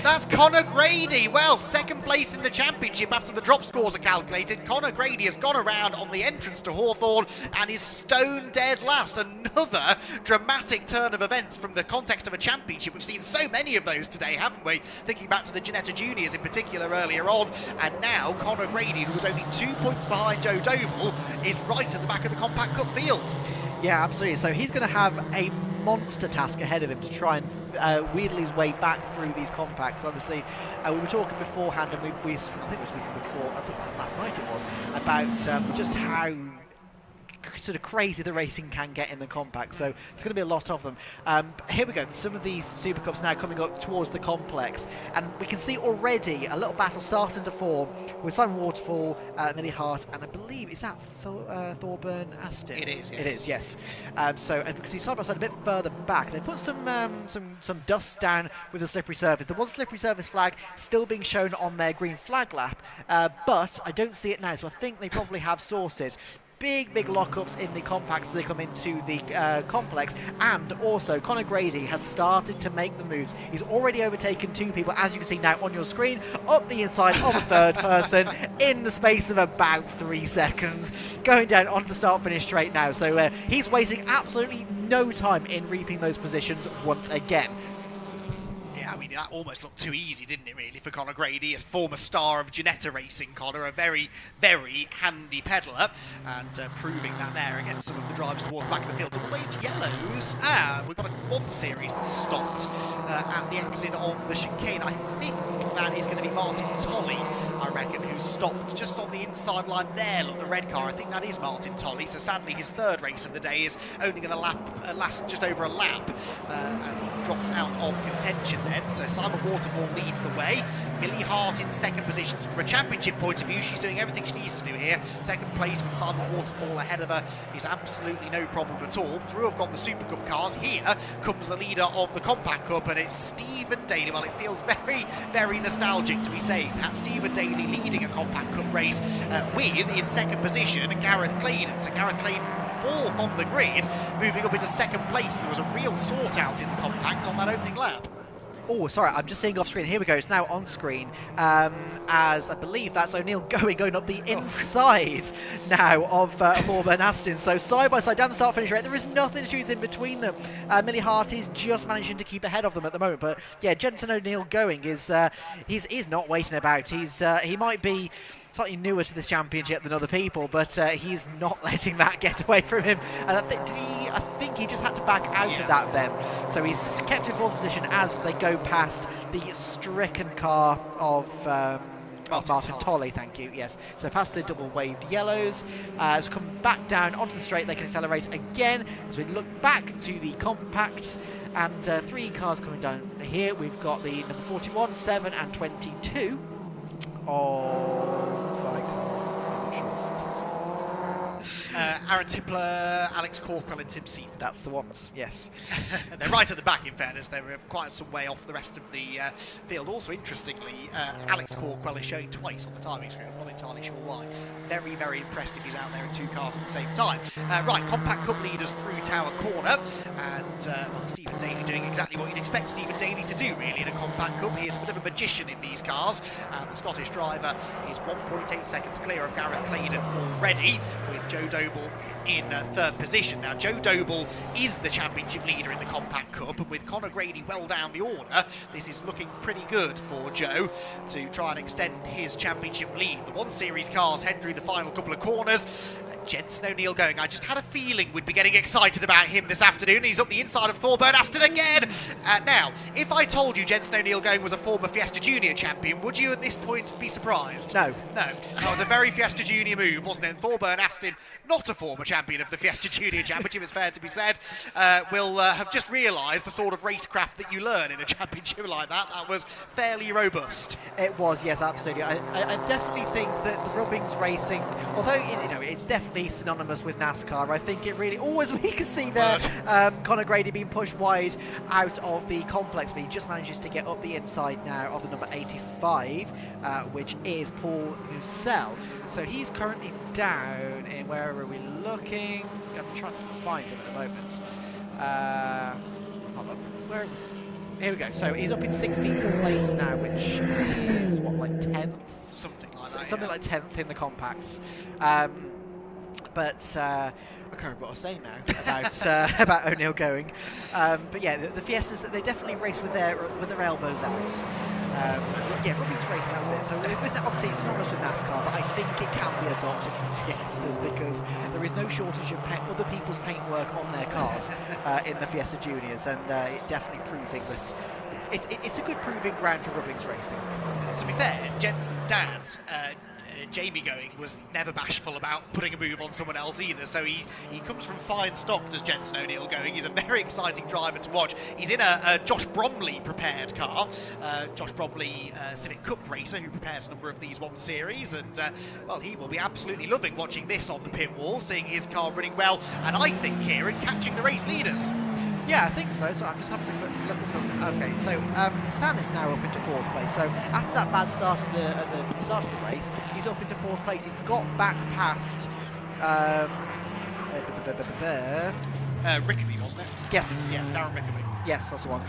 That's Conor Grady. Well, 2nd place in the championship after the drop scores are calculated. Conor Grady has gone around on the entrance to Hawthorne and is stone dead last. Another dramatic turn of events from the context of a championship. We've seen so many of those today, haven't we? Thinking back to the Ginetta Juniors in particular earlier on. And now Conor Grady, who was only 2 points behind Joe Doval, is right at the back of the Compact Cup field. Yeah, absolutely. So he's going to have a monster task ahead of him to try and wheedle his way back through these compacts. Obviously, we were talking beforehand, and I think we were speaking before, I think it was last night it was, about just how sort of crazy the racing can get in the compact. So there's going to be a lot of them. Here we go, some of these Super Cups now coming up towards the complex, and we can see already a little battle starting to form with Simon Waterfall, Millie Hart, and I believe, is that Thorburn Aston? It is, yes. It is, yes. So we can see side by side a bit further back. They put some dust down with the slippery surface. There was a slippery surface flag still being shown on their green flag lap, but I don't see it now, so I think they probably have sorted. Big lockups in the compacts as they come into the complex, and also Conor Grady has started to make the moves. He's already overtaken 2 people, as you can see now on your screen, up the inside of a 3rd person in the space of about 3 seconds, going down onto the start-finish straight now. So he's wasting absolutely no time in reaping those positions once again. I mean, that almost looked too easy, didn't it, really, for Conor Grady, as former star of Ginetta Racing. Conor, a very, very handy peddler, and proving that there against some of the drivers towards the back of the field. To the wage yellows, we've got a 1 Series that stopped at the exit of the chicane. I think that is going to be Martin Tolley, I reckon, who stopped just on the inside line there. Look, the red car, I think that is Martin Tolley. So sadly, his 3rd race of the day is only going to last just over a lap, and he drops out of contention then. So Simon Waterfall leads the way. Millie Hart in 2nd position. So from a championship point of view, she's doing everything she needs to do here. 2nd place with Simon Waterfall ahead of her is absolutely no problem at all. Through have got the Super Cup cars. Here comes the leader of the Compact Cup, and it's Stephen Daly. Well, it feels very, very nostalgic to be saying that. Stephen Daly leading a Compact Cup race with, in 2nd position, Gareth Clayton. So Gareth Clayton 4th on the grid, moving up into 2nd place. There was a real sort out in the compacts on that opening lap. Oh, sorry, I'm just seeing off screen. Here we go. It's now on screen. As I believe that's O'Neill going up the inside now of Thorburn Aston. So side by side down the start finish rate. There is nothing to choose in between them. Millie Harty's just managing to keep ahead of them at the moment. But yeah, Jensen O'Neill going is he's not waiting about. He might be slightly newer to this championship than other people, but he's not letting that get away from him. And I think he just had to back out of that then. So he's kept in fourth position as they go past the stricken car of Martin Tolley, thank you, yes. So past the double waved yellows, as we come back down onto the straight, they can accelerate again. As we look back to the compacts, and 3 cars coming down here. We've got the number 41, 7 and 22 of Aaron Tippler, Alex Corkwell and Tim Seaton. That's the ones, yes. They're right at the back, in fairness. They're quite some way off the rest of the field. Also, interestingly, Alex Corkwell is showing twice on the timing screen. I'm not entirely sure why. Very, very impressed if he's out there in 2 cars at the same time. Right, Compact Cup leaders through Tower Corner. And well, Stephen Daly doing exactly what you'd expect Stephen Daly to do, really, in a Compact Cup. He is a bit of a magician in these cars. And the Scottish driver is 1.8 seconds clear of Gareth Claydon already, with Joe Doble in 3rd position. Now, Joe Doble is the championship leader in the Compact Cup, and with Conor Grady well down the order, this is looking pretty good for Joe to try and extend his championship lead. The 1 Series cars head through the final couple of corners. Jensen O'Neill going. I just had a feeling we'd be getting excited about him this afternoon. He's up the inside of Thorburn Aston again. Now, if I told you Jensen O'Neill going was a former Fiesta Junior champion, would you at this point be surprised? No. No. That was a very Fiesta Junior move, wasn't it? And Thorburn Aston, not a former champion of the Fiesta Junior Championship, it's fair to be said, will have just realised the sort of racecraft that you learn in a championship like that. That was fairly robust. It was, yes, absolutely. I definitely think that the Rubbings racing, although it's definitely synonymous with NASCAR, I think it really, as we can see there, Conor Grady being pushed wide out of the complex, but he just manages to get up the inside now of the number 85, which is Paul Mussel. So he's currently down in, where are we looking? I'm trying to find him at the moment. Here we go. So he's up in 16th place now, which is what, like 10th? Something like that. Something like 10th in the compacts. But I can't remember what I was saying now about O'Neill going. But yeah, the Fiestas, they definitely race with their elbows out. Yeah, Rubbings racing, that was it. So obviously it's synonymous with NASCAR, but I think it can be adopted from Fiestas because there is no shortage of other people's paintwork on their cars in the Fiesta Juniors, and it definitely proving that it's a good proving ground for Rubbings racing. To be fair, Jensen's dad, Jamie going, was never bashful about putting a move on someone else either, so he comes from fine stock, does Jensen O'Neill going. He's a very exciting driver to watch. He's in a Josh Bromley prepared car, Josh Bromley Civic Cup racer who prepares a number of these 1 Series, and well, he will be absolutely loving watching this on the pit wall, seeing his car running well, and I think here and catching the race leaders. Yeah, I think so. So I'm just having a look at something. Okay, so San is now up into 4th place. So after that bad start at the start of the race, he's up into 4th place. He's got back past Rickaby, wasn't it? Yes. Yeah, Darren Rickaby. Yes, that's the one.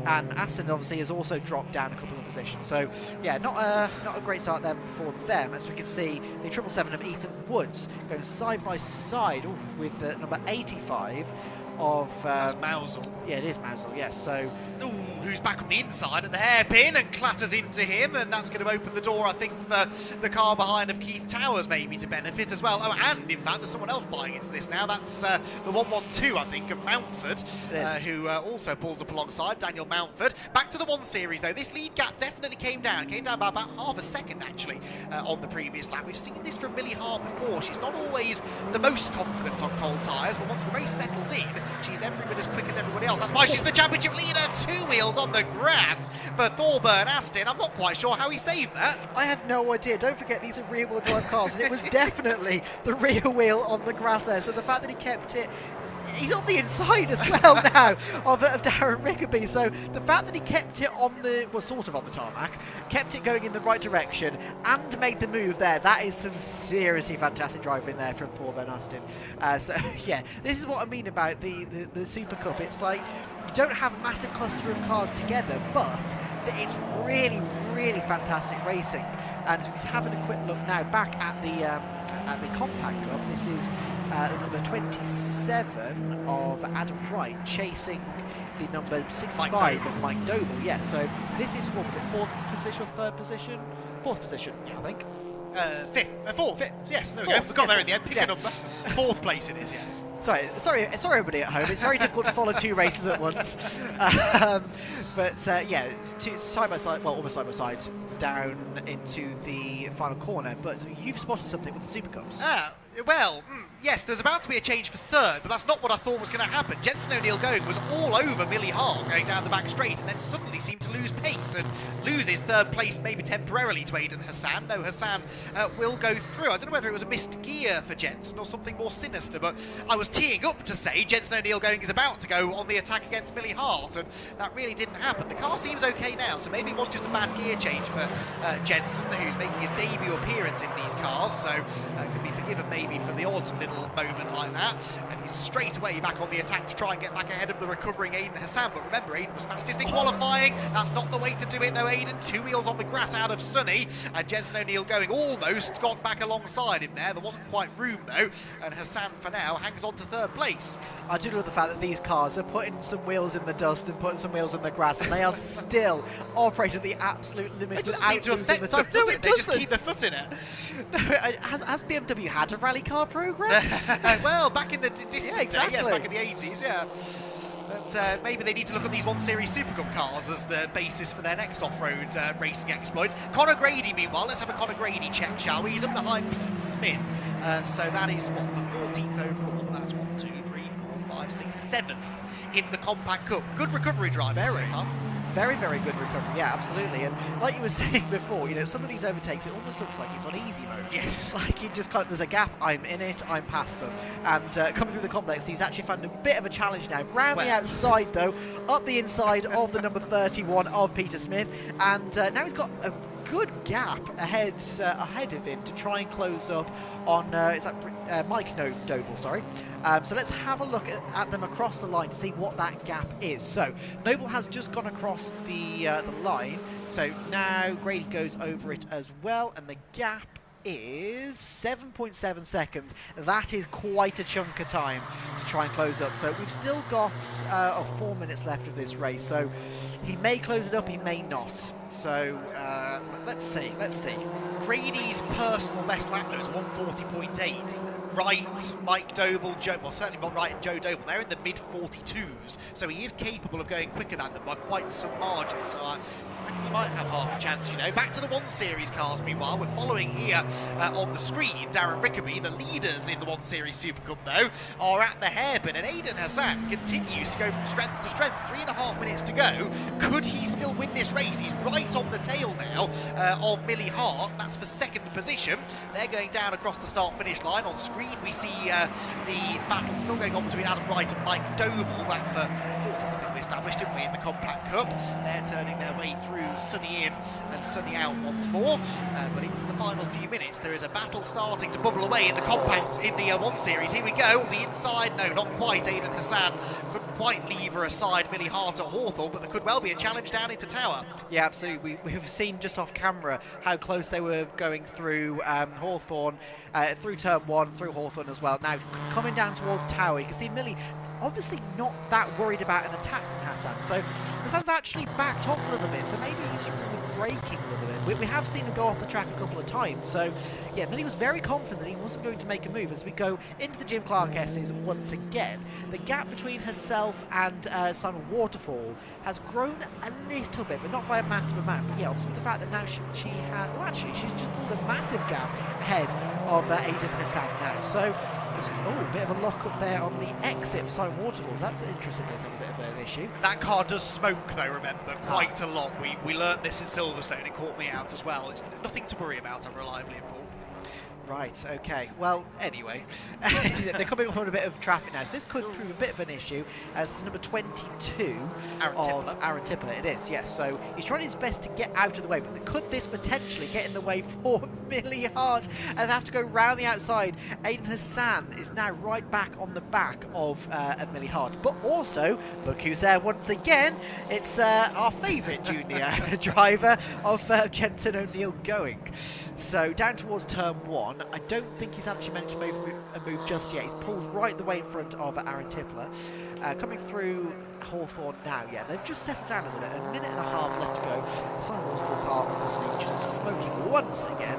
And Aston obviously has also dropped down a couple of positions. So yeah, not a great start there for them. As we can see, the 777 of Ethan Woods going side by side with number 85 of that's Mousel. Yeah, it is Mousel, yes. So who's back on the inside at the hairpin and clatters into him, and that's going to open the door, I think, for the car behind of Keith Towers maybe to benefit as well. Oh, and in fact, there's someone else buying into this now. That's the 112, I think, of Mountford, who also pulls up alongside Daniel Mountford. Back to the 1 Series, though. This lead gap definitely came down. It came down by about half a second, actually, on the previous lap. We've seen this from Millie Hart before. She's not always the most confident on cold tyres, but once the race settles in, she's every bit as quick as everybody else. That's why she's the championship leader. 2 wheels on the grass for Thorburn Aston. I'm not quite sure how he saved that. I have no idea. Don't forget, these are rear-wheel drive cars, and it was definitely the rear wheel on the grass there. So the fact that he kept it, he's on the inside as well now of Darren Rickaby. So the fact that he kept it on the, well, sort of on the tarmac, kept it going in the right direction and made the move there, that is some seriously fantastic driving there from Thorburn Aston. So yeah, this is what I mean about the Super Cup. It's like don't have a massive cluster of cars together, but it's really, really fantastic racing. And he's having a quick look now back at the Compact Cup. This is number 27 of Adam Wright chasing the number 65 of Mike Doble. Yeah, so this is fourth position, third position, fourth position, I think. Fourth. Yes, there we go. Forgot there in the end. Pick a number. Fourth place it is. Yes. Sorry, everybody at home. It's very difficult to follow two races at once. But yeah, two side by side, well, almost side by side, down into the final corner. But you've spotted something with the SuperCups. Well, yes, there's about to be a change for third, but that's not what I thought was going to happen. Jensen O'Neill going was all over Millie Hart going down the back straight, and then suddenly seemed to lose pace and loses third place maybe temporarily to Aidan Hassan. No, Hassan will go through. I don't know whether it was a missed gear for Jensen or something more sinister, but I was teeing up to say Jensen O'Neill going is about to go on the attack against Millie Hart, and that really didn't happen. The car seems okay now, so maybe it was just a bad gear change for Jensen, who's making his debut appearance in these cars, so could be forgiven maybe for the odd little moment like that. And he's straight away back on the attack to try and get back ahead of the recovering Aidan Hassan. But remember, Aidan was fastest in qualifying. That's not the way to do it though, Aidan. 2 wheels on the grass out of Sunny, and Jensen O'Neill going almost got back alongside him there. There wasn't quite room though, and Hassan for now hangs on to third place. I do love the fact that these cars are putting some wheels in the dust and putting some wheels in the grass, and they are still operating at the absolute limit. It doesn't seem to affect them, does it? They just keep their foot in it. No, has BMW had a rally car program? Well, back in the distant exactly. day, yes, back in the 80s, yeah. But maybe they need to look at these 1 Series SuperCup cars as the basis for their next off-road racing exploits. Conor Grady, meanwhile, let's have a Conor Grady check, shall we? He's up behind Pete Smith. So that is, what, the 14th overall? That's 1, 2, 3, 4, 5, 6, 7th in the Compact Cup. Good recovery drive so far. Very, very good recovery, yeah, absolutely. And like you were saying before, you know, some of these overtakes, it almost looks like he's on easy mode. Yes. Like he just there's a gap, I'm in it, I'm past them. And coming through the complex, he's actually found a bit of a challenge now. Round the outside, though, up the inside of the number 31 of Peter Smith. And now he's got a good gap ahead of him to try and close up on is that Mike Doble, sorry. So let's have a look at them across the line to see what that gap is. So Noble has just gone across the line. So now Grady goes over it as well, and the gap is 7.7 seconds. That is quite a chunk of time to try and close up. So we've still got 4 minutes left of this race. So he may close it up, he may not. So let's see. Grady's personal best lap though is 140.8. Wright, Mike Doble, certainly not Wright and Joe Doble, they're in the mid-42s, so he is capable of going quicker than them by quite some margin, so I reckon he might have half a chance, you know. Back to the 1 Series cars, meanwhile, we're following here on the screen, Darren Rickaby, the leaders in the 1 Series SuperCup, though, are at the hairpin, and Aidan Hassan continues to go from strength to strength, 3.5 minutes to go. Could he still win this race? He's right on the tail now of Millie Hart, that's for second position. They're going down across the start-finish line. On screen we see the battle still going on between Adam Wright and Mike Doble, back for fourth, I think we established, didn't we, in the Compact Cup. They're turning their way through, Sunny in and Sunny out once more, but into the final few minutes there is a battle starting to bubble away in the Compact, in the 1 Series. Here we go, the inside, no, not quite. Aidan Hassan couldn't quite leave her aside Millie Hart at Hawthorne, but there could well be a challenge down into Tower. Yeah, absolutely. We've seen just off camera how close they were going through Hawthorne, through turn 1, through Hawthorne as well. Now, coming down towards Tower, you can see Millie obviously not that worried about an attack from Hassan. So Hassan's actually backed off a little bit, so maybe he's braking a little bit. We have seen him go off the track a couple of times, so yeah, Millie was very confident that he wasn't going to make a move. As we go into the Jim Clark S's once again, the gap between herself and Simon Waterfall has grown a little bit, but not by a massive amount. But yeah, obviously with the fact that now she had, well actually she's just pulled a massive gap ahead of Aidan Hassan now. So there's a bit of a lock up there on the exit for Simon Waterfalls. That's an interesting place to have a bit of an issue. That car does smoke though, remember, quite a lot. We learnt this at Silverstone, it caught me out as well. It's nothing to worry about, I'm reliably informed. Right, okay. Well, anyway, they're coming up on a bit of traffic now, so this could prove a bit of an issue, as it's number 22 of Aaron Tippler. It is, yes. So he's trying his best to get out of the way, but could this potentially get in the way for Millie Hart? And they have to go round the outside. Aiden Hassan is now right back on the back of Millie Hart. But also, look who's there once again. It's our favourite junior driver of Jensen O'Neill going. So down towards turn 1. I don't think he's actually managed to move just yet. He's pulled right the way in front of Aaron Tippler. Coming through Hawthorne now, yeah, they've just settled down a little bit. A minute and a half left to go. Simon Waterfall car obviously just smoking once again.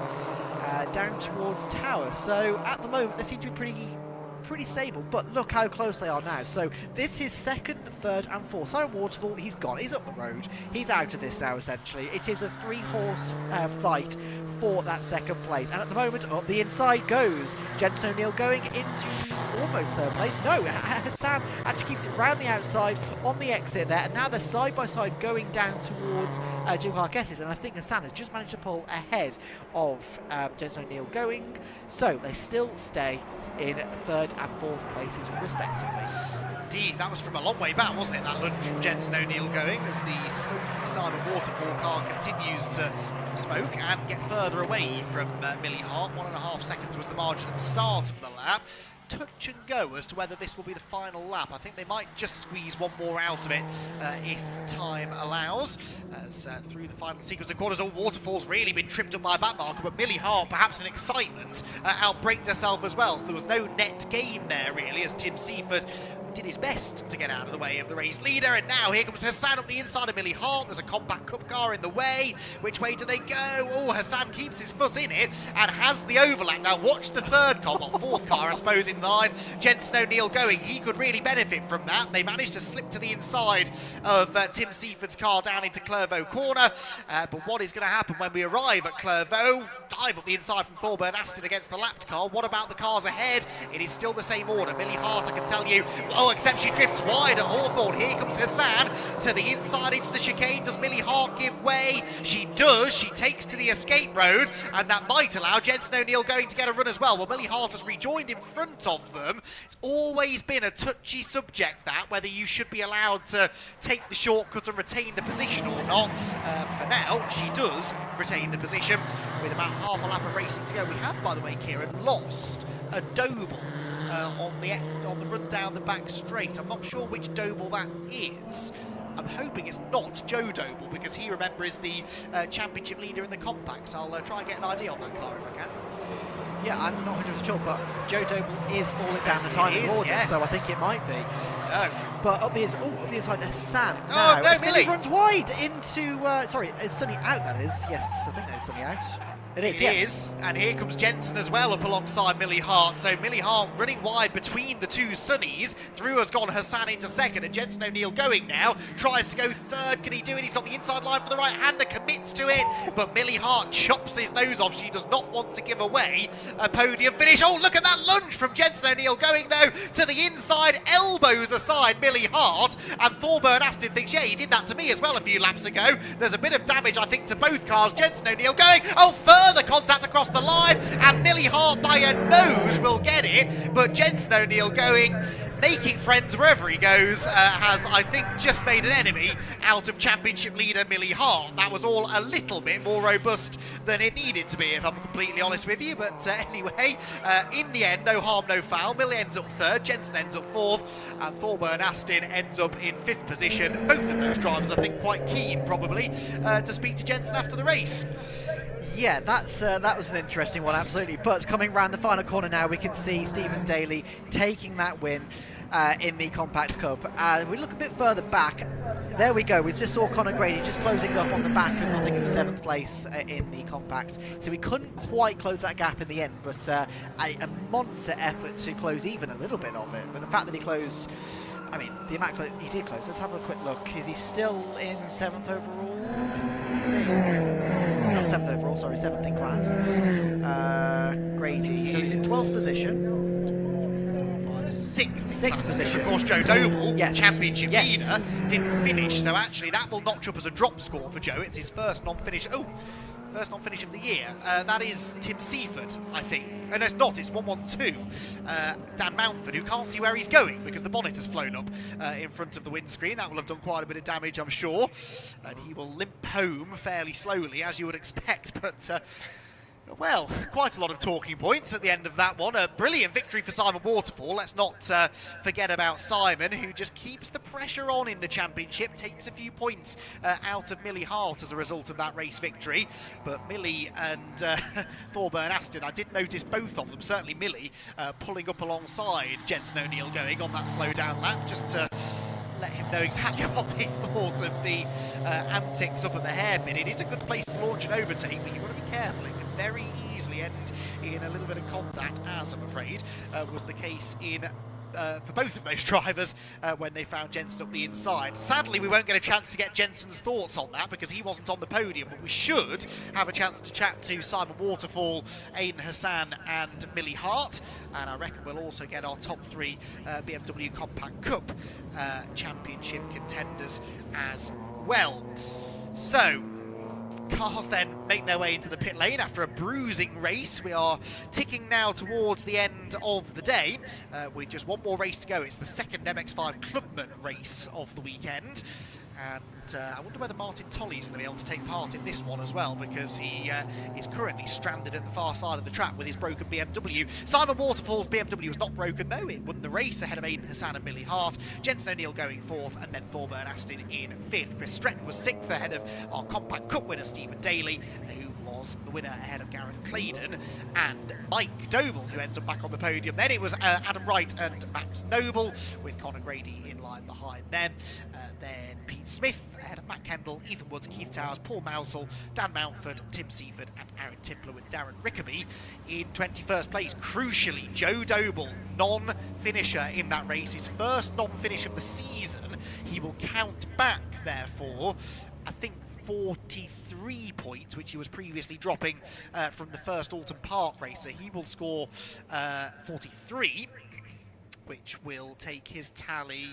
Down towards Tower. So at the moment, they seem to be pretty stable, but look how close they are now. So this is second, third and fourth. Simon Waterfall, he's gone, he's up the road, he's out of this now essentially. It is a 3-horse fight for that second place, and at the moment up the inside goes Jensen O'Neill going into almost third place. No, Hassan actually keeps it round the outside on the exit there, and now they're side by side going down towards Jim Clark-Esses, and I think Hassan has just managed to pull ahead of Jensen O'Neill going, so they still stay in third and fourth places respectively. Indeed, that was from a long way back, wasn't it, that lunge from Jensen O'Neill going, as the smoky Simon Waterfall car continues to smoke and get further away from Millie Hart. 1.5 seconds was the margin at the start of the lap. Touch and go as to whether this will be the final lap. I think they might just squeeze one more out of it if time allows. As through the final sequence of corners, Waterfall's really been tripped up by a back marker, but Millie Hart, perhaps in excitement, outbraked herself as well. So there was no net gain there, really, as Tim Seaford did his best to get out of the way of the race leader, and now here comes Hassan up the inside of Millie Hart. There's a compact cup car in the way. Which way do they go? Oh, Hassan keeps his foot in it and has the overlap. Now watch the third car, or fourth car I suppose, in line. Jensen O'Neill going, he could really benefit from that. They managed to slip to the inside of Tim Seaford's car down into Clervaux corner, but what is going to happen when we arrive at Clervaux? Dive up the inside from Thorburn Aston against the lapped car. What about the cars ahead? It is still the same order. Millie Hart, I can tell you, except she drifts wide at Hawthorne. Here comes Hassan to the inside into the chicane. Does Millie Hart give way? She does. She takes to the escape road, and that might allow Jensen O'Neill going to get a run as well. Well, Millie Hart has rejoined in front of them. It's always been a touchy subject, that, whether you should be allowed to take the shortcut and retain the position or not. For now, she does retain the position with about half a lap of racing to go. We have, by the way, Kieran, lost a Doble on the run down the back straight. I'm not sure which Doble that is. I'm hoping it's not Joe Doble, because he, remember, is the championship leader in the compacts. I'll try and get an idea on that car if I can. Yeah, I'm not 100% sure, but Joe Doble is falling down the timing order, yes. so I think it might be. But up the inside, Hassan. Oh, no, Millie runs wide into, sorry, it's Sunny out, that is. Yes, I think that is Sunny out. It is, and here comes Jensen as well up alongside Millie Hart. So Millie Hart running wide between the two Sunnies. Through has gone Hassan into second, and Jensen O'Neill going now. Tries to go third. Can he do it? He's got the inside line for the right-hander, commits to it, but Millie Hart chops his nose off. She does not want to give away a podium finish. Oh, look at that lunge from Jensen O'Neill going, though, to the inside, elbows aside Millie Hart, and Thorburn Aston thinks, yeah, he did that to me as well a few laps ago. There's a bit of damage, I think, to both cars. Jensen O'Neill going, oh, further contact across the line, and Millie Hart by a nose will get it, but Jensen O'Neill going, making friends wherever he goes, has, I think, just made an enemy out of championship leader Millie Hart. That was all a little bit more robust than it needed to be, if I'm completely honest with you, but anyway, in the end, no harm, no foul. Millie ends up third, Jensen ends up fourth, and Thorburn Aston ends up in fifth position. Both of those drivers, I think, quite keen, probably, to speak to Jensen after the race. Yeah, that was an interesting one, absolutely. But coming round the final corner now, we can see Stephen Daly taking that win in the Compact Cup. We look a bit further back. There we go. We just saw Conor Grady just closing up on the back of, I think it was 7th place in the Compacts. So we couldn't quite close that gap in the end, but a monster effort to close even a little bit of it. But the fact that he closed, I mean, the amount he did close. Let's have a quick look. Is he still in 7th overall? Not 7th overall, sorry, 7th in class. Grady, so he's in 12th position. 6th position. Of course, Joe Doble, championship leader, didn't finish, so actually that will notch up as a drop score for Joe. It's his first non-finish. Oh, First non-finish of the year. That is Tim Seaford, I think. Oh, no, it's not. It's 112. Dan Mountford, who can't see where he's going because the bonnet has flown up in front of the windscreen. That will have done quite a bit of damage, I'm sure. And he will limp home fairly slowly, as you would expect. But well, quite a lot of talking points at the end of that one. A brilliant victory for Simon Waterfall. Let's not forget about Simon, who just keeps the pressure on in the championship, takes a few points out of Millie Hart as a result of that race victory. But Millie and Thorburn Aston, I did notice both of them, certainly Millie, pulling up alongside Jensen O'Neill going on that slow down lap, just to let him know exactly what they thought of the antics up at the hairpin. It is a good place to launch an overtake, but you've got to be careful. It can very easily end in a little bit of contact, as I'm afraid was the case for both of those drivers when they found Jensen up the inside. Sadly, we won't get a chance to get Jensen's thoughts on that because he wasn't on the podium, but we should have a chance to chat to Simon Waterfall, Aidan Hassan and Millie Hart, and I reckon we'll also get our top 3 BMW Compact Cup championship contenders as well. So, cars then make their way into the pit lane after a bruising race. We are ticking now towards the end of the day with just one more race to go. It's the second MX-5 Clubman race of the weekend. And I wonder whether Martin Tolley is going to be able to take part in this one as well, because he is currently stranded at the far side of the track with his broken BMW. Simon Waterfall's BMW was not broken though. It won the race ahead of Aidan Hassan and Millie Hart. Jensen O'Neill going 4th, and then Thorburn Aston in 5th. Chris Stretton was 6th ahead of our Compact Cup winner Stephen Daly, who was the winner ahead of Gareth Claydon, and Mike Doble, who ends up back on the podium. Then it was Adam Wright and Max Noble, with Conor Grady in line behind them. Then Pete Smith ahead of Matt Kendall, Ethan Woods, Keith Towers, Paul Mousel, Dan Mountford, Tim Seaford and Aaron Timpler, with Darren Rickaby in 21st place. Crucially, Joe Doble, non-finisher in that race, his first non-finish of the season. He will count back, therefore, I think 43 points, which he was previously dropping from the first Alton Park race. So he will score 43, which will take his tally,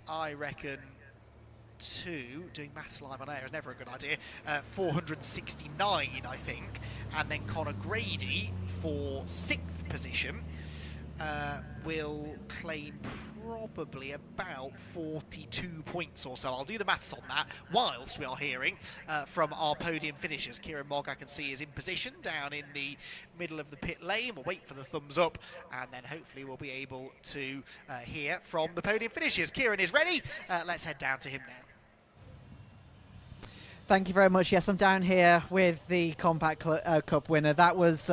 I reckon, doing maths live on air is never a good idea, 469, I think. And then Conor Grady for 6th position will claim probably about 42 points or so. I'll do the maths on that whilst we are hearing from our podium finishers. Kieran Mogg, I can see, is in position down in the middle of the pit lane. We'll wait for the thumbs up, and then hopefully we'll be able to hear from the podium finishers. Kieran is ready. Let's head down to him now. Thank you very much. Yes, I'm down here with the Compact Cup winner. That was...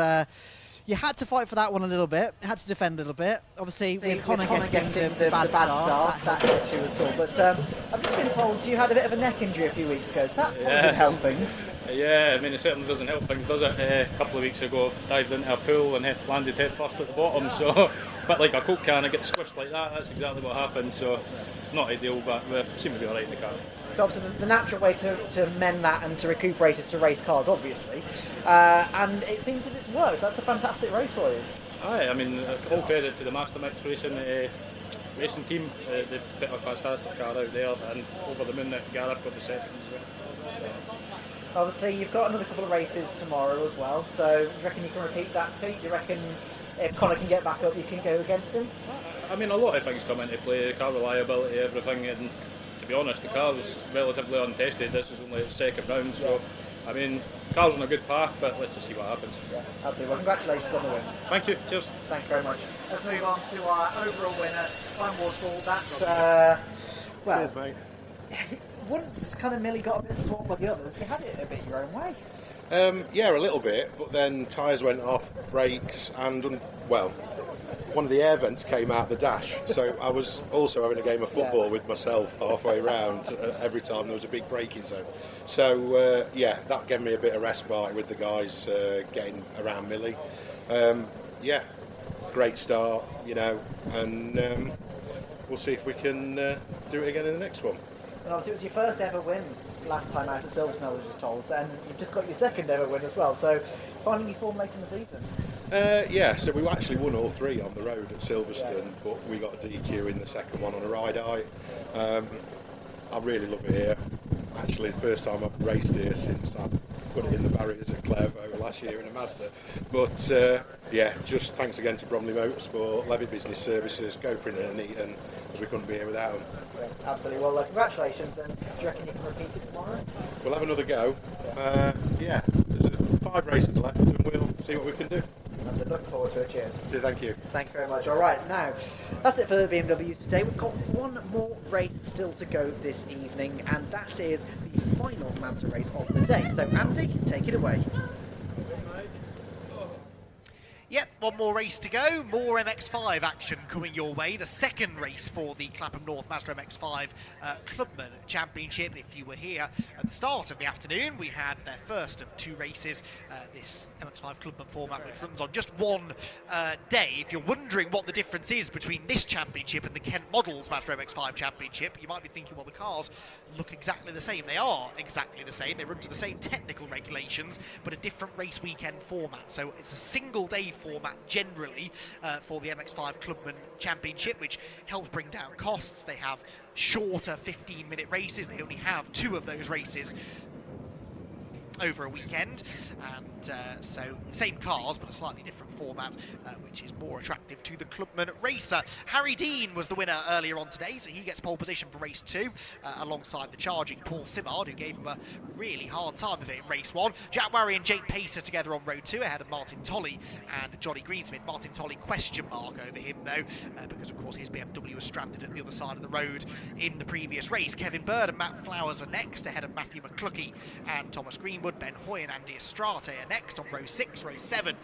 you had to fight for that one a little bit, had to defend a little bit. Obviously, with Conor getting the bad start, that hurt you at all. But I've just been told you had a bit of a neck injury a few weeks ago. So that didn't help things. Yeah, I mean, it certainly doesn't help things, does it? A couple of weeks ago, dived into a pool and landed head first at the bottom. So, a bit like a Coke can, it gets squished like that. That's exactly what happened. So, not ideal, but we seem to be all right in the car. So obviously the natural way to mend that and to recuperate is to race cars, obviously. And it seems that it's worked. That's a fantastic race for you. Aye, I mean, all credit to the Master Mix racing team. They put a fantastic car out there, and over the moon that Gareth got the second as well. Obviously you've got another couple of races tomorrow as well, so do you reckon you can repeat that feat? Do you reckon if Conor can get back up you can go against him? I mean, a lot of things come into play, car reliability, everything, and to be honest, the car is relatively untested. This is only its second round, so I mean, car's on a good path, but let's just see what happens. Yeah, absolutely. Well, congratulations on the win. Thank you. Cheers. Thank you very much. Let's move on to our overall winner, Simon Waterfall. That's well, cheers, mate. Once kind of Millie got a bit swamped by the others, you had it a bit your own way. Yeah, a little bit, but then tyres went off, brakes, and well, one of the air vents came out the dash, so I was also having a game of football with myself halfway round every time there was a big braking zone. So yeah, that gave me a bit of respite with the guys getting around Millie. Yeah, great start, you know, and we'll see if we can do it again in the next one. And obviously it was your first ever win last time out at Silverstone, I was just told, and you've just got your second ever win as well, so finally formed late in the season. Yeah, so we actually won all three on the road at Silverstone, but we got a DQ in the second one on a ride height. I really love it here, actually. First time I've raced here since I put it in the barriers at Clapham last year in a Mazda. But yeah, just thanks again to Bromley Motorsport, Levy Business Services, GoPrin and Eaton, because we couldn't be here without them. Yeah, absolutely. Well, congratulations, and do you reckon you can repeat it tomorrow? We'll have another go. Yeah, there's 5 races left, and we'll see what we can do. I'm looking forward to it. Cheers. Thank you. Thank you very much. All right, now that's it for the BMWs today. We've got one more race still to go this evening, and that is the final Mazda race of the day. So, Andy, take it away. Yep, one more race to go, more MX-5 action coming your way. The second race for the Clapham North Mazda MX-5 Clubman Championship. If you were here at the start of the afternoon, we had their first of 2 races, this MX-5 Clubman format, which runs on just one day. If you're wondering what the difference is between this championship and the Kent Models Mazda MX-5 Championship, you might be thinking, well, the cars look exactly the same. They are exactly the same. They run to the same technical regulations, but a different race weekend format. So it's a single day format generally for the MX-5 Clubman Championship, which helps bring down costs. They have shorter 15-minute races. They only have 2 of those races over a weekend, and so the same cars but a slightly different format, which is more attractive to the Clubman racer. Harry Dean was the winner earlier on today, so he gets pole position for race 2 alongside the charging Paul Simard, who gave him a really hard time of it in race 1. Jack Warry and Jake Pacer together on row 2 ahead of Martin Tolley and Johnny Greensmith. Martin Tolley question mark over him though, because of course his BMW was stranded at the other side of the road in the previous race. Kevin Bird and Matt Flowers are next ahead of Matthew McCluckey and Thomas Greenwood. Ben Hoy and Andy Estrate are next on row 6. Row 7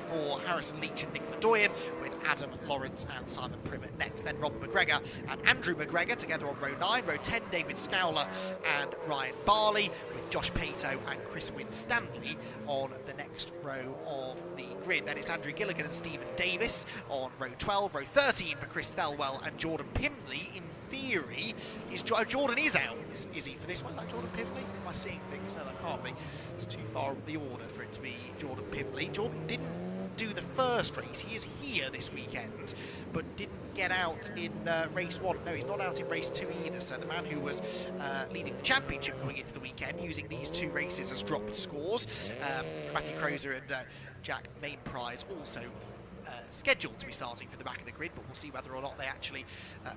for Harrison Leach and Nick Madoyan, with Adam Lawrence and Simon Privet next. Then Rob McGregor and Andrew McGregor together on row 9. Row 10, David Scowler and Ryan Barley, with Josh Pato and Chris Winstanley on the next row of the grid. Then it's Andrew Gilligan and Stephen Davis on row 12. Row 13 for Chris Thelwell and Jordan Pimley. In theory, Jordan is out, is he, for this one? Is that Jordan Pimley? Am I seeing things? No, that can't be. It's too far up the order for it to be Jordan Pimley. Jordan didn't do the first race. He is here this weekend, but didn't get out in race 1. No, he's not out in race 2 either. So the man who was leading the championship going into the weekend, using these 2 races as dropped scores. Matthew Crozer and Jack Mainprize also scheduled to be starting for the back of the grid, but we'll see whether or not they actually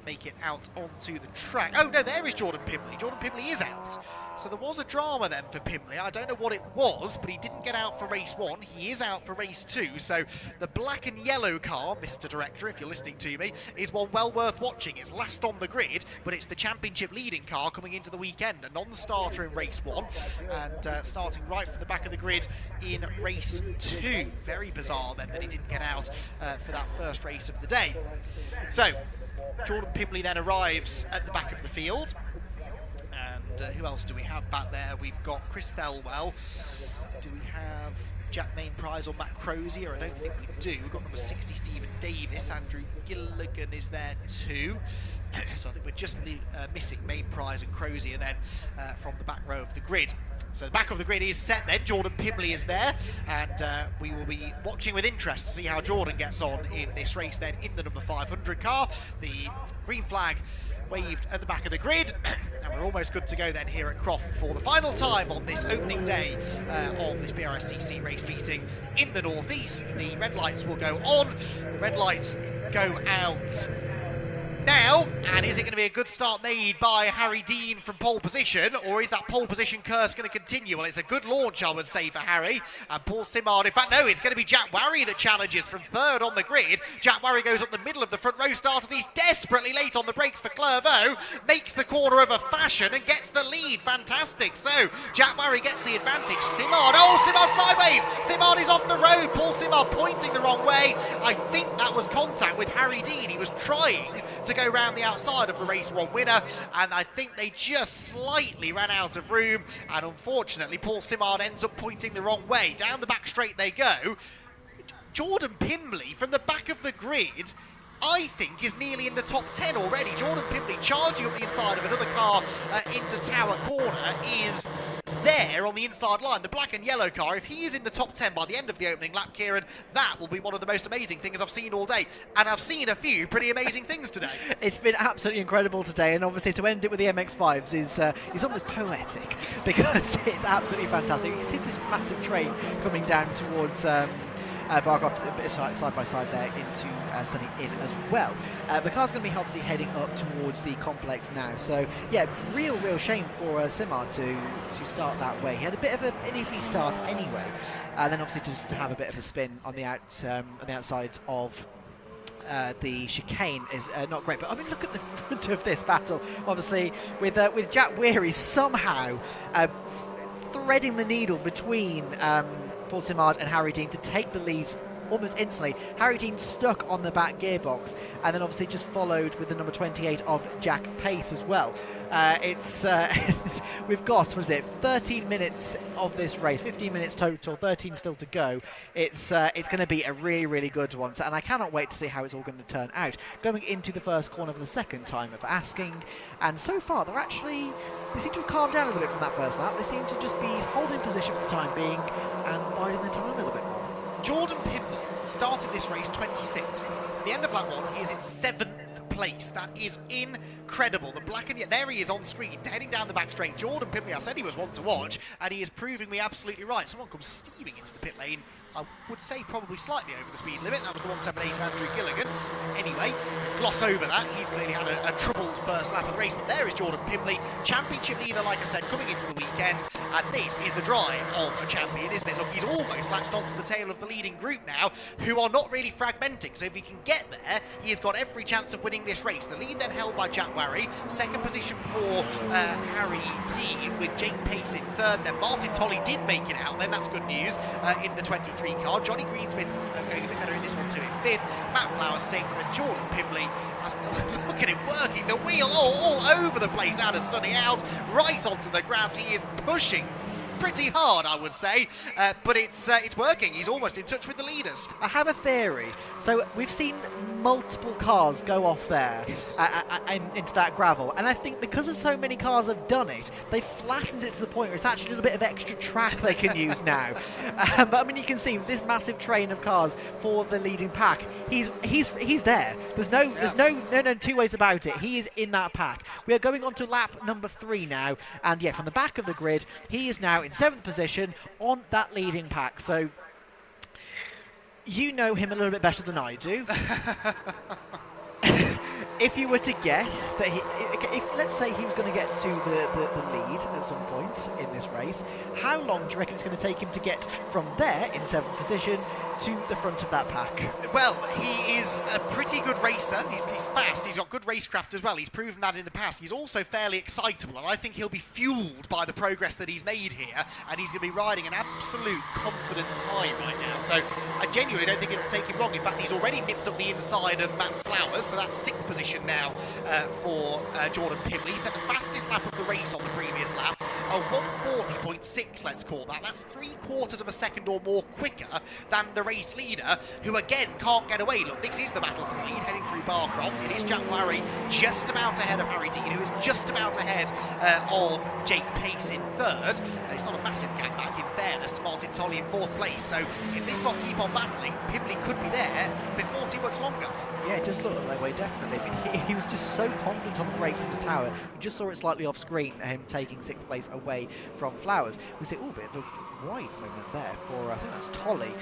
make it out onto the track. Oh no, there is Jordan Pimley. Jordan Pimley is out. So there was a drama then for Pimley. I don't know what it was, but he didn't get out for race 1. He is out for race 2. So the black and yellow car, Mr. Director, if you're listening to me, is one well worth watching. It's last on the grid, but it's the championship leading car coming into the weekend. A non-starter in race 1 and starting right from the back of the grid in race 2. Very bizarre then that he didn't get out for that first race of the day. So Jordan Pimley then arrives at the back of the field. And who else do we have back there? We've got Chris Thelwell. Do we have Jack Mainprize or Matt Crozier? I don't think we do. We've got number 60, Stephen Davis. Andrew Gilligan is there too. So I think we're just missing Mainprize and Crozier then from the back row of the grid. So the back of the grid is set then. Jordan Pimley is there, and we will be watching with interest to see how Jordan gets on in this race then in the number 500 car. The green flag waved at the back of the grid, and we're almost good to go then here at Croft for the final time on this opening day of this Brscc race meeting in the northeast. The red lights will go on, the red lights go out now, and is it going to be a good start made by Harry Dean from pole position, or is that pole position curse going to continue? Well, it's a good launch, I would say, for Harry and Paul Simard. In fact, no, it's going to be Jack Warry that challenges from 3rd on the grid. Jack Warry goes up the middle of the front row starters. He's desperately late on the brakes for Clairvaux, makes the corner of a fashion and gets the lead. Fantastic. So Jack Warry gets the advantage. Simard, oh, Simard sideways. Simard is off the road. Paul Simard pointing the wrong way. I think that was contact with Harry Dean. He was trying to go round the outside of the race 1 winner, and I think they just slightly ran out of room, and unfortunately Paul Simard ends up pointing the wrong way. Down the back straight they go. Jordan Pimley from the back of the grid I think is nearly in the top 10 already. Jordan Pimbley charging up the inside of another car into Tower Corner is there on the inside line. The black and yellow car, if he is in the top 10 by the end of the opening lap, Kieran, that will be one of the most amazing things I've seen all day. And I've seen a few pretty amazing things today. It's been absolutely incredible today, and obviously to end it with the MX-5s is almost poetic, because it's absolutely fantastic. You can see this massive train coming down towards Barcroft, a bit side by side there into Sunny Inn as well. The car's going to be obviously heading up towards the complex now. So yeah, real shame for Simard to start that way. He had a bit of an iffy start anyway, and then obviously just to have a bit of a spin on the outside of the chicane is not great. But I mean, look at the front of this battle. Obviously, with Jack Weary somehow threading the needle between Paul Simard and Harry Dean to take the lead almost instantly. Harry Dean stuck on the back gearbox, and then obviously just followed with the number 28 of Jack Pace as well. We've got, what is it, 13 minutes of this race, 15 minutes total, 13 still to go. It's going to be a really good one, and I cannot wait to see how it's all going to turn out. Going into the first corner for the second time of asking, and so far they seem to have calmed down a little bit from that first lap. They seem to just be holding position for the time being and biding their time a little bit more. Jordan Pimbley started this race 26th. At the end of lap 1, he is in 7th place. That is incredible. The black and yet there he is on screen, heading down the back straight. Jordan Pimbley, I said he was one to watch, and he is proving me absolutely right. Someone comes steaming into the pit lane. I would say probably slightly over the speed limit. That was the 178 of Andrew Gilligan. Anyway, gloss over that. He's clearly had a troubled first lap of the race, but there is Jordan Pimbley, championship leader, like I said, coming into the weekend. And this is the drive of a champion, isn't it? Look, he's almost latched onto the tail of the leading group now, who are not really fragmenting. So if he can get there, he has got every chance of winning this race. The lead then held by Jack Warry. Second position for Harry Dean, with Jake Pace in third. Then Martin Tolley did make it out. Then that's good news in the 23 car. Johnny Greensmith going a bit better in this one too in fifth. Matt Flowers sixth, and Jordan Pimbley. Look at him working the wheel all over the place out of Sunny out, right onto the grass. He is pushing pretty hard, I would say, but it's working. He's almost in touch with the leaders. I have a theory. So we've seen multiple cars go off there into that gravel, and I think because of so many cars have done it, they've flattened it to the point where it's actually a little bit of extra track they can use now. But I mean, you can see this massive train of cars for the leading pack. He's there. There's no two ways about it. He is in that pack. We are going on to lap number 3 now, and yeah, from the back of the grid, he is now in 7th position on that leading pack. So you know him a little bit better than I do. If you were to guess that if let's say he was going to get to the lead at some point in this race, how long do you reckon it's going to take him to get from there in 7th position to the front of that pack? Well, he is a pretty good racer. He's fast. He's got good racecraft as well. He's proven that in the past. He's also fairly excitable, and I think he'll be fueled by the progress that he's made here, and he's going to be riding an absolute confidence high right now. So I genuinely don't think it'll take him long. In fact, he's already nipped up the inside of Matt Flowers, so that's 6th position now for Jordan Pimbley. He set the fastest lap of the race on the previous lap, a 140.6, let's call that. That's 3/4 of a second or more quicker than the race leader, who again can't get away. Look, this is the battle for the lead heading through Barcroft. It is Jack Warry just about ahead of Harry Dean, who is just about ahead of Jake Pace in third. And it's not a massive gap back, in fairness, to Martin Tolley in 4th place. So if this lot keep on battling, Pimbley could be there before too much longer. Yeah, it does look that way, definitely. I mean, he was just so confident on the brakes into Tower. We just saw it slightly off screen, him taking 6th place away from Flowers. We see, bit of a wide moment there for, I think that's Tolley,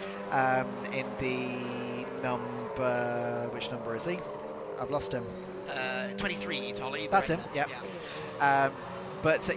in the number, which number is he? I've lost him. 23, Tolley. That's him, yeah. But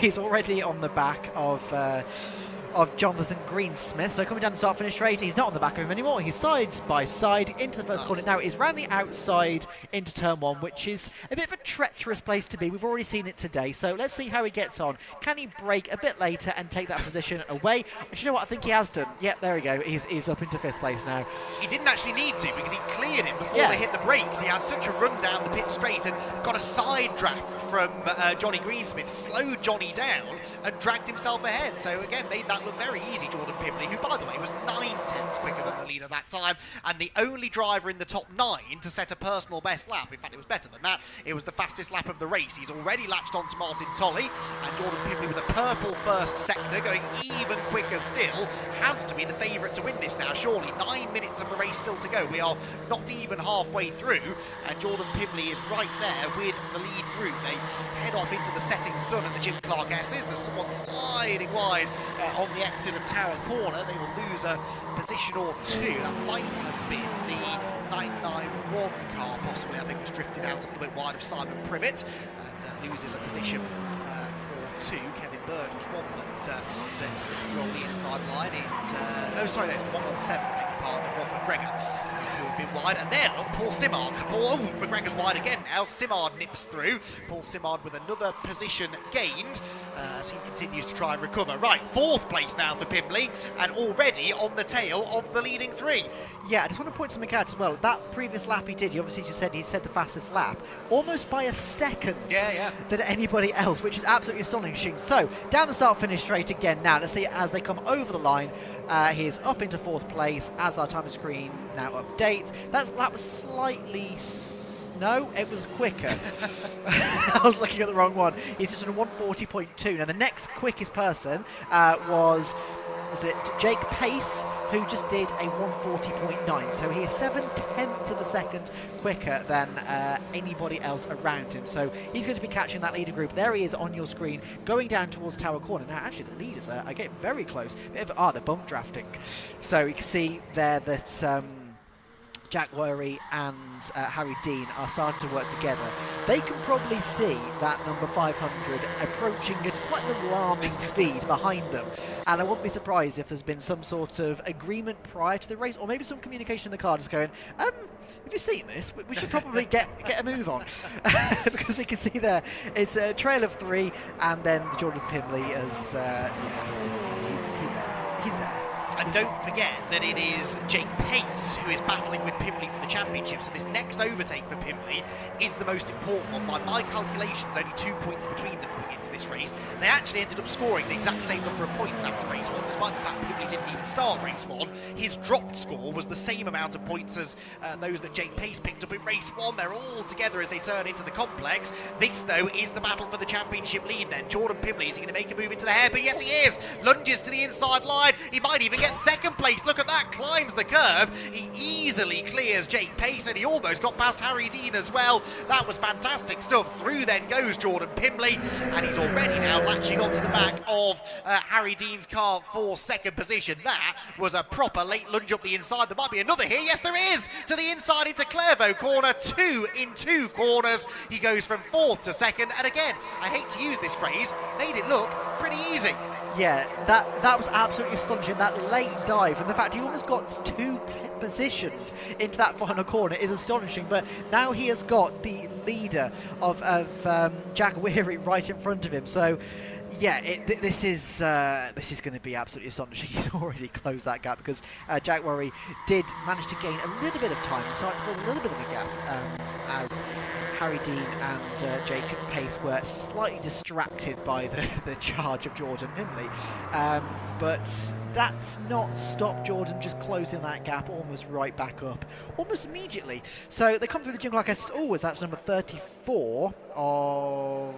he's already on the back of Jonathan Greensmith. So coming down the start-finish straight, he's not on the back of him anymore. He's side by side into the first corner. Now he's round the outside into turn 1, which is a bit of a treacherous place to be. We've already seen it today. So let's see how he gets on. Can he brake a bit later and take that position away? Do you know what? I think he has done. Yep, there we go. He's up into 5th place now. He didn't actually need to, because he cleared him before they hit the brakes. He had such a run down the pit straight and got a side draft from Johnny Greensmith, slowed Johnny down and dragged himself ahead. So again, made that look very easy. Jordan Pimbley, who by the way was 9/10 quicker than the leader that that time, and the only driver in the top 9 to set a personal best lap. In fact, it was better than that. It was the fastest lap of the race. He's already latched onto Martin Tolley, and Jordan Pimbley with a purple first sector going even quicker still has to be the favourite to win this now, surely. 9 minutes of the race still to go. We are not even halfway through, and Jordan Pimbley is right there with the lead group. They head off into the setting sun at the Jim Clark S's. There's someone sliding wide on the exit of Tower Corner. They will lose a position or two. That might have been the 991 car, possibly. I think was drifted out a little bit wide of Simon Privet and loses a position or two. Kevin Bird was one that's through on the inside line. It's it's the 117, beg your pardon, Rob McGregor, who have been wide. And there, look, Paul Simard. So McGregor's wide again now. Simard nips through. Paul Simard with another position gained as he continues to try and recover. Right, 4th place now for Pimbley, and already on the tail of the leading 3. Yeah, I just want to point something out as well. That previous lap he did, he obviously just said he said the fastest lap, almost by a second than anybody else, which is absolutely astonishing. So, down the start-finish straight again now. Let's see as they come over the line. He is up into 4th place as our timer screen now updates. That lap was slightly... No, it was quicker. I was looking at the wrong one. He's just on a 140.2. Now, the next quickest person was it Jake Pace, who just did a 140.9. So he is 7/10 of a second quicker than anybody else around him. So he's going to be catching that leader group. There he is on your screen, going down towards Tower Corner. Now, actually, the leaders are getting very close. They're bump drafting. So you can see there that... Jack Worry and Harry Dean are starting to work together. They can probably see that number 500 approaching at quite an alarming speed behind them. And I wouldn't be surprised if there's been some sort of agreement prior to the race, or maybe some communication in the car just going, have you seen this? We should probably get a move on. Because we can see there, it's a trail of 3, and then Jordan Pimbley as he's there. And don't forget that it is Jake Pace who is battling with Pimbley for the championship. So this next overtake for Pimbley is the most important one. By my calculations, only 2 points between them going into this race. They actually ended up scoring the exact same number of points after race 1, despite the fact Pimbley didn't even start race 1. His dropped score was the same amount of points as those that Jake Pace picked up in race 1. They're all together as they turn into the complex. This, though, is the battle for the championship lead then. Jordan Pimbley, is he going to make a move into the hairpin? Yes, he is. Lunges to the inside line. He might even get 2nd place. Look at that, climbs the curb. He easily clears Jake Pace, and he almost got past Harry Dean as well. That was fantastic stuff. Through then goes Jordan Pimbley, and he's already now latching onto the back of Harry Dean's car for 2nd position. That was a proper late lunge up the inside. There might be another here. Yes, there is. To the inside into Clairvaux corner. 2 in 2 corners. He goes from 4th to 2nd, and again, I hate to use this phrase, made it look pretty easy. Yeah, that was absolutely astonishing, that late dive, and the fact he almost got 2 positions into that final corner is astonishing. But now he has got the leader of Jack Weary right in front of him. So yeah, this is going to be absolutely astonishing. He's already closed that gap because Jack Weary did manage to gain a little bit of time, so a little bit of a gap as Harry Dean and Jake Pace were slightly distracted by the charge of Jordan Pimbley. But that's not stopped Jordan just closing that gap almost right back up, almost immediately. So they come through the jungle like I said. Oh, that's number 34 of...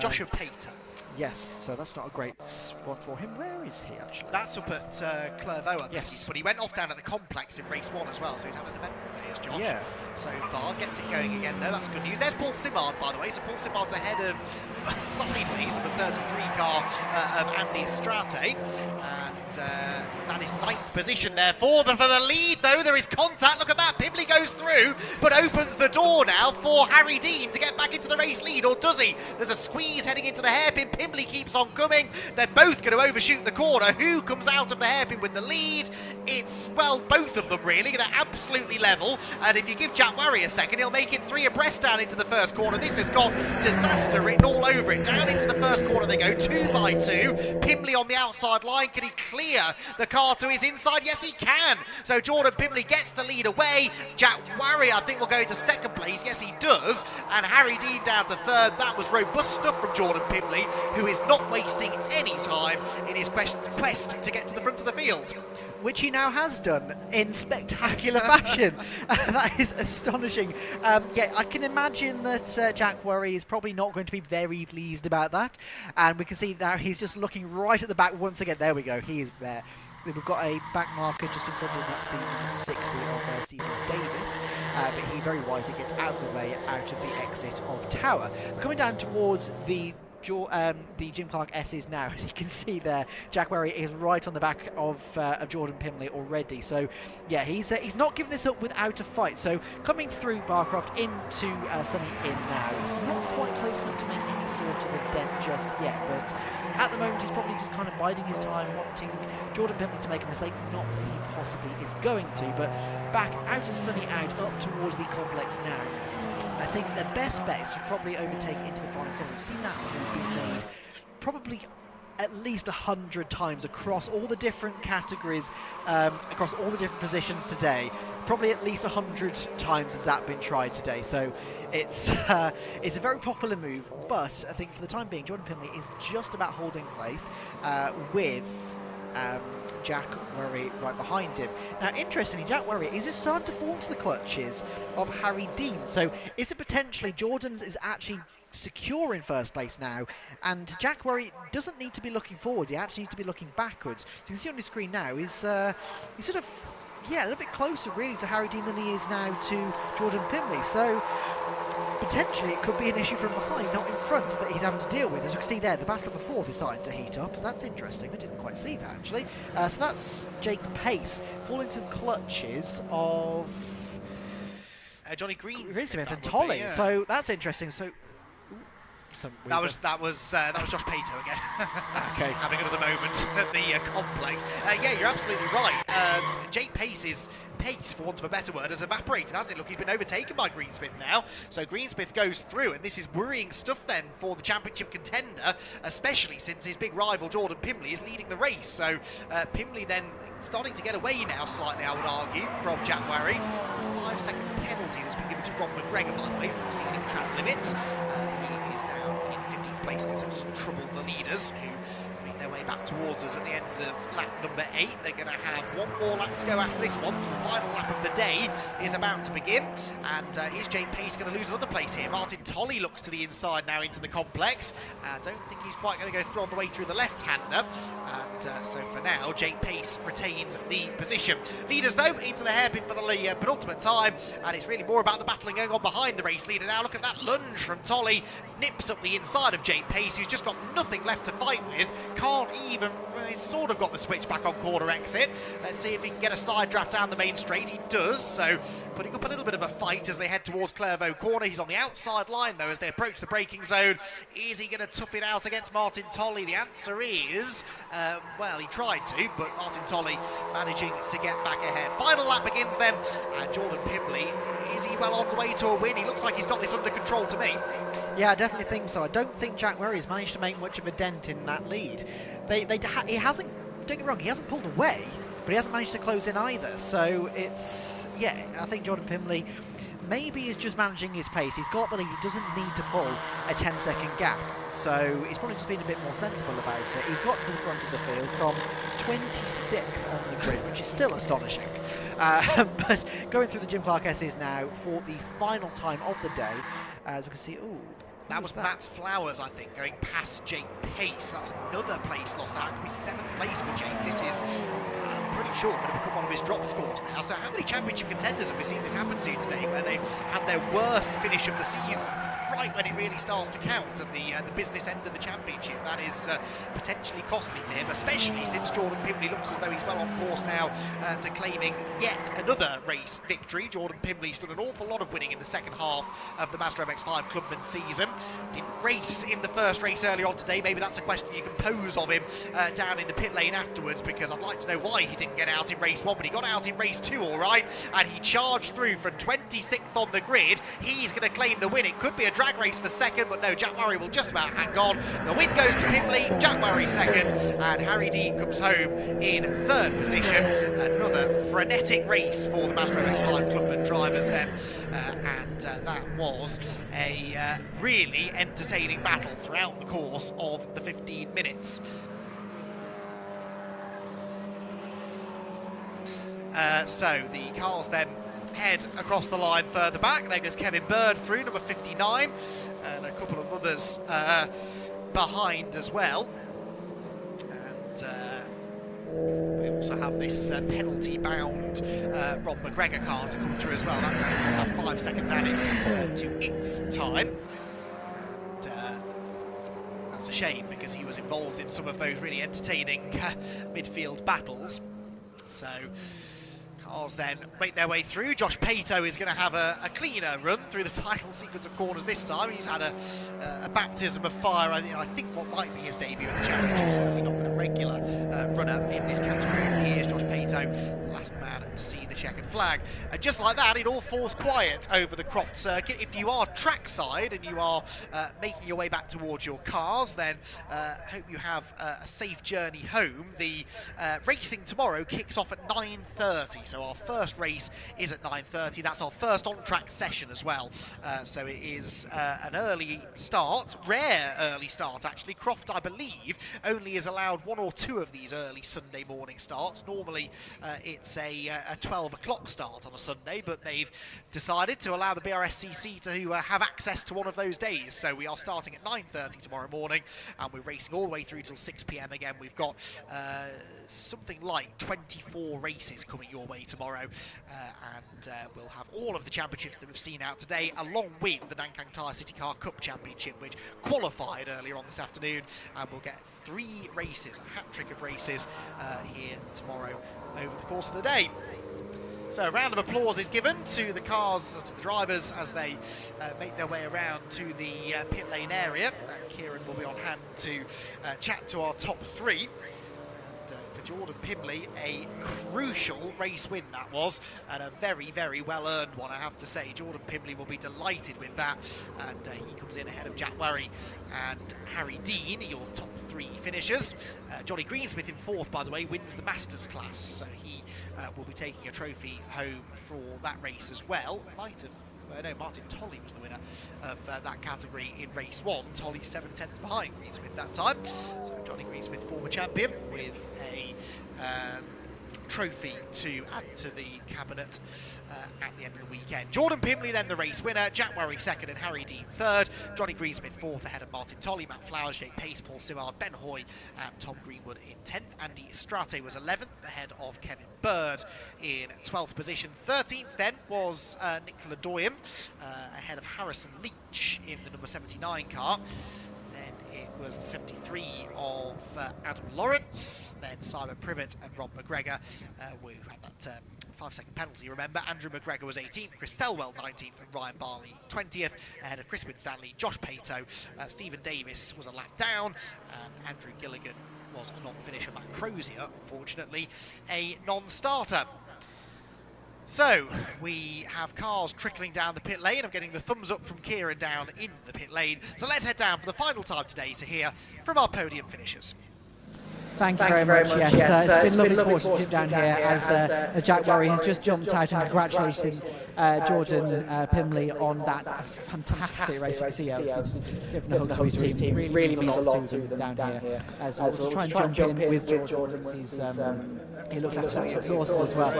Joshua Pater. Yes, so that's not a great spot for him. Where is he, actually? That's up at Clairvaux, I think. But he went off down at the complex in race 1 as well, so he's had an eventful day as Josh. Yeah. So far, gets it going again there. That's good news. There's Paul Simard, by the way. So Paul Simard's ahead of sideways number 33 car of Andy Estrate. And that is 9th position there for the lead, though. There is contact. Look at that. Pimbley goes through, but opens the door now for Harry Dean to get back into the race lead, or does he? There's a squeeze heading into the hairpin. Pimbley keeps on coming. They're both going to overshoot the corner. Who comes out of the hairpin with the lead? It's, well, both of them, really. They're absolutely level. And if you give Jack Worry a second, he'll make it 3 abreast down into the first corner. This has got disaster written all over it. Down into the first corner they go, 2 by 2. Pimbley on the outside line. Can he clear the car to his inside? Yes, he can. So Jordan Pimbley gets the lead away. Jack Worry, I think, will go into 2nd place. Yes, he does. And Harry Dean down to 3rd. That was robust stuff from Jordan Pimbley, who is not wasting any time in his quest to get to the front of the field. which he now has done in spectacular fashion. That is astonishing. Yeah, I can imagine that Jack Worry is probably not going to be very pleased about that. And we can see now he's just looking right at the back once again. There we go, he is there. We've got a back marker just in front of him, that's the 60 of Stephen Davis, but he very wisely gets out of the way, out of the exit of Tower. We're coming down towards the Jim Clark S's now, and you can see there Jack Worry is right on the back of Jordan Pimley already. So yeah, he's not giving this up without a fight. So coming through Barcroft into Sunny Inn now, he's not quite close enough to make any sort of a dent just yet, but at the moment he's probably just kind of biding his time, wanting Jordan Pimley to make a mistake, not that he possibly is going to, but back out of Sunny out up towards the complex now. I think the best bet is to probably overtake into the final corner. We've seen that move being made probably at least 100 times across all the different categories, across all the different positions today. Probably at least 100 times has that been tried today. So it's a very popular move, but I think for the time being, Jordan Pimley is just about holding place with Jack Worry right behind him. Now, interestingly, Jack Worry is just starting to fall into the clutches of Harry Dean. So is it potentially Jordan's is actually secure in first place now, and Jack Worry doesn't need to be looking forward, he actually needs to be looking backwards. So you can see on the screen now, he's sort of, yeah, a little bit closer really to Harry Dean than he is now to Jordan Pimley. So potentially it could be an issue from behind, not in front, that he's having to deal with. As you can see there, the battle of the fourth is starting to heat up. That's interesting, I didn't quite see that actually. So that's Jake Pace falling into the clutches of Johnny Greensmith and Tolly. Yeah. So that's interesting. So that was Josh Pato again. Okay. Having another moment at the complex. Yeah, you're absolutely right. Jake Pace's pace, for want of a better word, has evaporated, hasn't it? Look, he's been overtaken by Greensmith now. So Greensmith goes through, and this is worrying stuff then for the championship contender, especially since his big rival Jordan Pimley is leading the race. So Pimley then starting to get away now slightly, I would argue, from Jack Worry. 5-second penalty that's been given to Rob McGregor, by the way, for exceeding track limits. He is down in 15th place there, so it doesn't trouble the leaders who make their way back towards us at the end of lap number 8. They're going to have one more lap to go after this one, so the final lap of the day is about to begin. And is Jake Pace going to lose another place here? Martin Tolley looks to the inside now into the complex. I don't think he's quite going to go through on the way through the left-hander. And so for now, Jake Pace retains the position. Leaders, though, into the hairpin for the penultimate time, and it's really more about the battling going on behind the race leader now. Look at that lunge from Tolley. Nips up the inside of Jake Pace, who's just got nothing left to fight with. Can't even, well, he's sort of got the switch back on corner exit. Let's see if he can get a side draft down the main straight. He does, so putting up a little bit of a fight as they head towards Clairvaux corner. He's on the outside line, though, as they approach the braking zone. Is he going to tough it out against Martin Tolley? The answer is, well, he tried to, but Martin Tolley managing to get back ahead. Final lap begins then, and Jordan Pimley, is he well on the way to a win? He looks like he's got this under control to me. Yeah, I definitely think so. I don't think Jack Worry has managed to make much of a dent in that lead. He hasn't, don't get me wrong, he hasn't pulled away, but he hasn't managed to close in either. So it's, yeah, I think Jordan Pimley maybe is just managing his pace. He's got the lead, he doesn't need to pull a 10-second gap. So he's probably just been a bit more sensible about it. He's got to the front of the field from 26th on the grid, which is still astonishing. But going through the Jim Clark S's now for the final time of the day, as we can see, ooh, that was Matt Flowers, I think, going past Jake Pace. That's another place lost. That could be 7th place for Jake. This is, I'm pretty sure, going to become one of his drop scores now. So how many championship contenders have we seen this happen to today, where they've had their worst finish of the season right when it really starts to count at the business end of the championship? That is potentially costly for him, especially since Jordan Pimley looks as though he's well on course now to claiming yet another race victory. Jordan Pimley's done an awful lot of winning in the second half of the Mazda MX-5 Clubman season. Didn't race in the first race earlier on today. Maybe that's a question you can pose of him down in the pit lane afterwards, because I'd like to know why he didn't get out in race 1, but he got out in race 2 all right, and he charged through from 26th on the grid. He's going to claim the win. It could be a drag race for second, but no, Jack Worry will just about hang on. The win goes to Pimley, Jack Worry second, and Harry Dean comes home in 3rd position. Another frenetic race for the Mazda MX-5 Clubman drivers then, and that was a really entertaining battle throughout the course of the 15 minutes. So the cars then head across the line further back. There goes Kevin Bird through, number 59, and a couple of others behind as well. And we also have this penalty-bound Rob McGregor car to come through as well. That will have 5 seconds added to its time. And, that's a shame because he was involved in some of those really entertaining midfield battles. So cars then make their way through. Josh Pato is going to have a cleaner run through the final sequence of corners this time. He's had a baptism of fire. I think what might be his debut in the championship. Certainly not been a regular runner in this category over the years. Josh Pato, the last man to see the checkered flag. And just like that, it all falls quiet over the Croft Circuit. If you are trackside and you are making your way back towards your cars, then hope you have a safe journey home. The racing tomorrow kicks off at 9:30. So our first race is at 9:30. That's our first on-track session as well. So it is an early start, rare early start actually. Croft, I believe, only is allowed 1 or 2 of these early Sunday morning starts. Normally it's a 12 o'clock start on a Sunday, but they've decided to allow the Brscc to have access to one of those days. So we are starting at 9:30 tomorrow morning, and we're racing all the way through till 6 p.m. again. We've got something like 24 races coming your way tomorrow, and we'll have all of the championships that we've seen out today, along with the Nankang Tyre CityCar Cup Championship, which qualified earlier on this afternoon, and we'll get 3 races, a hat-trick of races here tomorrow over the course of the day. So a round of applause is given to the cars, to the drivers, as they make their way around to the pit lane area. Kieran will be on hand to chat to our top 3. For Jordan Pimley, a crucial race win that was, and a very, very well earned one, I have to say. Jordan Pimley will be delighted with that, and he comes in ahead of Jack Worry and Harry Dean, your top 3 finishers. Johnny Greensmith in 4th, by the way, wins the Masters class, so he will be taking a trophy home for that race as well. Might have no, Martin Tolley was the winner of that category in race 1. Tolley 7/10 behind Greensmith that time. So Johnny Greensmith, former champion, with a trophy to add to the cabinet at the end of the weekend. Jordan Pimley then the race winner, Jack Worry 2nd and Harry Dean 3rd, Johnny Greensmith 4th ahead of Martin Tolley, Matt Flowers, Jake Pace, Paul Seward, Ben Hoy and Tom Greenwood in 10th. Andy Estrate was 11th ahead of Kevin Bird in 12th position. 13th then was Nicola Doyen ahead of Harrison Leach in the number 79 car. It was the 73 of Adam Lawrence, then Simon Privet and Rob McGregor, who had that 5-second penalty, remember. Andrew McGregor was 18th, Chris Thelwell 19th, and Ryan Barley 20th, ahead of Chris Winstanley, Josh Pato. Stephen Davis was a lap down, and Andrew Gilligan was a non-finisher. Matt Crozier, unfortunately, a non-starter. So, we have cars trickling down the pit lane. I'm getting the thumbs up from Kieran down in the pit lane. So let's head down for the final time today to hear from our podium finishers. Thank you very much. Yes, it's been lovely sportsmanship down here as Jack Worry has just jumped out and congratulating Jordan Pimley on that fantastic race. You can see obviously just giving a hug to his team. Really means a lot to them down here. As we'll just try and jump in with Jordan. He looks absolutely exhausted as well.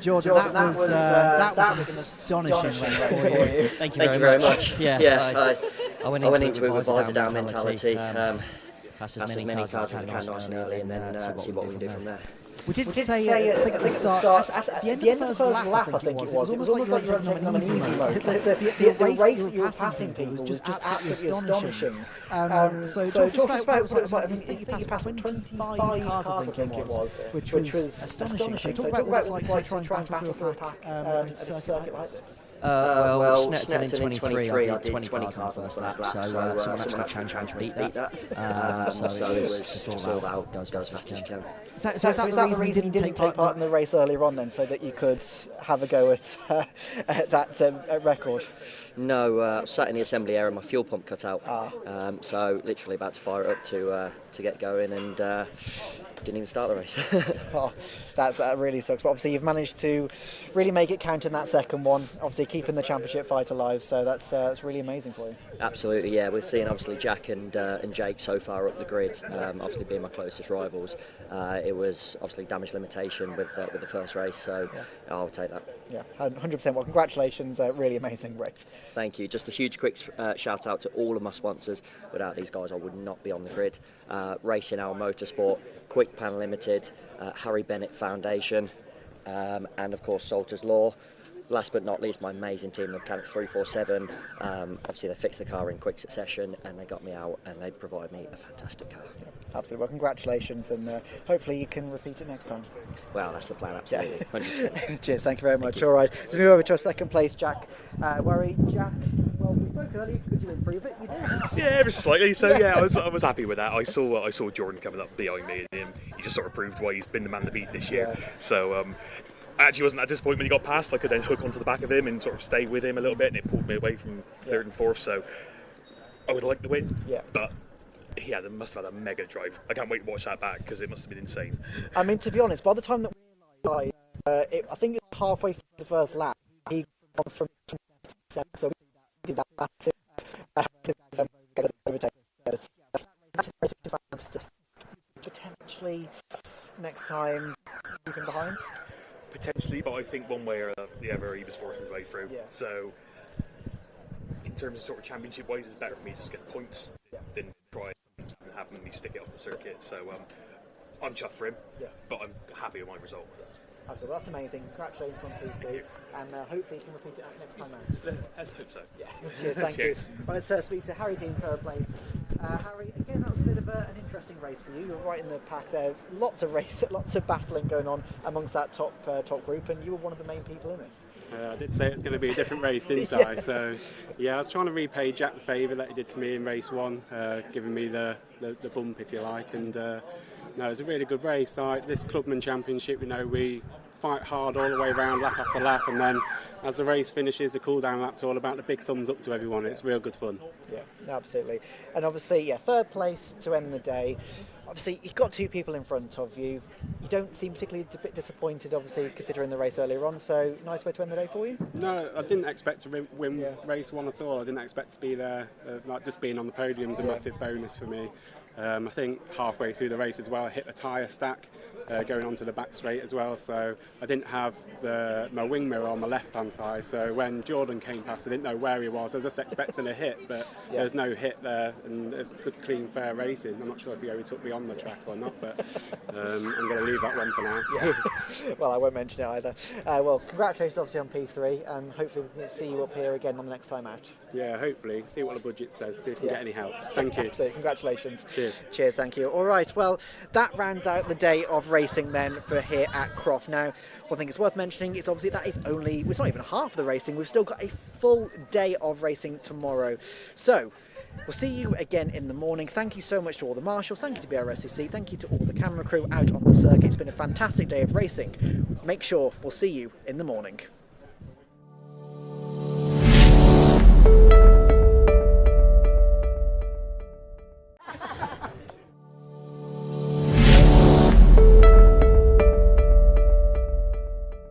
Jordan, that was an astonishing race for you. Thank you very much. Yeah, I went into it with visor down mentality. Pass as many cars as I can nice and early, and then see what we can do from there. We did say, I think at the start, at the end of the first lap, I think it was almost like you were taking on an easy mode. The race that you were passing people was just absolutely astonishing. So talk about, I think you passed 25 cars, I think it was, which was astonishing. So talk about what it's like to try and battle through a pack on a circuit like this. Well, Snetton in 23, I did 20 cars on the first lap, so someone actually challenged me to beat that. So it was just all about go as fast as you can. So is that the reason you didn't take part in the race earlier on then, so that you could have a go at that record? No, I sat in the assembly area and my fuel pump cut out. So literally about to fire it up to get going, and didn't even start the race. Oh, that really sucks. But obviously you've managed to really make it count in that second one. Obviously keeping the championship fight alive. So that's really amazing for you. Absolutely, yeah. We've seen obviously Jack and Jake so far up the grid. Obviously being my closest rivals. It was obviously damage limitation with the first race. So I'll take that. Yeah, 100%. Well, congratulations. Really amazing race. Thank you. Just a huge quick shout out to all of my sponsors. Without these guys, I would not be on the grid. Racing Our Motorsport, Quick Pan Limited, Harry Bennett Foundation, and of course Salter's Law. Last but not least, my amazing team, the Mechanics 347. Obviously, they fixed the car in quick succession, and they got me out, and they provide me a fantastic car. Absolutely. Well, congratulations, and hopefully you can repeat it next time. Well, that's the plan, absolutely. 100%. Cheers, thank you very much. All right, let's move over to our second place, Jack. Worry, Jack. Well, we spoke earlier. Could you improve it? You did. Yeah, ever so slightly. So yeah, I was happy with that. I saw Jordan coming up behind me, and he just sort of proved why he's been the man to beat this year. So. I actually wasn't that disappointed when he got past. I could then hook onto the back of him and sort of stay with him a little bit, and it pulled me away from third and fourth. So I would like the win, but they must have had a mega drive. I can't wait to watch that back because it must have been insane. I mean, to be honest, by the time that we realised, I think it was halfway through the first lap, he gone from 7, so we did that massive potentially next time you can behind. Potentially, but I think one way or the other he was forcing his way through. Yeah. So, in terms of sort of championship-wise, it's better for me to just get the points than try and have him stick it off the circuit. So, I'm chuffed for him, but I'm happy with my result. Absolutely, that's the main thing. Congratulations on P2, and hopefully you can repeat it next time out. Let's hope so. Yeah. Cheers, thank you. Well, let's speak to Harry Dean, third place. Harry, again, that was a bit of an interesting race for you. You're right in the pack there. Lots of battling going on amongst that top group, and you were one of the main people in it. I did say it's going to be a different race, didn't I? So, yeah, I was trying to repay Jack the favour that he did to me in race 1, giving me the bump, if you like. And no, it was a really good race. This Clubman Championship, we fight hard all the way around, lap after lap, and then as the race finishes, the cool-down lap's all about the big thumbs up to everyone. It's real good fun. Yeah, absolutely. And obviously, third place to end the day. Obviously, you've got 2 people in front of you. You don't seem particularly a bit disappointed, obviously, considering the race earlier on. So, nice way to end the day for you? No, I didn't expect to win race 1 at all. I didn't expect to be there. Just being on the podium is a massive bonus for me. I think halfway through the race as well, I hit a tyre stack going onto the back straight as well. So I didn't have my wing mirror on my left-hand side. So when Jordan came past, I didn't know where he was. I was just expecting a hit, but there's no hit there, and it's good, clean, fair racing. I'm not sure if he ever took me on the track or not, but I'm going to leave that one for now. Well, I won't mention it either. Well, congratulations obviously on P3, and hopefully we can see you up here again on the next time out. Yeah, hopefully. See what the budget says, see if we can get any help. Thank you. Absolutely. Congratulations. Cheers. Cheers, thank you. All right, well, that rounds out the day of racing then for here at Croft. Now, one thing it's worth mentioning is obviously that is it's not even half of the racing. We've still got a full day of racing tomorrow. So, we'll see you again in the morning. Thank you so much to all the marshals. Thank you to Brscc. Thank you to all the camera crew out on the circuit. It's been a fantastic day of racing. Make sure we'll see you in the morning.